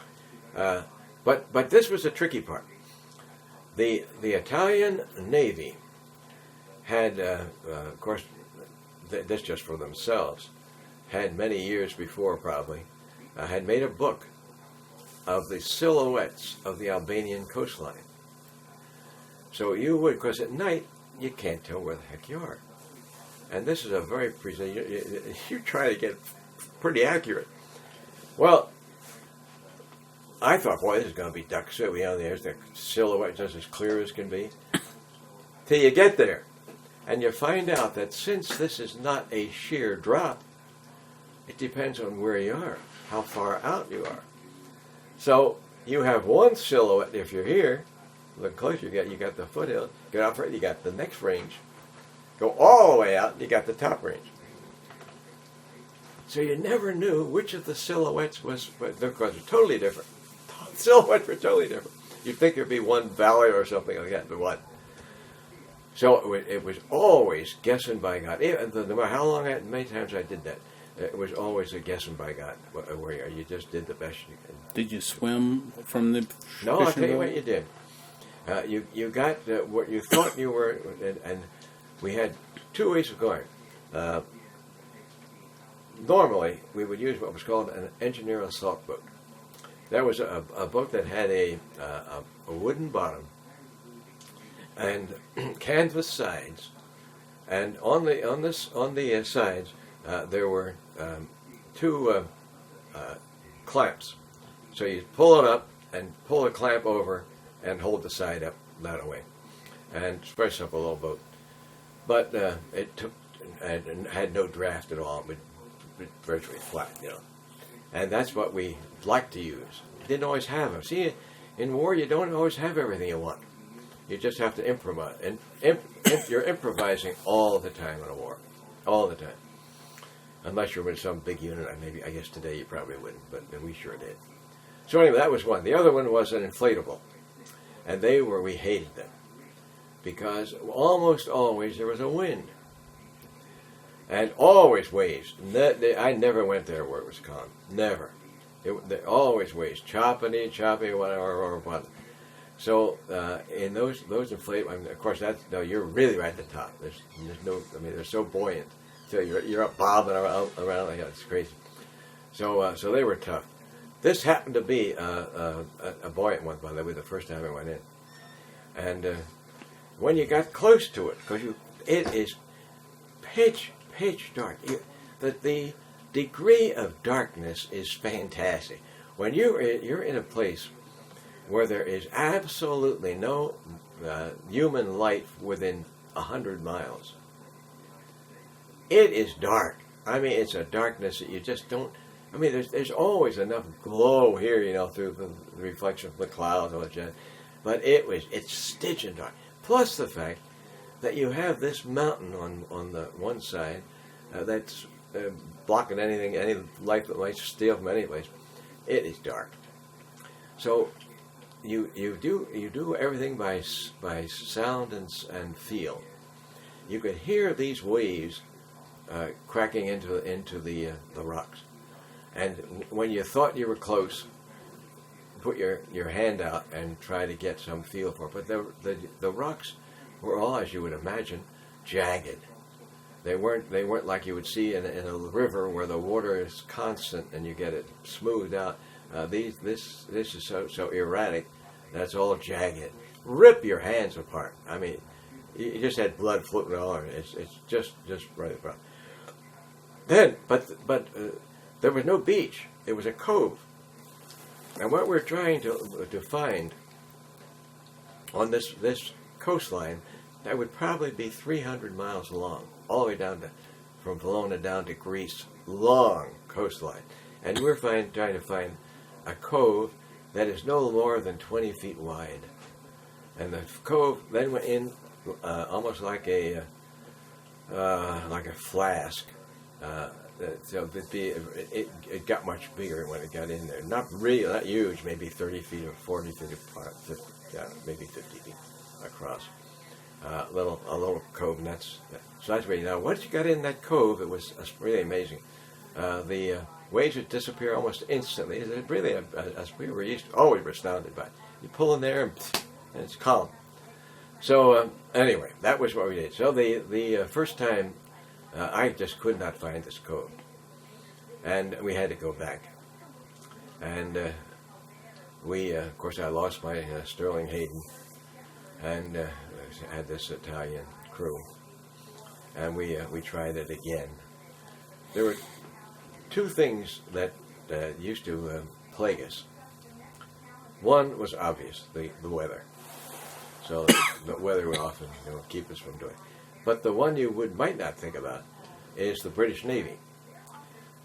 S2: but this was the tricky part. The Italian Navy had, of course, this just for themselves, had many years before probably, had made a book of the silhouettes of the Albanian coastline. So you would, because at night, you can't tell where the heck you are. And this is a very precise, you try to get pretty accurate. Well, I thought, boy, this is going to be duck soup. There's the silhouette just as clear as can be. Till you get there, and you find out that since this is not a sheer drop, it depends on where you are, how far out you are. So you have one silhouette if you're here. Look closer, you got the foothill. Get out further, you got the next range. Go all the way out, and you got the top range. So you never knew which of the silhouettes was, but of course, they're totally different. Silhouettes were totally different. You'd think there'd be one valley or something like that, but what? So it was always guessing by God. No matter how long, many times I did that, it was always a guessing by God. Where you just did the best you could.
S1: Did you swim from the?
S2: No, I'll tell you what you did. You got what you thought you were, and we had two ways of going. Normally, we would use what was called an engineer assault boat. That was a boat that had a wooden bottom and canvas sides, and on the sides there were two clamps. So you pull it up and pull the clamp over and hold the side up that way, and it's a very simple little boat. But it took and had no draft at all. It was virtually flat, and that's what we liked to use. Didn't always have them. See, in war, you don't always have everything you want. You just have to improvise, and you're improvising all the time in a war, all the time. Unless you're with some big unit, I guess today you probably wouldn't, but we sure did. So anyway, that was one. The other one was an inflatable, and we hated them because almost always there was a wind, and always waves. I never went there where it was calm. Never. There always waves, choppy, whatever, or what. So in those inflatable, of course, you're really right at the top. There's no, they're so buoyant. So you're up bobbing around like that. It's crazy. So they were tough. This happened to be a buoyant one, by the way, the first time I went in. And when you got close to it, because it is pitch dark. The degree of darkness is fantastic. When you're in a place where there is absolutely no human life within 100 miles, it is dark. I mean, it's a darkness that you just don't. I mean, there's always enough glow here, through the reflection of the clouds and all that. But it's stitching dark. plus the fact that you have this mountain on the one side that's blocking any light that might steal from any place. It is dark. So you do everything by sound and feel. You could hear these waves cracking into the rocks, and when you thought you were close, put your hand out and try to get some feel for it. But the rocks were all, as you would imagine, jagged. They weren't like you would see in a river where the water is constant and you get it smoothed out. This is so erratic. That's all jagged. Rip your hands apart. I mean, you just had blood floating all over. It's just right across. Then, but there was no beach. It was a cove. And what we're trying to find on this coastline, that would probably be 300 miles long, all the way down from Valona down to Greece, long coastline. And we're trying to find a cove that is no more than 20 feet wide. And the cove then went in almost like a flask. So it got much bigger when it got in there. Not huge, maybe 30 feet or 40 feet apart, maybe 50 feet across. A little cove, and so that's where. Now, once you got in that cove, it was really amazing. The waves would disappear almost instantly. It's really, as we were always were astounded by it. You pull in there, and it's calm. So anyway, that was what we did. So the first time, I just could not find this cove, and we had to go back. And of course, I lost my Sterling Hayden, and had this Italian crew, and we tried it again. There were two things that used to plague us. One was obvious, the weather. So the weather would often keep us from doing it. But the one you might not think about is the British Navy.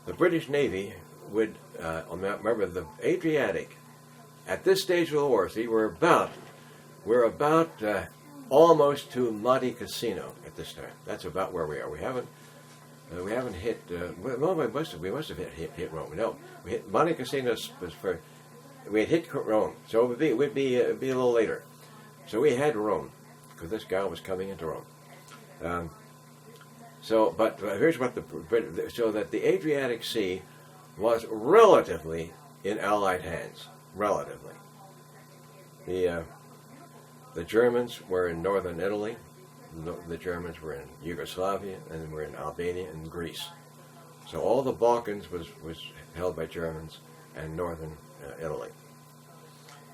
S2: The British Navy would, remember the Adriatic, at this stage of the war, see, we're about almost to Monte Cassino at this time. That's about where we are. We haven't hit, well, we must have hit Rome. No, we hit Monte Cassino we had hit Rome, so it would be a little later. So we had Rome, because this guy was coming into Rome. But here's what so that the Adriatic Sea was relatively in Allied hands, relatively. The Germans were in northern Italy, the Germans were in Yugoslavia, and were in Albania and Greece. So all the Balkans was held by Germans and northern Italy.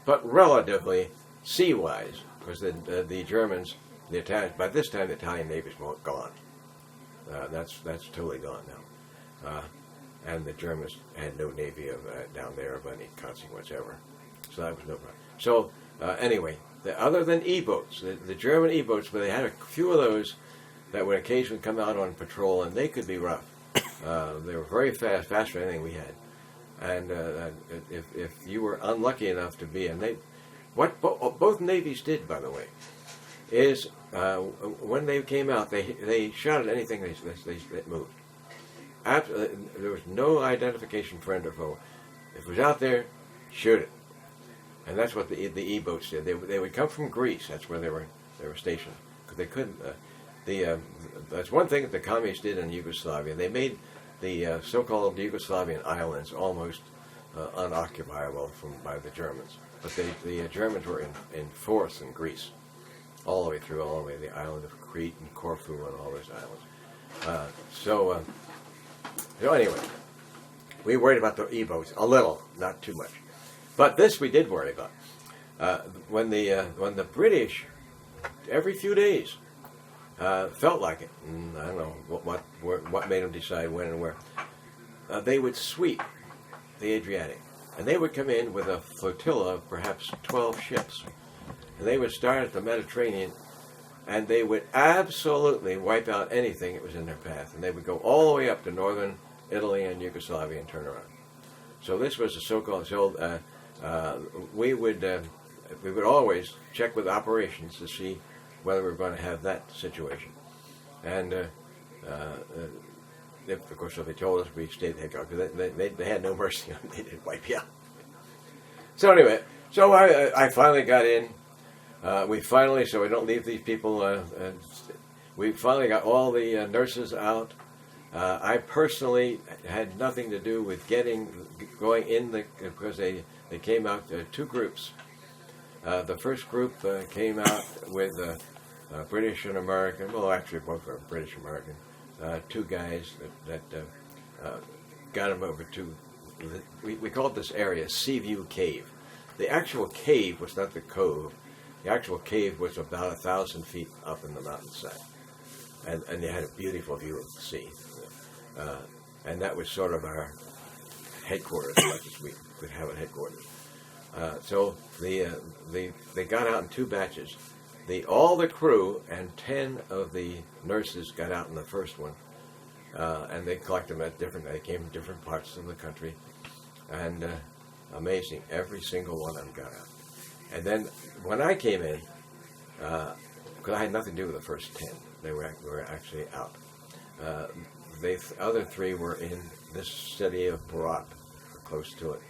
S2: But relatively sea-wise, because the Germans, the Italians, by this time the Italian Navy's gone. That's totally gone now. And the Germans had no navy down there of any consequence ever. So that was no problem. So anyway, other than E-boats, the German E-boats, but they had a few of those that would occasionally come out on patrol, and they could be rough. They were very fast, faster than anything we had. And if you were unlucky enough to be in, what both navies did, by the way, is when they came out, they shot at anything that moved. There was no identification, friend or foe. If it was out there, shoot it. And that's what the E-boats did. They would come from Greece. That's where they were stationed, because they couldn't. That's one thing that the communists did in Yugoslavia. They made the so-called Yugoslavian islands almost unoccupiable by the Germans. But the Germans were in force in Greece, all the way through, the island of Crete and Corfu and all those islands. So anyway, we worried about the E-boats a little, not too much. But this we did worry about. When the British, every few days, felt like it, and I don't know what made them decide when and where, they would sweep the Adriatic. And they would come in with a flotilla of perhaps 12 ships. And they would start at the Mediterranean, and they would absolutely wipe out anything that was in their path. And they would go all the way up to northern Italy and Yugoslavia and turn around. So this was a so-called... we would always check with operations to see whether we were going to have that situation. And of course, so they told us we stayed the heck out because they had no mercy on me. They didn't wipe you out. So anyway, so I finally got in. We finally, so we don't leave these people. We finally got all the nurses out. I personally had nothing to do with going in because they came out two groups. The first group came out with British and American. Well, actually, both were British American. Two guys that got them over to. We called this area Seaview Cave. The actual cave was not the cove. The actual cave was about 1,000 feet up in the mountainside, and they had a beautiful view of the sea. And that was sort of our headquarters, as much as we could have a headquarters. So they got out in two batches. All the crew and 10 of the nurses got out in the first one, and they collected them they came from different parts of the country, and amazing, every single one of them got out. And then when I came in, because I had nothing to do with the first 10, they were actually out. The other 3 were in this city of Bari, close to it.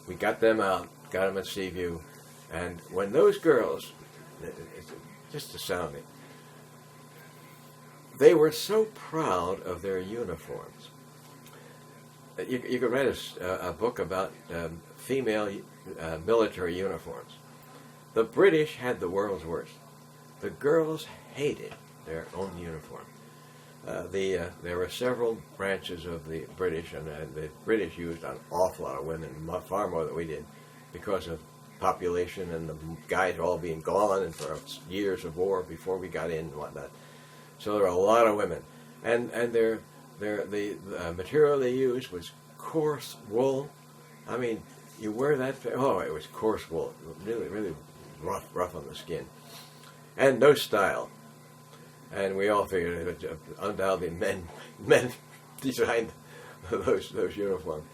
S2: We got them out, got them at Seaview, and when those girls, it's just astounding, they were so proud of their uniforms. You could read a book about female military uniforms. The British had the world's worst. The girls hated their own uniform. There were several branches of the British, and the British used an awful lot of women, far more than we did, because of population and the guys all being gone and for years of war before we got in and whatnot. So there were a lot of women, and the material they used was coarse wool. I mean, you wear that. Oh, it was coarse wool, really, really rough on the skin, and no style. And we all figured that undoubtedly men designed those uniforms.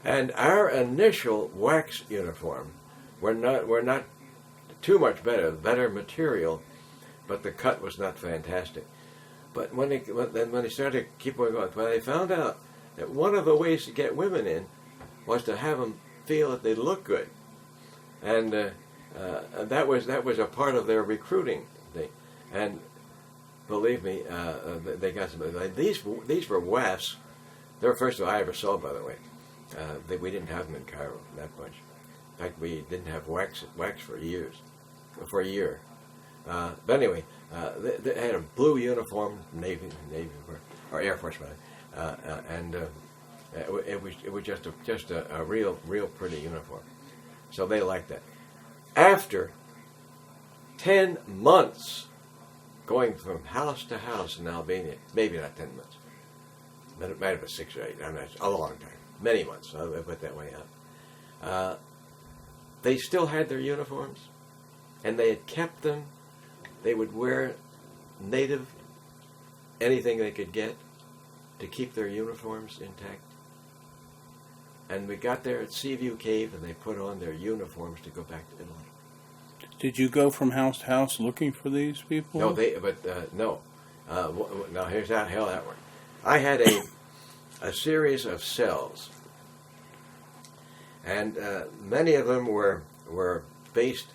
S2: And our initial wax uniform were not too much better material, but the cut was not fantastic. But when they started to keep on going, when they found out that one of the ways to get women in was to have them feel that they look good, and that was a part of their recruiting thing. And believe me, they got some. These were wafts. They were the first I ever saw, by the way. We didn't have them in Cairo, that bunch. In fact, we didn't have wax for a year. But anyway, they had a blue uniform, Navy or Air Force, and it was just a real pretty uniform. So they liked that. After 10 months going from house to house in Albania, maybe not 10 months, but it might have been 6 or 8. I mean, a long time, many months. I'll put that way out. They still had their uniforms, and they had kept them. They would wear native anything they could get to keep their uniforms intact. And we got there at Seaview Cave, and they put on their uniforms to go back to Italy.
S1: Did you go from house to house looking for these people?
S2: No, no. Now here's how that worked. I had a series of cells, and many of them were based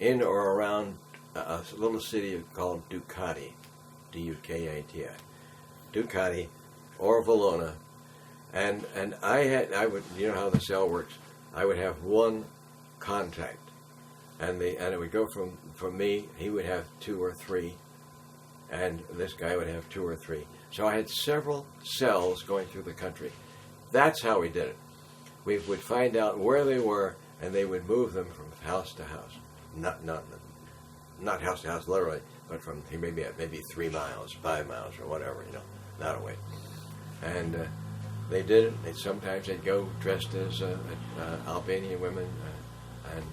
S2: in or around a little city called Ducati, D-U-K-A-T-I, Ducati, or Valona, and I would, you know how the cell works. I would have one contact, and it would go from me. He would have 2 or 3, and this guy would have 2 or 3. So I had several cells going through the country. That's how we did it. We would find out where they were, and they would move them from house to house. Not house to house literally, but from maybe 3 miles, 5 miles, or whatever, that away. And they did it. Sometimes they'd go dressed as Albanian women, and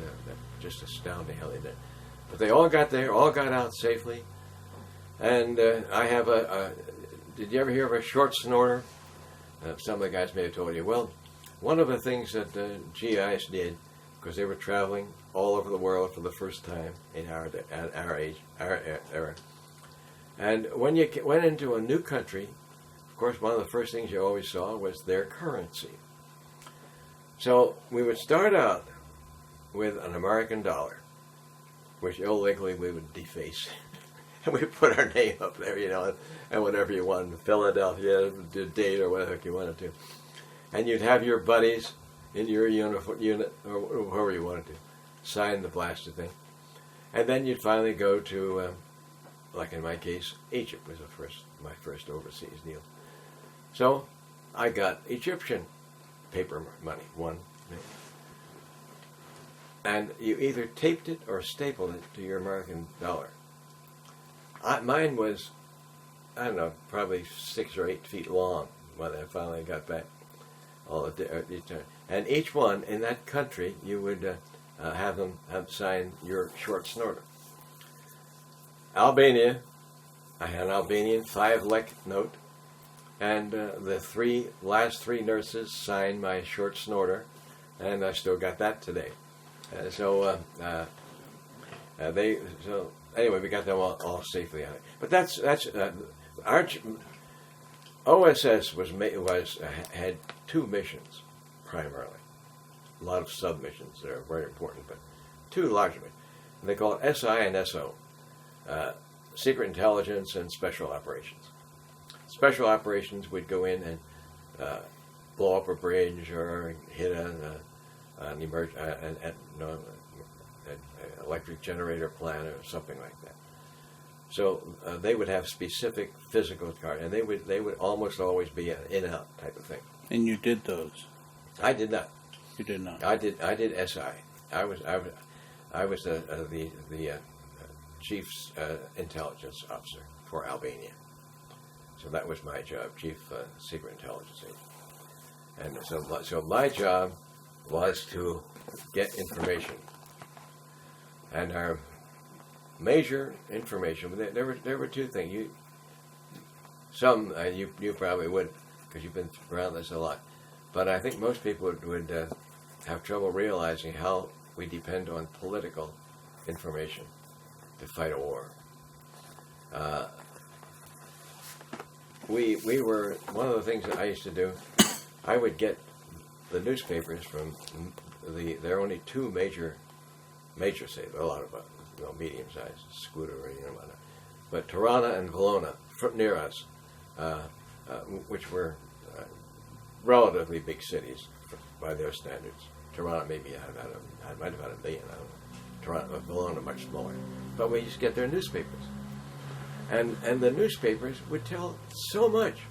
S2: just astounding how they did it. But they all got there, all got out safely. And I have did you ever hear of a short snorter? Some of the guys may have told you. Well, one of the things that GIs did, because they were traveling all over the world for the first time in our age, our era. And when you went into a new country, of course, one of the first things you always saw was their currency. So we would start out with an American dollar, which illegally we would deface. And we put our name up there, and whatever you wanted, Philadelphia, the date, or whatever you wanted to. And you'd have your buddies in your unit, or whoever you wanted to, sign the blasted thing. And then you'd finally go to, like in my case, Egypt was my first overseas deal. So I got Egyptian paper money, one. And you either taped it or stapled it to your American dollar. Mine was, I don't know, probably 6 or 8 feet long when I finally got back. And each one in that country, you would have them sign your short snorter. Albania, I had an Albanian 5-lek note, and the last three nurses signed my short snorter, and I still got that today. Anyway, we got them all safely out. But that's our OSS had 2 missions primarily. A lot of submissions that are very important, but 2 large missions. They call it SI and SO, Secret Intelligence and Special Operations. Special Operations would go in and blow up a bridge or hit an electric generator plant or something like that. So they would have specific physical cards, and they would almost always be an in-out type of thing.
S1: And you did those?
S2: I did not.
S1: You did not.
S2: I did SI. I was the chief intelligence officer for Albania. So that was my job, chief secret intelligence agent. And so my job was to get information. And our major information, there were 2 things. You probably would, because you've been around this a lot. But I think most people would have trouble realizing how we depend on political information to fight a war. We were, one of the things that I used to do, I would get the newspapers from there are only 2 major cities, a lot of medium-sized, Scooter or whatnot. But Tirana and Valona, near us, which were relatively big cities by their standards. Tirana maybe might have had 1 million. I don't know. Valona much smaller. But we used to get their newspapers, and the newspapers would tell so much.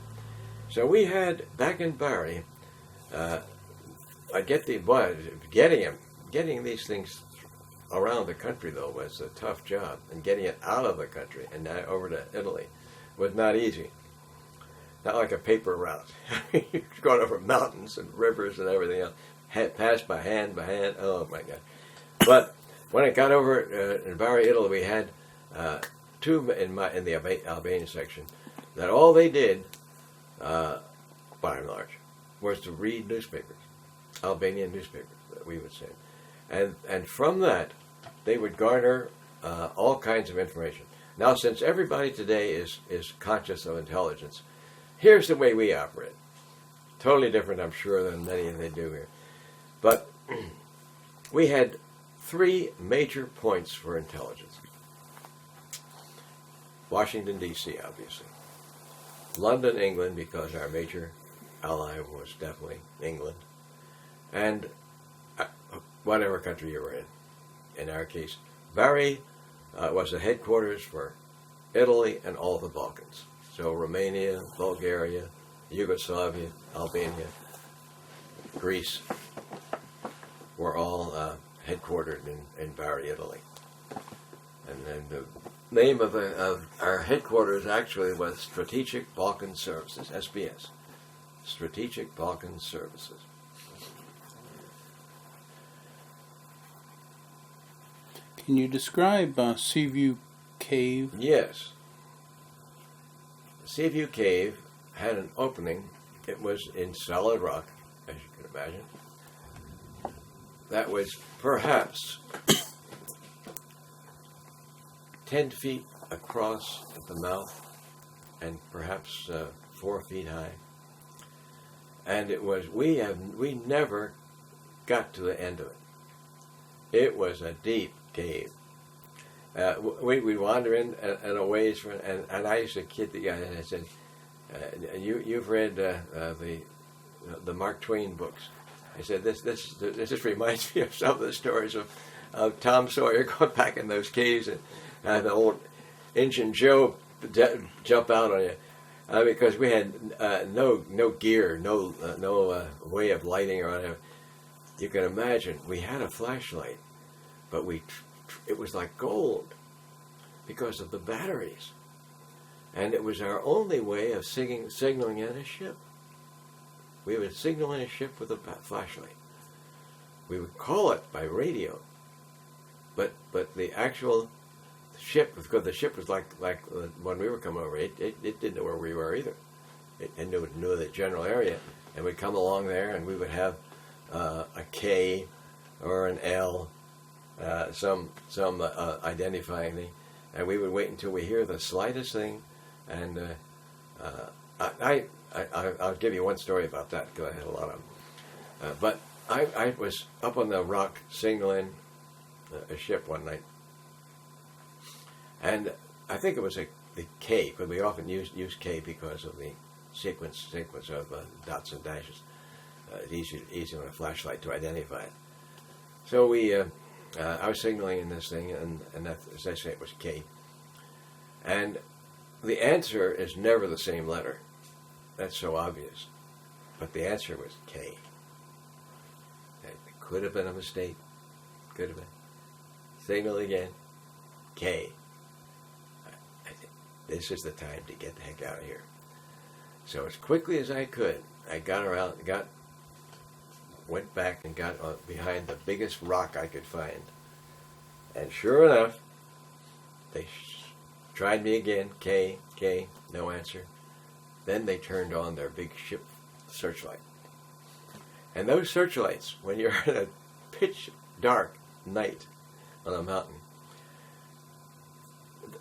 S2: So we had back in Bari. Getting these things around the country, though, was a tough job, and getting it out of the country and over to Italy was not easy. Not like a paper route. You're going over mountains and rivers and everything else, passed by hand. Oh my God! But when it got over in Bari, Italy, we had 2 in the Albanian section that all they did, by and large, was to read newspapers, Albanian newspapers that we would send. And from that, they would garner all kinds of information. Now, since everybody today is conscious of intelligence, here's the way we operate. Totally different, I'm sure, than many they do here. But we had 3 major points for intelligence. Washington, D.C., obviously. London, England, because our major ally was definitely England. And whatever country you were in our case. Bari was the headquarters for Italy and all the Balkans. So Romania, Bulgaria, Yugoslavia, Albania, Greece were all headquartered in Bari, Italy. And then the name of our headquarters actually was Strategic Balkan Services, SBS. Strategic Balkan Services.
S1: Can you describe Seaview Cave?
S2: Yes. Seaview Cave had an opening. It was in solid rock, as you can imagine. that was perhaps 10 feet across at the mouth and perhaps 4 feet high. And it was, we never got to the end of it. It was a deep cave. We'd wander in and a ways from, and I used to kid the guy, and I said, you've read the Mark Twain books. I said, this just reminds me of some of the stories of Tom Sawyer going back in those caves, and the old Injun Joe jump out on you. Because we had no gear, no way of lighting or whatever. You can imagine, we had a flashlight, but it was like gold because of the batteries. And it was our only way of signaling in a ship. We would signal in a ship with a flashlight. We would call it by radio, but the actual ship, because the ship was like when we were coming over, it didn't know where we were either. It knew the general area, and we'd come along there, and we would have a K or an L, some identifying thing, and we would wait until we hear the slightest thing, and I'll give you one story about that because I had a lot of them. But I was up on the rock signaling a ship one night. And I think it was the K, but we often use K because of the sequence of dots and dashes. It's easy on a flashlight to identify it. So I was signaling in this thing, and that, as I say, it was K. And the answer is never the same letter. That's so obvious. But the answer was K. It could have been a mistake. Could have been. Signal again. K. This is the time to get the heck out of here. So as quickly as I could, I got around, went back and got behind the biggest rock I could find. And sure enough, they tried me again, K, no answer. Then they turned on their big ship searchlight. And those searchlights, when you're in a pitch dark night on a mountain,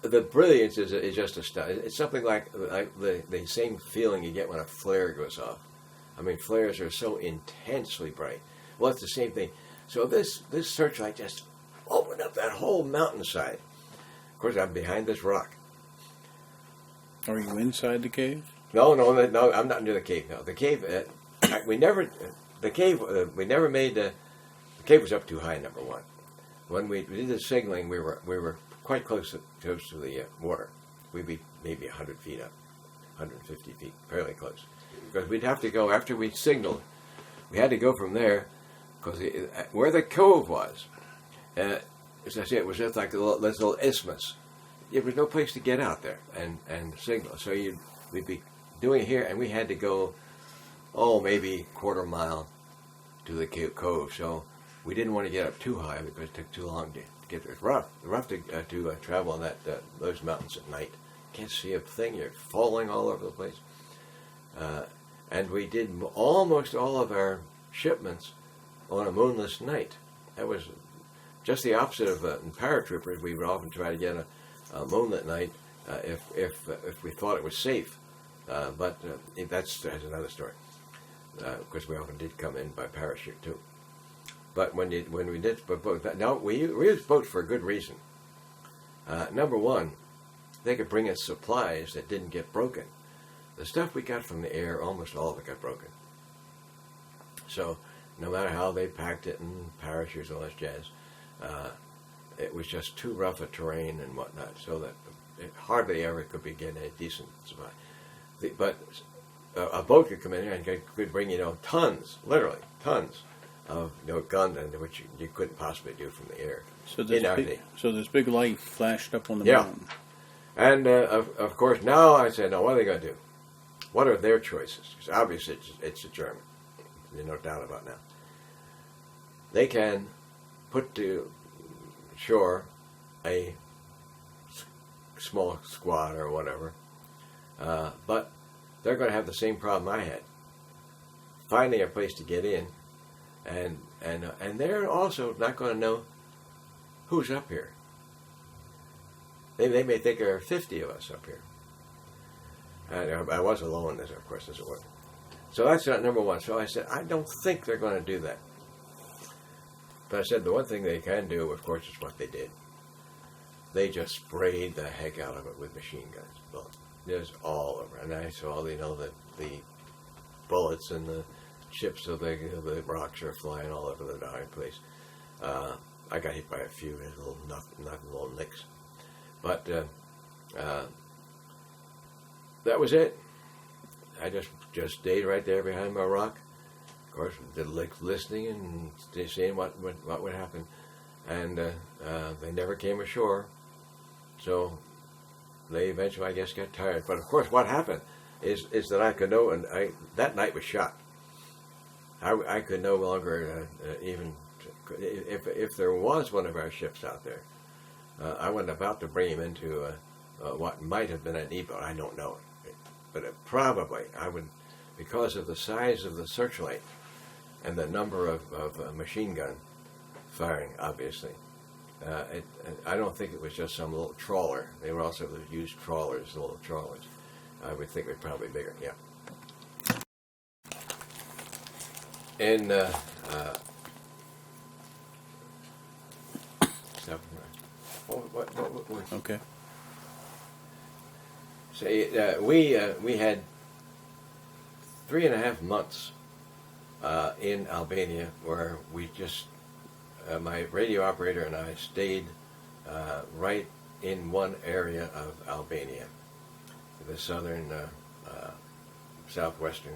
S2: the brilliance is just astounding. It's something like the same feeling you get when a flare goes off. I mean, flares are so intensely bright. Well, it's the same thing. So this searchlight just opened up that whole mountainside. Of course, I'm behind this rock.
S1: Are you inside the cave?
S2: No, I'm not near the cave. No, the cave. We never made the cave was up too high. Number one, when we did the signaling, we were quite close to the water. We'd be maybe 100 feet up, 150 feet, fairly close. Because we'd have to go, after we signaled, we had to go from there, because where the cove was, as I said, it was just like this little isthmus. There was no place to get out there and signal. So we'd be doing it here, and we had to go, maybe quarter mile to the cove. So we didn't want to get up too high because it took too long to get there. It's rough to travel on those mountains at night. Can't see a thing. You're falling all over the place. And we did almost all of our shipments on a moonless night. That was just the opposite of in paratroopers. We would often try to get a moonlit night if we thought it was safe. But that's another story. Because we often did come in by parachute too. But when we did boat, now we used boats for a good reason. Number one, they could bring us supplies that didn't get broken. The stuff we got from the air, almost all of it got broken. So no matter how they packed it in parachutes and all this jazz, it was just too rough a terrain and whatnot, so that it hardly ever could be getting a decent supply. But a boat could come in here and could bring, tons, literally tons of guns, which you couldn't possibly do from the air.
S1: So this big light flashed up on the mountain.
S2: And of course now I said, now what are they going to do? What are their choices? Because obviously it's a German. There's no doubt about now. They can put to shore a small squad or whatever, but they're going to have the same problem I had, finding a place to get in, and and they're also not going to know who's up here. They may think there are 50 of us up here. And I was alone, of course, as it was. So that's number one. So I said, I don't think they're going to do that. But I said, the one thing they can do, of course, is what they did. They just sprayed the heck out of it with machine guns. Bullets. Just all over. And I saw, the bullets and the chips of the rocks are flying all over the darn place. I got hit by a few little nicks. But that was it. I just stayed right there behind my rock. Of course, listening and seeing what would happen. And they never came ashore. So they eventually, I guess, got tired. But of course, what happened is that I could know, and that night was shot. I could no longer even, if there was one of our ships out there, I wasn't about to bring him into what might have been an E-boat. I don't know. But probably I would, because of the size of the searchlight and the number of machine gun firing, obviously. I don't think it was just some little trawler. They were also used trawlers, little trawlers. I would think they're probably bigger, yeah. In
S1: Okay.
S2: So we had 3.5 months in Albania where we just my radio operator and I stayed right in one area of Albania, the southern southwestern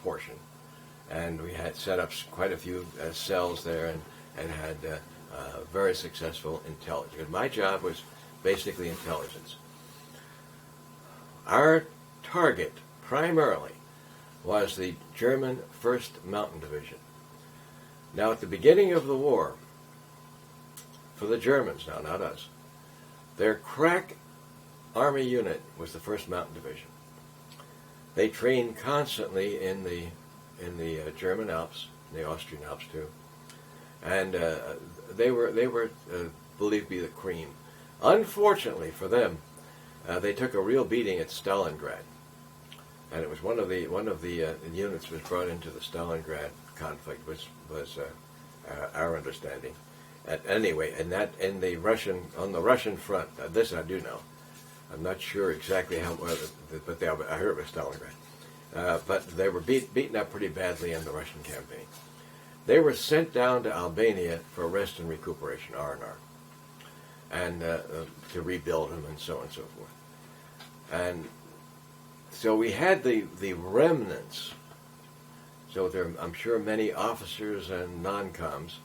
S2: portion, and we had set up quite a few cells there and had very successful intelligence. My job was basically intelligence. Our target primarily was the German 1st Mountain Division. Now, at the beginning of the war, for the Germans now, not us, their crack army unit was the 1st Mountain Division. They trained constantly in the German Alps, the Austrian Alps too, and they were believed to be the cream. Unfortunately for them, they took a real beating at Stalingrad, and it was one of the units was brought into the Stalingrad conflict, which was our understanding. Anyway, on the Russian front, this I do know. I'm not sure exactly how, but I heard it was Stalingrad. But they were beaten up pretty badly in the Russian campaign. They were sent down to Albania for rest and recuperation, R&R, and to rebuild them and so on and so forth. And so we had the remnants. So there, I'm sure many officers and non-coms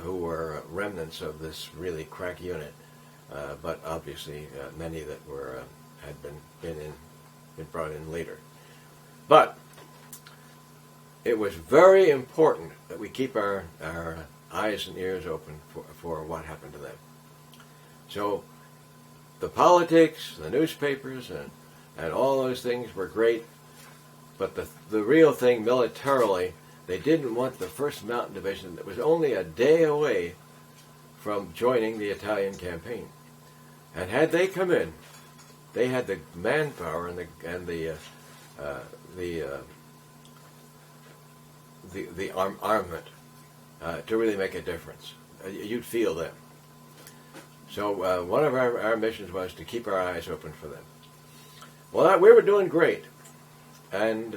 S2: who were remnants of this really crack unit, but obviously many that had been brought in later. But it was very important that we keep our eyes and ears open for what happened to them. So the politics, the newspapers, and all those things were great, but the real thing militarily, they didn't want the 1st Mountain Division that was only a day away from joining the Italian campaign. And had they come in, they had the manpower and the armament to really make a difference. You'd feel them. So one of our missions was to keep our eyes open for them. Well, we were doing great, and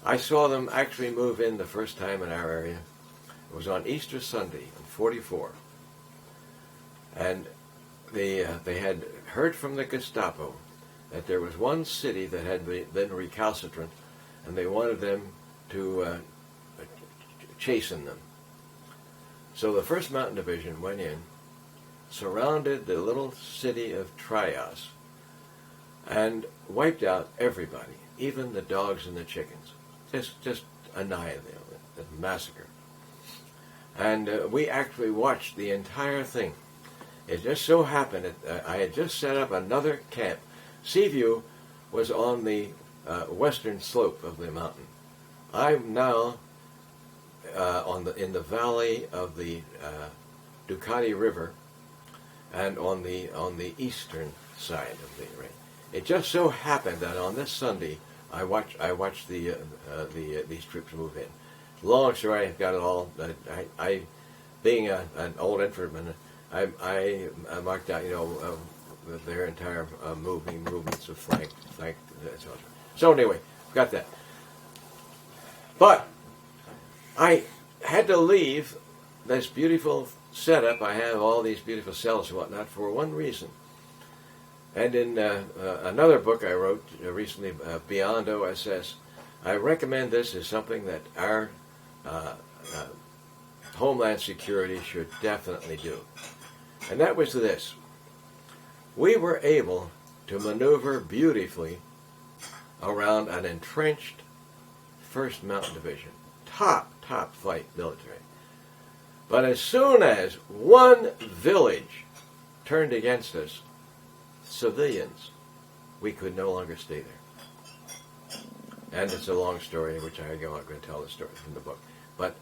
S2: I saw them actually move in the first time in our area. It was on Easter Sunday in '44, and they had heard from the Gestapo that there was one city that had been recalcitrant, and they wanted them to chasten them. So the 1st Mountain Division went in, surrounded the little city of Trias, and wiped out everybody, even the dogs and the chickens. Just annihilated them, a massacre. And we actually watched the entire thing. It just so happened that I had just set up another camp. Seaview was on the western slope of the mountain, I'm now in the valley of the Ducati River, and on the eastern side of the range. It just so happened that on this Sunday I watched these troops move in. Long story, I've got it all. I being an old infantryman, I marked out their entire movements of flank. So anyway, got that. But I had to leave this beautiful setup. I have all these beautiful cells and whatnot for one reason. And in another book I wrote recently, Beyond OSS, I recommend this as something that our Homeland Security should definitely do. And that was this. We were able to maneuver beautifully around an entrenched 1st Mountain Division, top flight military. But as soon as one village turned against us, civilians, we could no longer stay there. And it's a long story, which I'm not going to tell the story from the book. But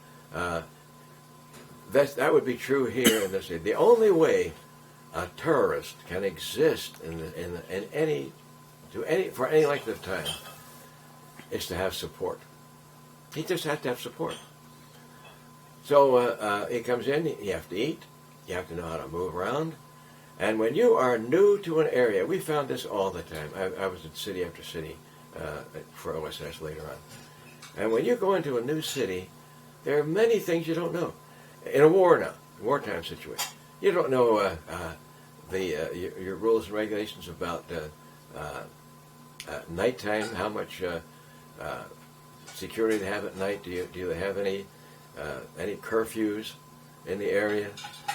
S2: that would be true here in this city. The only way a terrorist can exist for any length of time is to have support. He just has to have support. So he comes in, you have to eat, you have to know how to move around. And when you are new to an area, we found this all the time. I was in city after city for OSS later on. And when you go into a new city, there are many things you don't know. In a wartime situation, you don't know your rules and regulations about nighttime, how much security they have at night. Do they have any curfews in the area?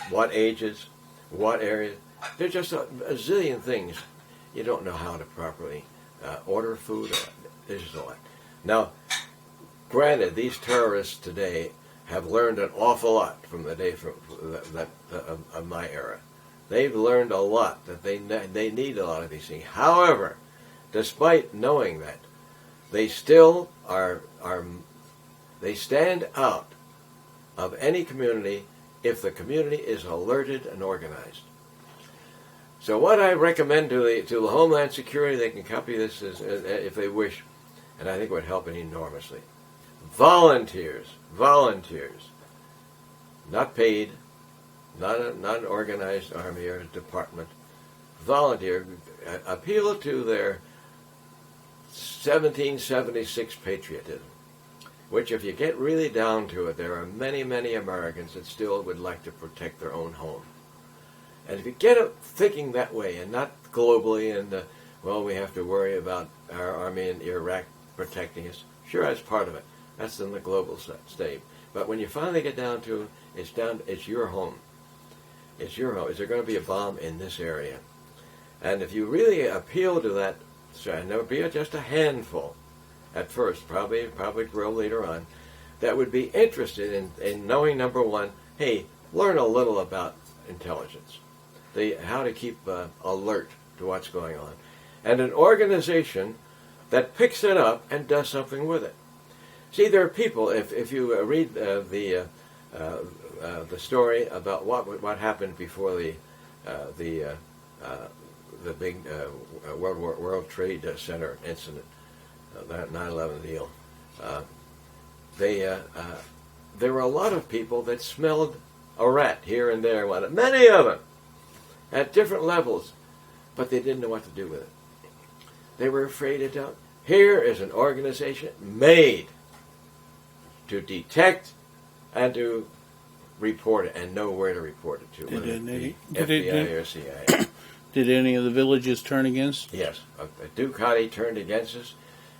S2: What ages? What areas? There's just a zillion things you don't know how to properly order food. There's just a lot. Now, granted, these terrorists today have learned an awful lot from the day of my era. They've learned a lot that they need a lot of these things. However, despite knowing that, they still they stand out of any community if the community is alerted and organized. So what I recommend to the Homeland Security, they can copy this if they wish, and I think it would help it enormously. Volunteers, not paid, not an organized army or department. Volunteer, appeal to their 1776 patriotism, which if you get really down to it, there are many, many Americans that still would like to protect their own home. And if you get it thinking that way and not globally and, we have to worry about our army in Iraq protecting us, sure, that's part of it. That's in the global state. But when you finally get down to it, it's your home. It's your home. Is there going to be a bomb in this area? And if you really appeal to that, and there would be just a handful at first, probably grow later on, that would be interested in knowing, number one, hey, learn a little about intelligence, how to keep alert to what's going on, and an organization that picks it up and does something with it. See, there are people. If you read the story about what happened before the big World Trade Center incident, that 9/11 deal, there were a lot of people that smelled a rat here and there, many of them at different levels, but they didn't know what to do with it. They were afraid to tell. Here is an organization made to detect and to report it and know where to report it to, whether it be FBI or CIA.
S1: Did any of the villages turn against?
S2: Yes. Ducati turned against us,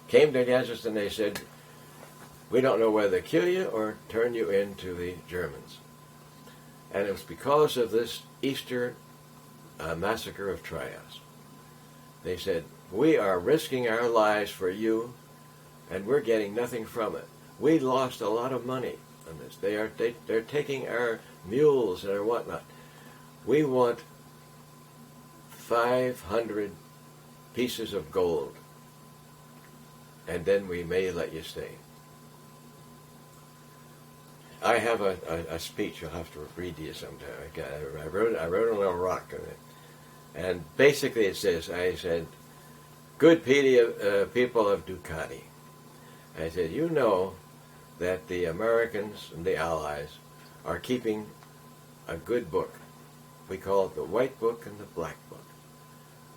S2: came against us, and they said, we don't know whether to kill you or turn you into the Germans. And it was because of this Easter massacre of Trias. They said, we are risking our lives for you, and we're getting nothing from it. We lost a lot of money on this. They're taking our mules and our whatnot. We want 500 pieces of gold, and then we may let you stay. I have a speech. You'll have to read to you sometime. I wrote it on a rock, and basically it says, I said, "Good people of Ducati," I said, "you know that the Americans and the Allies are keeping a good book. We call it the White Book and the Black Book.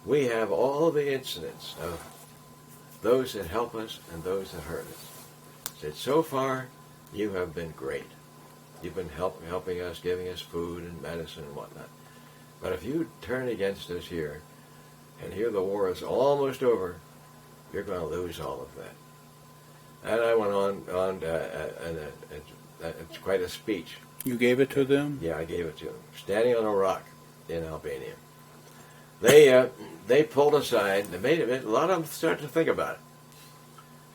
S2: We have all the incidents of those that help us and those that hurt us. I said, so far, you have been great. You've been helping us, giving us food and medicine and whatnot. But if you turn against us here, and here the war is almost over, you're going to lose all of that." And I went on, and it's quite a speech.
S1: You gave it to them?
S2: Yeah, I gave it to them. Standing on a rock in Albania. They pulled aside. They made it. A lot of them started to think about it.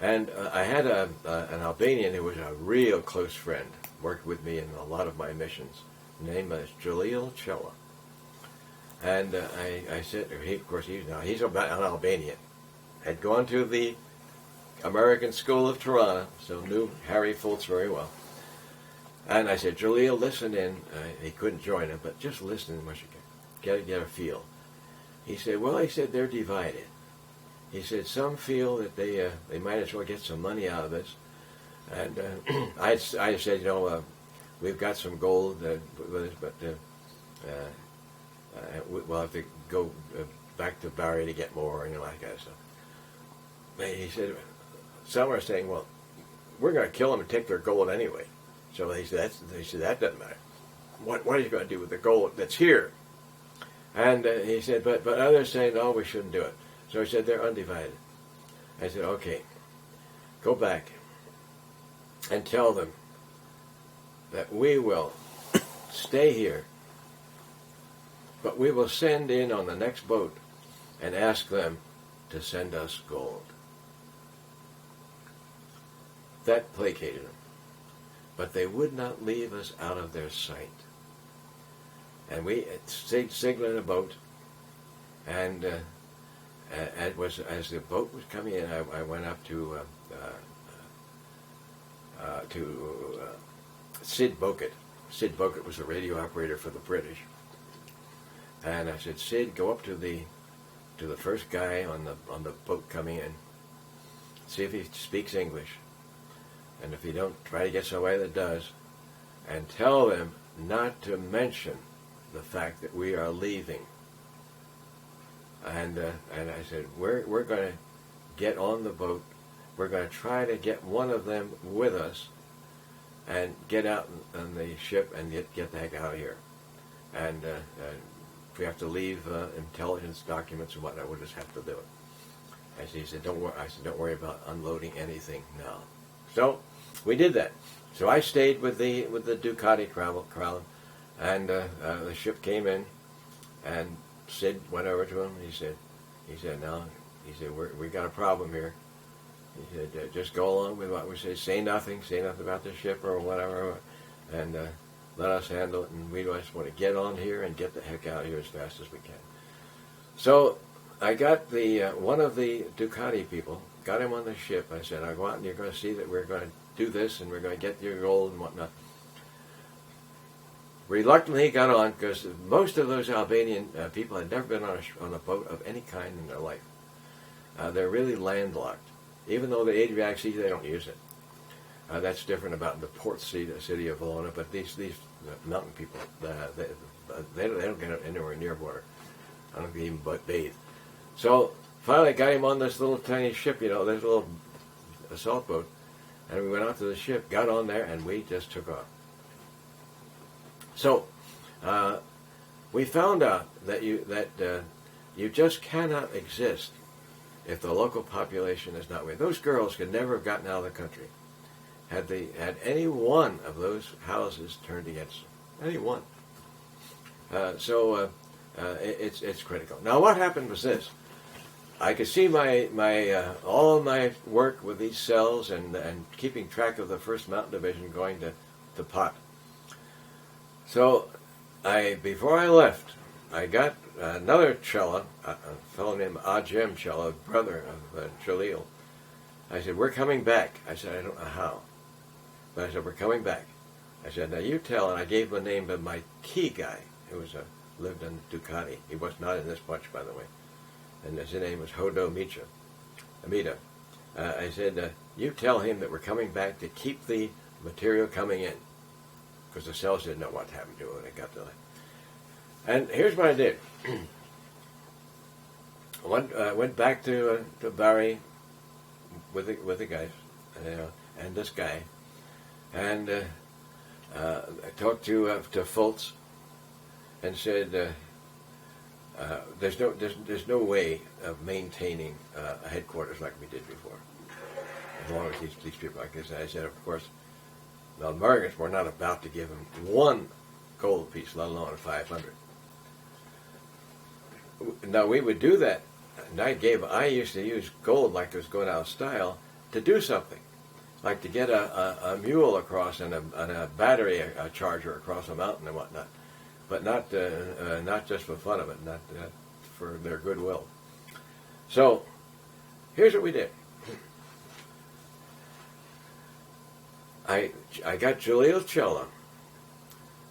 S2: And I had an Albanian who was a real close friend, worked with me in a lot of my missions. His name was Jalil Chella. And I said, of course, he's an Albanian. Had gone to the American School of Tirana, so knew Harry Fultz very well. And I said, "Jalil, listen in." He couldn't join him, but just listen as much as you can. Get a feel. He said, "Well," he said, "they're divided." He said, "Some feel that they might as well get some money out of this." And I said, "We've got some gold with us, but we'll have to go back to Bari to get more," and that kind of stuff. But he said, some are saying, "Well, we're going to kill them and take their gold anyway." So he said, "That doesn't matter. What are you going to do with the gold that's here?" And he said, but others say, "No, we shouldn't do it." So he said, "They're undivided." I said, "Okay, go back and tell them that we will stay here, but we will send in on the next boat and ask them to send us gold." That placated them. But they would not leave us out of their sight. And we signaled a boat, and as the boat was coming in, I went up to Sid Boket. Sid Boket was the radio operator for the British, and I said, "Sid, go up to the first guy on the boat coming in. See if he speaks English. And if you don't, try to get somebody that does, and tell them not to mention the fact that we are leaving." And I said, we're going to get on the boat. We're going to try to get one of them with us and get out on the ship and get the heck out of here. And if we have to leave intelligence documents and whatnot, we'll just have to do it. And he said, "Don't worry." I said, "Don't worry about unloading anything now." So we did that. So I stayed with the Ducati crowd, and the ship came in, and Sid went over to him. He said, "We got a problem here." He said, "Just go along with what we say. Say nothing about the ship or whatever, and let us handle it. And we just want to get on here and get the heck out of here as fast as we can." So I got one of the Ducati people, got him on the ship. I said, "I'll go out and you're going to see that we're going to do this and we're going to get your gold and whatnot." Reluctantly he got on because most of those Albanian people had never been on a boat of any kind in their life. They're really landlocked. Even though the Adriatic Sea, they don't use it. That's different about the port city of Valona, but these mountain people, they don't get anywhere near water. I don't even bathe. So finally I got him on this little tiny ship, this little assault boat, and we went out to the ship, got on there, and we just took off. So we found out that you just cannot exist if the local population is not with. Those girls could never have gotten out of the country had any one of those houses turned against them. Any one. So it's critical. Now what happened was this. I could see all of my work with these cells and keeping track of the 1st Mountain Division going to pot. So before I left, I got another Chella, a fellow named Ajem Chella, brother of Jalil. I said, "We're coming back." I said, "I don't know how." But I said, "We're coming back. I said, now you tell, and I gave him the name of my key guy, who was lived in Ducati. He was not in this bunch, by the way. And his name was Amita. I said, you tell him that we're coming back to keep the material coming in. Because the cells didn't know what happened to it when it got to that. And here's what I did. I went back to Bari with the guys, and this guy, and I talked to Fultz and said, there's no way of maintaining a headquarters like we did before, as long as these people like this. And I said, of course, the Americans were not about to give him one gold piece, let alone 500. Now we would do that, and I used to use gold like it was going out of style to do something, like to get a mule across and a battery charger across a mountain and whatnot, but not just for fun of it, not for their goodwill. So here's what we did. I got Jalil Chella,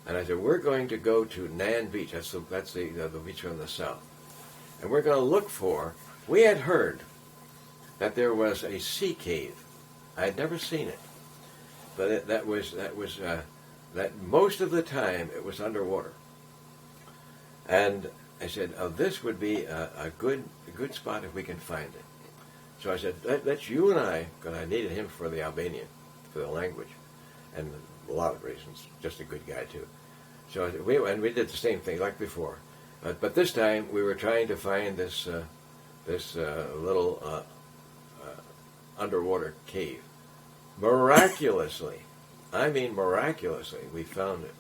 S2: and I said, we're going to go to Nan Beach. That's the beach from the south. And we're going to look for, we had heard that there was a sea cave. I had never seen it. But that most of the time it was underwater. And I said, oh, this would be a good spot if we can find it. So I said, that's you and I, because I needed him for the Albanian, for the language, and a lot of reasons, just a good guy too. So we did the same thing like before. But this time we were trying to find this little underwater cave. Miraculously, I mean miraculously, we found it.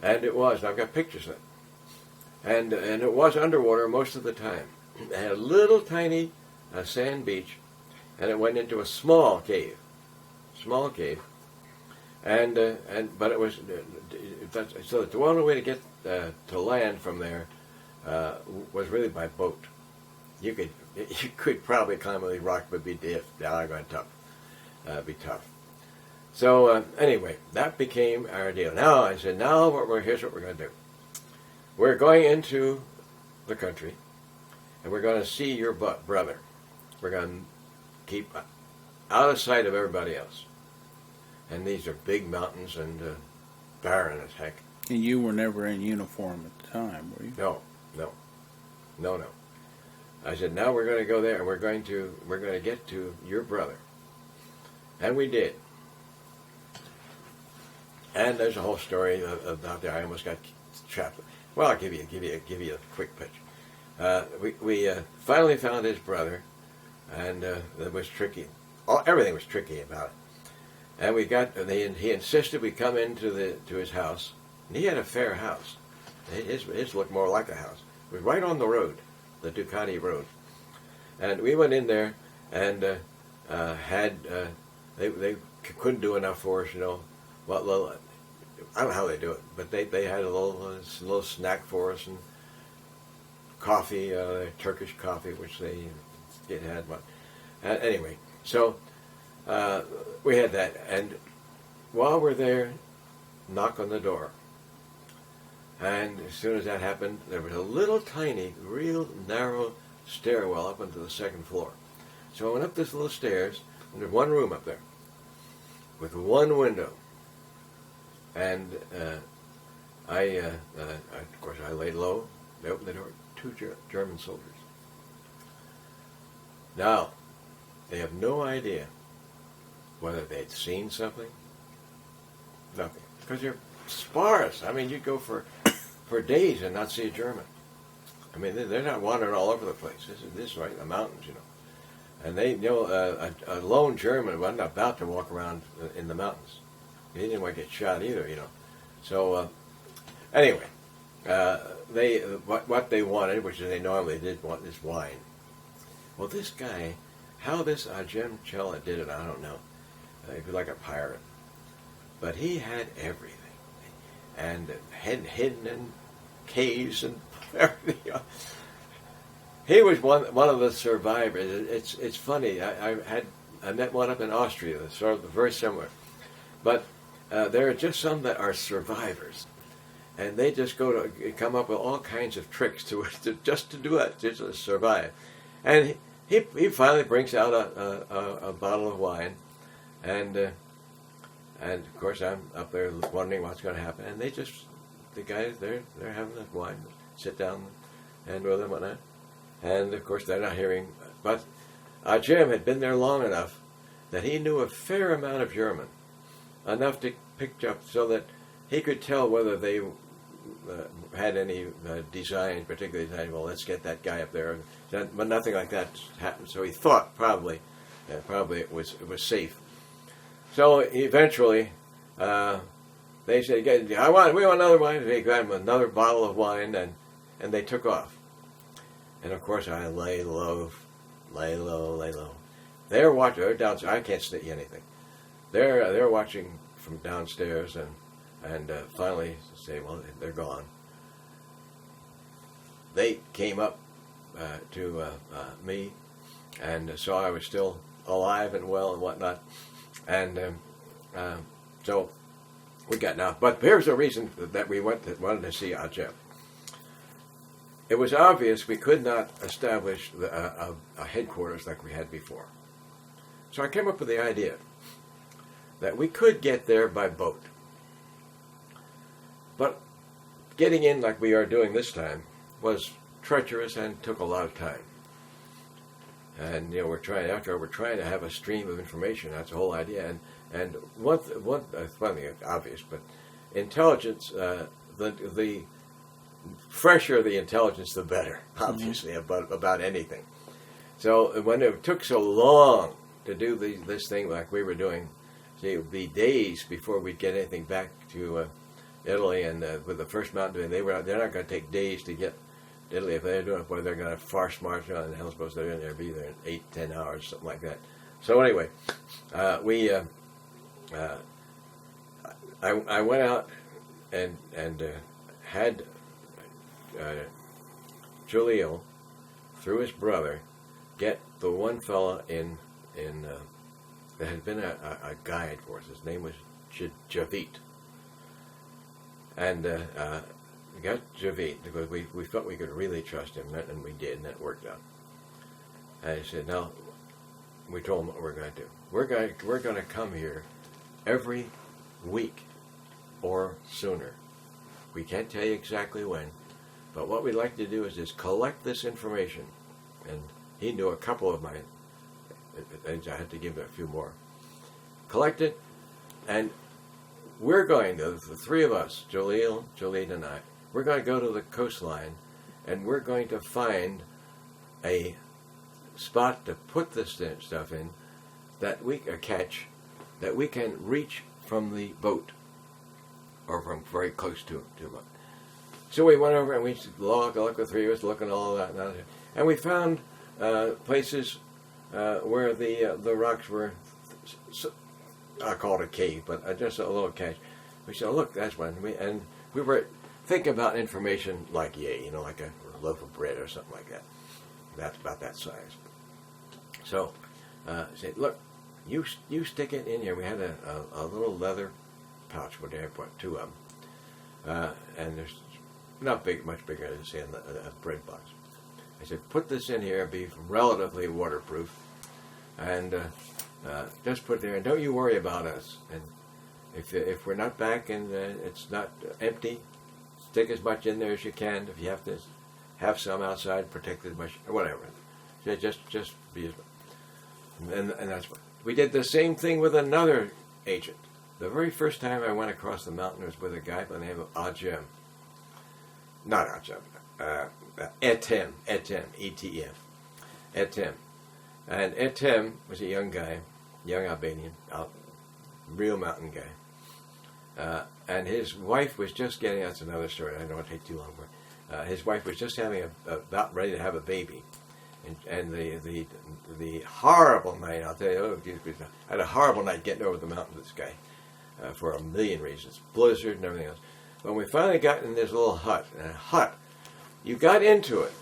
S2: And it was, I've got pictures of it. And it was underwater most of the time. It had a little tiny sand beach, and it went into a small cave. And but it was so the only way to get to land from there was really by boat. You could probably climb the rock, but be tough. Be tough. So anyway, that became our deal. Now I said, here's what we're going to do. We're going into the country, and we're going to see your brother. We're going to keep out of sight of everybody else. And these are big mountains and barren as heck.
S1: And you were never in uniform at the time, were you?
S2: No. I said, now we're going to go there, and we're going to get to your brother. And we did. And there's a whole story about there. I almost got trapped. Well, I'll give you a quick pitch. We finally found his brother, and it was tricky. Everything was tricky about it. And he insisted we come into his house. And he had a fair house. His looked more like a house. It was right on the road, the Ducati road. And we went in there and they couldn't do enough for us, What little, I don't know how they do it, but they had a little snack for us and coffee, Turkish coffee, which they had. Anyway, so we had that, and while we're there, knock on the door. And as soon as that happened, there was a little tiny, real narrow stairwell up into the second floor. So I went up this little stairs, and there's one room up there with one window. And of course, I laid low. They opened the door. 2 German soldiers. Now, they have no idea whether they'd seen something. Nothing. Because they're sparse. I mean, you'd go for days and not see a German. I mean, they're not wandering all over the place. This is right in the mountains, And they, a lone German wasn't about to walk around in the mountains. He didn't want to get shot either, So, anyway, what they wanted, which they normally did want, is wine. Well, this guy, how this Jim Chella did it, I don't know. He was like a pirate. But he had everything. And hidden in caves and everything. He was one of the survivors. It's funny. I met one up in Austria, sort of very similar. But there are just some that are survivors, and they just come up with all kinds of tricks to just to do it, just to survive. And he finally brings out a bottle of wine, and of course I'm up there wondering what's going to happen. And the guys they're having the wine, sit down and with them and whatnot, and of course they're not hearing. But Jim had been there long enough that he knew a fair amount of German, enough to pick up so that he could tell whether they had any design, particular design. Well, let's get that guy up there, but nothing like that happened. So he thought probably it was safe. So eventually, they said, we want another wine. They got him another bottle of wine, and they took off. And of course, I lay low. They're watching. They're downstairs. I can't see anything. They're watching from downstairs, and finally say, well, they're gone. They came up to me and saw I was still alive and well and whatnot, and so we got out. But here's the reason that we wanted to see Jim. It was obvious we could not establish a headquarters like we had before. So I came up with the idea that we could get there by boat. But getting in like we are doing this time was treacherous and took a lot of time. And we're trying to have a stream of information. That's the whole idea. And one thing obvious, but intelligence. The fresher the intelligence, the better. Obviously, about anything. So when it took so long to do this thing like we were doing, see, it would be days before we'd get anything back to Italy. And with the first mountain, they're not going to take days to get to Italy. If they're doing it, boy, they're going to farce march on the Hellspost. They're in there, be there in 8-10 hours, something like that. So anyway, I went out and had Julio, through his brother, get the one fella in that had been a guide for us. His name was Javit. And we got Javit because we felt we could really trust him, and we did, and that worked out. And he said, now, we told him what we're going to do. We're going to come here every week or sooner. We can't tell you exactly when, but what we'd like to do is just collect this information. And he knew a couple of my things. I had to give him a few more. Collect it, and we're going to, the three of us, Jolene and I, we're going to go to the coastline, and we're going to find a spot to put this stuff in, a catch, that we can reach from the boat, or from very close to a boat. So we went over and we looked, the three of us, looking at all that, and we found places where the rocks were, I call it a cave, but just a little catch. We said, look, that's one. And we were thinking about information like like a loaf of bread or something like that. That's about that size. So I said, look, you stick it in here. We had a little leather pouch where they put two of them. And there's not much bigger than, say, a bread box. I said, put this in here, be relatively waterproof, and just put it there, and don't you worry about us. And if we're not back and it's not empty, stick as much in there as you can. If you have to have some outside, protect as much, or whatever. So just be, and that's what we did. The same thing with another agent. The very first time I went across the mountain was with a guy by the name of Ajim. Not Ajim. Etem, E-T-E-M. Etem. And Etem was a young guy, young Albanian, real mountain guy. And his wife was just getting, that's another story, I don't want to take too long for it. His wife was just having about ready to have a baby. And the horrible night, I'll tell you, I had a horrible night getting over the mountain with this guy for a million reasons. Blizzard and everything else. When we finally got in this little hut, you got into it.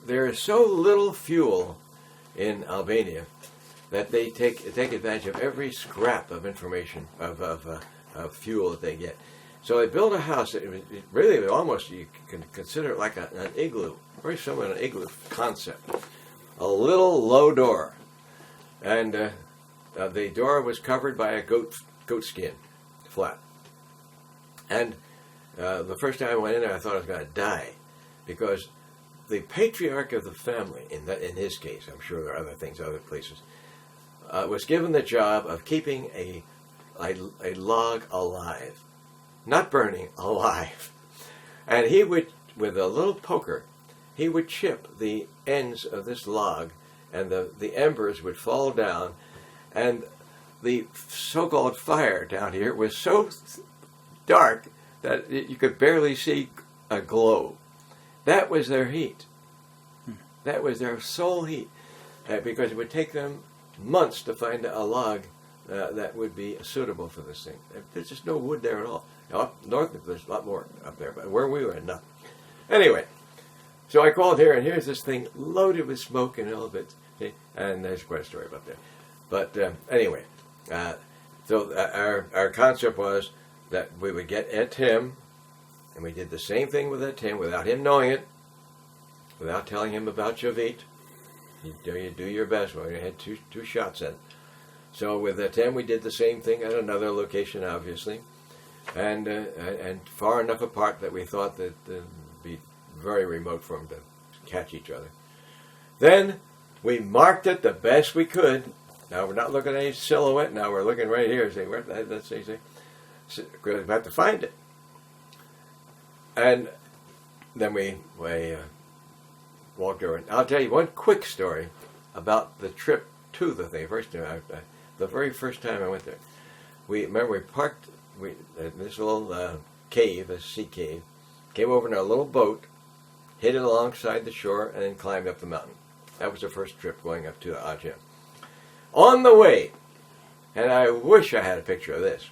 S2: There is so little fuel in Albania that they take advantage of every scrap of information, of fuel that they get. So they built a house that it really almost, you can consider it like an igloo, very similar to an igloo concept. A little low door, and the door was covered by a goat skin, flat. And the first time I went in there, I thought I was going to die, because the patriarch of the family, in his case, I'm sure there are other things, other places, was given the job of keeping a log alive. Not burning, alive. And he would, with a little poker, he would chip the ends of this log, and the embers would fall down, and the so-called fire down here was so dark that you could barely see a glow. That was their heat. That was their sole heat, because it would take them months to find a log that would be suitable for this thing. There's just no wood there at all. Now, up north, there's a lot more up there, but where we were, nothing. Anyway, so I called here, and here's this thing loaded with smoke and all of it. See? And there's quite a story about that. But anyway, so our concept was that we would get Ed Tim, and we did the same thing with Ed Tim without him knowing it, without telling him about Javit. You do your best. We had two shots at it. So with Ed Tim, we did the same thing at another location, obviously, and far enough apart that we thought that it would be very remote for them to catch each other. Then we marked it the best we could. Now we're not looking at any silhouette. Now we're looking right here. Say, let's see. So we have to find it. And then we walked over. And I'll tell you one quick story about the trip to the thing. The very first time I went there, we parked in this little cave, a sea cave, came over in a little boat, hid it alongside the shore, and then climbed up the mountain. That was the first trip going up to Ajam. On the way, and I wish I had a picture of this,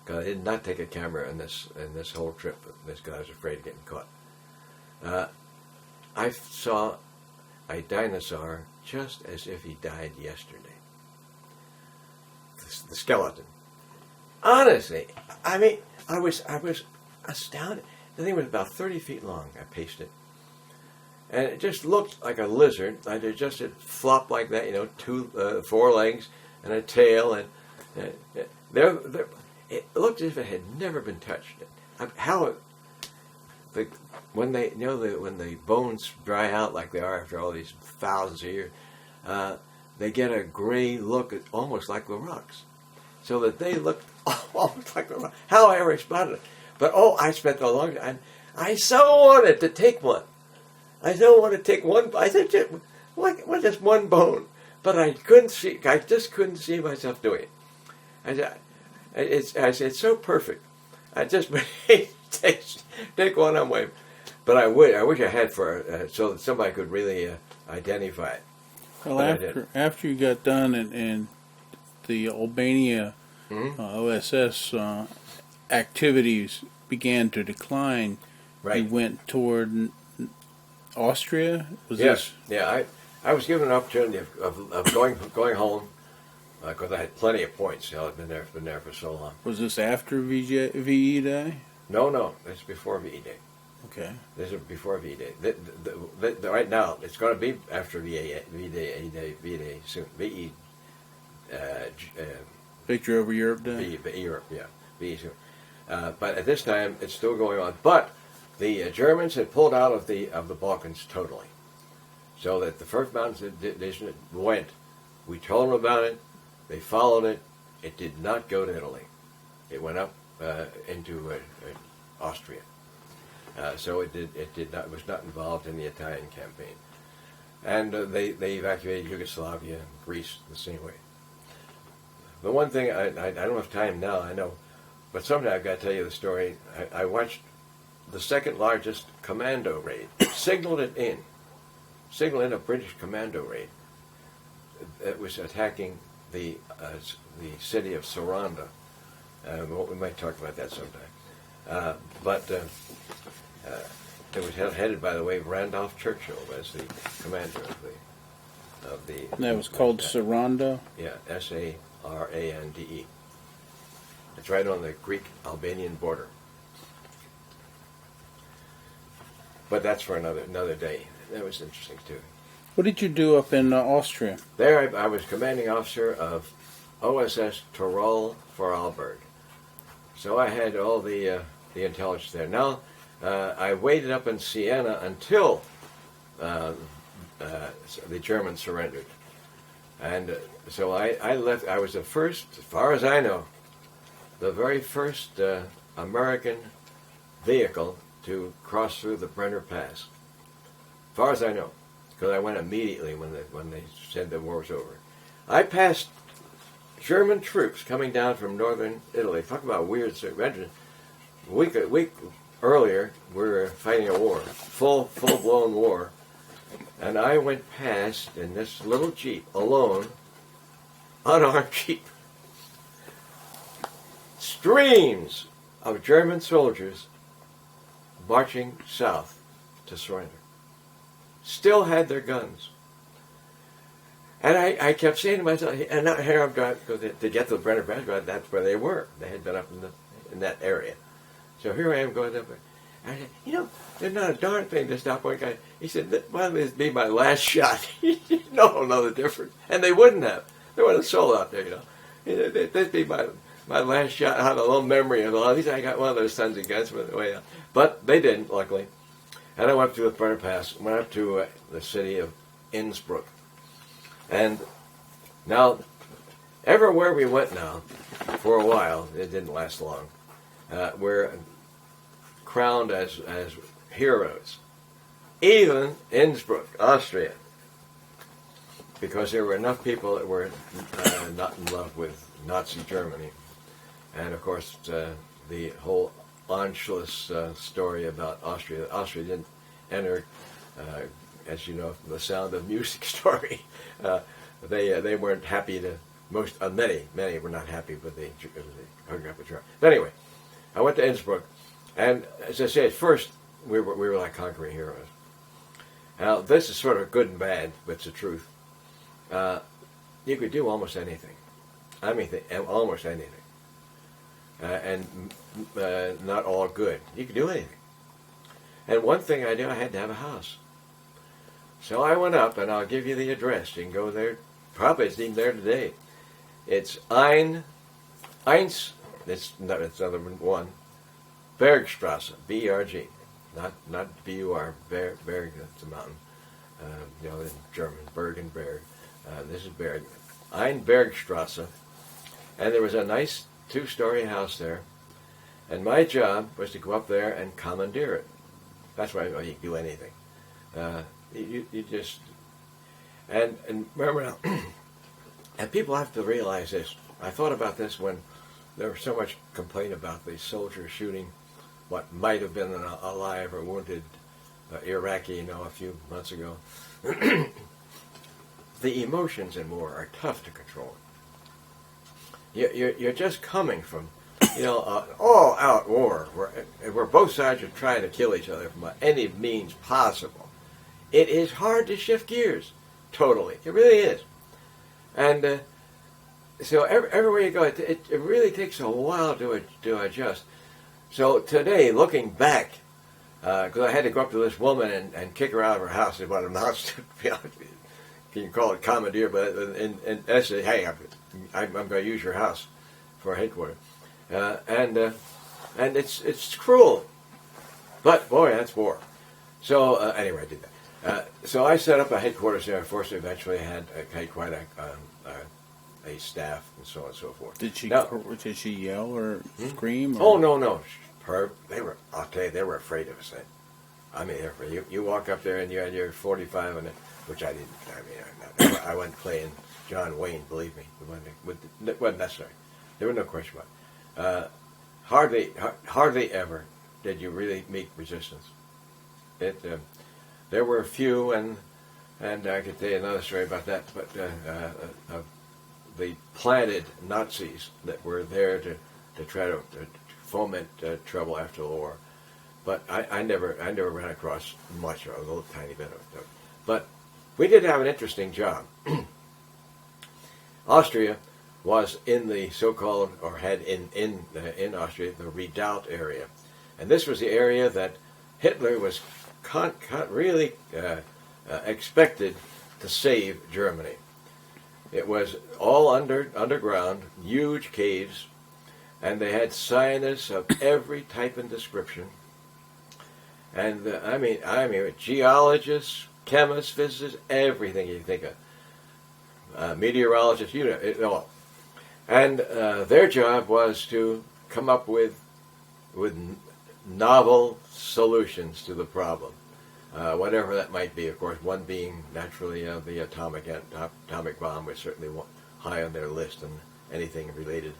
S2: because I did not take a camera in this whole trip, because I was afraid of getting caught. I saw a dinosaur just as if he died yesterday. The skeleton. Honestly, I mean, I was astounded. The thing was about 30 feet long. I paced it. And it just looked like a lizard. It just flopped like that, 4 legs and a tail. And it looked as if it had never been touched. When the bones dry out like they are after all these thousands of years, they get a gray look, almost like the rocks. So that they look almost like the rocks. How I ever spotted it. But I spent a long time. I so wanted to take one. I so wanted to take one. I said, just one bone. But I couldn't see. I just couldn't see myself doing it. It's so perfect. I just take one on my. But I wish I had so that somebody could really identify it.
S1: Well, after you got done in the Albania OSS activities began to decline,
S2: right.
S1: You went toward Austria?
S2: Yes. Yeah, I was given an opportunity of going home because I had plenty of points. I'd been there for so long.
S1: Was this after VE Day?
S2: No, that's before VE Day.
S1: Okay. This
S2: is before VE Day. Right now, it's going to be after VE Day soon. VE.
S1: Victory over Europe Day?
S2: Europe, yeah. VE soon. But at this time, it's still going on. But the Germans had pulled out of the Balkans totally. So that the first mountain division went. We told them about it. They followed it. It did not go to Italy. It went up into Austria. So it did not. Was not involved in the Italian campaign. And they evacuated Yugoslavia and Greece the same way. The one thing, I don't have time now, I know, but someday I've got to tell you the story. I watched the second largest commando raid, signaled in a British commando raid that was attacking the city of Saranda. We might talk about that sometime. But it was headed, by the way, Randolph Churchill as the commander of of the.
S1: That was called Saranda.
S2: Yeah, Sarande. It's right on the Greek-Albanian border. But that's for another day. That was interesting too.
S1: What did you do up in Austria?
S2: There, I was commanding officer of OSS Tirol Vorarlberg. So I had all the intelligence there. Now, I waited up in Siena until the Germans surrendered. And so I left. I was the first, as far as I know, the very first American vehicle to cross through the Brenner Pass. As far as I know, because I went immediately when they said the war was over. I passed German troops coming down from northern Italy. Talk about weird regiment. A week earlier, we were fighting a war, full-blown war, and I went past in this little Jeep, alone, unarmed Jeep, streams of German soldiers marching south to surrender. Still had their guns. And I kept saying to myself, and now here I'm going to get to the Brenner Pass, that's where they were. They had been up in that area. So here I am going up. And I said, there's not a darn thing to stop one guy. He said, well, this would be my last shot. No the difference. And they wouldn't have. There wasn't a soul out there, That'd be my last shot. I have a little memory of all. At least I got one of those tons of guns from the way out. But they didn't, luckily. And I went up to the Brenner Pass, went up to the city of Innsbruk. And now, everywhere we went now, for a while, it didn't last long, we're crowned as heroes. Even Innsbruck, Austria, because there were enough people that were not in love with Nazi Germany. And of course, the whole Anschluss story about Austria. Austria didn't enter, as you know, from the Sound of Music story. They weren't happy to. Many were not happy with the hooking up with Germany. But anyway, I went to Innsbruck, and as I said, first we were like conquering heroes. Now this is sort of good and bad, but it's the truth. You could do almost anything. I mean, almost anything. And not all good. You could do anything. And one thing I knew, I had to have a house. So I went up, and I'll give you the address. You can go there. Probably it's even there today. It's Eins, it's another one, Bergstrasse, B-E-R-G, not B-U-R, Berg, that's a mountain. In German, Berg and Berg. This is Berg. Ein Bergstrasse. And there was a nice 2-story house there. And my job was to go up there and commandeer it. That's why you can do anything. You just... And remember now, and people have to realize this. I thought about this when there was so much complaint about the soldiers shooting what might have been an alive or wounded Iraqi, a few months ago. The emotions in war are tough to control. You're just coming from, an all-out war where both sides are trying to kill each other by any means possible. It is hard to shift gears, totally. It really is. And so everywhere you go, it really takes a while to adjust. So today, looking back, because I had to go up to this woman and kick her out of her house, is what it amounts to. You can call it commandeer, but in essence, hey, I'm going to use your house for headquarters. And it's cruel. But, boy, that's war. So, anyway, I did that. So I set up a headquarters there. Of course, eventually had quite a staff and so on and so forth.
S1: Did she yell or scream?
S2: Or? Oh, no. I'll tell you, they were afraid of us then. I mean, you walk up there and you had your 45 and which I didn't. I mean, I wasn't playing John Wayne, believe me. It wasn't necessary. There was no question about it. Hardly ever did you really meet resistance. There were a few, and I could tell you another story about that, but the planted Nazis that were there to try to foment trouble after the war. But I never ran across much, or a little tiny bit of it. But we did have an interesting job. Austria was in the so-called, or had in Austria, the redoubt area. And this was the area that Hitler was really expected to save Germany. It was all underground, huge caves, and they had scientists of every type and description. And I mean, geologists, chemists, physicists, everything you think of. Meteorologists, you know, it all. And their job was to come up with novel solutions to the problem, whatever that might be. Of course, one being naturally the atomic bomb was certainly high on their list, and anything related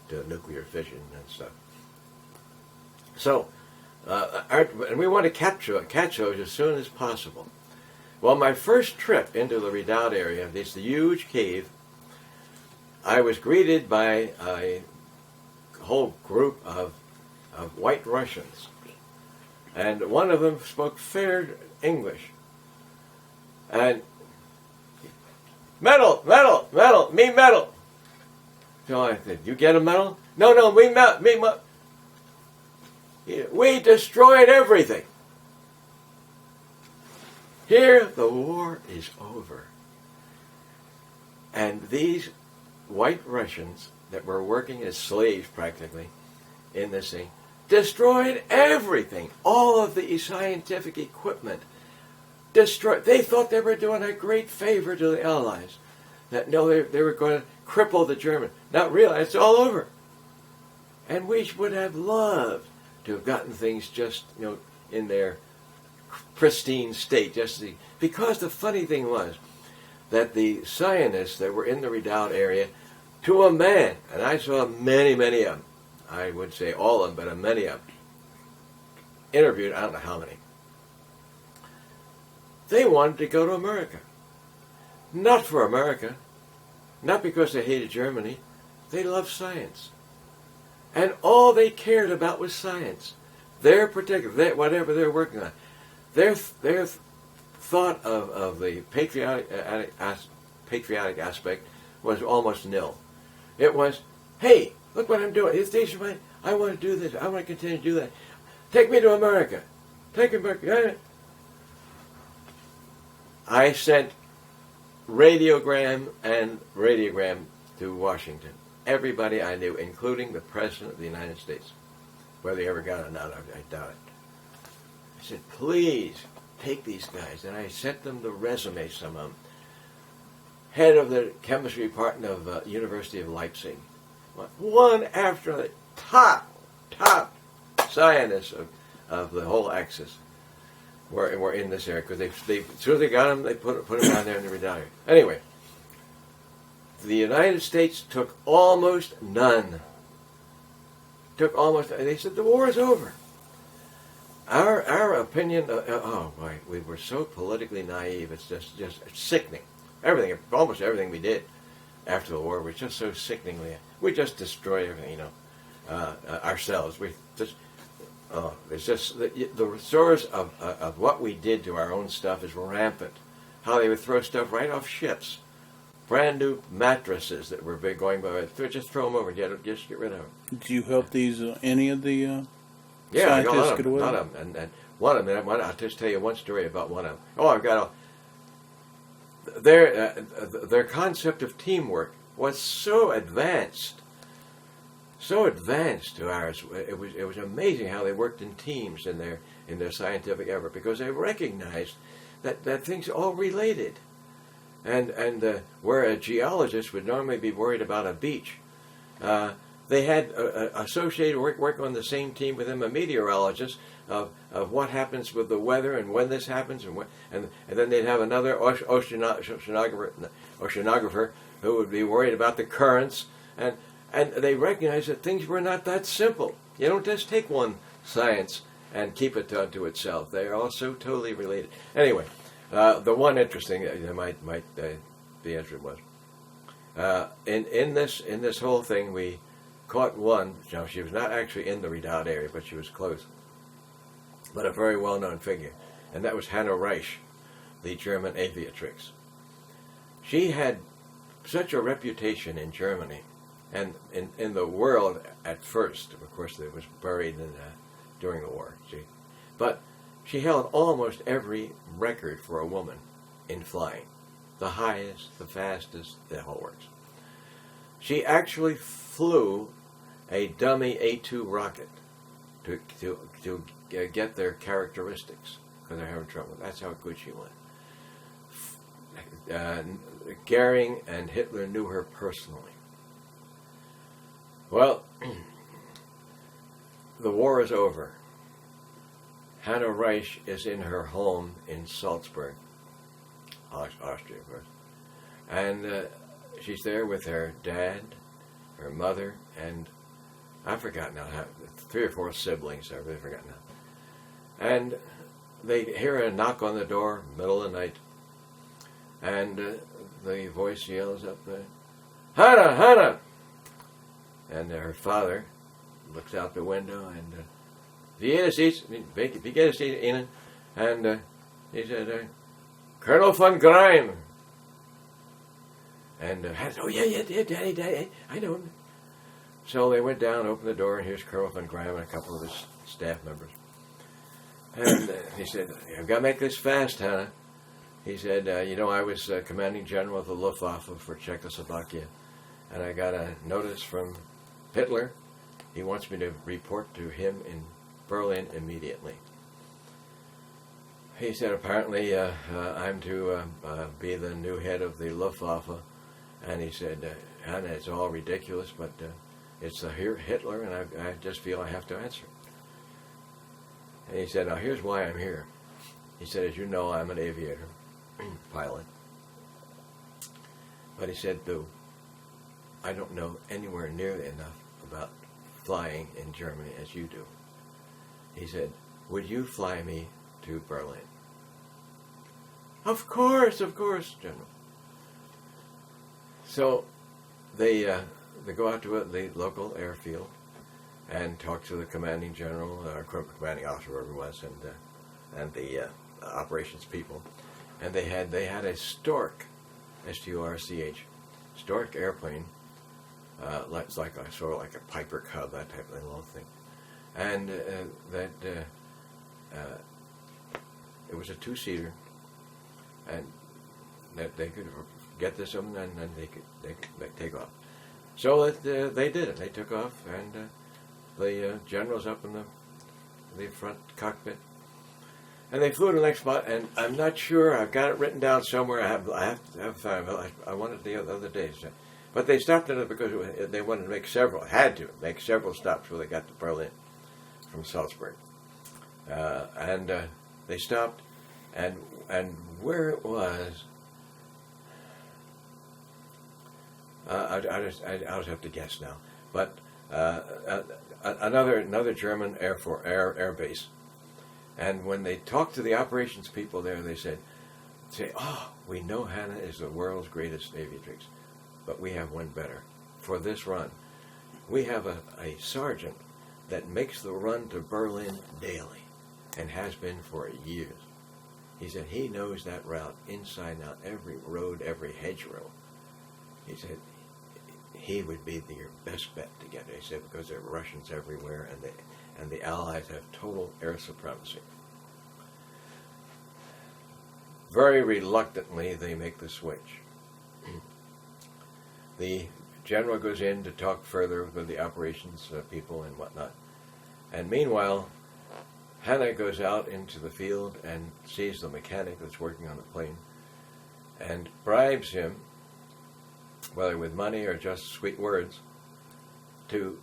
S2: to nuclear fission and stuff. So, and we want to catch those as soon as possible. Well, my first trip into the redoubt area, this huge cave, I was greeted by a whole group of white Russians. And one of them spoke fair English. And, medal, me medal. So I said, you get a medal? No, we destroyed everything. Here, the war is over. And these white Russians that were working as slaves practically in this thing destroyed everything. All of the scientific equipment destroyed. They thought they were doing a great favor to the Allies. That no, they were going to cripple the Germans. Not realize it's all over. And we would have loved to have gotten things just, you know, in their pristine state. Because the funny thing was that the scientists that were in the redoubt area, to a man, and I saw many, many of them, I would say all of them, but many of them, interviewed, I don't know how many. They wanted to go to America. Not for America. Not because they hated Germany. They loved science. And all they cared about was science. Their particular, whatever they're working on. Their thought of the patriotic aspect was almost nil. It was, hey, look what I'm doing. These are mine. I want to do this. I want to continue to do that. Take me to America. Take America. I sent radiogram to Washington. Everybody I knew, including the President of the United States. Whether he ever got it or not, I doubt it. I said, please, take these guys. And I sent them the resumes, some of them. Head of the chemistry department of University of Leipzig. One after the top scientists of the whole Axis were in this area. Because as soon as they got them, they put them down there in the redoubt area. Anyway, the United States took almost none. They said the war is over. Our opinion, oh boy, we were so politically naive. It's just sickening. Almost everything we did after the war was just so sickeningly. We just destroyed everything, ourselves. It's just the stories of what we did to our own stuff is rampant. How they would throw stuff right off ships. Brand new mattresses that were going by. Just throw them over. Just get rid of them.
S1: Did you help any of the
S2: yeah, I got
S1: scientists
S2: a lot of them. And one of them, I'll just tell you one story about one of them. Oh, I've got their concept of teamwork was so advanced to ours. It was amazing how they worked in teams in their scientific effort, because they recognized that things are all related. And where a geologist would normally be worried about a beach, they had associated work on the same team with them, a meteorologist of what happens with the weather and when this happens, and then they'd have another oceanographer who would be worried about the currents, and they recognized that things were not that simple. You don't just take one science and keep it to itself. They are all so totally related. Anyway. The one interesting that might be interesting was in this whole thing we caught one. Now, she was not actually in the redoubt area, but she was close. But a very well-known figure, and that was Hannah Reich, the German aviatrix. She had such a reputation in Germany and in the world at first. Of course, it was buried during the war. But she held almost every record for a woman in flying. The highest, the fastest, the whole works. She actually flew a dummy A-2 rocket to get their characteristics because they're having trouble. That's how good she went. Goering and Hitler knew her personally. Well, the war is over. Hannah Reich is in her home in Salzburg, Austria, of course. And she's there with her dad, her mother, and I forgot now, 3 or 4 siblings. I really forgot now. And they hear a knock on the door, middle of the night, and the voice yells up, Hannah, Hannah! And her father looks out the window and, wie geht es Ihnen? And he said, Colonel von Greim. And Hannah said, oh, yeah, Daddy, I know him. So they went down, opened the door, and here's Colonel von Greim and a couple of his staff members. And he said, I've got to make this fast, Hannah. He said, I was commanding general of the Luftwaffe for Czechoslovakia, and I got a notice from Hitler. He wants me to report to him in Berlin immediately. He said, apparently, I'm to be the new head of the Luftwaffe. And he said, Hannah, it's all ridiculous, but it's Hitler, and I just feel I have to answer. And he said, now here's why I'm here. He said, as you know, I'm an aviator, pilot. But he said, though, I don't know anywhere nearly enough about flying in Germany as you do. He said, would you fly me to Berlin? Of course, General. So they go out to the local airfield and talk to the commanding general, commanding officer, whoever it was, and the operations people. And they had a Stork, S-T-O-R-C-H, Stork airplane. It's like sort of like a Piper Cub, that type of little thing. And it was a 2-seater, and that they could get this and then they could take off. So they did it. They took off, and the general's up in the front cockpit, and they flew to the next spot. And I'm not sure. I've got it written down somewhere. I have found it. I wanted the other day. But they stopped at it because they wanted to make several stops before they got to Berlin from Salzburg. And they stopped, and where it was, I'll just have to guess now. But another German air base, and when they talked to the operations people there, they say, oh, we know Hannah is the world's greatest aviatrix, but we have one better. For this run, we have a sergeant that makes the run to Berlin daily, and has been for years. He said he knows that route inside and out, every road, every hedgerow. He said he would be your best bet to get it. He said because there are Russians everywhere, and the Allies have total air supremacy. Very reluctantly, they make the switch. The general goes in to talk further with the operations people and whatnot. And meanwhile, Hannah goes out into the field and sees the mechanic that's working on the plane and bribes him, whether with money or just sweet words, to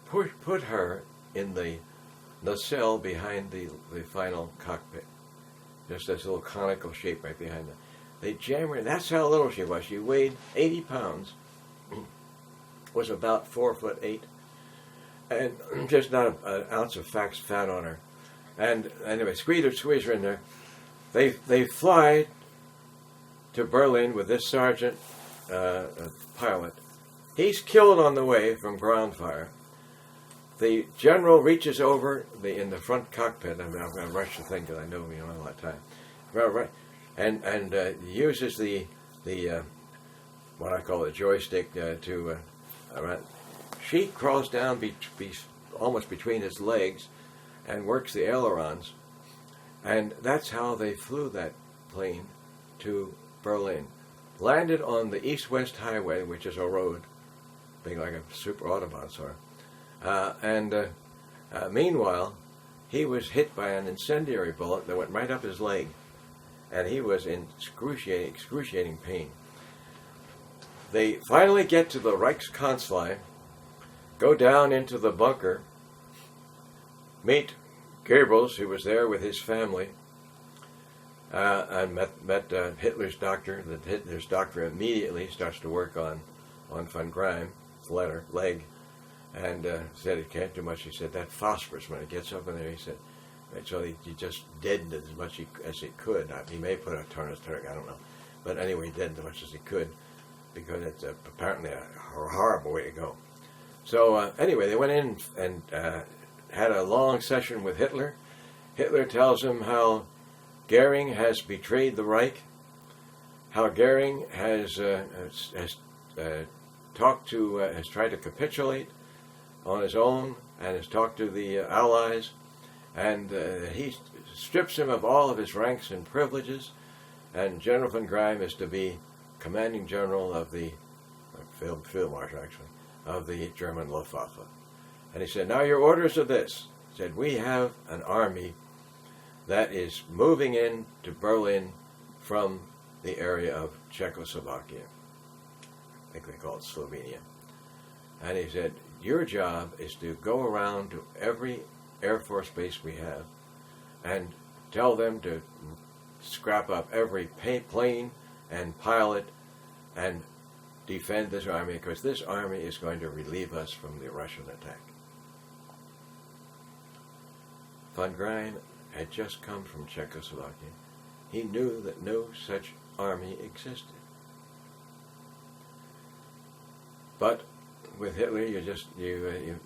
S2: put her in the nacelle behind the final cockpit. Just this little conical shape right behind them. They jam her. That's how little she was. She weighed 80 pounds, was about 4'8", and just not an ounce of fat on her. And anyway, squeeze her in there. They fly to Berlin with this sergeant, pilot. He's killed on the way from ground fire. The general reaches over in the front cockpit. I'm going to rush the thing because I know we don't have a lot of time. and uses the what I call the joystick to run. She crawls down almost between his legs and works the ailerons, and that's how they flew that plane to Berlin. Landed on the east-west highway, which is a road, being like a super Autobahn sort of. Meanwhile, he was hit by an incendiary bullet that went right up his leg, and he was in excruciating pain. They finally get to the Reichskanzlei, go down into the bunker, meet Goebbels, who was there with his family, and met Hitler's doctor. Hitler's doctor immediately starts to work on von Grime's leg, and said it can't do much. He said that phosphorus, when it gets up in there, he said, so he just deadened it as much as he could. He may put a tourniquet, I don't know, but anyway, he deadened as much as he could, because it's apparently a horrible way to go. So anyway, they went in and had a long session with Hitler. Hitler tells him how Goering has betrayed the Reich, how Goering has tried to capitulate on his own and has talked to the Allies, and he strips him of all of his ranks and privileges, and General von Grime is to be commanding general of the field marshal, actually, of the German Luftwaffe. And he said, now your orders are this. He said, we have an army that is moving in to Berlin from the area of Czechoslovakia. I think they call it Slovenia. And he said, your job is to go around to every Air Force base we have and tell them to scrap up every plane and pilot and defend this army, because this army is going to relieve us from the Russian attack. Von Grime had just come from Czechoslovakia. He knew that no such army existed. But with Hitler,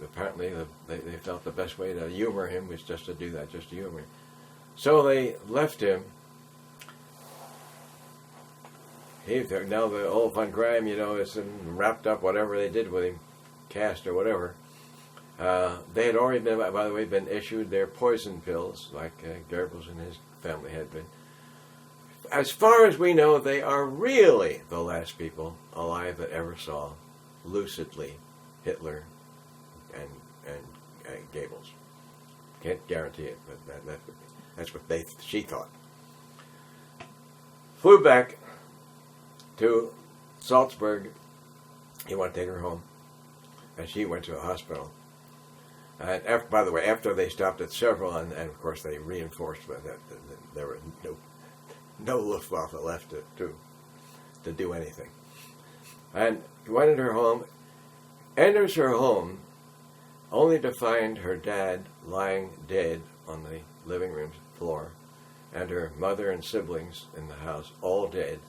S2: apparently they felt the best way to humor him was just to do that, just to humor him. So they left him. Now the old Von Grime, is wrapped up, whatever they did with him, cast or whatever. They had already been, by the way, been issued their poison pills, like Goebbels and his family had been. As far as we know, they are really the last people alive that ever saw, lucidly, Hitler and Goebbels. Can't guarantee it, but that's what she thought. Flew back to Salzburg. He wanted to take her home, and she went to a hospital. And by the way, after they stopped at several, and of course they reinforced that there were no Luftwaffe left to do anything. And he went into her home, enters her home, only to find her dad lying dead on the living room floor, and her mother and siblings in the house, all dead,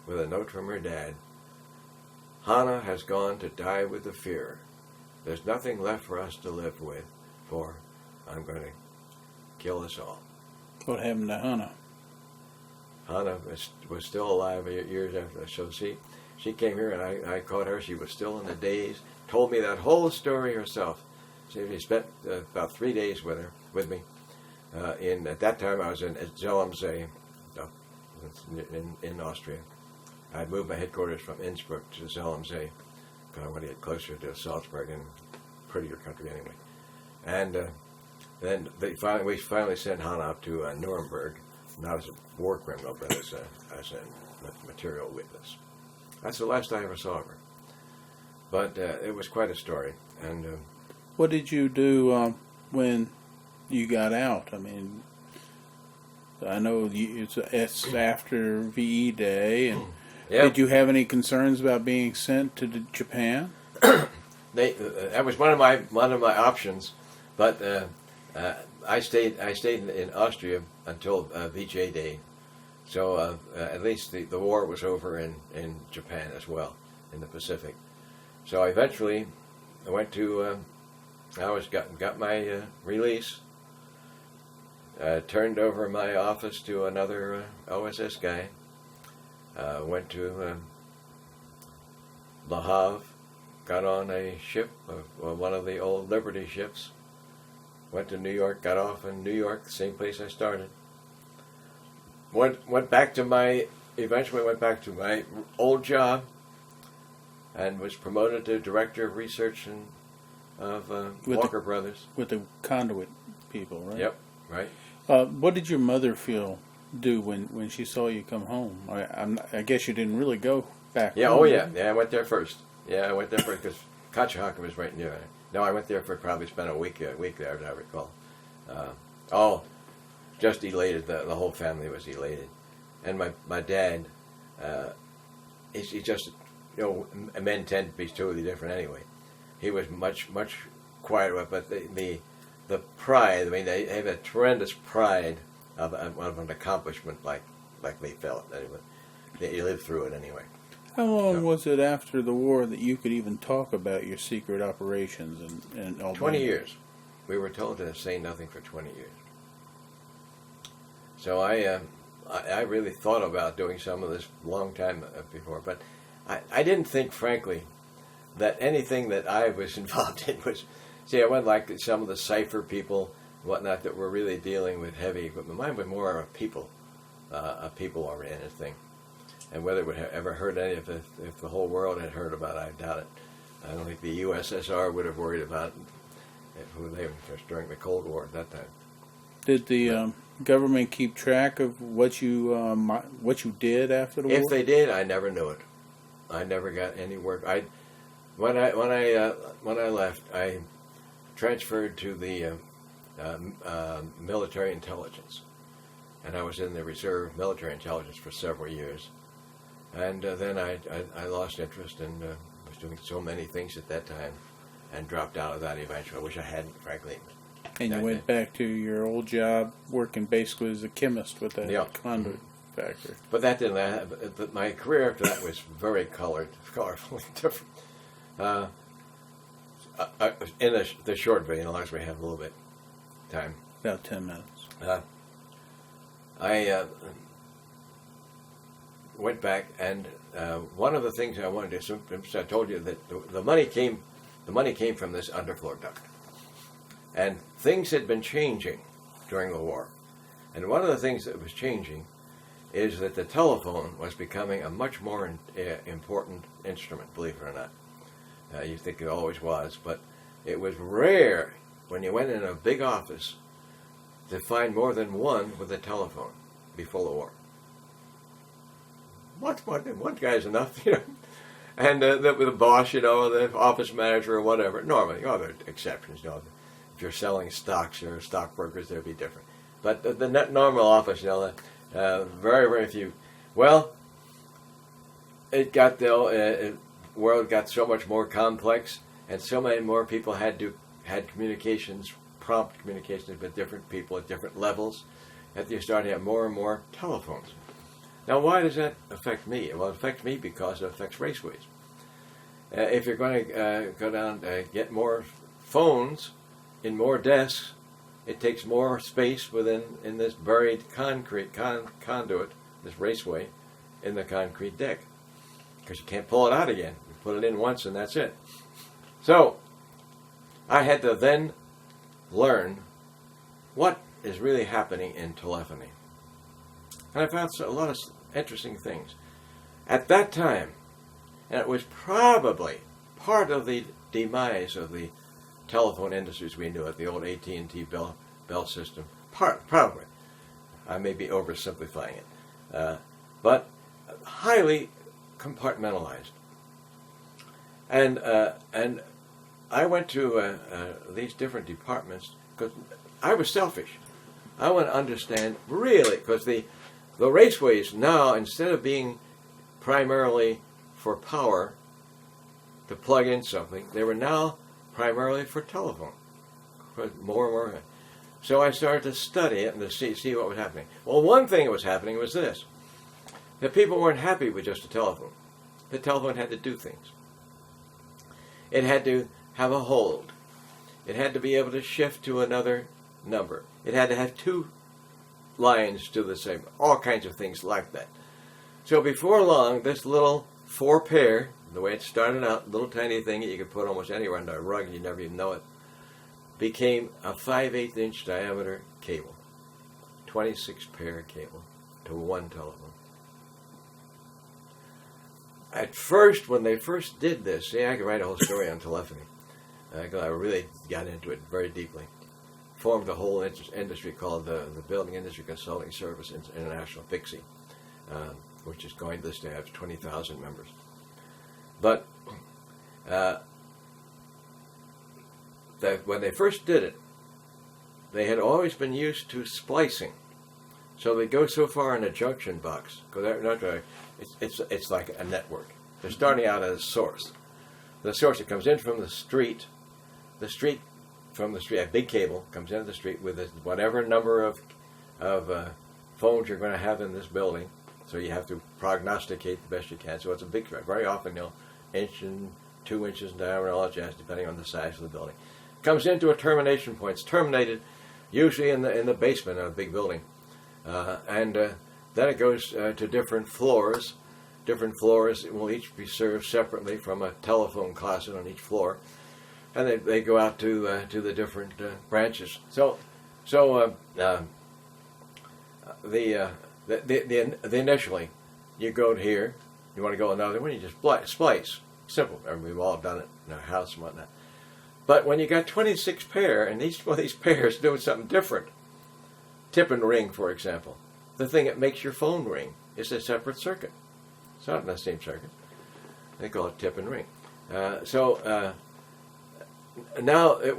S2: with a note from her dad. Hannah has gone to die with the fear. There's nothing left for us to live with, for I'm going to kill us all.
S1: What happened to Hannah?
S2: Hannah was still alive years after. So she came here, and I caught her. She was still in the daze. Told me that whole story herself. She spent about 3 days with me. At that time, I was in Zellamsee, in Austria. I'd moved my headquarters from Innsbruk to Zellamsee, because I wanted to get closer to Salzburg, and prettier country anyway. And then we finally sent Hannah up to Nuremberg, not as a war criminal, but as a material witness. That's the last I ever saw of her. But it was quite a story. And
S1: what did you do when you got out? I mean, I know it's after VE Day, and
S2: yep.
S1: Did you have any concerns about being sent to Japan?
S2: That was one of my options, but I stayed in Austria until VJ Day, so at least the war was over in Japan as well, in the Pacific. So eventually, I went to got my release, turned over my office to another OSS guy. Went to Le Havre, got on a ship, one of the old Liberty ships. Went to New York, got off in New York, the same place I started. Eventually went back to my old job, and was promoted to director of research of Walker Brothers.
S1: With the conduit people, right?
S2: Yep, right.
S1: What did your mother do when she saw you come home? I guess you didn't really go back.
S2: Yeah,
S1: home,
S2: oh yeah, I went there first. Yeah, I went there first because Kodack was right near. No, I went there for probably spent a week there, as I recall. Just elated. The whole family was elated, and my dad, he just, men tend to be totally different anyway. He was much quieter, but the pride. I mean, they have a tremendous pride of an accomplishment like they felt anyway. They lived through it anyway.
S1: How long was it after the war that you could even talk about your secret operations and Albania?
S2: 20 years. We were told to say nothing for 20 years. So I really thought about doing some of this long time before, but I didn't think, frankly, that anything that I was involved in was... See, I wasn't like some of the cipher people, whatnot, that were really dealing with heavy equipment. Mine was more a people-oriented thing. And whether it would have ever heard any of it, if the whole world had heard about it, I doubt it. I don't think the USSR would have worried about who they were during the Cold War at that time.
S1: Did the government keep track of what you did after the war?
S2: If they did, I never knew it. I never got any work. When I left, I transferred to the military intelligence, and I was in the reserve military intelligence for several years. And then I lost interest and was doing so many things at that time and dropped out of that eventually. I wish I hadn't, frankly.
S1: And you went back to your old job working basically as a chemist with that conduit factory.
S2: But that didn't. My career after that was very colorful, different. In the short version, unless we have a little bit of time.
S1: About 10 minutes.
S2: I went back, and one of the things I wanted to do, I told you that the money came from this underfloor duct, and things had been changing during the war, and one of the things that was changing is that the telephone was becoming a much more important instrument, believe it or not. You think it always was, but it was rare when you went in a big office to find more than one with a telephone before the war. One guy's enough, And the boss, the office manager or whatever. Normally, there are exceptions. If you're selling stocks or stockbrokers, they'd be different. But the normal office, very, very few. Well, it got the world got so much more complex, and so many more people had communications, prompt communications with different people at different levels, that you started to have more and more telephones. Now, why does that affect me? Well, it affects me because it affects raceways. If you're going to go down get more phones in more desks, it takes more space in this buried concrete conduit, this raceway, in the concrete deck, because you can't pull it out again. You put it in once and that's it. So I had to then learn what is really happening in telephony. And I found a lot of interesting things. At that time, and it was probably part of the demise of the telephone industries we knew at the old AT&T Bell system. Probably. I may be oversimplifying it. But highly compartmentalized. And I went to these different departments because I was selfish. I want to understand really, because the raceways now, instead of being primarily for power to plug in something, they were now primarily for telephone. More and more. So I started to study it and to see what was happening. Well, one thing that was happening was this. The people weren't happy with just a telephone. The telephone had to do things. It had to have a hold. It had to be able to shift to another number. It had to have two lines to the same, all kinds of things like that. So before long, this little 4-pair, the way it started out, little tiny thing that you could put almost anywhere under a rug and you never even know it, became a 5/8 inch diameter cable, 26-pair cable to one telephone. At first, when they first did this, see, I could write a whole story on telephony. I really got into it very deeply. Formed a whole industry called the Building Industry Consulting Service International, BICSI, which is going this to have 20,000 members. But when they first did it, they had always been used to splicing. So they go so far in a junction box, because it's like a network. They're starting out at a source. The source, it comes in from the street, a big cable comes into the street with whatever number of phones you're going to have in this building. So you have to prognosticate the best you can. So it's a big, very often, inch and 2 inches in diameter, all that jazz, depending on the size of the building. Comes into a termination point. It's terminated usually in the basement of a big building. And then it goes to different floors. Different floors will each be served separately from a telephone closet on each floor. And they go out to the different branches. So initially, you go to here, you want to go another one, you just splice. Simple. We've all done it in our house and whatnot. But when you got 26 pair, and each one of these pairs doing something different, tip and ring, for example, the thing that makes your phone ring is a separate circuit. It's not in the same circuit. They call it tip and ring. Now it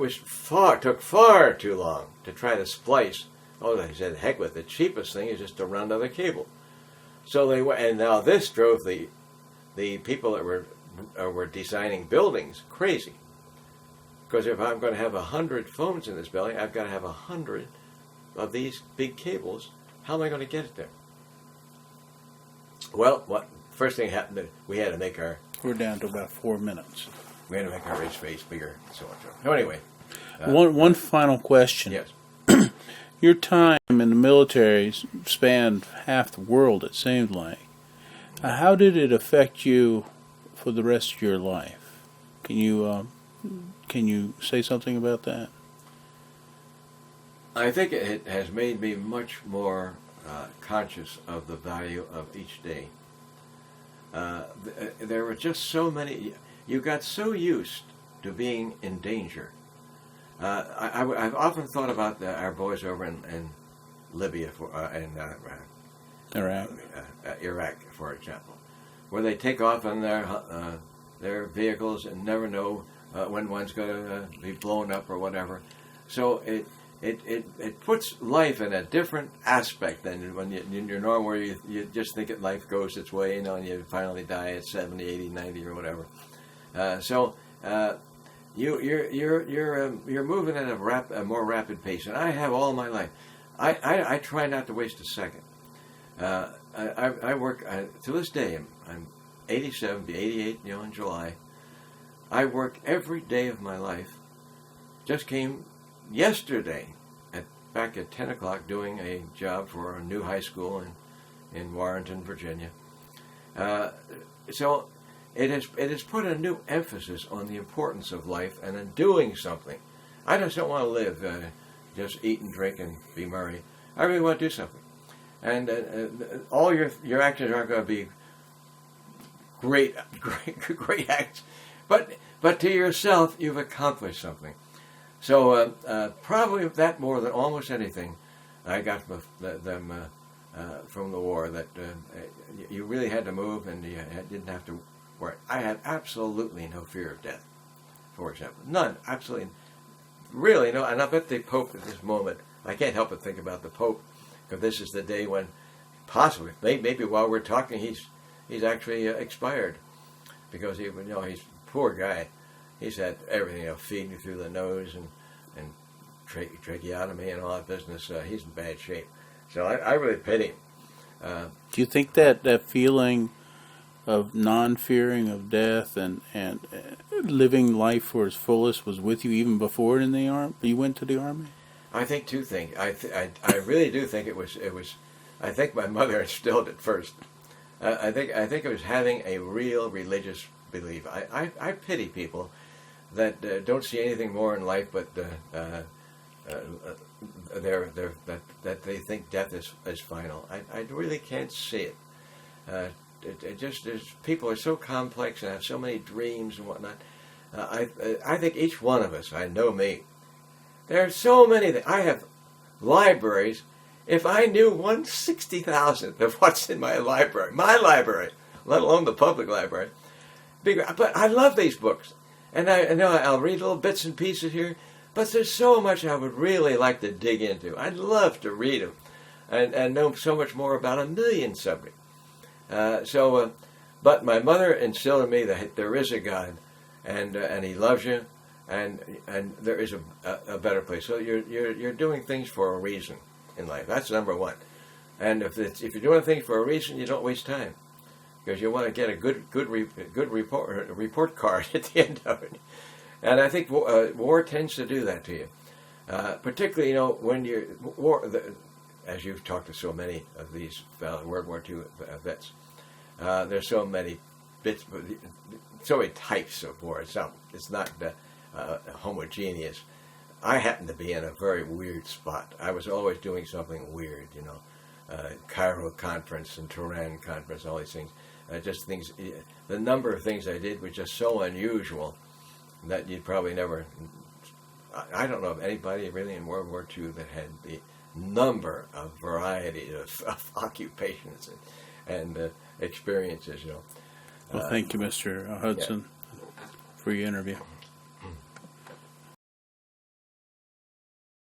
S2: took far too long to try to splice. Oh, they said, heck with it. The cheapest thing is just to run another cable. So they went, and now this drove the people that were designing buildings crazy. Because if I'm going to have 100 phones in this building, I've got to have 100 of these big cables. How am I going to get it there? Well, first thing happened, we had to make
S1: We're down to about 4 minutes.
S2: We had to make our space bigger, and so on. So anyway.
S1: One final question.
S2: Yes.
S1: Your time in the military spanned half the world, it seemed like. How did it affect you for the rest of your life? Can you say something about that?
S2: I think it has made me much more conscious of the value of each day. There were just so many. You got so used to being in danger. I've often thought about our boys over in Libya and Iraq, for example, where they take off on their vehicles and never know when one's going to be blown up or whatever. So it puts life in a different aspect than when you're normal, where you just think that life goes its way, and you finally die at 70, 80, 90 or whatever. You're moving at a more rapid pace, and I have all my life. I try not to waste a second. I work to this day. I'm 87, be 88, in July. I work every day of my life. Just came yesterday, back at 10 o'clock, doing a job for a new high school in Warrenton, Virginia. So it has put a new emphasis on the importance of life and in doing something. I just don't want to live, just eat and drink and be merry. I really want to do something. And all your actions aren't going to be great acts, but to yourself, you've accomplished something. So probably that more than almost anything I got from from the war, that you really had to move and you didn't have to worry. I had absolutely no fear of death, for example. None, absolutely. Really, no. And I bet the Pope at this moment, I can't help but think about the Pope, because this is the day when possibly, maybe while we're talking, he's actually expired, because he's a poor guy. He's had everything, feeding through the nose and tracheotomy and all that business. He's in bad shape. So I really pity him.
S1: Do you think that feeling of non-fearing of death and living life for its fullest was with you even before you went to the Army?
S2: I think two things. I really do think it was. I think my mother instilled it first. I think it was having a real religious belief. I pity people that don't see anything more in life but that they think death is final. I really can't see it. It just is. People are so complex and have so many dreams and whatnot. I think each one of us. I know me. There are so many that I have libraries. If I knew 1/60,000th of what's in my library, let alone the public library, but I love these books, and I know I'll read little bits and pieces here, but there's so much I would really like to dig into. I'd love to read them, and know so much more about a million subjects. But my mother instilled in me that there is a God, and He loves you, and there is a better place. So you're doing things for a reason in life. That's number one. And if you're doing things for a reason, you don't waste time, because you want to get a good report card at the end of it. And I think war tends to do that to you, particularly when you're as you've talked to so many of these World War II vets. There's so many bits, so many types of war. It's not homogeneous. I happen to be in a very weird spot. I was always doing something weird, Cairo conference and Turan conference, all these things. Just things. The number of things I did was just so unusual that you'd probably never. I don't know of anybody really in World War II that had the number of variety of occupations and experiences.
S1: Well, thank you, Mr. Hudson, for your interview.